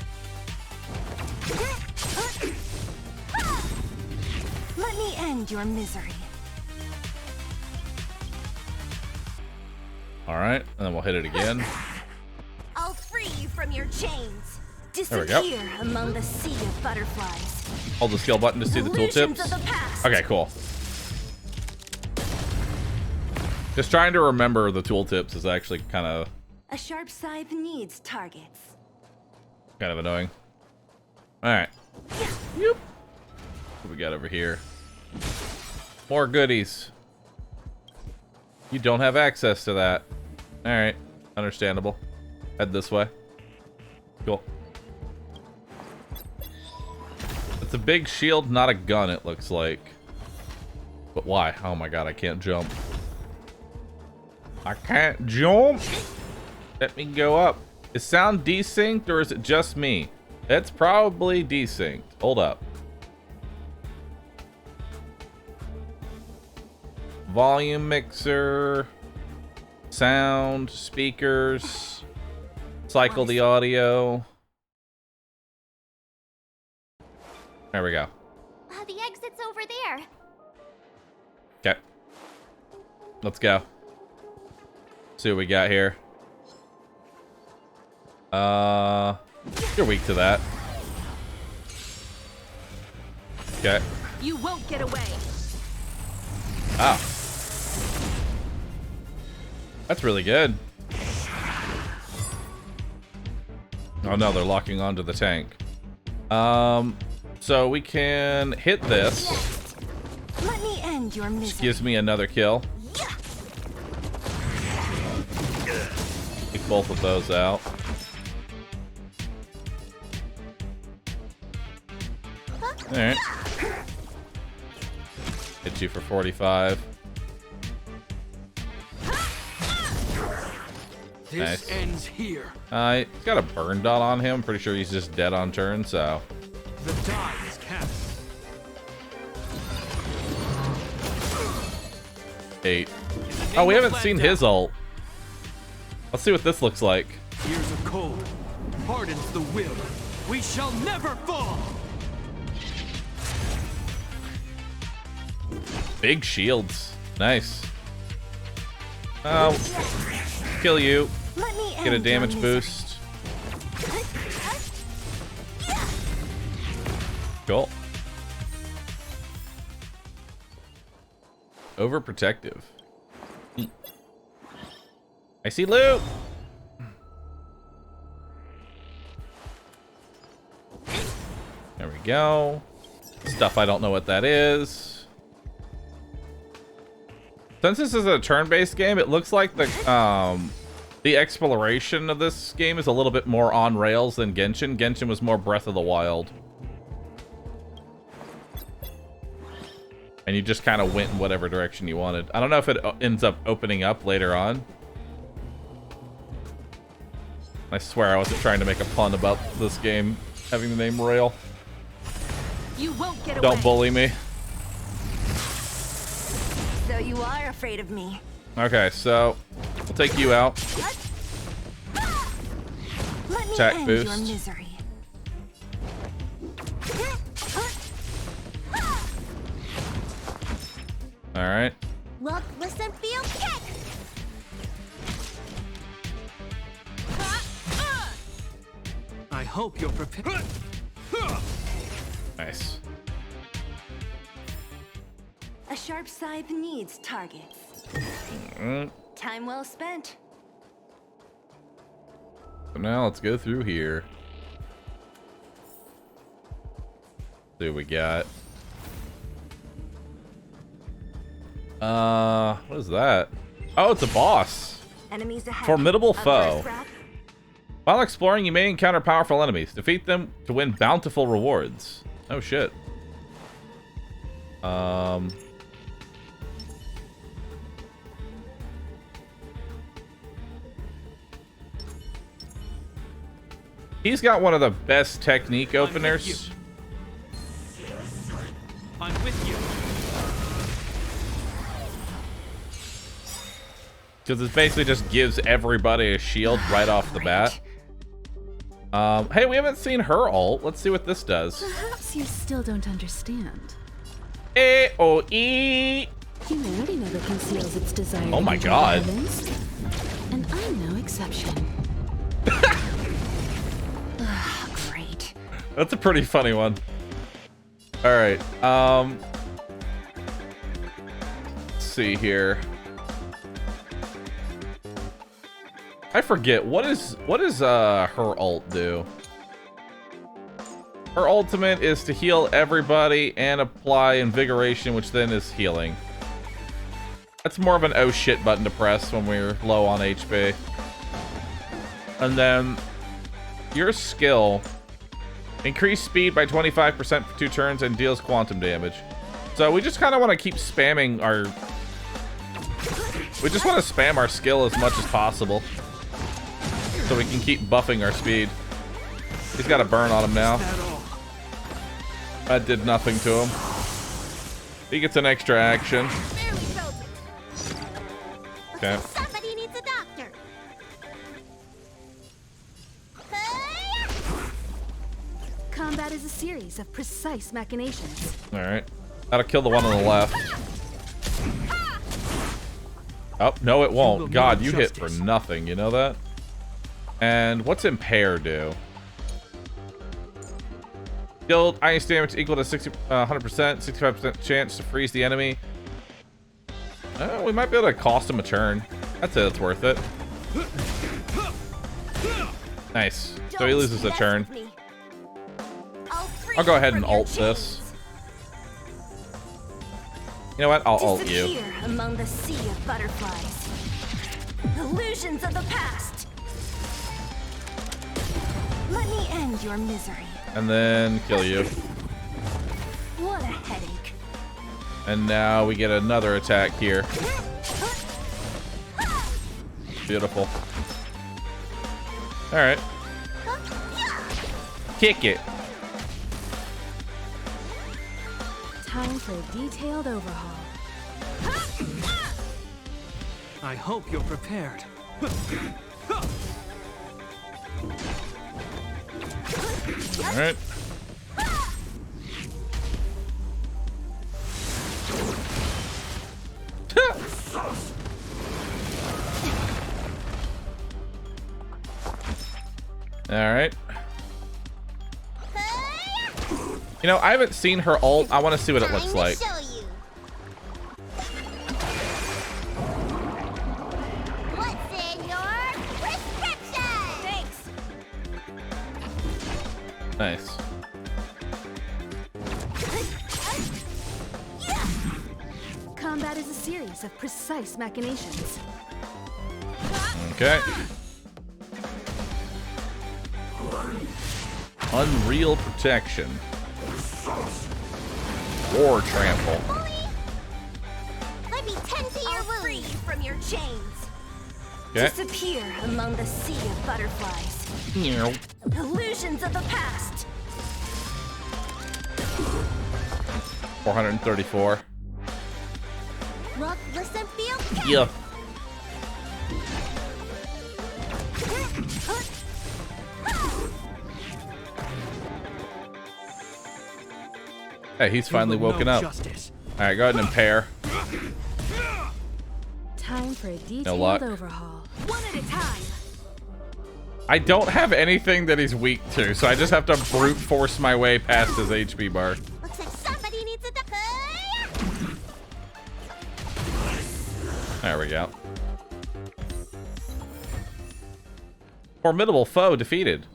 Let me end your misery. Alright, and then we'll hit it again. I'll free you from your chains. There we go. Disappear among the sea of butterflies. Hold the skill button to see the Illusions of tooltips. the past. Okay, cool. Just trying to remember the tooltips is actually kind of A sharp scythe needs targets. annoying. Alright. Yoop. What we got over here? More goodies. You don't have access to that. Alright. Understandable. Head this way. Cool. It's a big shield, not a gun, it looks like. But why? Oh my god, I can't jump. I can't jump! Let me go up. Is sound desynced or is it just me? It's probably desynced. Hold up. Volume mixer. Sound. Speakers. Cycle the audio. There we go. The exit's over there. Okay. Let's go. See what we got here. You're weak to that. Okay. You won't get away. Ah. That's really good. Oh no, they're locking onto the tank. So we can hit this. Let me end your misery. Which gives me another kill. Take both of those out. Alright. Hit you for 45. This ends here. He's got a burn dot on him. Pretty sure he's just dead on turn, so. The die is cast. 8. Oh, we haven't seen his ult. Let's see what this looks like. Years of cold hardens the will. We shall never fall. Big shields. Nice. Kill you. Get a damage boost. Cool. Overprotective. I see loot. There we go. Stuff I don't know what that is. Since this is a turn-based game, it looks like the exploration of this game is a little bit more on rails than Genshin. Genshin was more Breath of the Wild. And you just kind of went in whatever direction you wanted. I don't know if it ends up opening up later on. I swear I wasn't trying to make a pun about this game having the name Rail. You won't get away. Don't bully me. So you are afraid of me. Okay, so we'll take you out. Let me Attack end boost. your misery. All right. Look, listen, feel, kick. I hope you're prepared. Nice. A sharp scythe needs targets. Time well spent. So now let's go through here. See what we got. What is that? Oh, it's a boss. Enemies ahead. Formidable Up foe. first, Rat. While exploring, you may encounter powerful enemies. Defeat them to win bountiful rewards. Oh shit. He's got one of the best technique openers. I'm with you. Because it basically just gives everybody a shield right off the bat. Hey, we haven't seen her ult. Let's see what this does. Perhaps you still don't understand. AOE! Humanity never conceals its desire. Oh my to control god. others, and I'm no exception. Great. That's a pretty funny one. Alright, let's see here. I forget, what does her ult do? Her ultimate is to heal everybody and apply invigoration, which then is healing. That's more of an oh shit button to press when we're low on HP. And then your skill, increase speed by 25% for 2 turns and deals quantum damage. So we just kind of want to keep spamming our... We just want to spam our skill as much as possible, so we can keep buffing our speed. He's got a burn on him now. That did nothing to him. He gets an extra action. Barely felt it. Okay. Somebody needs a doctor. Combat is a series of precise machinations. All right. Gotta kill the one on the left. Oh, no, it won't. God, you hit for nothing. You know that? And what's Impair do? Deal ice damage equal to 100%, 65% chance to freeze the enemy. We might be able to cost him a turn. I'd say that's worth it. Nice. So he loses a turn. I'll go ahead and ult this. You know what? I'll ult you. Disappear among the sea of butterflies. Illusions of the past. Let me end your misery. And then kill you. What a headache. And now we get another attack here. Beautiful. All right. Kick it. Time for a detailed overhaul. I hope you're prepared. All right. All right. You know, I haven't seen her ult. I want to see what it looks like. Show you. What's in your prescription? Thanks. Nice. Combat is a series of precise machinations. Okay. Unreal protection. War trample. Let me tend to your wounds. Free from your chains. Okay. Disappear among the sea of butterflies. Illusions of the past. 434. Look, listen, feel. Yeah. Hey, he's finally woken up. All right, go ahead and impair. Time for a detailed luck. overhaul. One at a time. I don't have anything that he's weak to, so I just have to brute force my way past his HP bar. Looks like somebody needs a duck. There we go. Formidable foe defeated.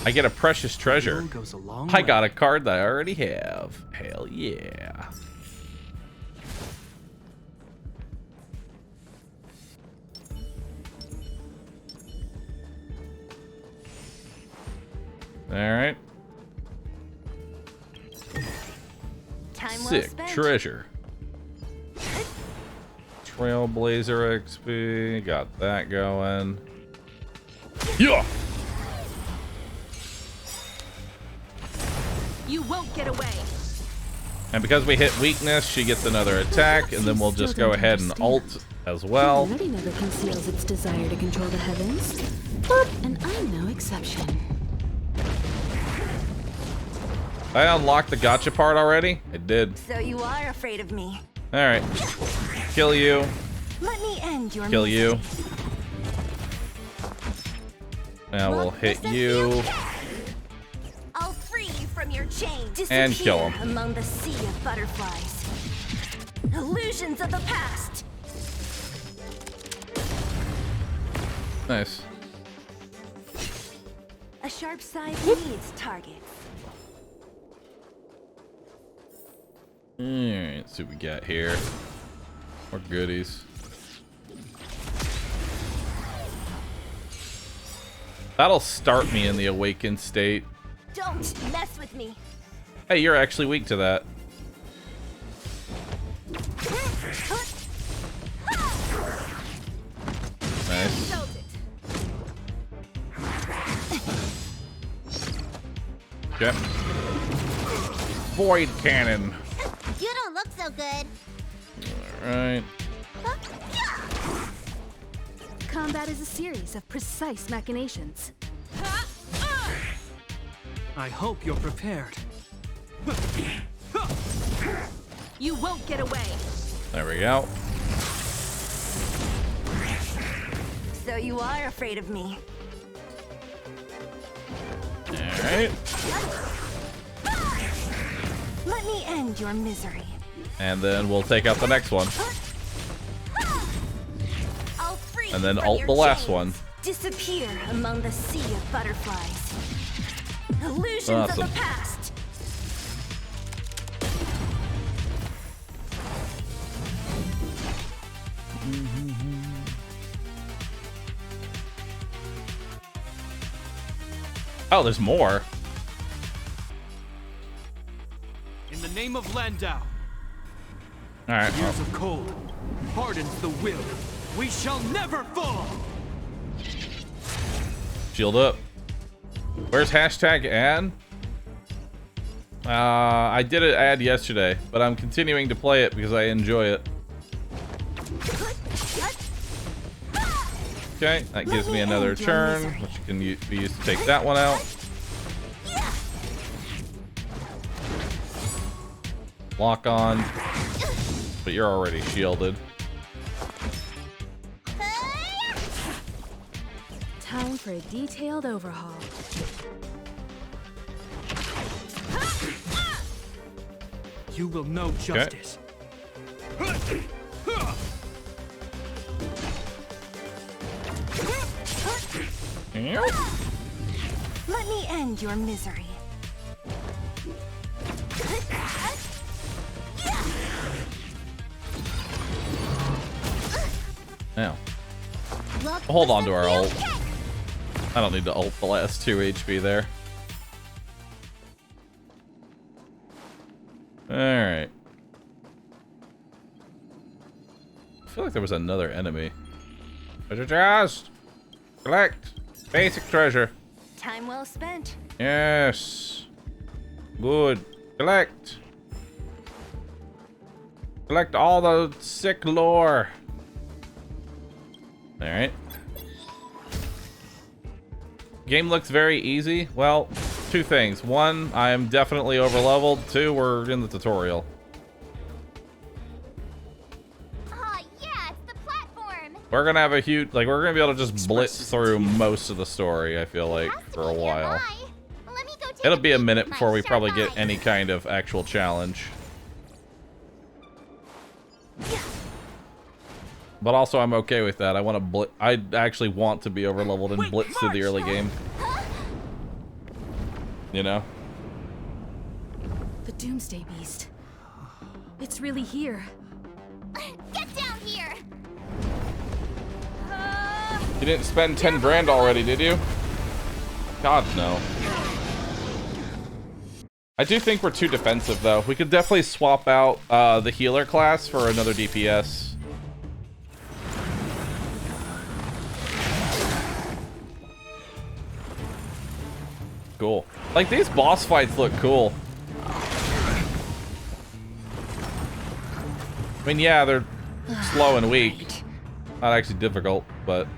I get a precious treasure. Goes a long I way. got a card that I already have. Hell yeah. All right. Time well Sick spent. treasure. Trailblazer XP. Got that going. Yeah. You won't get away. And because we hit weakness, she gets another attack, and then we'll just go ahead and ult as well. Humanity never conceals its desire to control the heavens. And I'm no exception. I unlocked the gotcha part already? I did. So you are afraid of me. Alright. Kill you. Let me end your Kill you. misery. Now we'll hit you. I'll free you from your chains. And kill him. Among the sea of butterflies. Illusions of the past. Nice. A sharp side needs targets. Alright, let's see what we got here. More goodies. That'll start me in the awakened state. Don't mess with me. Hey, you're actually weak to that. Nice. Okay. Void cannon. You don't look so good. Alright. Combat is a series of precise machinations. I hope you're prepared. You won't get away. There we go. So you are afraid of me. Alright. Let me end your misery. And then we'll take out the next one. I'll free And then you from ult your the last chains. one. Disappear among the sea of butterflies. Illusions Awesome. of the past. Oh, there's more. In the name of Landau, Alright. years of cold hardens the will. We shall never fall. Shield up. Where's hashtag ad? I did an ad yesterday, but I'm continuing to play it because I enjoy it. Okay, that gives me another turn, which can be used to take that one out. Lock on, but you're already shielded. Time for a detailed overhaul. You will know justice. Let me end your misery. Now, hold on to our ult. I don't need to ult the last 2 HP there. Alright. I feel like there was another enemy. Treasure chest! Collect! Basic treasure. Time well spent. Yes. Good. Collect. Collect all the sick lore. Alright. Game looks very easy. Well, 2 things. 1, I am definitely overleveled. 2, we're in the tutorial. Oh yeah, it's the platform. We're gonna have a huge, like, we're gonna be able to just blitz through most of the story, I feel like, for a while. Let me go take It'll be a peek minute with my before we sharp probably get eyes. any kind of actual challenge. But also, I'm okay with that. I want to blitz. I actually want to be overleveled and blitz through the early game. You know? The Doomsday Beast. It's really here. Get down here. You didn't spend 10 grand already, did you? God, no. I do think we're too defensive, though. We could definitely swap out the healer class for another DPS. Cool. Like, these boss fights look cool. I mean, yeah, they're slow and weak. Not actually difficult, but...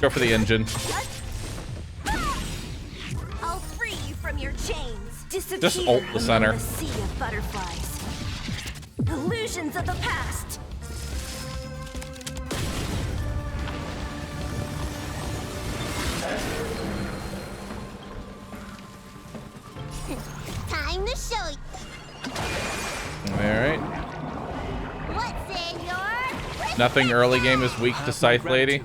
Go for the engine. I'll free you from your chains. Disappear Just ult the center. among the sea of butterflies. Illusions of the past. Time to show you. Alright. What's in your... Nothing early game is weak to Scythe Lady.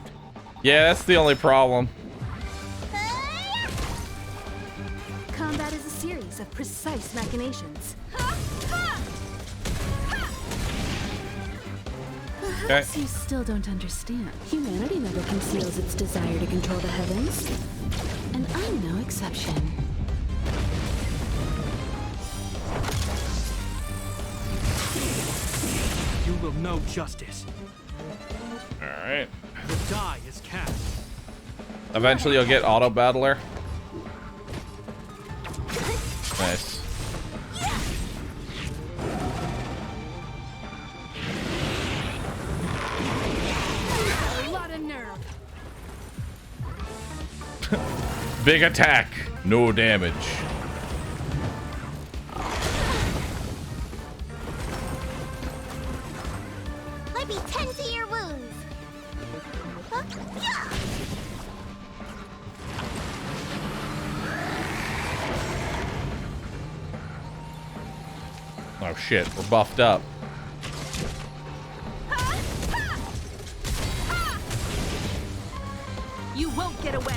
Yeah, that's the only problem. Combat is a series of precise machinations. Perhaps you still don't understand. Humanity never conceals its desire to control the heavens. And I'm no exception. You will know justice. Alright. The die is cast. Eventually you'll get Auto Battler. Nice. A lot of nerve. deserve. Big attack, no damage. Let me tend to your wounds. Huh? Yeah. Oh shit, we're buffed up. You won't get away.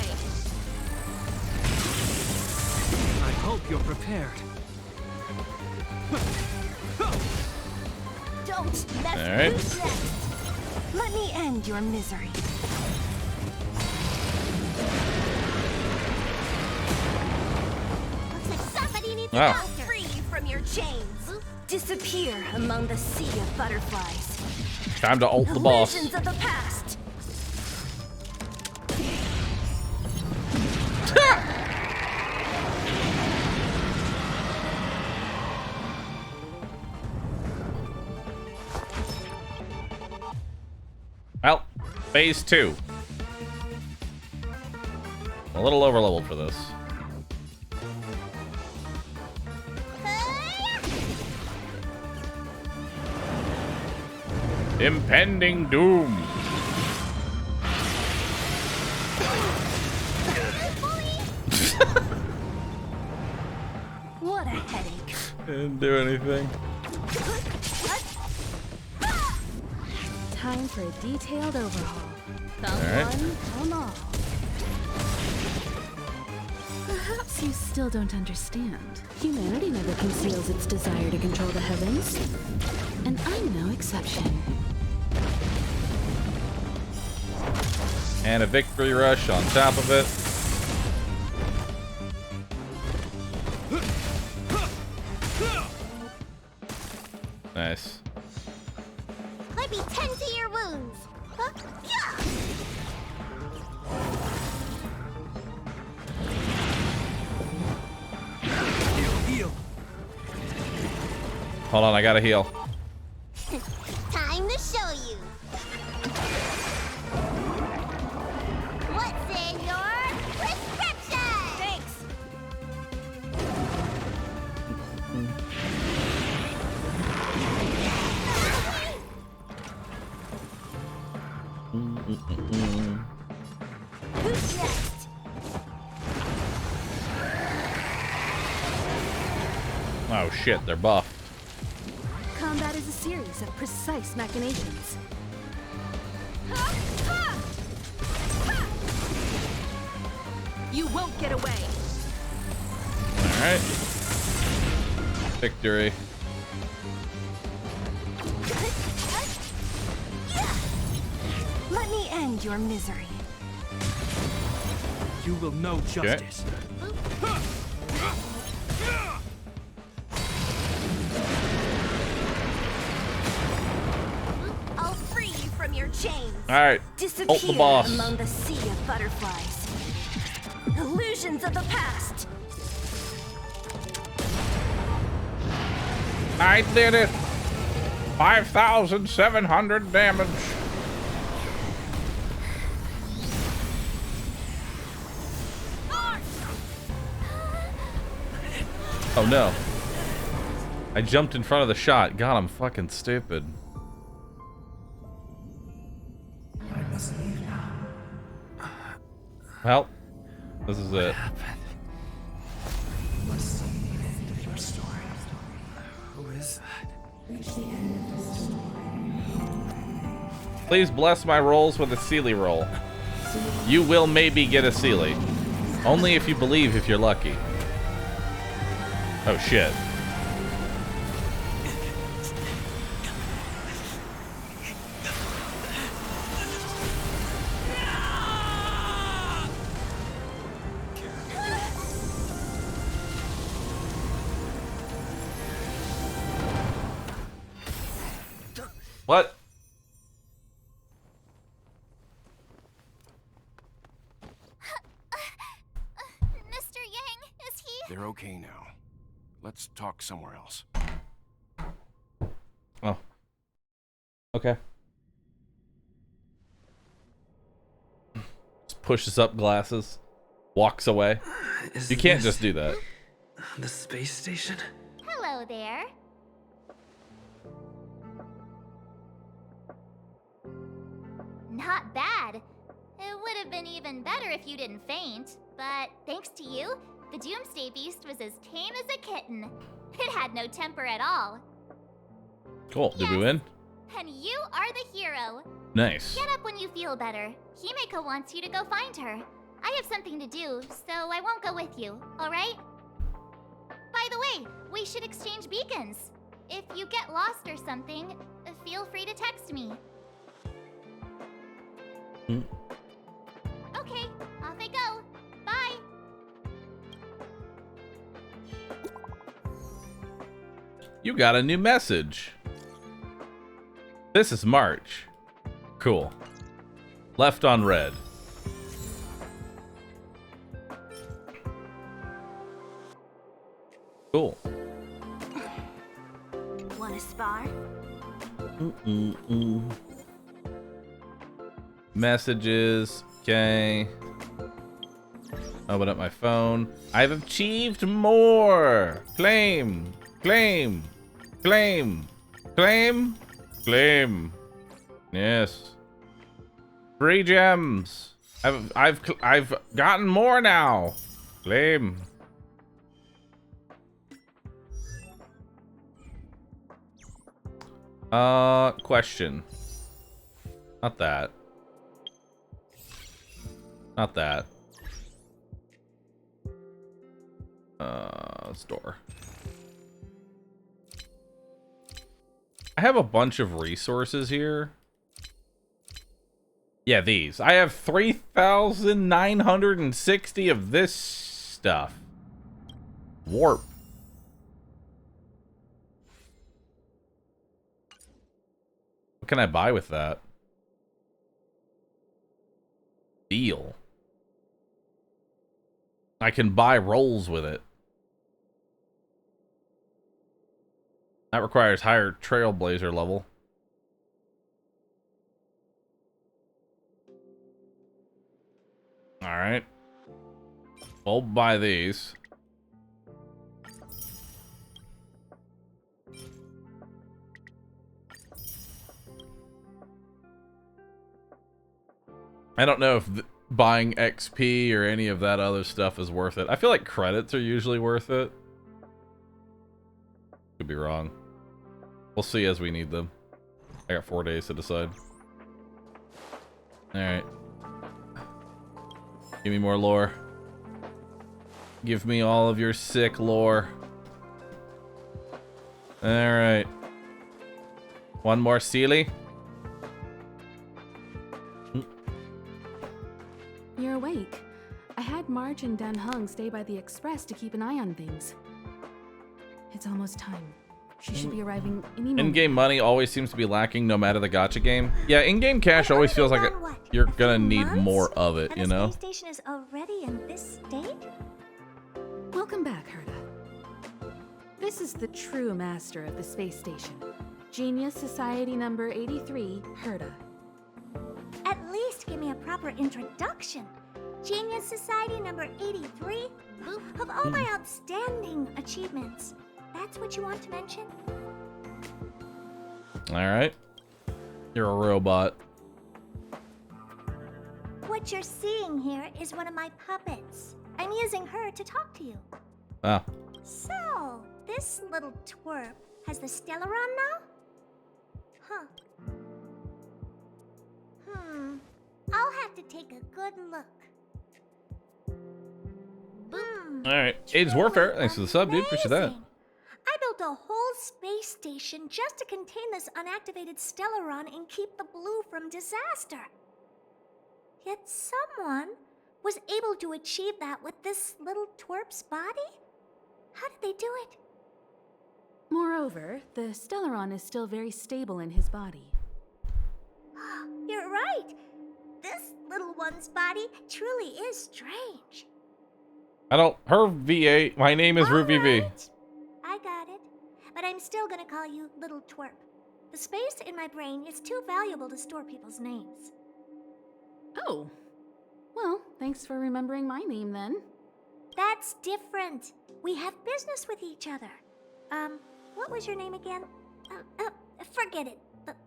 I hope you're prepared. Don't mess All right. with next. Let me end your misery. Looks like somebody needs Wow. a doctor. Free you from your chains. Disappear among the sea of butterflies. Time to ult the boss. Illusions of the past. Well, phase 2. A little over leveled for this. Impending doom. What a headache. Didn't do anything. Time for a detailed overhaul. Come right. one, come all. Perhaps you still don't understand. Humanity never conceals its desire to control the heavens. And I'm no exception. And a victory rush on top of it. Nice. Let me tend to your wounds. Huh? Yeah. Heal. Hold on, I gotta heal. Time to show you. What's in your prescription? Thanks. Who's next? Oh shit, they're buffed. Combat is a series of precise machinations. You won't get away. Alright. Victory. Let me end your misery. You will know justice. I'll free you from your chains. Alright. Disappear Ult the boss. among the sea of butterflies. Illusions of the past. I did it! 5,700 damage. Oh no. I jumped in front of the shot. God, I'm fucking stupid. Well, this is it. Please bless my rolls with a Sealy roll. You will maybe get a Sealy. Only if you believe if you're lucky. Oh shit. What? Mr. Yang, is he? They're okay now. Let's talk somewhere else. Oh. Okay. pushes up glasses, walks away. You can't just do that. The space station? Hello there. Not bad. It would have been even better if you didn't faint, but thanks to you, the Doomsday Beast was as tame as a kitten. It had no temper at all. Cool. Did we win? And you are the hero. Nice. Get up when you feel better. Himeko wants you to go find her. I have something to do, so I won't go with you, alright? By the way, we should exchange beacons. If you get lost or something, feel free to text me. Okay, off I go. Bye. You got a new message. This is March. Cool. Left on red. Cool. Wanna spar? Messages. Okay. Open up my phone. I've achieved more. Claim. Claim. Claim. Claim. Claim. Yes. 3 gems. I've gotten more now. Claim. Question. Not that. Not that. Store. I have a bunch of resources here. Yeah, these. I have 3,960 of this stuff. Warp. What can I buy with that? Deal. I can buy rolls with it. That requires higher Trailblazer level. Alright. We'll buy these. I don't know if buying XP or any of that other stuff is worth it. I feel like credits are usually worth it. Could be wrong. We'll see as we need them. I got 4 days to decide. Alright. Give me more lore. Give me all of your sick lore. Alright. One more Sealy. You're awake. I had March and Dan Hung stay by the express to keep an eye on things. It's almost time. She should be arriving any moment. In-game money always seems to be lacking no matter the gacha game. Yeah, in-game cash always feels like you're gonna need more of it, you know? And the space station is already in this state? Welcome back, Herta. This is the true master of the space station. Genius Society number 83, Herta. At least give me a proper introduction. Genius Society number 83? Of all my outstanding achievements, that's what you want to mention? Alright. You're a robot. What you're seeing here is one of my puppets. I'm using her to talk to you. Ah. So, this little twerp has the Stellaron now? Huh. I'll have to take a good look. Boom. Alright. Age Warfare. Thanks for the sub, dude. Appreciate that. I built a whole space station just to contain this unactivated Stellaron and keep the blue from disaster. Yet someone was able to achieve that with this little twerp's body? How did they do it? Moreover, the Stellaron is still very stable in his body. You're right. This little one's body truly is strange. Her VA, my name is Ruby V. I got it. But I'm still gonna call you Little Twerp. The space in my brain is too valuable to store people's names. Oh. Well, thanks for remembering my name then. That's different. We have business with each other. What was your name again? Forget it.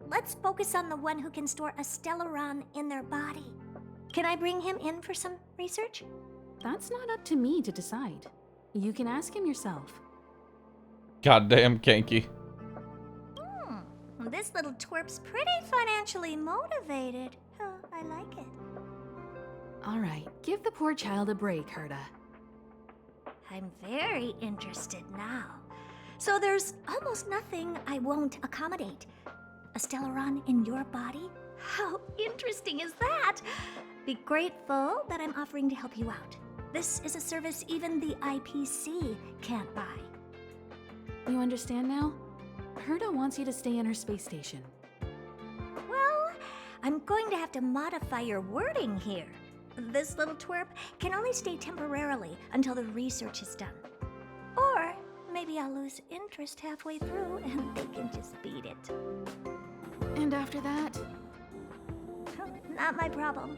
Let's focus on the one who can store a Stellaron in their body. Can I bring him in for some research? That's not up to me to decide. You can ask him yourself. Goddamn Kanky. This little twerp's pretty financially motivated. I like it. All right, give the poor child a break, Herta. I'm very interested now. So there's almost nothing I won't accommodate. A Stellaron in your body? How interesting is that? Be grateful that I'm offering to help you out. This is a service even the IPC can't buy. You understand now? Herta wants you to stay in her space station. Well, I'm going to have to modify your wording here. This little twerp can only stay temporarily until the research is done. Or maybe I'll lose interest halfway through and they can just beat it. And after that? Not my problem.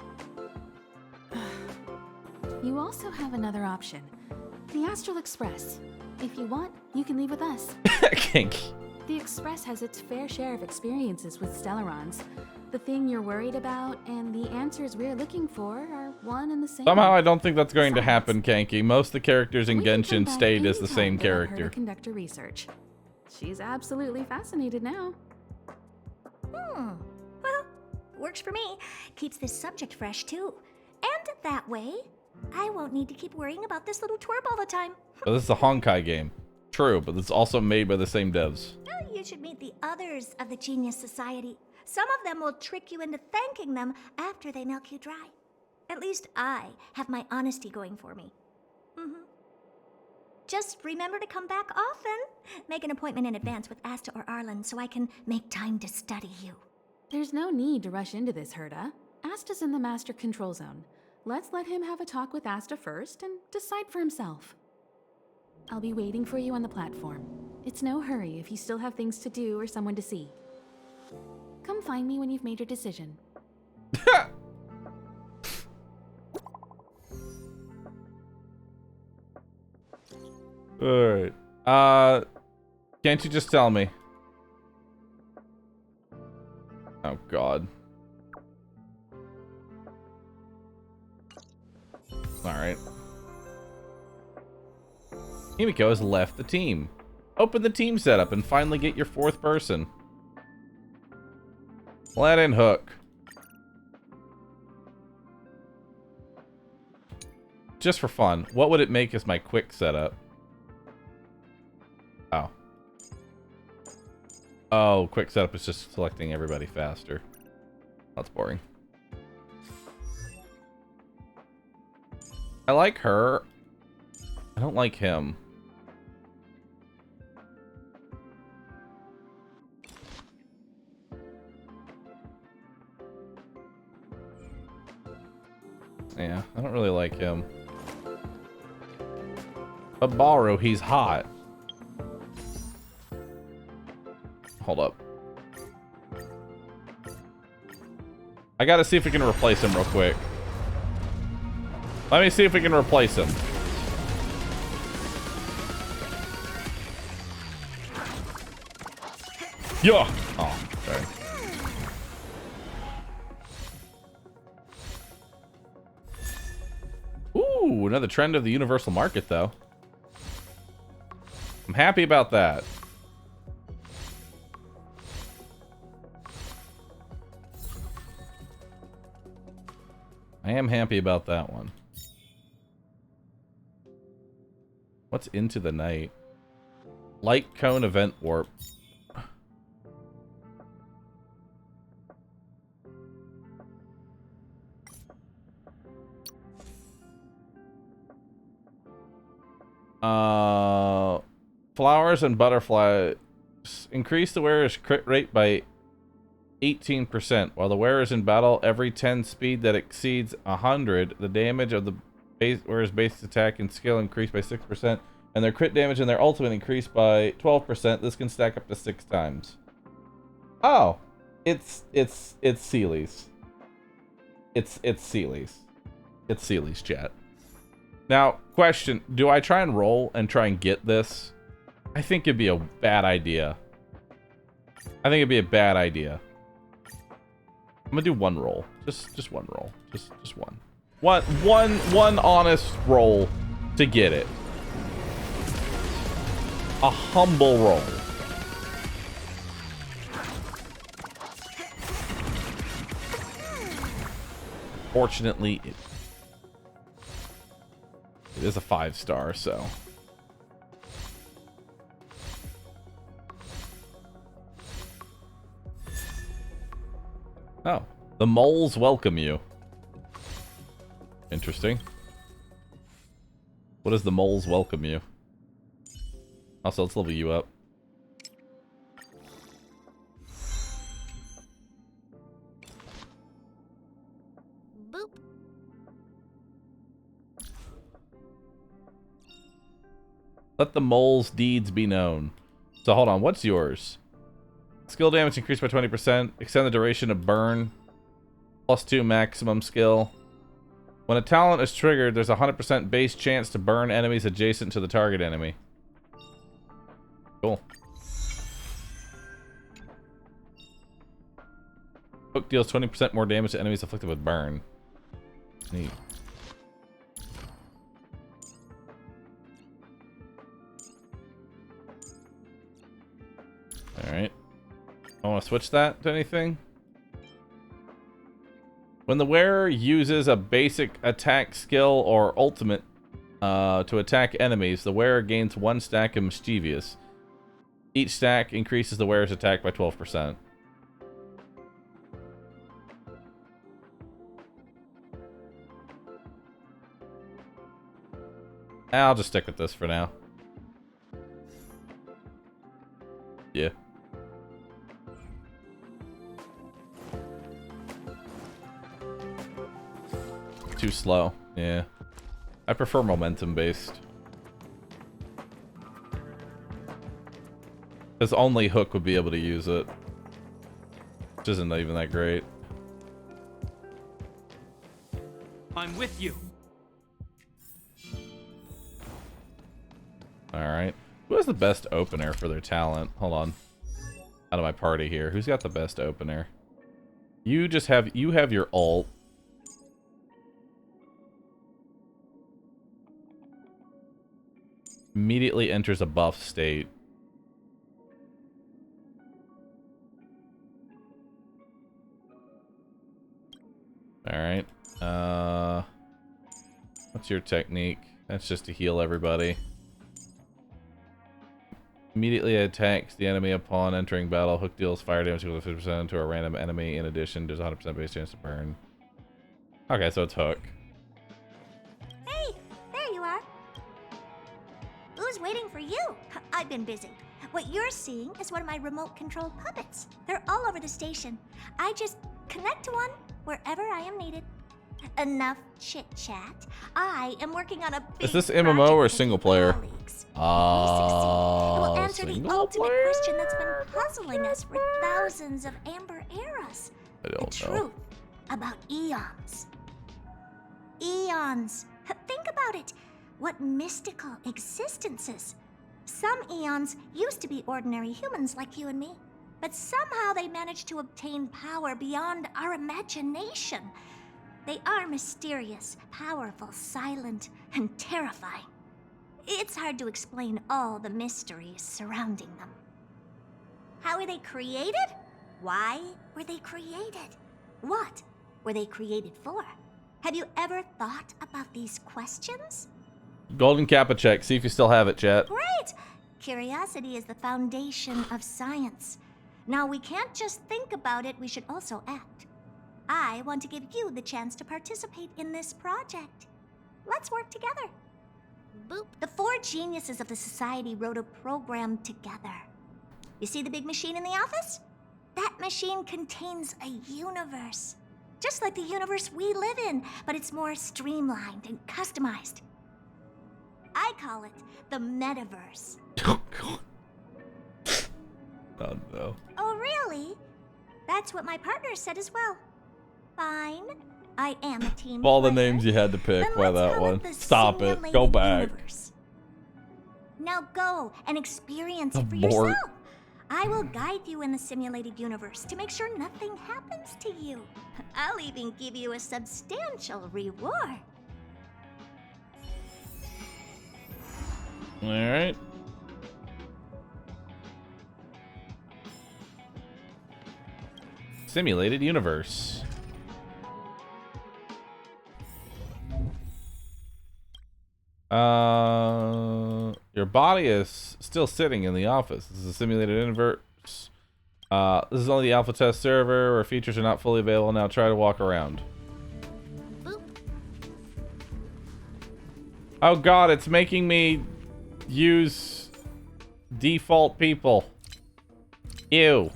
You also have another option. The Astral Express. If you want, you can leave with us. Kanky. The Express has its fair share of experiences with Stellarons. The thing you're worried about and the answers we're looking for are one and the same. Somehow I don't think that's going to happen, Kanky. Most of the characters in Genshin stayed as the same character. Conduct her research. She's absolutely fascinated now. Well, works for me. Keeps this subject fresh, too. And that way, I won't need to keep worrying about this little twerp all the time. Oh, this is a Honkai game. True, but it's also made by the same devs. Well, you should meet the others of the Genius Society. Some of them will trick you into thanking them after they milk you dry. At least I have my honesty going for me. Just remember to come back often. Make an appointment in advance with Asta or Arlen so I can make time to study you. There's no need to rush into this, Herta. Asta's in the Master Control Zone. Let's let him have a talk with Asta first and decide for himself. I'll be waiting for you on the platform. It's no hurry if you still have things to do or someone to see. Come find me when you've made your decision. Alright. Can't you just tell me? Oh, God. Alright. Himiko has left the team. Open the team setup and finally get your fourth person. Let in Hook. Just for fun, what would it make as my quick setup? Oh. Oh, quick setup is just selecting everybody faster. That's boring. I like her. I don't like him. Yeah, I don't really like him. But Bahroo, he's hot. Hold up. I gotta see if we can replace him real quick. Let me see if we can replace him. Yeah. Oh, sorry. Ooh, another trend of the universal market, though. I'm happy about that. I am happy about that one. What's Into the Night? Light Cone Event Warp. Flowers and butterflies increase the wearer's crit rate by 18%. While the wearer is in battle, every 10 speed that exceeds 100, the damage of the wearer's base attack and skill increase by 6%, and their crit damage and their ultimate increase by 12%. This can stack up to 6 times. Oh, it's Seely's. It's Seely's. It's Sealy's chat. Now, question, do I try and roll and try and get this? I think it'd be a bad idea. I think it'd be a bad idea. I'm gonna do one roll. Just one roll. Just one. One honest roll to get it. A humble roll. Fortunately, it is a 5-star, so. Oh, the moles welcome you. Interesting. What does the moles welcome you? Also, let's level you up. Boop. Let the mole's deeds be known. So hold on, what's yours? Skill damage increased by 20%. Extend the duration of burn. +2 maximum skill. When a talent is triggered, there's a 100% base chance to burn enemies adjacent to the target enemy. Cool. Hook deals 20% more damage to enemies afflicted with burn. Neat. Alright. I want to switch that to anything. When the wearer uses a basic attack skill or ultimate to attack enemies, the wearer gains 1 stack of mischievous. Each stack increases the wearer's attack by 12%. I'll just stick with this for now. Yeah. Too slow. Yeah. I prefer momentum based. Because only Hook would be able to use it. Which isn't even that great. I'm with you. Alright. Who has the best opener for their talent? Hold on. Out of my party here. Who's got the best opener? You have your ult. Immediately enters a buff state. Alright. What's your technique? That's just to heal everybody. Immediately attacks the enemy upon entering battle. Hook deals fire damage equal to 50% to a random enemy. In addition, there's a 100% base chance to burn. Okay, so it's Hook. Hey, there you are. Who's waiting for you? I've been busy. What you're seeing is one of my remote-controlled puppets. They're all over the station. I just connect to one wherever I am needed. Enough chit-chat. I am working on a big Is this MMO or single player? It will answer the ultimate question that's been puzzling us for thousands of Amber eras. I don't know. The truth about eons. Eons. Think about it. What mystical existences. Some eons used to be ordinary humans like you and me, but somehow they managed to obtain power beyond our imagination. They are mysterious, powerful, silent, and terrifying. It's hard to explain all the mysteries surrounding them. How were they created? Why were they created? What were they created for? Have you ever thought about these questions? Golden Kappa check. See if you still have it, chat. Great! Curiosity is the foundation of science. Now, we can't just think about it, we should also act. I want to give you the chance to participate in this project. Let's work together. Boop. The 4 geniuses of the society wrote a program together. You see the big machine in the office? That machine contains a universe. Just like the universe we live in, but it's more streamlined and customized. I call it the metaverse. Oh no. Oh, really? That's what my partner said as well. Fine. I am a team Of all the player. names you had to pick, Then why let's that call one? it the Stop it. Go simulated back. universe. Now go and experience The it for more- yourself. I will guide you in the simulated universe to make sure nothing happens to you. I'll even give you a substantial reward. All right. Simulated universe. Your body is still sitting in the office. This is a simulated universe. This is only the alpha test server where features are not fully available. Now try to walk around. Boop. Oh god, it's making me use default people. Ew.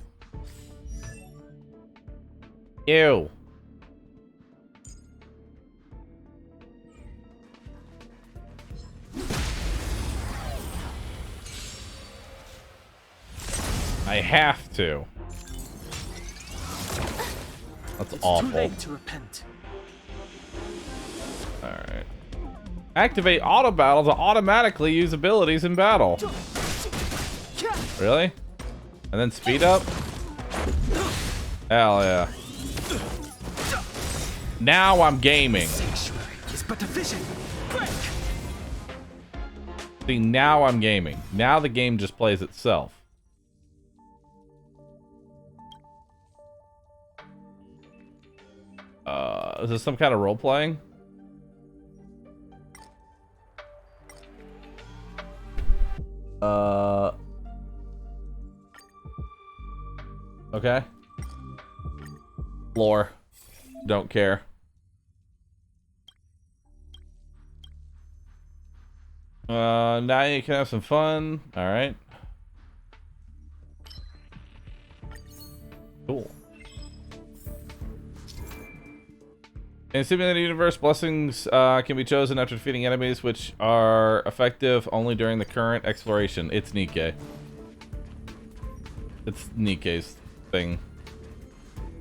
Ew. I have to. That's awful. Too late to repent. Alright. Activate auto battle to automatically use abilities in battle. Really? And then speed up? Hell yeah. Now I'm gaming. It's but a vision. Break. See, now I'm gaming. Now the game just plays itself. Is this some kind of role playing? Okay. Lore. Don't care. Now you can have some fun. All right. Cool. In simulated universe, blessings can be chosen after defeating enemies, which are effective only during the current exploration. It's Nikke. It's Nikke's thing.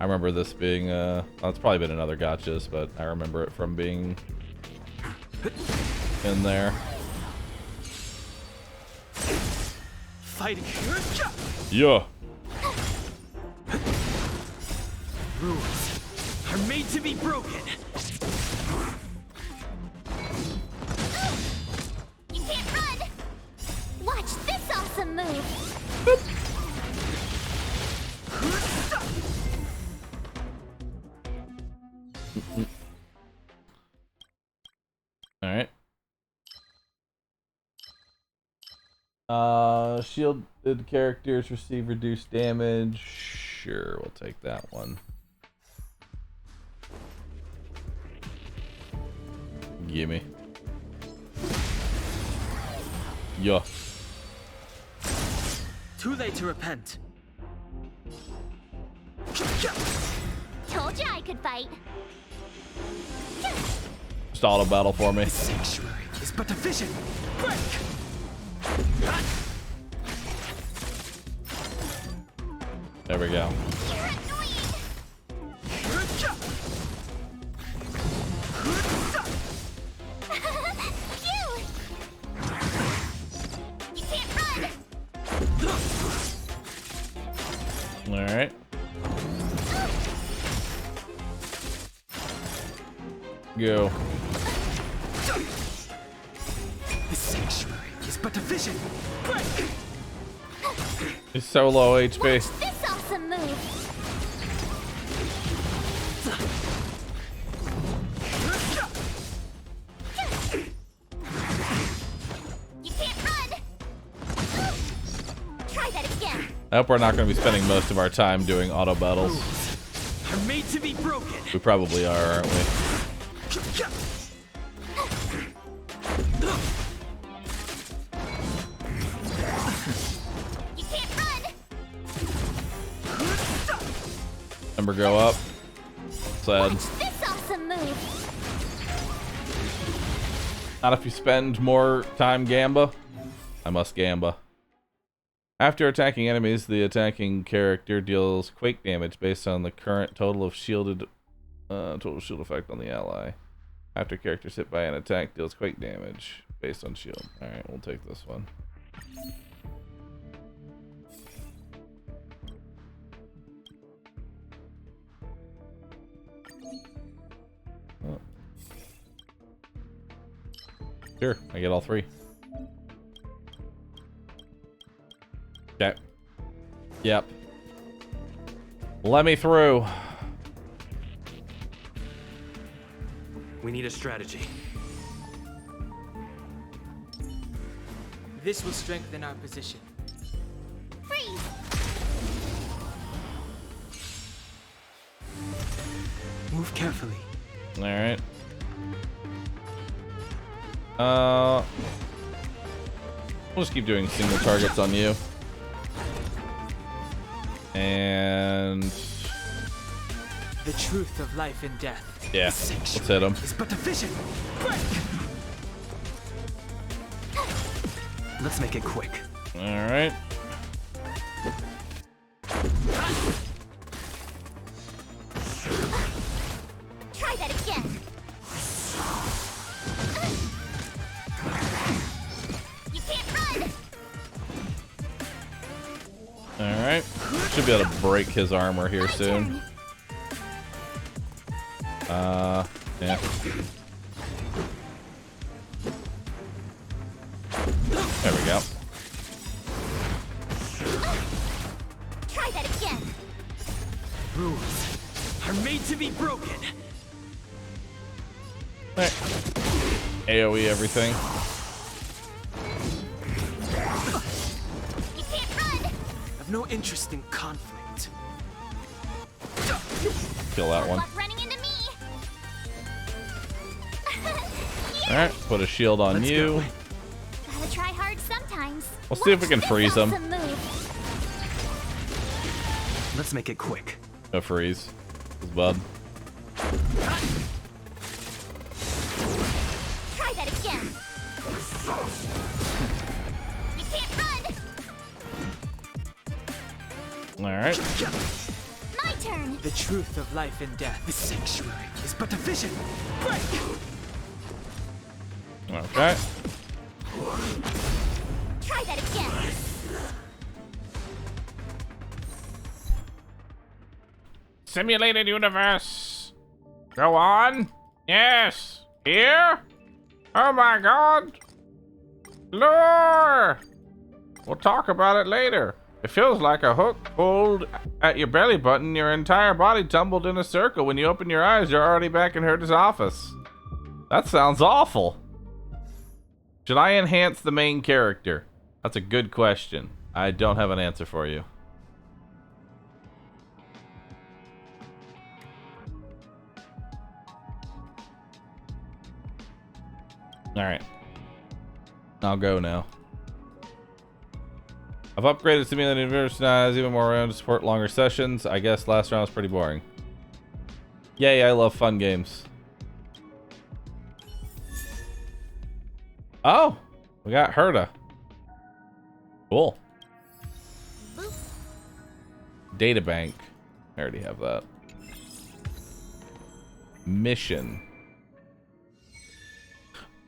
I remember this being, well, it's probably been another gotchas, but I remember it from being in there. Fighting. Yeah. Rules are made to be broken. You can't run! Watch this awesome move! Alright. Shielded characters receive reduced damage. Sure, we'll take that one. Gimme. Yeah. Too late to repent. Told you I could fight. Just auto battle for me. Sanctuary is but a vision. Break. There we go. You're annoying! Phew! You can't run! Alright. Go. The sanctuary is but a vision. Break. He's so low HP. Watch this awesome move! You can't run! Try that again! I hope we're not going to be spending most of our time doing auto battles. Rules are made to be broken. We probably are, aren't we? You can't run! Number go up. Sad. Watch this awesome move! Not if you spend more time Gamba. I must Gamba. After attacking enemies, the attacking character deals quake damage based on the current total of shielded Total shield effect on the ally. After characters hit by an attack, deals quake damage based on shield. Alright, we'll take this one. Oh. Sure, I get all three. Okay. Yep. Let me through. We need a strategy. This will strengthen our position. Freeze! Move carefully. All right. We'll just keep doing single targets on you. And The truth of life and death. yeah, let's hit him. It's but a vision. Break! Let's make it quick. All right. Try that again. You can't run. All right. Should be able to break his armor here soon. Yeah. There we go. Try that again. Rules are made to be broken. All right. AoE everything. You can't run. I've no interest in conflict. Kill that one. Luck running into me. All right. Put a shield on Let's you. go. Gotta try hard sometimes. We'll see if we can Watch freeze this him. awesome move. Let's make it quick. No freeze. His bud. Try that again. You can't run. All right. My turn. The truth of life and death. The sanctuary is but a vision. Break! Okay. Try that again. Simulated universe. Go on. Yes. Here. Oh my god. Lure. We'll talk about it later. It feels like a hook pulled at your belly button. Your entire body tumbled in a circle. When you open your eyes, you're already back in Herta's office. That sounds awful. Should I enhance the main character? That's a good question. I don't have an answer for you. Alright. I'll go now. I've upgraded Simulated Universe now, has even more room to support longer sessions. I guess last round was pretty boring. Yay, I love fun games. Oh! We got Herta. Cool. Databank. I already have that. Mission.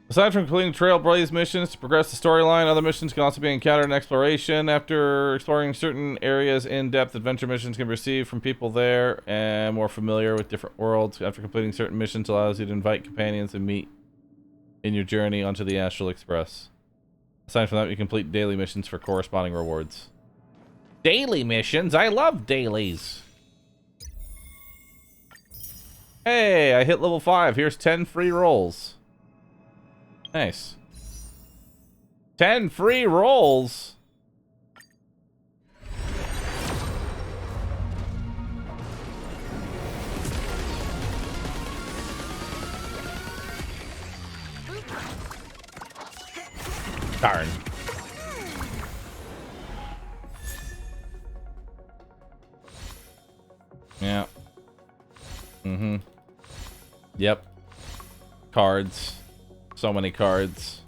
Aside from completing Trailblaze missions to progress the storyline, other missions can also be encountered in exploration. After exploring certain areas in depth, adventure missions can be received from people there and more familiar with different worlds. After completing certain missions, allows you to invite companions and meet in your journey onto the Astral Express. Aside from that, you complete daily missions for corresponding rewards. Daily missions? I love dailies. Hey, I hit level 5. Here's 10 free rolls. Nice. 10 free rolls. Darn. Yeah. Mm-hmm. Yep. Cards. So many cards.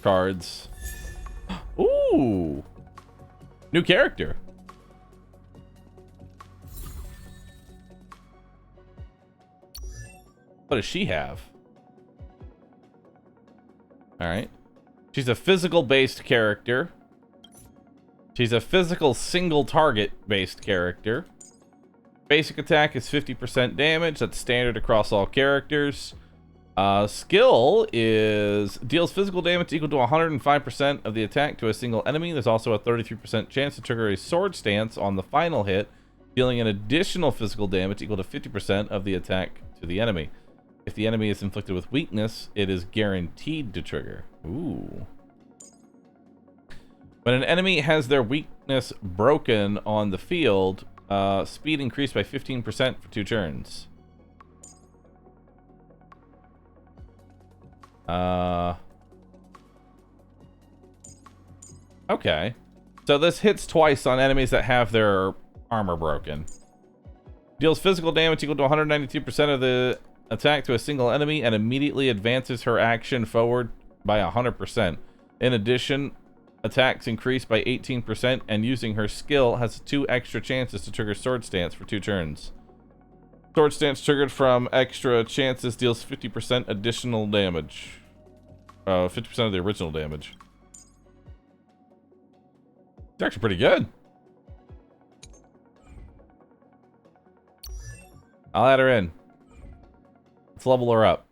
Cards. Ooh! New character. What does she have? Alright. She's a physical-based character. She's a physical single target-based character. Basic attack is 50% damage. That's standard across all characters. Skill is deals physical damage equal to 105% of the attack to a single enemy. There's also a 33% chance to trigger a sword stance on the final hit, dealing an additional physical damage equal to 50% of the attack to the enemy. If the enemy is inflicted with weakness, it is guaranteed to trigger. Ooh. When an enemy has their weakness broken on the field, speed increased by 15% for 2 turns. Okay. So this hits twice on enemies that have their armor broken. Deals physical damage equal to 192% of the attack to a single enemy and immediately advances her action forward by 100%. In addition, attacks increase by 18%, and using her skill has 2 extra chances to trigger Sword Stance for 2 turns. Sword Stance triggered from extra chances deals 50% additional damage. 50% of the original damage. It's actually pretty good. I'll add her in. Let's level her up.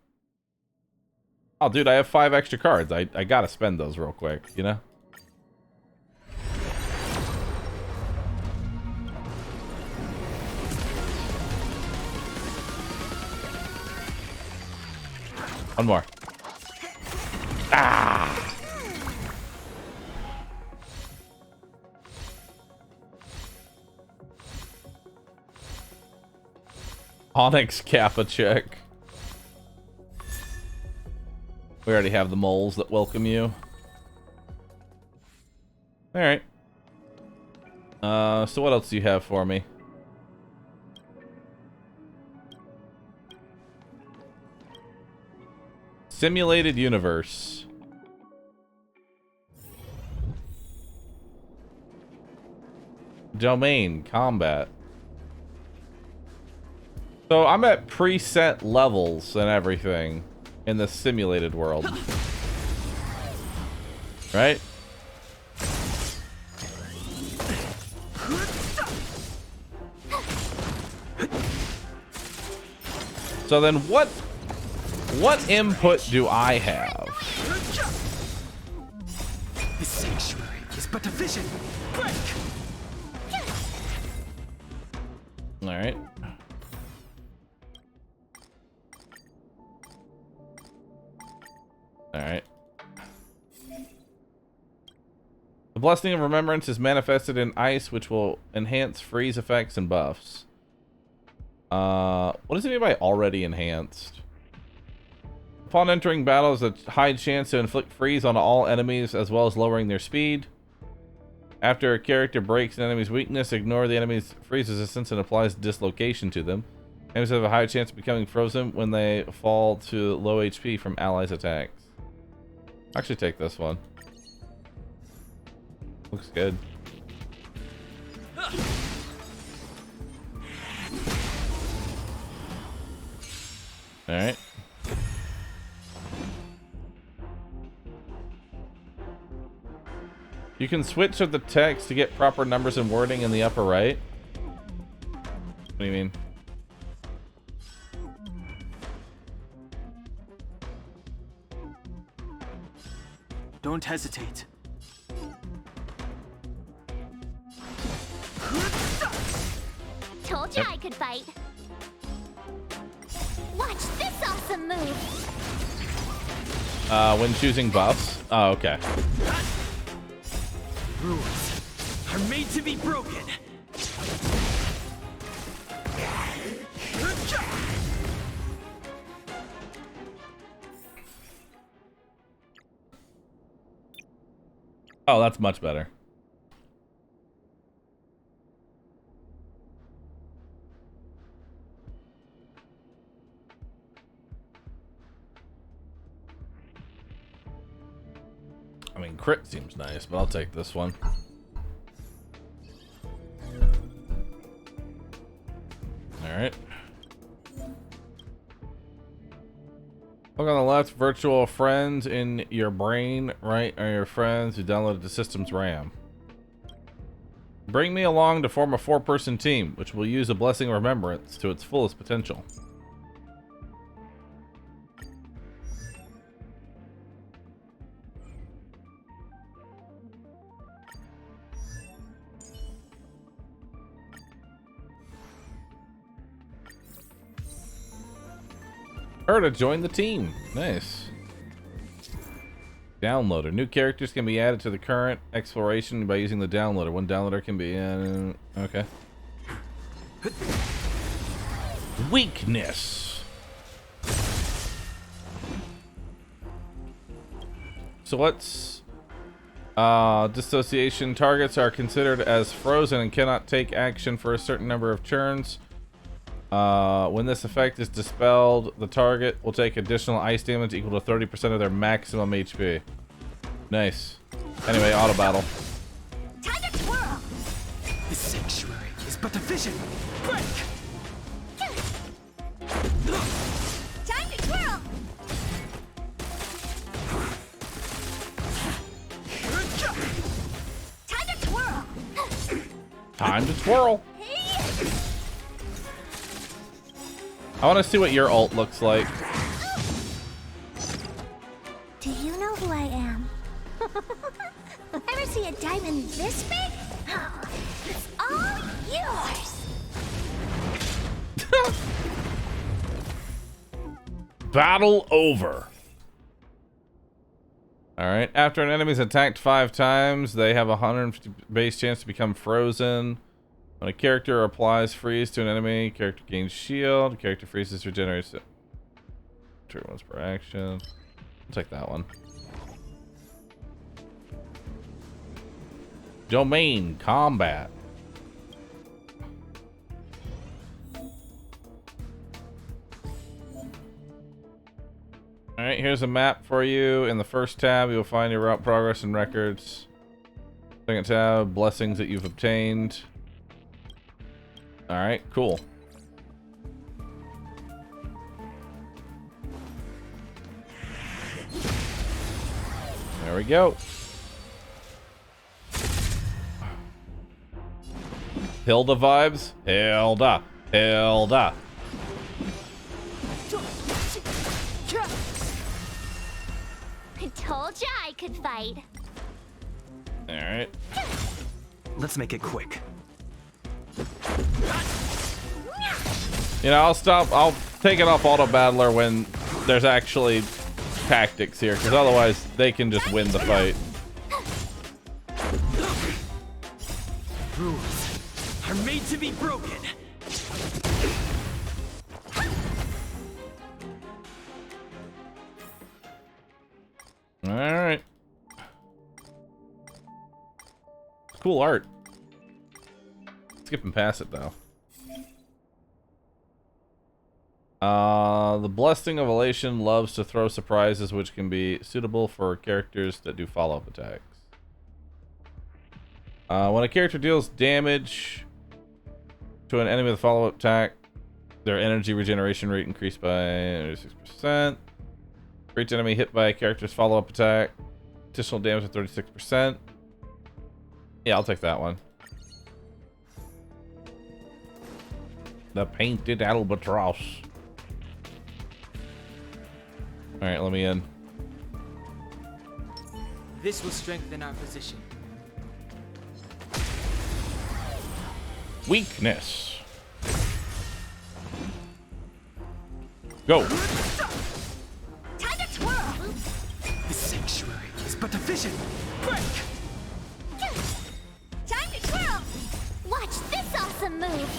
Oh, dude, I have 5 extra cards. I gotta spend those real quick, you know? One more. Ah! Onyx Kappa check. We already have the moles that welcome you. Alright. So what else do you have for me? Simulated universe. Domain, combat. So I'm at preset levels and everything in the simulated world. Right? So then what input do I have? The sanctuary is but a vision. Break! Alright. Alright. The Blessing of Remembrance is manifested in ice, which will enhance freeze effects and buffs. What does it mean by already enhanced? Upon entering battle, there's a high chance to inflict freeze on all enemies, as well as lowering their speed. After a character breaks an enemy's weakness, ignore the enemy's freeze resistance and applies dislocation to them. Enemies have a high chance of becoming frozen when they fall to low HP from allies' attacks. Actually, take this one. Looks good. Alright. You can switch with the text to get proper numbers and wording in the upper right. What do you mean? Don't hesitate. Told you I could fight. Watch this awesome move. When choosing buffs? Oh, okay. Rules are made to be broken. Oh, that's much better. I mean, crit seems nice, but I'll take this one. All right. Look on the left, virtual friends in your brain. Right are your friends who downloaded the system's RAM. Bring me along to form a 4-person team, which will use a blessing of remembrance to its fullest potential. Her to join the team. Nice. Downloader. New characters can be added to the current exploration by using the downloader. One downloader can be in. Okay. Weakness. So what's dissociation? Targets are considered as frozen and cannot take action for a certain number of turns. When this effect is dispelled, the target will take additional ice damage equal to 30% of their maximum HP. Nice. Anyway, auto battle. Time to twirl. The sanctuary is but a vision. Break. Time to twirl! Time to twirl. Time to twirl. I want to see what your ult looks like. Do you know who I am? Ever see a diamond this big? Oh, it's all yours! Battle over. Alright, after an enemy is attacked 5 times, they have a 150 base chance to become frozen. When a character applies freeze to an enemy, character gains shield. Character freezes regenerates it. Trigger once per action. I'll take that one. Domain combat. Alright, here's a map for you. In the first tab, you'll find your route progress and records. Second tab, blessings that you've obtained. Alright, cool. There we go. Hilda vibes? Hilda. Hilda. I told ya I could fight. Alright. Let's make it quick. You know, I'll take it off auto battler when there's actually tactics here, because otherwise they can just win the fight. Rules are made to be broken. Alright. Cool art. Skipping past it though. The Blessing of Elation loves to throw surprises which can be suitable for characters that do follow-up attacks. When a character deals damage to an enemy with a follow-up attack, their energy regeneration rate increased by 36%. For each enemy hit by a character's follow-up attack, additional damage of 36%. Yeah, I'll take that one. The Painted Albatross. Alright, let me in. This will strengthen our position. Weakness. Go. Time to twirl. The sanctuary is but a vision. Break. Time to twirl! Watch this awesome move!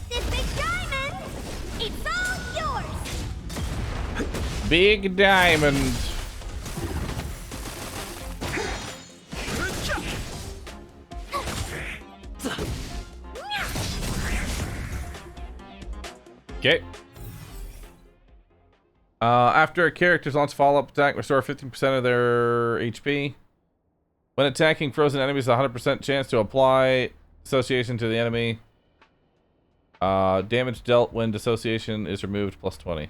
This big diamond! It's all yours! Big diamond. Okay. After a character's launch follow-up attack, restore 15% of their HP. When attacking frozen enemies, a 100% chance to apply association to the enemy. Damage dealt when dissociation is removed, plus 20.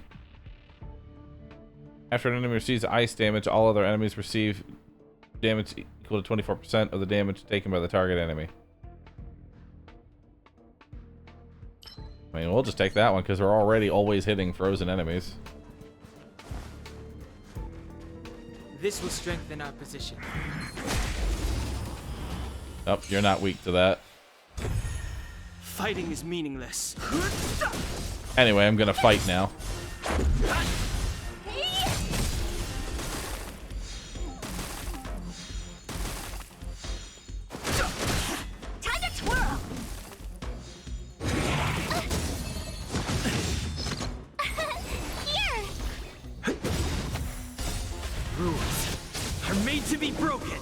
After an enemy receives ice damage, all other enemies receive damage equal to 24% of the damage taken by the target enemy. I mean, we'll just take that one because we're already always hitting frozen enemies. This will strengthen our position. Oh, you're not weak to that. Fighting is meaningless. Anyway, I'm gonna fight now. Time to twirl. Here. Rules are made to be broken.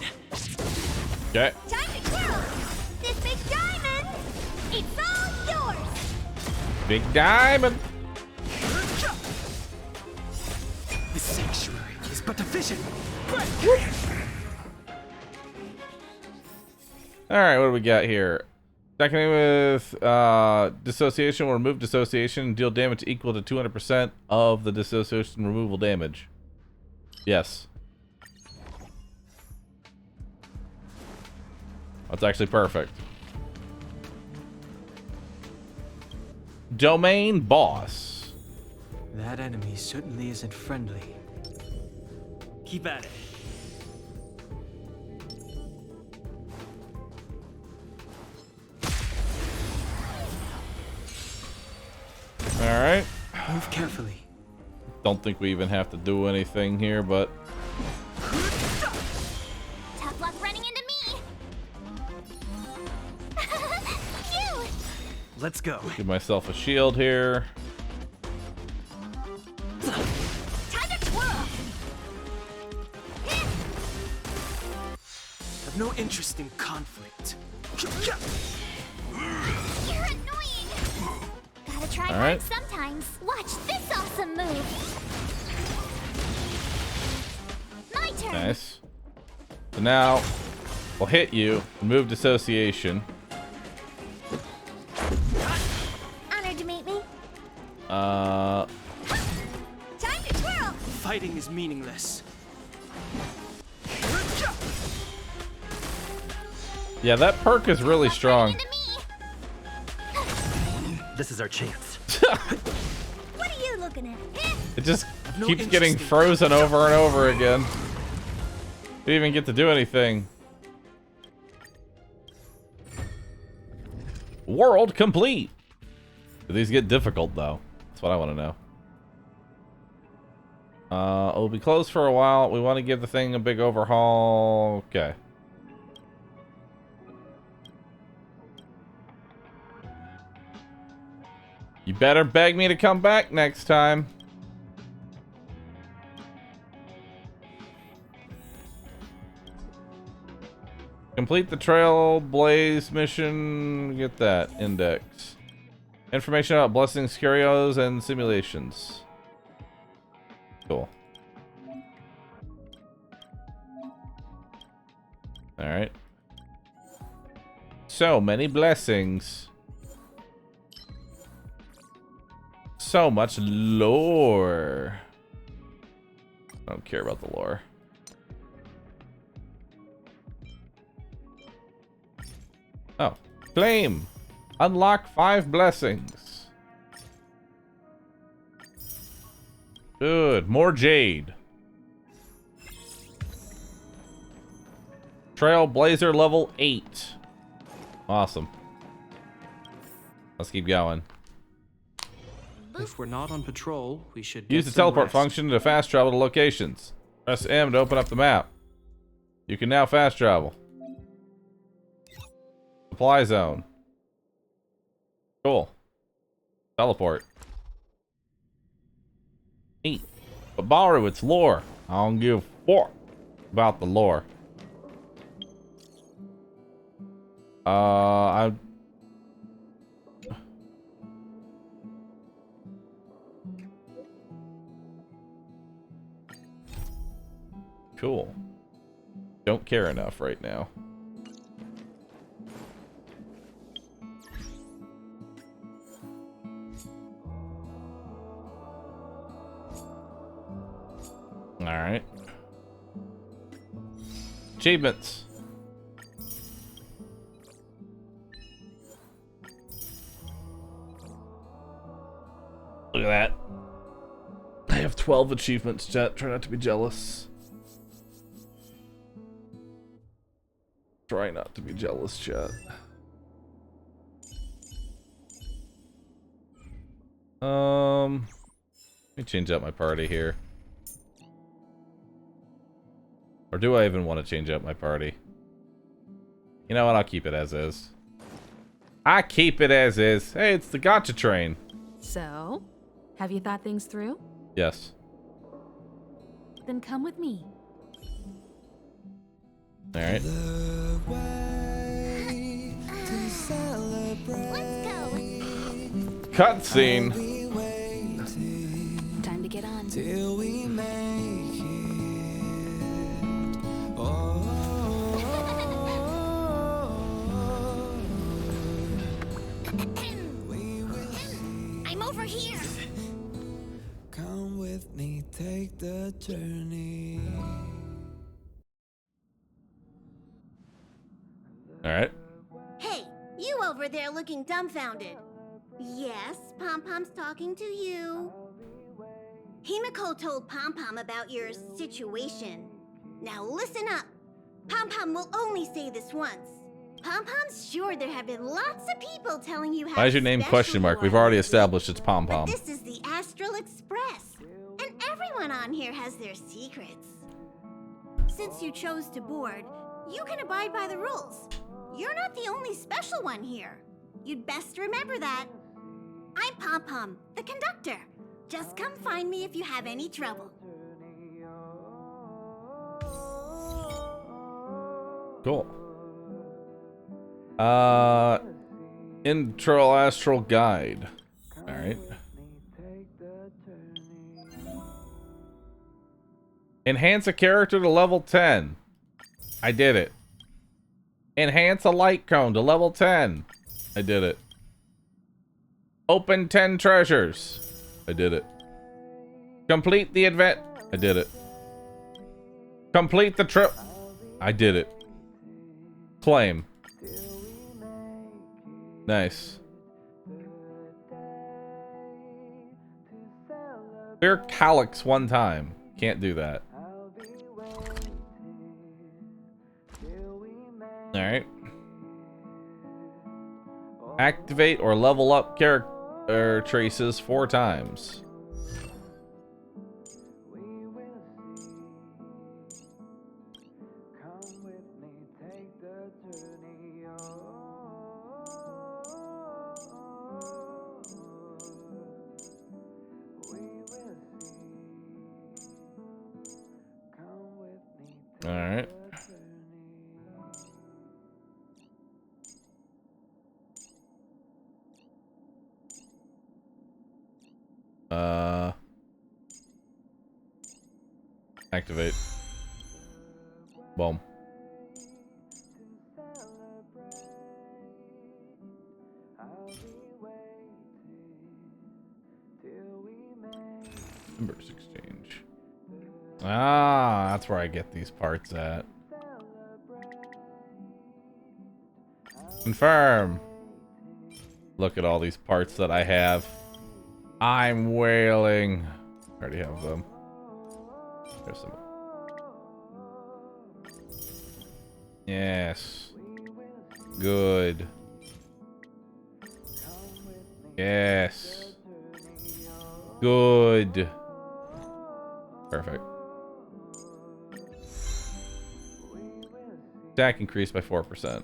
Okay. Time to twirl. This big diamond. It's all yours. Big diamond. The sanctuary is but a vision. Alright, what do we got here? Attacking with dissociation will remove dissociation and deal damage equal to 200% of the dissociation removal damage. Yes. That's actually perfect. Domain boss. That enemy certainly isn't friendly. Keep at it. Alright. Move carefully. Don't think we even have to do anything here, but Tough luck running into me. Phew. Let's go. give myself a shield here. Time to twirl. Have no interest in conflict. You're annoying. Gotta try All hard right. sometimes. Watch this awesome move. My turn. Nice. So now we'll hit you, remove dissociation. Honored to meet me. Uh, Time to twirl. Fighting is meaningless. yeah, that perk is really strong. Into me. This is our chance. What are you looking at? It just no keeps getting interest in frozen over and over again. Didn't even get to do anything. World complete. Do these get difficult though? That's what I want to know. It'll be closed for a while. We want to give the thing a big overhaul. Okay. You better beg me to come back next time. Complete the Trailblaze mission. Get that index. Information about blessings, curios, and simulations. Cool. Alright. So many blessings. So much lore. I don't care about the lore. Oh. Claim. Unlock 5 blessings. Good. More jade. Trailblazer level 8. Awesome. Let's keep going. If we're not on patrol, we should Use the teleport function to fast travel to locations. Press M to open up the map. You can now fast travel. Supply zone. Cool. Teleport. Neat. But Bahroo, it's lore. I don't give a fuck about the lore. Cool. Don't care enough right now. Alright. Achievements. Look at that. I have 12 achievements, chat. Try not to be jealous. Try not to be jealous, chat. Let me change out my party here. Or do I even want to change out my party? You know what? I'll keep it as is. I keep it as is. Hey, it's the gotcha train. So, have you thought things through? Yes. Then come with me. Alright. Let's go. Cutscene. Time to get on. Till we make it. I'm over here. Come with me, take the journey. Alright. Hey, you over there looking dumbfounded. Yes, Pom-Pom's talking to you. Himiko told Pom-Pom about your situation. Now listen up. Pom-Pom will only say this once. Pom-Pom's sure there have been lots of people telling you how Why is your name special question mark? you We've are already lately. established it's Pom But Pom. this is the Astral Express, and everyone on here has their secrets. Since you chose to board, you can abide by the rules. You're not the only special one here. You'd best remember that. I'm Pom-Pom, the conductor. Just come find me if you have any trouble. Cool. Intro Astral Guide. Alright. Enhance a character to level 10. I did it. Enhance a light cone to level 10. I did it. Open 10 treasures. I did it. Complete the event. I did it. Complete the trip. I did it. Claim. Nice. Clear Calyx one time. Can't do that. Alright. Activate or level up character traces 4 times. Alright. Activate. Boom. Members exchange. Ah, that's where I get these parts at. Confirm. Look at all these parts that I have. I'm wailing. I already have them. There's some. Yes. Good. Yes. Good. Perfect. Attack increased by 4%.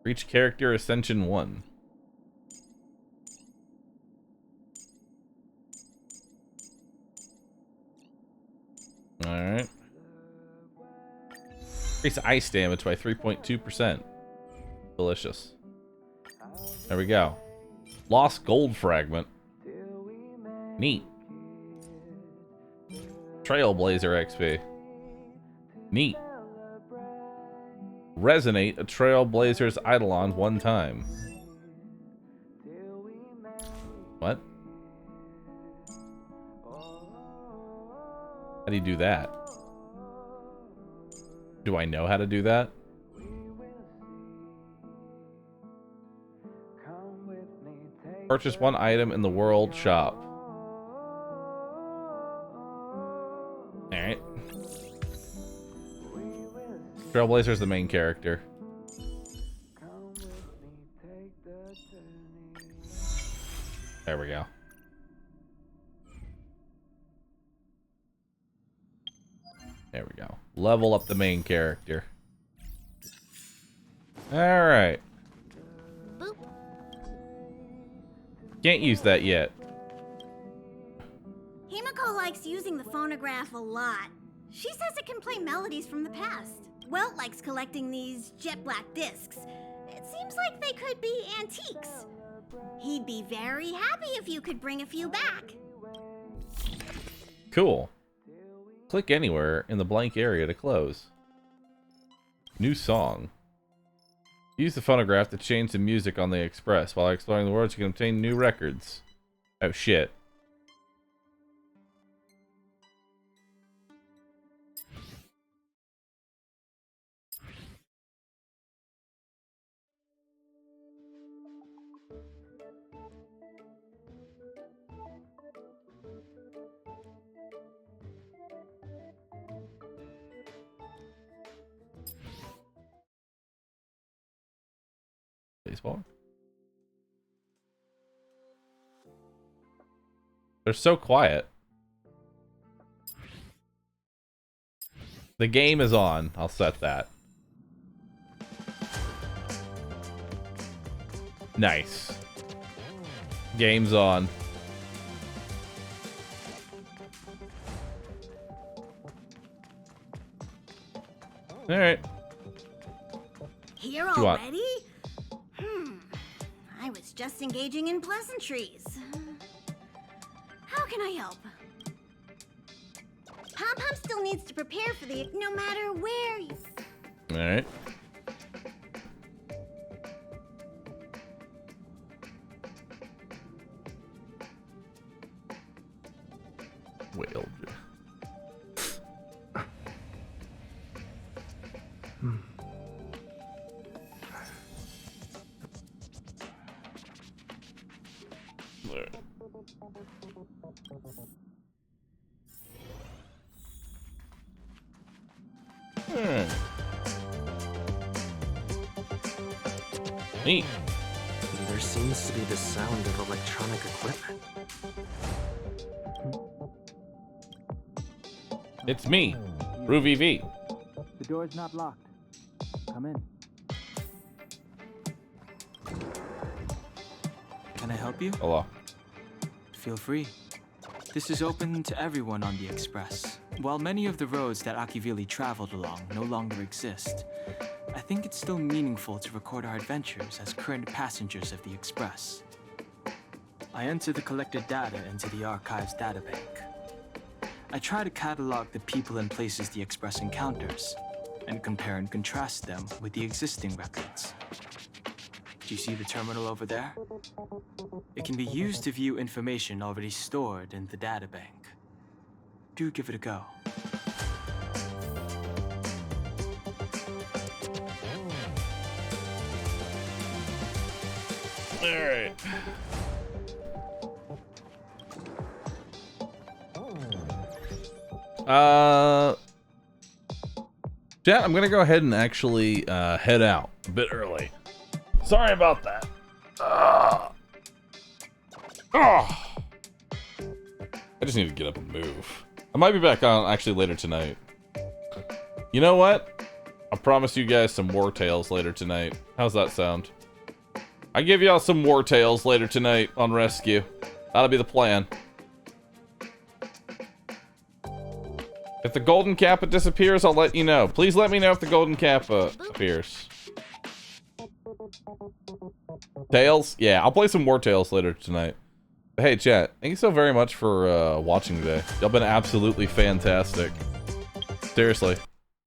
Reach character ascension 1. Alright. Increase ice damage by 3.2%. Delicious. There we go. Lost gold fragment. Neat. Trailblazer XP. Neat. Resonate a Trailblazer's Eidolon 1 time. What? How do you do that? Do I know how to do that? Purchase one item in the world shop. Alright. Trailblazer's the main character. There we go. There we go. Level up the main character. Alright. Can't use that yet. Himiko likes using the phonograph a lot. She says it can play melodies from the past. Welt likes collecting these jet black discs. It seems like they could be antiques. He'd be very happy if you could bring a few back. Cool. Click anywhere in the blank area to close. New song. Use the phonograph to change the music on the Express. While exploring the world, you can obtain new records. Oh, shit. Baseball. They're so quiet. The game is on. I'll set that. Nice. Game's on. Alright. Here already? I was just engaging in pleasantries. How can I help? Pom-Pom still needs to prepare for the no matter where you... Alright. Whale. Neat. There seems to be the sound of electronic equipment. It's me, Ruby V. The door's not locked. Come in. Can I help you? Hello. Feel free. This is open to everyone on the Express. While many of the roads that Akivili traveled along no longer exist, I think it's still meaningful to record our adventures as current passengers of the Express. I enter the collected data into the Archives databank. I try to catalog the people and places the Express encounters, and compare and contrast them with the existing records. Do you see the terminal over there? It can be used to view information already stored in the databank. Do give it a go. Alright. Chat, I'm gonna go ahead and actually head out a bit early. Sorry about that. I just need to get up and move. I might be back on actually later tonight. You know what? I promise you guys some War Tales later tonight. How's that sound? I give y'all some War Tales later tonight on Rescue. That'll be the plan. If the golden kappa disappears, I'll let you know. Please let me know if the golden kappa appears. Tales? Yeah, I'll play some War Tales later tonight. But hey, chat, thank you so very much for watching today. Y'all been absolutely fantastic. Seriously.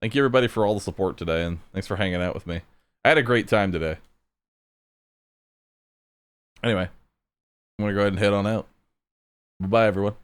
Thank you everybody for all the support today, and thanks for hanging out with me. I had a great time today. Anyway. I'm gonna go ahead and head on out. Bye, everyone.